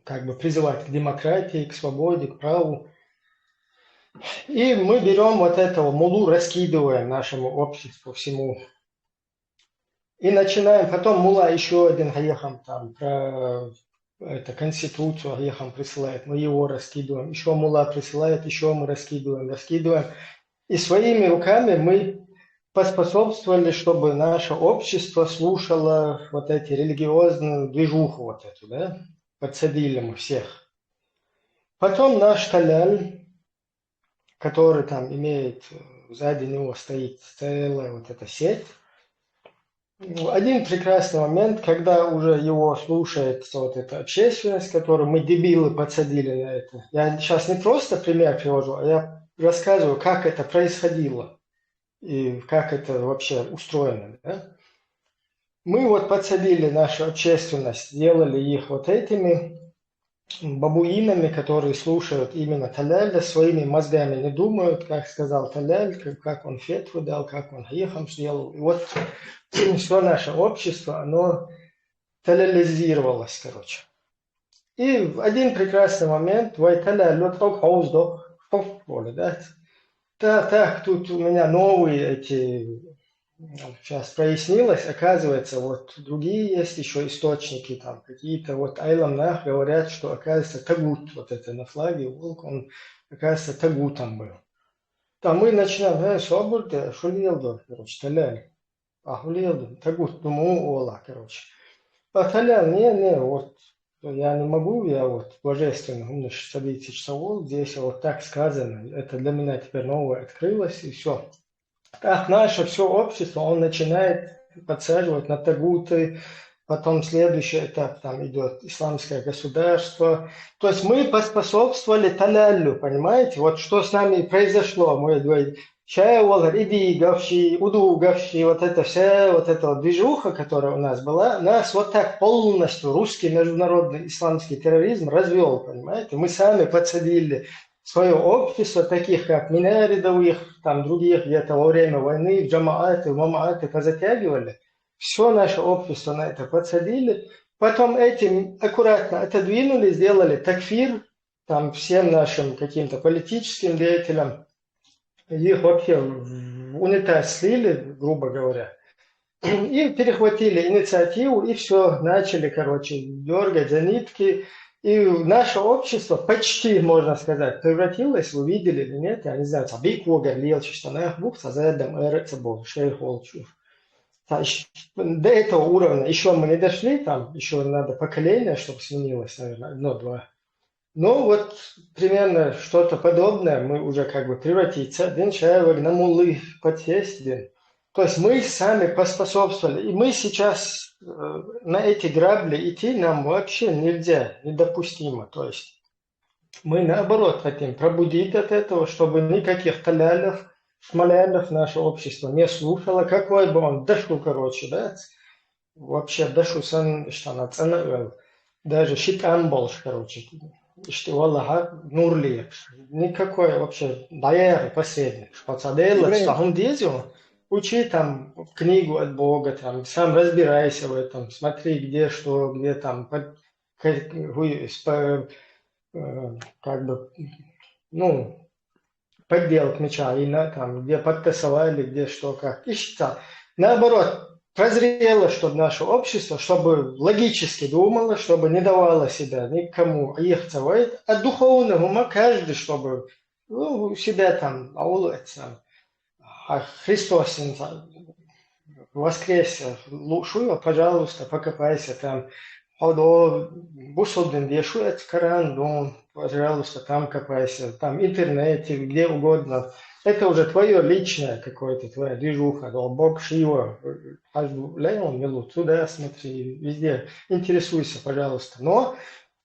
как бы призывать к демократии, к свободе, к праву. И мы берем вот этого мулу, раскидываем нашему обществу всему. И начинаем, потом мула еще один гаехам там про это, конституцию гаехам присылает, мы его раскидываем, еще мула присылает, еще мы раскидываем. И своими руками мы поспособствовали, чтобы наше общество слушало вот эти религиозную движуху вот эту, да, подсадили мы всех. Потом наш таляль, который там имеет, сзади него стоит целая вот эта сеть. Один прекрасный момент, когда уже его слушает вот эта общественность, которую мы, дебилы, подсадили на это. Я сейчас не просто пример привожу, а я рассказываю, как это происходило и как это вообще устроено. Да? Мы вот подсадили нашу общественность, сделали их вот этими бабуинами, которые слушают именно Таляля, своими мозгами не думают, как сказал Таляль, как он фетву дал, как он ехам сделал. И вот все наше общество, оно талялизировалось, короче. И в один прекрасный момент, да, так, тут у меня новые эти, сейчас прояснилось, оказывается, вот другие есть еще источники, там какие-то, вот Айламнах говорят, что, оказывается, Тагут, вот это на флаге, волк, он, оказывается, Тагутом был. Там мы начинаем, свобода, шулилду, короче, Таляль, ахулилду, Тагут, думаю, ола, короче. А Таляль, не, вот, я не могу, я вот божественно, у меня 60 часов, здесь вот так сказано, это для меня теперь новое открылось, и все. Так наше все общество, он начинает подсаживать на тагуты, потом следующий этап, там идет исламское государство. То есть мы поспособствовали таляллю, понимаете? Вот что с нами произошло. Мы говорим, иди, гавши, уду, гавши, вот это вся вот эта вот движуха, которая у нас была, нас вот так полностью русский международный исламский терроризм развел, понимаете? Мы сами подсадили свое общество, таких как меня рядовых, там других где-то во время войны, в джамааты, в мамааты позатягивали. Все наше общество на это подсадили. Потом этим аккуратно отодвинули, сделали такфир, там всем нашим каким-то политическим деятелям. Их вообще в унитаз слили, грубо говоря. И перехватили инициативу, и все, начали, короче, дергать за нитки. И наше общество почти, можно сказать, превратилось, вы видели или нет, я не знаю, до этого уровня еще мы не дошли, там еще надо поколение, чтобы сменилось, наверное, одно-два. Но вот примерно что-то подобное мы уже как бы превратиться, один человек на мулы подсесть, то есть мы сами поспособствовали, и мы сейчас на эти грабли идти нам вообще нельзя, недопустимо. То есть мы наоборот хотим пробудить от этого, чтобы никаких талялев, шмалялев наше общество не слушало. Какой бы он дашу, короче, да? Вообще дашу сан, что на цена, даже щитан больше, короче. Что Аллаха нурлиев. Никакой вообще даяры последний. Шпацаделла, что он дезил. Учи там книгу от Бога, там, сам разбирайся в этом, смотри, где что, где там, как бы, ну, подделок меча, и там, где подтасовали, где что, как. И считал. Наоборот, прозрело, чтобы наше общество, чтобы логически думало, чтобы не давало себя никому ехцевать, а духовного ума каждый, чтобы себя там аулаться. А Христос воскресе, Шуя, пожалуйста, покопайся там, Бусудин, Ешует Коран, пожалуйста, там копайся, там в интернете, где угодно. Это уже твое личное какое-то, твоя движуха, Бог Шива, Леон, Милут, туда смотри, везде интересуйся, пожалуйста. Но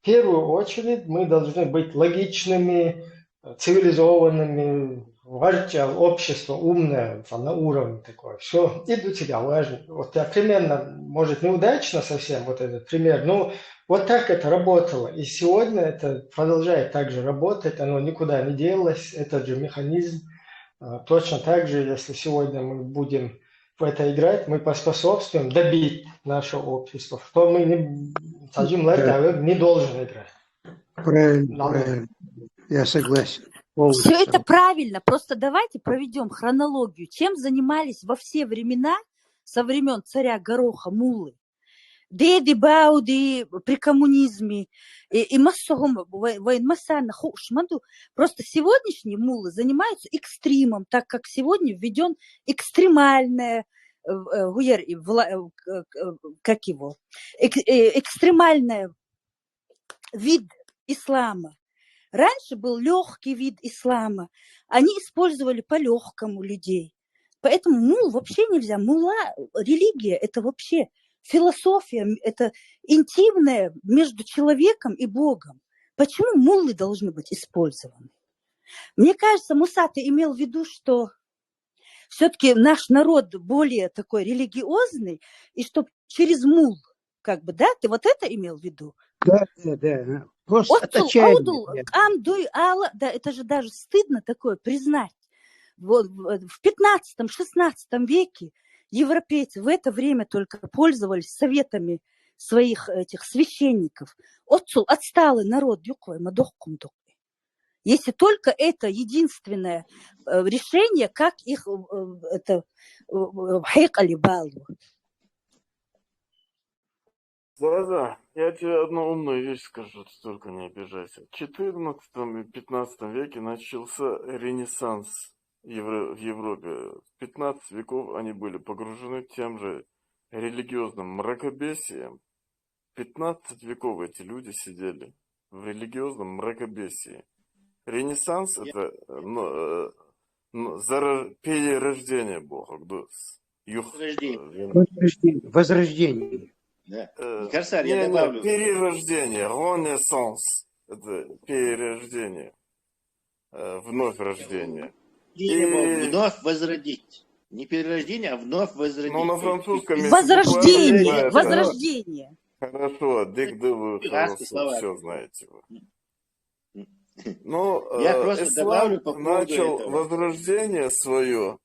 в первую очередь мы должны быть логичными, цивилизованными, общество умное, там, на уровне такое, все, и для тебя важно. Вот я примерно, может, неудачно совсем вот этот пример, но вот так это работало. И сегодня это продолжает так же работать, оно никуда не делось, этот же механизм. Точно так же, если сегодня мы будем в это играть, мы поспособствуем добить наше общество, что мы не, не должен играть. Правильно. Я согласен. Все это правильно, просто давайте проведем хронологию. Чем занимались во все времена, со времен царя Гороха, муллы? Деди, бауди, при коммунизме, и массовым, военмассально, хушмаду. Просто сегодняшние муллы занимаются экстримом, так как сегодня введен экстремальное, как его, экстремальный вид ислама. Раньше был легкий вид ислама. Они использовали по-легкому людей. Поэтому мул вообще нельзя. Мула, религия, это вообще философия, это интимное между человеком и Богом. Почему муллы должны быть использованы? Мне кажется, Муса, ты имел в виду, что все-таки наш народ более такой религиозный, и что через мул, как бы, да? Ты вот это имел в виду? Да. Просто отчаяние. Да, это же даже стыдно такое признать. Вот в 15-16 веке европейцы в это время только пользовались советами своих этих священников. Отсталый народ, если только это единственное решение, как их это Да, я тебе одну умную вещь скажу, ты только не обижайся. В 14 и 15 веке начался ренессанс в Европе. В 15 веков они были погружены тем же религиозным мракобесием. 15 веков эти люди сидели в религиозном мракобесии. Ренессанс – это перерождение Бога. Возрождение. Да. Корсар, я добавлю. Перерождение, ренессанс. Это перерождение, вновь рождение. Вновь возродить. Не перерождение, а вновь возродить. Ну, на французском языке. Возрождение. Хорошо, вы все знаете. Но ислам начал возрождение свое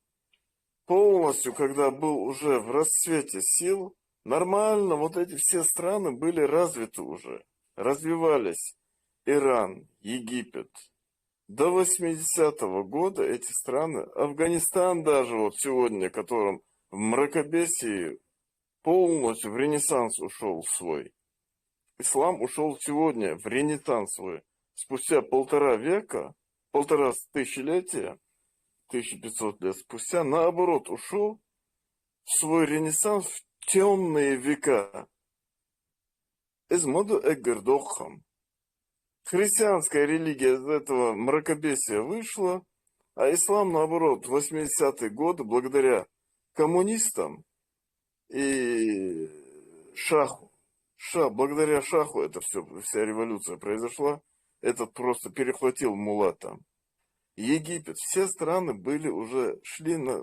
полностью, когда был уже в расцвете сил. Нормально, вот эти все страны были развиты уже, развивались. Иран, Египет. До 80-го года эти страны, Афганистан даже вот сегодня, которым в мракобесии полностью в ренессанс ушел свой. Ислам ушел сегодня в ренессанс свой. Спустя 1,5 века, 1,5 тысячелетия, 1500 лет спустя, наоборот, ушел в свой ренессанс в темные века. Из моду эгердохам. Христианская религия из этого мракобесия вышла, а ислам, наоборот, в 80-е годы, благодаря коммунистам и шаху, благодаря шаху это все, вся революция произошла, этот просто перехватил мулла там. Египет, все страны были уже, шли на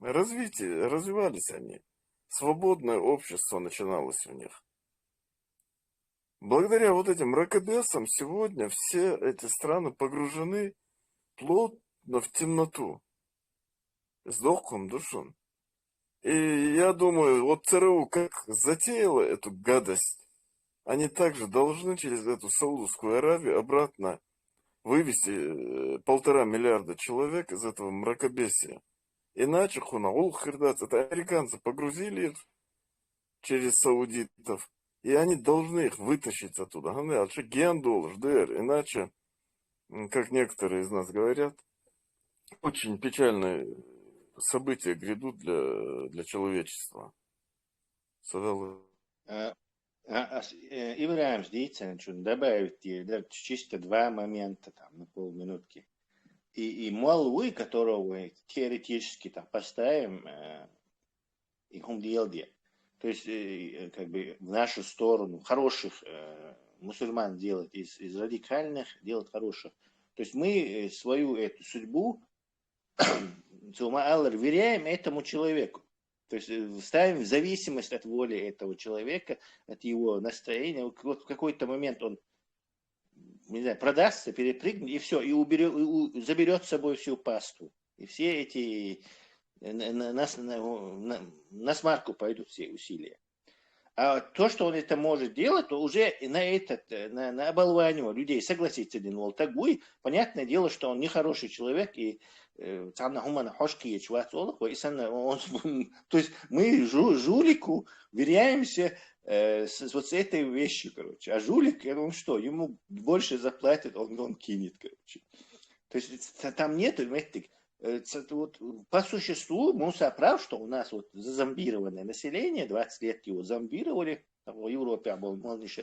развитие, развивались они. Свободное общество начиналось у них. Благодаря вот этим мракобесам сегодня все эти страны погружены плотно в темноту. С дохом душом. И я думаю, вот ЦРУ как затеяла эту гадость, они также должны через эту Саудовскую Аравию обратно вывести 1,5 миллиарда человек из этого мракобесия. Иначе это американцы погрузили их через саудитов, и они должны их вытащить оттуда. Иначе, как некоторые из нас говорят, очень печальные события грядут для человечества. Ибраим Дийцевич добавить чисто 2 момента там, на полминутки. И молвы, которого теоретически там поставим, их делде. То есть, как бы в нашу сторону хороших мусульман делать, из радикальных делать хороших. То есть мы свою эту судьбу веряем этому человеку. То есть ставим в зависимость от воли этого человека, от его настроения. Вот в какой-то момент он, не знаю, продастся, перепрыгнет, и все, и заберет с собой всю пасту. И все эти на смарку пойдут все усилия. А то, что он это может делать, то уже на оболванивание людей согласиться один волтагуй. Понятное дело, что он нехороший человек, и то есть мы жулику веряемся вот с этой вещью, короче. А жулик, он что, ему больше заплатят, он кинет, короче. То есть там нету метрик. Вот, по существу Муса прав, что у нас вот зазомбированное население, 20 лет его зомбировали, там, в Европе был молодежь.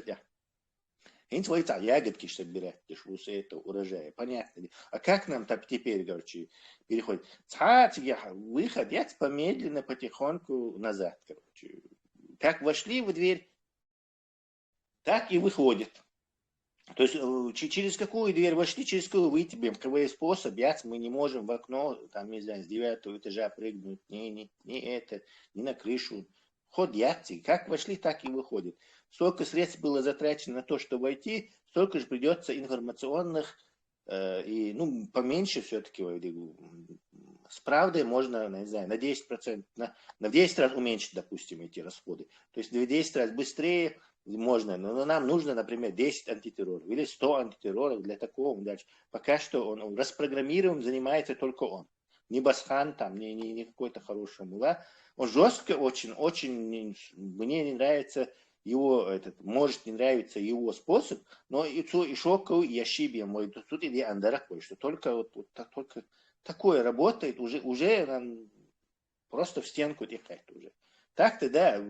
Они свои ягодки собирать, после этого урожая, понятно. А как нам так теперь, короче, переходит? Выходят помедленно, потихоньку назад, короче. Как вошли в дверь, так и выходят. То есть через какую дверь вошли, через какую выйти, КВ способ, мы не можем в окно, там, не знаю, с 9-го этажа прыгнуть, не на крышу. Ход яйцы, как вошли, так и выходит. Столько средств было затрачено на то, чтобы войти, столько же придется информационных, и, поменьше все-таки, с правдой можно, не знаю, на 10%, на 10 раз уменьшить, допустим, эти расходы. То есть в 10 раз быстрее можно, но нам нужно, например, 10 антитерроров или 100 антитерроров для такого дальше. Пока что он распрограммированием занимается только он. Не Басхан там, не какой-то хороший мула. Он жестко очень, мне не нравится его, может не нравиться его способ, но и шоку, и ошибия мой. Тут идея андаракой, что только такое работает, уже нам просто в стенку текает уже. Так-то, да,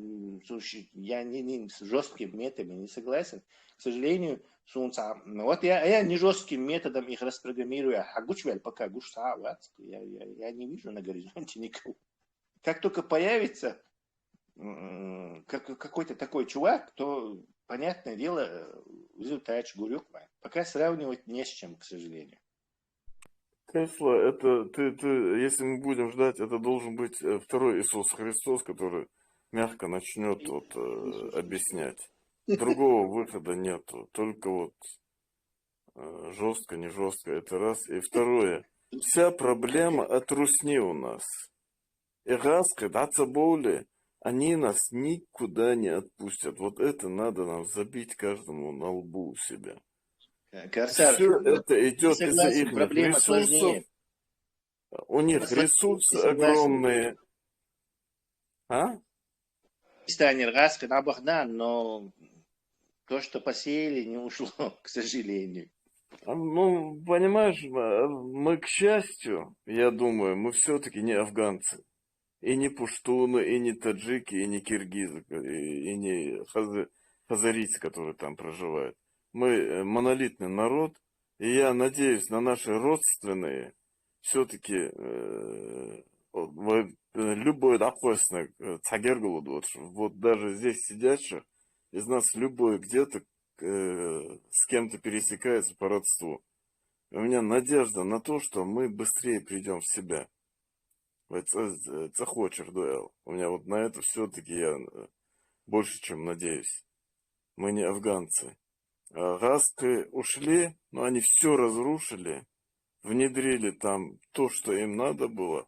слушай, я не с жестким методом не согласен. К сожалению, вот я не жестким методом их распрограммирую, а гучвель пока я не вижу на горизонте никого. Как только появится какой-то такой чувак, то, понятное дело, результат гурюк. Пока сравнивать не с чем, к сожалению. Тесла, это если мы будем ждать, это должен быть второй Иисус Христос, который мягко начнет объяснять. Другого выхода нету. Только жестко, не жестко, это раз. И второе, вся проблема от русни у нас. И раз, когда цаболи, они нас никуда не отпустят. Вот это надо нам забить каждому на лбу у себя. Корсар, все это идет из-за их проблема ресурсов. сложнее. У них ресурсы огромные. А? Станет раз, когда Бахдан, но то, что посеяли, не ушло, к сожалению. Понимаешь, мы, к счастью, я думаю, мы все-таки не афганцы. И не пуштуны, и не таджики, и не киргизы, и не хазарийцы, которые там проживают. Мы монолитный народ, и я надеюсь на наши родственные, все-таки любой дохвостный цагергулу, вот даже здесь сидящих, из нас любой где-то с кем-то пересекается по родству. У меня надежда на то, что мы быстрее придем в себя. Захочешь, дуэл. У меня вот на это все-таки я больше, чем надеюсь. Мы не афганцы. Газты ушли, но они все разрушили, внедрили там то, что им надо было.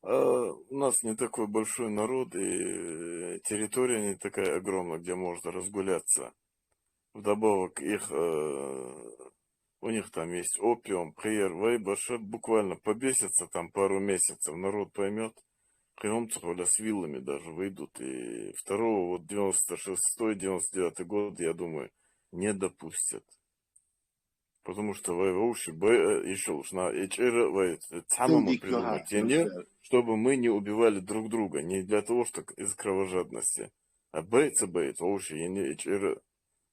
А у нас не такой большой народ, и территория не такая огромная, где можно разгуляться. Вдобавок у них там есть опиум, приер, вайбаша, буквально побесятся там пару месяцев, народ поймет. Крымцы с виллами даже выйдут. И второго, 96-99 год, я думаю, не допустят. Потому что еще уж на самому придумать, чтобы мы не убивали друг друга. Не для того, что из кровожадности. А бейца, вообще, не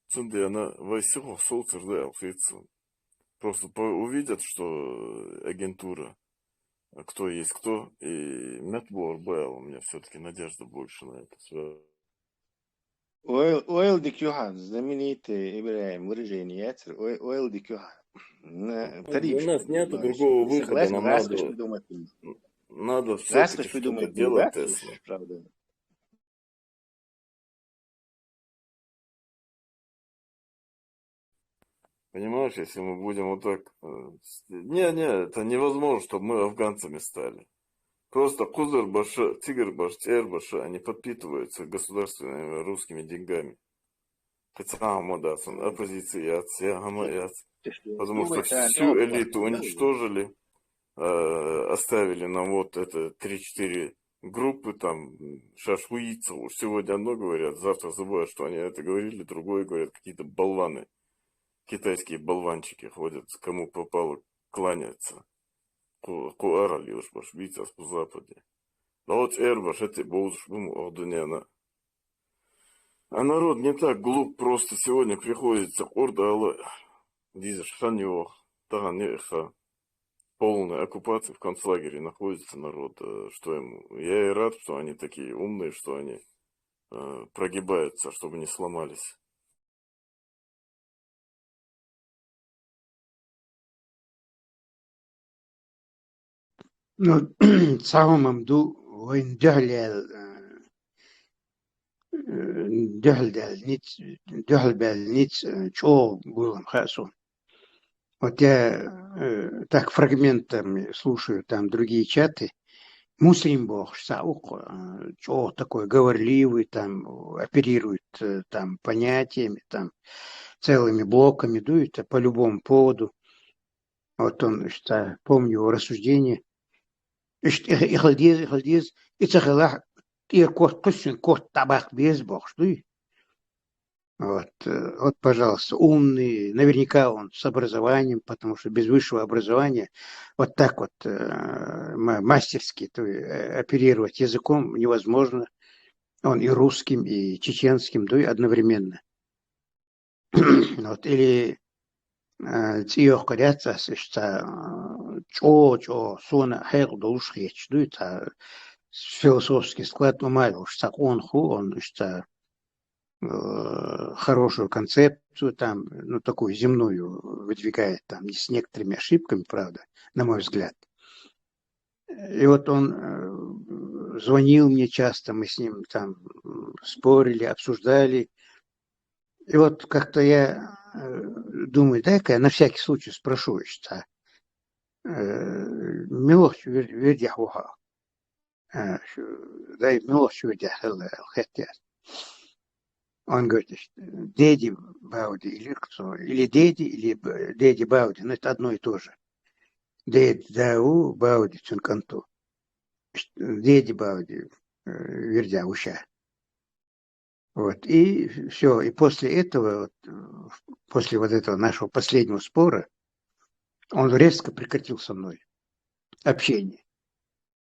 цундиана, вайсихов солцерда алфейцу. Просто увидят, что агентура, кто есть кто, и Метбор Бэл, у меня все-таки надежда больше на это. Ойл Дикюхан, знаменитый Ибраим, выражение Яцер, Ойл Дикюхан. Для нас нету другого выхода, нам надо все-таки что-то делать, Тесла. Правда. Понимаешь, если мы будем вот так... Не, это невозможно, чтобы мы афганцами стали. Просто кузыр башы, тигр баш, тер башы, они подпитываются государственными русскими деньгами. Оппозиция, потому что всю элиту уничтожили, оставили нам вот это 3-4 группы, там, шашвуйцев, уж сегодня одно говорят, завтра забывают, что они это говорили, другое говорят, какие-то болваны, китайские болванчики ходят, кому попало, кланяются. Куарали уж баш, биться по западе. Да вот эрбаш, это боуш, ордуняна. А народ не так глуп, просто сегодня приходится орда, але дизеш ханьо, таганеха. Полная оккупация в концлагере находится народ, что ему. Я и рад, что они такие умные, что они прогибаются, чтобы не сломались. Ну, самым ду войн дяхлел ниц чо было хасу. Вот я так фрагментами слушаю там другие чаты. Муслим бог саук, чо такой говорливый, там оперирует там понятиями, там целыми блоками дует по любому поводу. Вот он, что помню его рассуждение. Ихалдиз, ицахалах, и кот пусть кот табак без бог, что вот, пожалуйста, умный, наверняка он с образованием, потому что без высшего образования вот так вот мастерски оперировать языком невозможно. Он и русским, и чеченским, да и одновременно. Вот, или циёх коряца, что чо сона хэл душ речь, да это философский склад умайл, что он что хорошую концепцию там, ну, такую земную выдвигает там, с некоторыми ошибками, правда, на мой взгляд. И вот он звонил мне часто, мы с ним там спорили, обсуждали. И вот как-то я думаю, дай-ка я на всякий случай спрошу, что милость вердяхуха, дай милость вердяхуха. Он говорит, деди Бауди или кто, или деди Бауди, но это одно и то же. Деди Дау Бауди Цунканту. Деди Бауди, вердя, уща. Вот, и все. И после этого, после вот этого нашего последнего спора, он резко прекратил со мной общение.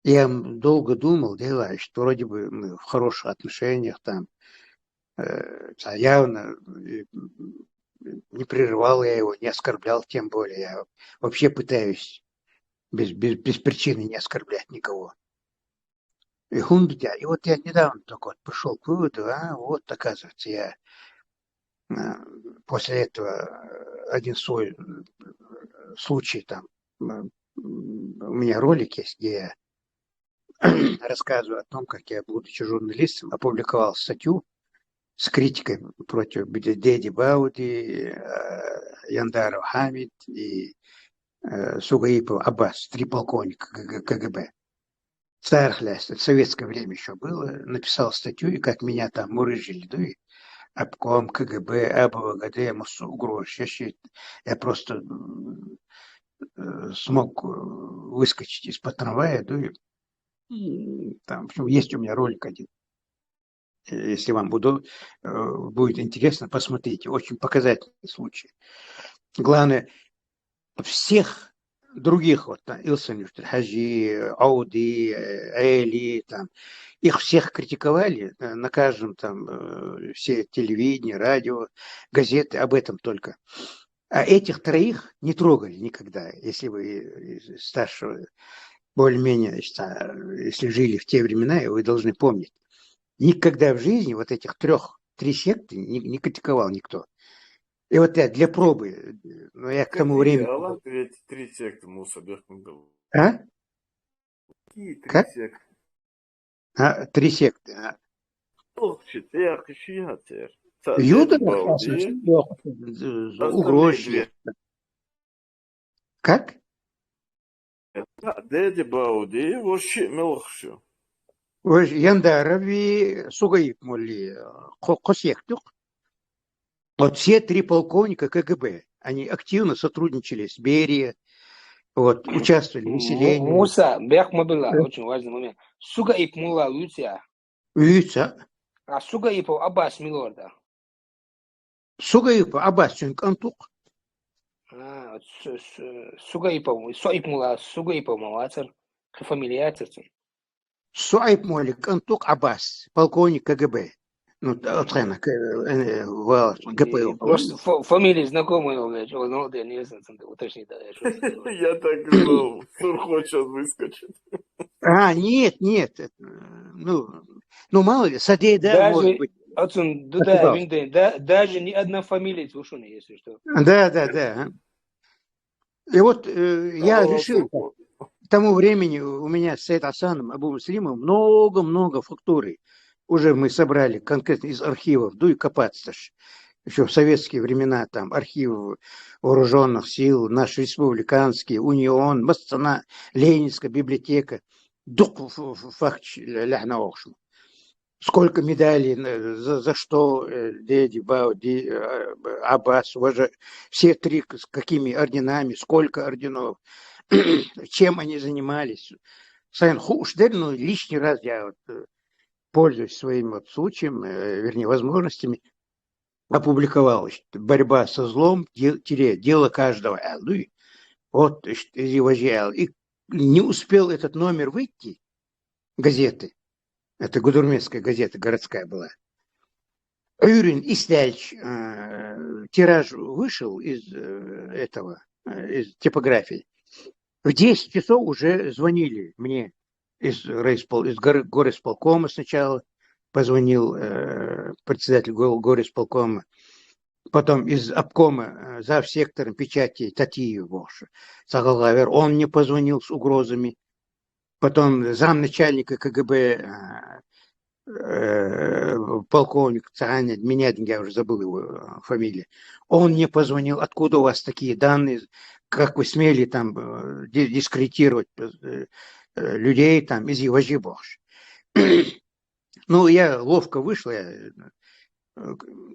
Я долго думал, что вроде бы мы в хороших отношениях там, явно не прерывал я его, не оскорблял, тем более. Я вообще пытаюсь без причины не оскорблять никого. И вот я недавно только вот пришел к выводу, вот, оказывается, я после этого один свой случай там, у меня ролик есть, где я рассказываю о том, как я, будучи журналистом, опубликовал статью с критикой против деди Бауди, Яндаров Хамид и Сугаипов Аббас, 3 полковника КГБ. Стархляс, это в советское время еще было, написал статью, и как меня там мурыжили, да, и обком КГБ, АБВГД, угроз. Я просто смог выскочить из-под трамвая, да, и там, в общем, есть у меня ролик один. Если вам будет интересно, посмотрите. Очень показательный случай. Главное, всех других, вот, Илсон, Хаджи, Ауди, Эли, там, их всех критиковали на каждом, там, все телевидение, радио, газеты, об этом только. А этих 3 не трогали никогда, если вы старшего, более-менее, если жили в те времена, вы должны помнить. Никогда в жизни вот этих 3 секты не критиковал никто. И вот я для пробы, но я к тому Какие? времени... Аллах, эти 3 секты Муса Бехмундал. А? Какие 3 Как? секты? 3 секты. Ох, четверг, шиатер. Юда, Деди Бауди. угроз. Остальные 2. Как? Деди Бауди, вообще мелхшу. Яндарови Сугаиб Молли Косектук. Вот все 3 полковника КГБ, они активно сотрудничали с Берией, вот, участвовали в выселении. Муса Бехмудулла, очень важный момент. Сугаиб Мулла Луция. Юйца. А Сугаиб Аббас Милорда. Сугаиб Аббас Чункантук. Сугаиб Мулла Сугаиб Мавацер. Фамилия. Суайб Молик Антук Аббас, полковник КГБ. Ну, отхена, ГПУ. Просто фамилии знакомые, но я не знаю, уточнить. Я так знал, Сурхо сейчас выскочит. Нет. Ну, мало ли, Садей, да, может быть. Даже ни одна фамилия Тушуна, если что. Да. И вот я решил, к тому времени у меня с Саид Асаном, Абу Муслимом много фактуры. Уже мы собрали конкретно из архивов, и копаться еще в советские времена, там архивы вооруженных сил, наши республиканские, Унион, Мастана, Ленинская библиотека. Сколько медалей, за что Деди, Бауди, Аббас, все 3 с какими орденами, сколько орденов, чем они занимались. Ну, лишний раз я пользуюсь своим случаем, вернее, возможностями, опубликовал «Борьба со злом, дело каждого». Вот, и не успел этот номер выйти, газеты, это гудурмецкая газета, городская была. Юрин Истяльч, тираж вышел из типографии. В 10 часов уже звонили мне из горисполкома сначала, позвонил председатель горисполкома, потом из обкома зав. Сектором печати Татиев, он мне позвонил с угрозами, потом замначальника КГБ полковник Цаганя, я уже забыл его фамилию, он мне позвонил, откуда у вас такие данные, как вы смели там дискредитировать людей там из Еважи Бож. Ну, я ловко вышел, я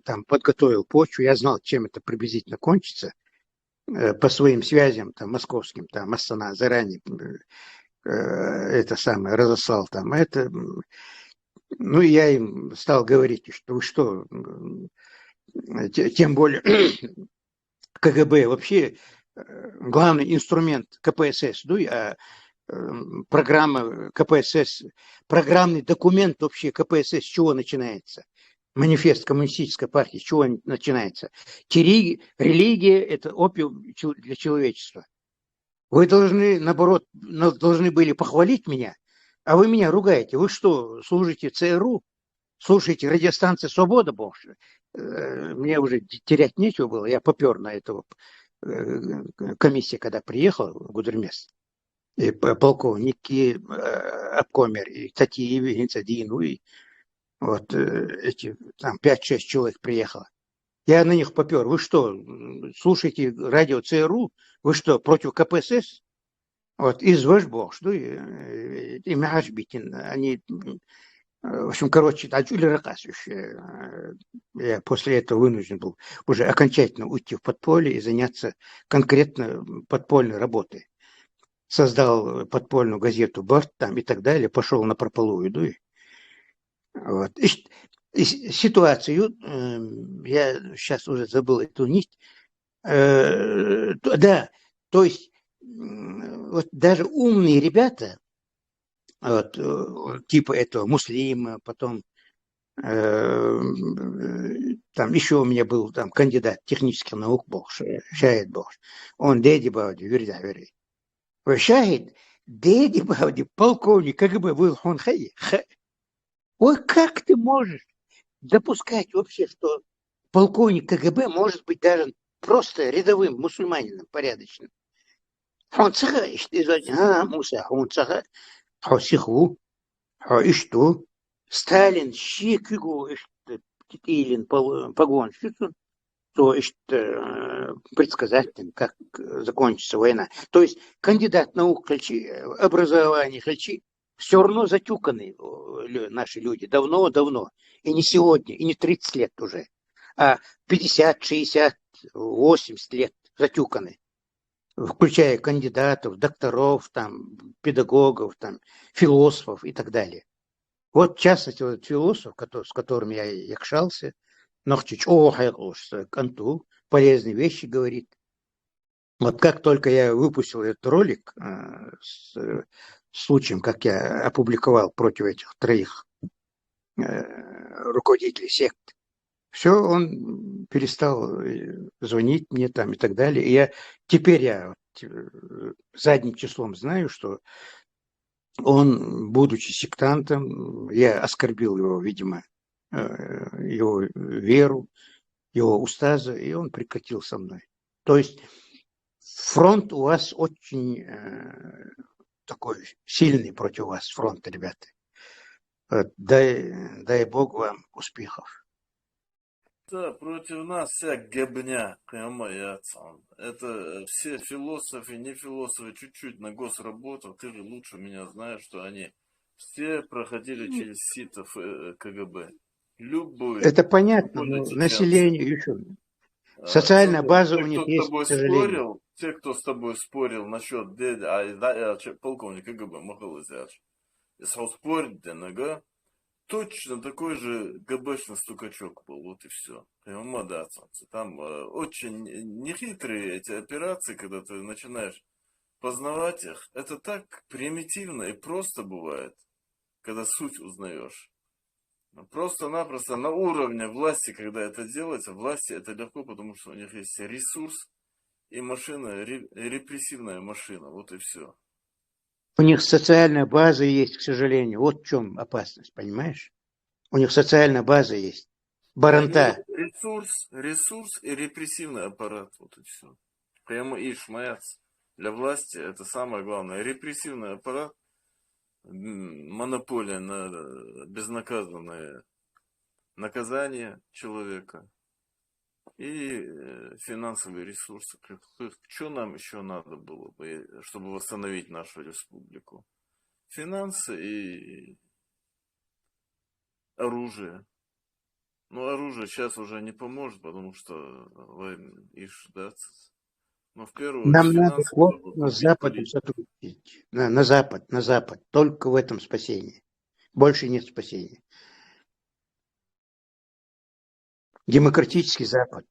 там подготовил почву, я знал, чем это приблизительно кончится, по своим связям там московским, там Астана заранее это самое разослал там это. Ну, я им стал говорить, что вы что, тем более КГБ вообще главный инструмент КПСС, программа КПСС, программный документ вообще КПСС, с чего начинается? Манифест коммунистической партии, с чего начинается? Религия – это опиум для человечества. Вы должны, наоборот, должны были похвалить меня, а вы меня ругаете. Вы что, служите ЦРУ? Слушаете радиостанция «Свобода», боже? Мне уже терять нечего было. Я попер на эту комиссию, когда приехал в Гудермес. И полковники, обкомер, и Татиев, и Гинцадин, и вот эти, там 5-6 человек приехало. Я на них попер. Вы что, слушаете радио ЦРУ? Вы что, против КПСС? Вот, из Вашбош, и Мяшбитин, они, в общем, короче, я после этого вынужден был уже окончательно уйти в подполье и заняться конкретно подпольной работой. Создал подпольную газету «Барт» там и так далее, пошел на прополую, вот. И ситуацию, я сейчас уже забыл эту нить, да, то есть вот даже умные ребята, вот, типа этого Муслима, потом там еще у меня был там кандидат технических наук, Шахид Бохш, он Деди Бауди, Верда. Шахид, Деди Бауди, полковник КГБ, был он хай. Ой, как ты можешь допускать вообще, что полковник КГБ может быть даже просто рядовым мусульманином, порядочным. Он цеха, Муса, он цеха, сиху, что Сталин, щекигу, Китилин, погон, то есть предсказать, как закончится война. То есть кандидат наук, образование, все равно затюканы наши люди давно-давно. И не сегодня, и не 30 лет уже, а 50, 60, 80 лет затюканы, включая кандидатов, докторов, там, педагогов, там, философов и так далее. Вот, в частности, вот философ, с которым я якшался, Нохчич, Канту, полезные вещи говорит. Вот как только я выпустил этот ролик с случаем, как я опубликовал против этих троих руководителей сект, все, он перестал звонить мне там и так далее. И теперь я задним числом знаю, что он, будучи сектантом, я оскорбил его, видимо, его веру, его устаза, и он прекратил со мной. То есть фронт у вас очень такой сильный против вас, фронт, ребята. Дай Бог вам успехов. Да, против нас вся гебня, прямо яцан. Это все философы, не философы, чуть-чуть на госработу. Ты же лучше меня знаешь, что они все проходили через сито КГБ. Любой. Это понятно, но население еще. Социальная база у них есть, к сожалению. Те, кто с тобой спорил насчет полковник КГБ Махалызяч, спорить, точно такой же ГБшный стукачок был, вот и все. Там очень нехитрые эти операции, когда ты начинаешь познавать их. Это так примитивно и просто бывает, когда суть узнаешь. Просто-напросто на уровне власти, когда это делается, власти это легко, потому что у них есть ресурс и машина, репрессивная машина, вот и все. У них социальная база есть, к сожалению. Вот в чем опасность, понимаешь? У них социальная база есть. Баранта. Ресурс и репрессивный аппарат, вот и все. Прямо ишмаяц. Для власти это самое главное. Репрессивный аппарат, монополия на безнаказанное наказание человека и финансовые ресурсы. Что нам еще надо было бы, чтобы восстановить нашу республику? Финансы и оружие. Но оружие сейчас уже не поможет, потому что но в первую очередь нам надо плотно с Западом сотрудничать. На Запад. Только в этом спасение. Больше нет спасения. Демократический Запад.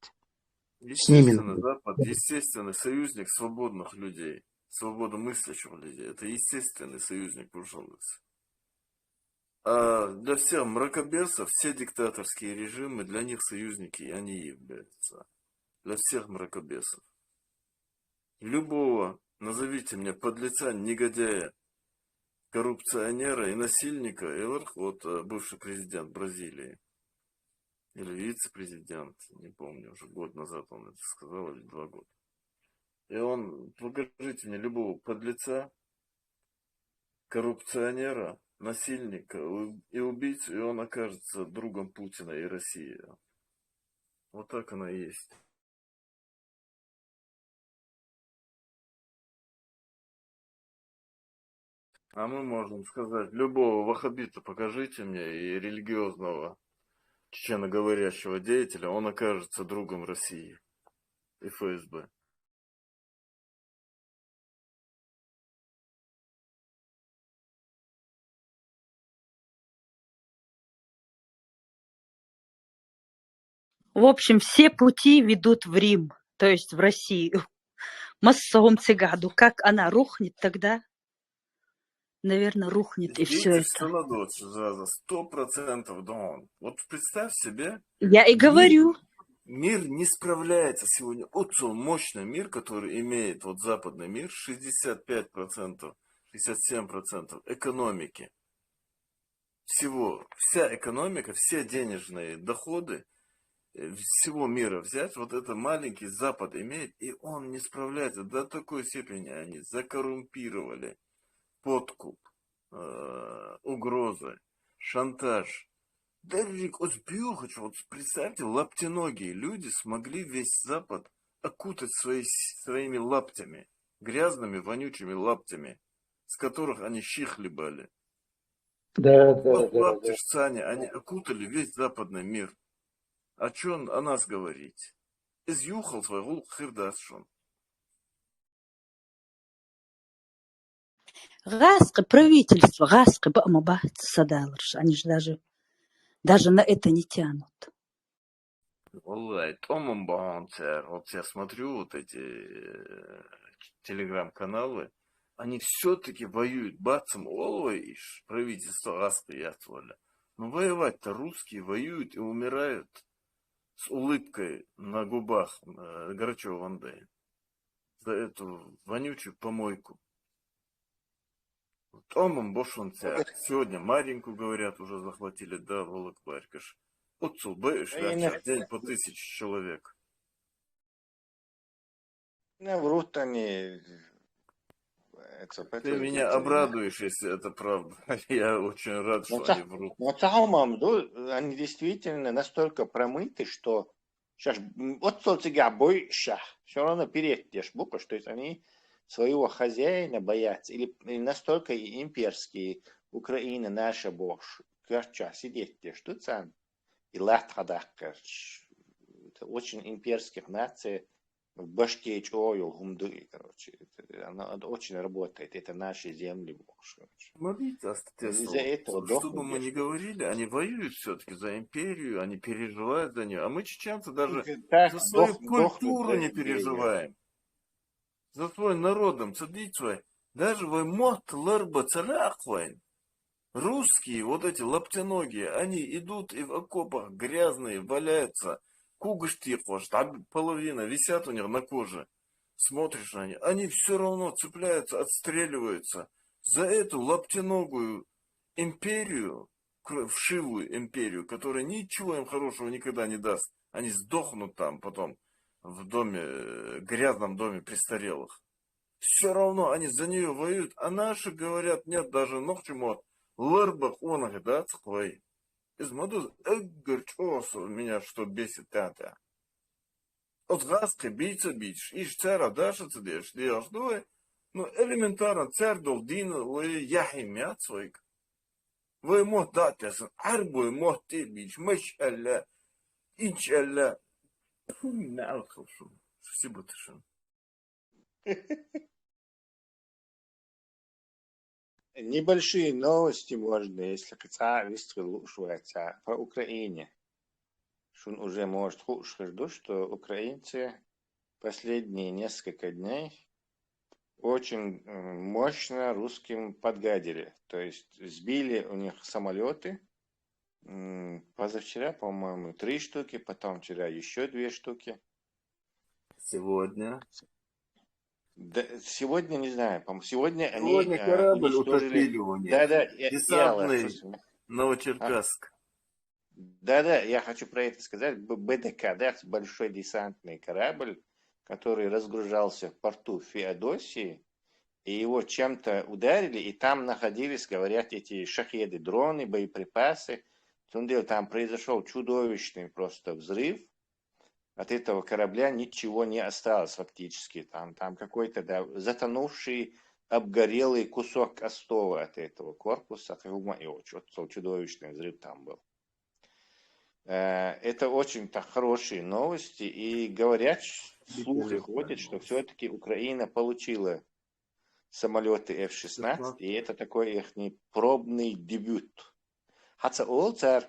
Естественно, Запад, естественный союзник свободных людей, свободомыслящих людей. Это естественный союзник, пожалуйста. А для всех мракобесов, все диктаторские режимы, для них союзники, и они являются. Для всех мракобесов. Любого, назовите мне подлеца, негодяя, коррупционера и насильника, вот бывший президент Бразилии, или вице-президент, не помню, уже год назад он это сказал, или 2 года. И он, покажите мне любого подлеца, коррупционера, насильника и убийцу, и он окажется другом Путина и России. Вот так оно и есть. А мы можем сказать, любого ваххабита покажите мне и религиозного чеченоговорящего деятеля, он окажется другом России и ФСБ. В общем, все пути ведут в Рим, то есть в Россию. Массовым цыгаду. Как она рухнет тогда? Наверное, рухнет и все это. 100% да. Вот представь себе. Я и говорю. Мир не справляется сегодня. Очень мощный мир, который имеет вот западный мир, 65%, 67% экономики. Всего. Вся экономика, все денежные доходы всего мира взять, вот это маленький Запад имеет, и он не справляется. До такой степени они закоррумпировали подкуп, угрозы, шантаж. Даже вот представьте, лаптеногие люди смогли весь Запад окутать своими лаптями, грязными, вонючими лаптями, с которых они щи хлебали. Вот лаптишцане, они окутали весь западный мир. О чем о нас говорить? Изюхал свой хирдасшон. Гаска, правительство, гаска, бамабат, садаларш. Они же даже на это не тянут. Валлай, Томом Баунцер, вот я смотрю вот эти телеграм-каналы, они все-таки воюют бацам олвой, правительство гаска яцваля. Но воевать-то русские воюют и умирают с улыбкой на губах Грачева Вандея за эту вонючую помойку. Томом Бошунцер. Сегодня Маринку, говорят, уже захватили, да, Волокбарькаш. Отцу бэш, день по 1000 человек. Врут они. Ты меня обрадуешь, если это правда. Я очень рад, что они врут. Но Талмам, они действительно настолько промыты, что сейчас вот тебя бойся, все равно перейдешь букву, что есть они своего хозяина боятся, или настолько имперские, Украина наша бож, кача сидеть, что там, и латхадакка, это очень имперских наций, в башке чою, гумды, короче, она очень работает, это наши земли, бож. Смотрите, Из-за этого что бы мы ни говорили, они воюют все-таки за империю, они переживают за нее, а мы, чеченцы, даже за свою культуру не переживаем. За свой народом, цадицвай, даже вы мот ларба царахвайн. Русские, вот эти лаптяногие, они идут и в окопах грязные, валяются, кугаш тихош, там половина висят у них на коже. Смотришь на них, они все равно цепляются, отстреливаются за эту лаптяногую империю, вшивую империю, которая ничего им хорошего никогда не даст. Они сдохнут там потом. В доме, грязном доме престарелых. Все равно они за нее воюют, а наши говорят, нет, даже ногчему ларбах он да, цхвай. Из мадуз эггерчосу меня что бесит тата. От гаска бийца бич, иш цара даша цедеш, делаешь двое, но элементарно царь долдин лы яхи мяцвайк. Вы мот датясын, арбуй мот ты бич, мэш алля, инч алля. Спасибо, Тышин. Небольшие новости можно, если высказать по Украине. Шун уже может сказать, что украинцы последние несколько дней очень мощно русским подгадили. То есть сбили у них самолеты. Позавчера, по-моему, 3 штуки, потом вчера еще 2 штуки. Сегодня? Да, сегодня не знаю, по-моему, сегодня корабль утопили у них. Да, десантный Новочеркасск. Да, я хочу про это сказать. БДК, да, большой десантный корабль, который разгружался в порту Феодосии, и его чем-то ударили, и там находились, говорят, эти шахеды, дроны, боеприпасы. Там произошел чудовищный просто взрыв. От этого корабля ничего не осталось фактически. Там какой-то затонувший, обгорелый кусок остова от этого корпуса. Чудовищный взрыв там был. Это очень хорошие новости. И говорят, слухи ходят, что все-таки Украина получила самолеты F-16. И это такой их пробный дебют. Хотя олцар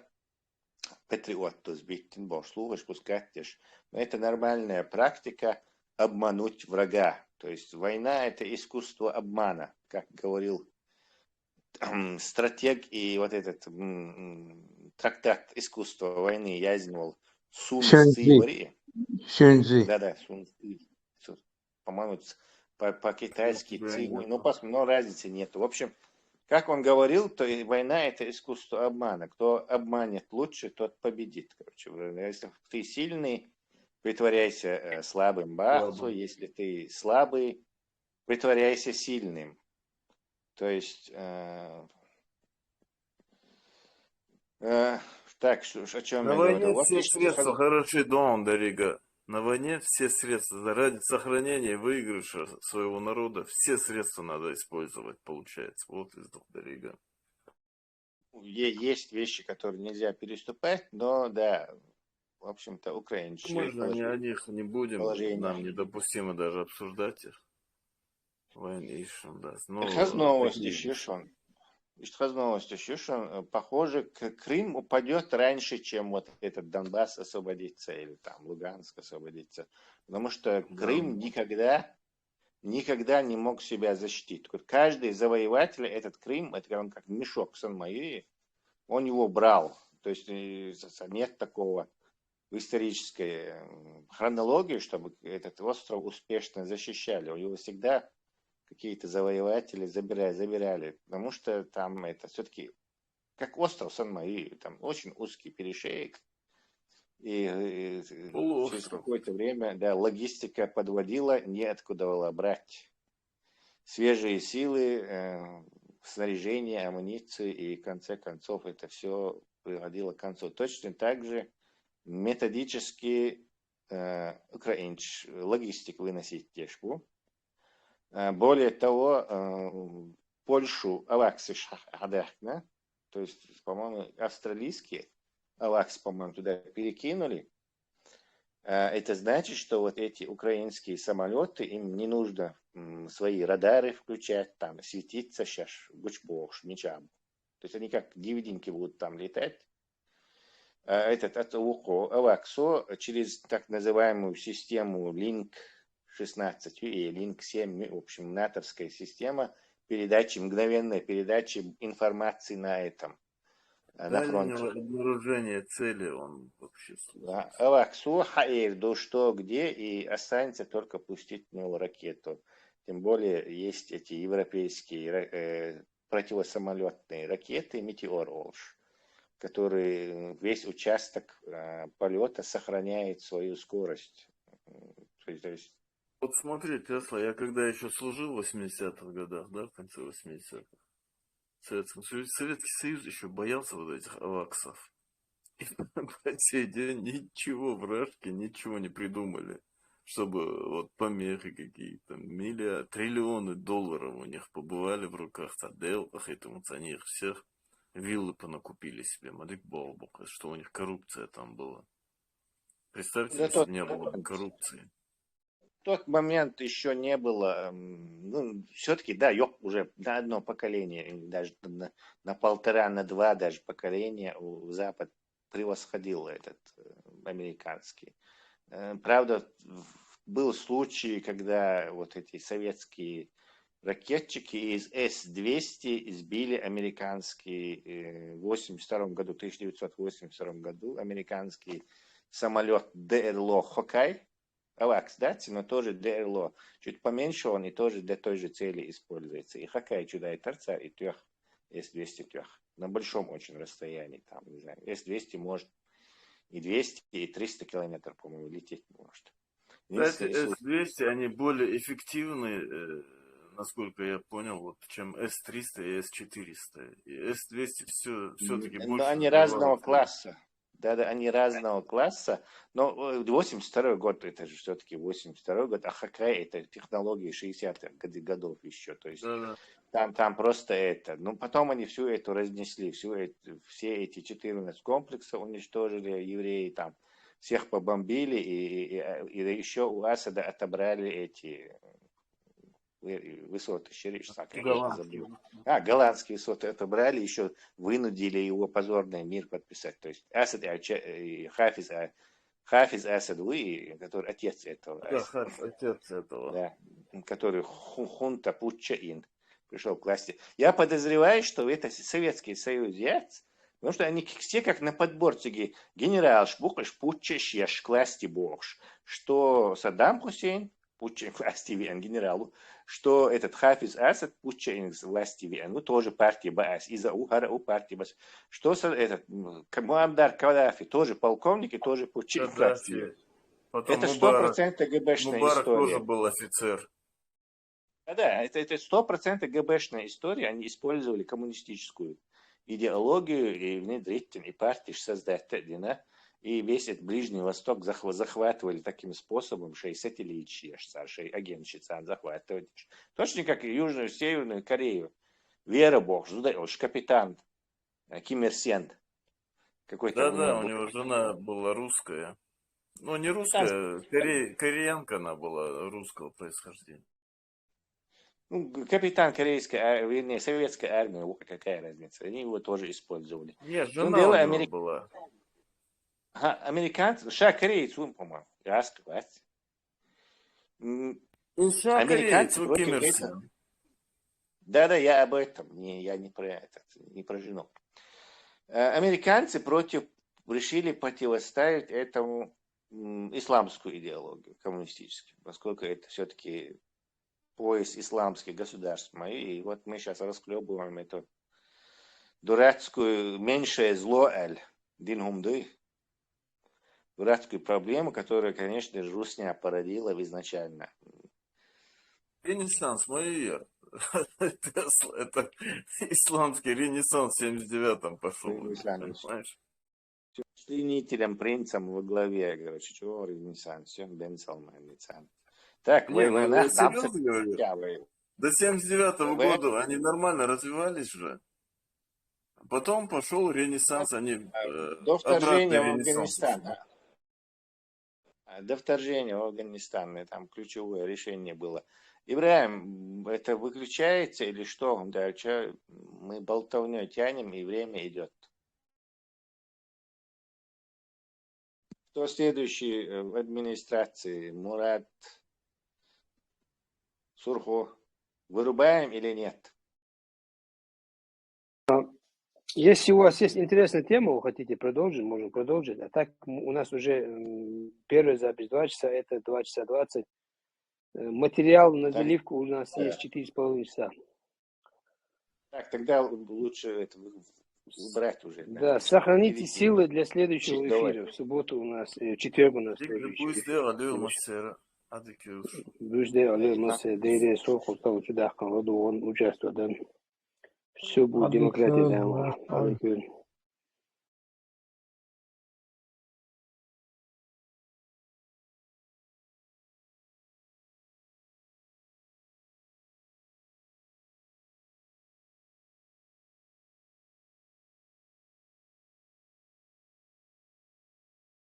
патриот, сбиттен бог, слухаешь, пускать. Но это нормальная практика обмануть врага. То есть война — это искусство обмана, как говорил стратег и вот этот трактат искусства войны язнил Сун Цзи. Да, Сун Цзи. По-моему, по-китайски Цзи. Но разницы нет. В общем, Как он говорил, то война – это искусство обмана. Кто обманет лучше, тот победит. Короче, если ты сильный, притворяйся слабым бахцу. Если ты слабый, притворяйся сильным. То есть, так, о чем На я войне говорил? все средства хороши, Дон Дарига. На войне все средства ради сохранения и выигрыша своего народа, все средства надо использовать, получается. Вот из Дарига. Есть вещи, которые нельзя переступать, но да, в общем-то, украинцы. Можно о них не будем, нам недопустимо даже обсуждать их. Похоже, Крым упадет раньше, чем вот этот Донбасс освободится или там Луганск освободится. Потому что Крым никогда не мог себя защитить. Каждый завоеватель этот Крым, это он как мешок Сан-Майи, он его брал. То есть нет такого в исторической хронологии, чтобы этот остров успешно защищали. У него всегда какие-то завоеватели забирали, потому что там это все-таки как остров Сан-Майи, там очень узкий перешеек, и через какое-то время, да, логистика подводила, неоткуда было брать свежие силы, снаряжение, амуницию, и в конце концов это все приводило к концу. Точно так же методически логистик выносить тяжбу. Более того, Польшу аваксы шахдахна, то есть, по-моему, австралийские аваксы, по-моему, туда перекинули. Это значит, что вот эти украинские самолеты, им не нужно свои радары включать, там, светиться сейчас, бучбош, ничем. То есть они как дивиденьки будут там летать. Этот аваксо через так называемую систему Link 16 и Link 7, в общем, натовская система передачи, мгновенной передачи информации на этом, на фронте. Обнаружение цели он вообще служит. Аваксу, хаэрду, что, где, и останется только пустить в него ракету. Тем более есть эти европейские противосамолетные ракеты «Метеор», которые весь участок полета сохраняет свою скорость. То есть вот смотри, Тесла, я когда еще служил в 80-х годах, да, в конце 80-х, в Советском Союзе, Советский Союз еще боялся вот этих аваксов. И по сей день ничего, вражки, ничего не придумали, чтобы вот помехи какие-то, триллионы долларов у них побывали в руках Таделках, и тому они их всех виллы понакупили себе, Мадик Болбок, что у них коррупция там была. Представьте, если не было бы коррупции. В тот момент еще не было, ну, все-таки, да, уже на одно поколение, даже на полтора, на два даже поколения у Запад превосходил этот американский. Правда, был случай, когда вот эти советские ракетчики из С-200 сбили американский в 1982 году американский самолет ДРЛО «Хоккай», авакс, да, но тоже ДРЛО. Чуть поменьше он и тоже для той же цели используется. И Хоккай чуда и торца, и трех С-200 трех. На большом очень расстоянии, там, не знаю, С-200 может и 200, и 300 километров, по-моему, лететь может. Кстати, С-200, они более эффективны, насколько я понял, вот, чем С-300 и С-400. И С-200 все-таки больше... Но они разного класса. Да, они разного класса, но 82 год, это же все-таки 82 год, а Хоккай это технологии 60-х годов еще, то есть там просто это, ну потом они всю эту разнесли, все эти 14 комплексов уничтожили, евреи там всех побомбили, и еще у Асада отобрали эти высоты, голландские высоты отобрали, еще вынудили его позорный мир подписать. То есть Асад Хафиз Асад который отец этого. Да, отец этого. Да, который хунта Путчаин пришел к власти. Я подозреваю, что это Советский Союз, потому что они все как на подборчике. Генерал Шбухаш Путчаш Яш к власти Богш. Что Саддам Хусейн, путчен власти вен генералу, что этот Хафиз Асад путчен власти вен, ну тоже партия БАС, из-за ухара у партии БАС. Что этот Муаммар Каддафи, тоже полковник и тоже путчен власти вен. Потом Это 100% ГБшная Мубарак история. тоже был офицер. Да, это 100% ГБшная история. Они использовали коммунистическую идеологию и внедрить, и партии создать, да, и весь этот Ближний Восток захватывали таким способом, что и сателлитчи, старший агентчи захватывали. Точно как и Южную и Северную Корею. Вера Бог, капитан Ким Ир Сен. Какой-то Да, у него жена была русская. Ну, не русская, кореянка она была русского происхождения. Ну, капитан корейской, советской армии, какая разница, они его тоже использовали. Нет, жена у него была. Ага, американцы, кореец, по-моему, раскрывать. Американцы против этого. Да, я об этом, я не про жену. Американцы решили противоставить этому исламскую идеологию, коммунистическую, поскольку это все-таки пояс исламских государств. И вот мы сейчас расхлебываем эту дурацкую меньшее зло Динхумды, дурацкую проблему, которую, конечно же, Русня породила изначально. Ренессанс, майор. Это исламский ренессанс в 79-м пошел. Понимаешь? Пленителем, принцем во главе, короче, чего ренессанс, Бен Салман. Так, война. До 79-го года они нормально развивались же. Потом пошел ренессанс, они до вторжения в Афганистан. До вторжения в Афганистан, там ключевое решение было. Ибрахим, это выключается или что? Да, мы болтовней тянем, и время идет. Кто следующий в администрации? Мурат, Сурхо. Вырубаем или нет? Если у вас есть интересная тема, вы хотите продолжить, можем продолжить. А так у нас уже первая запись 2 часа, это 2 часа 20. Материал на заливку у нас есть 4,5 часа. Так, тогда лучше это убрать уже. Да, сохраните силы для следующего эфира. В субботу у нас, в четверг у нас следующий эфир. Все будет демократия, да.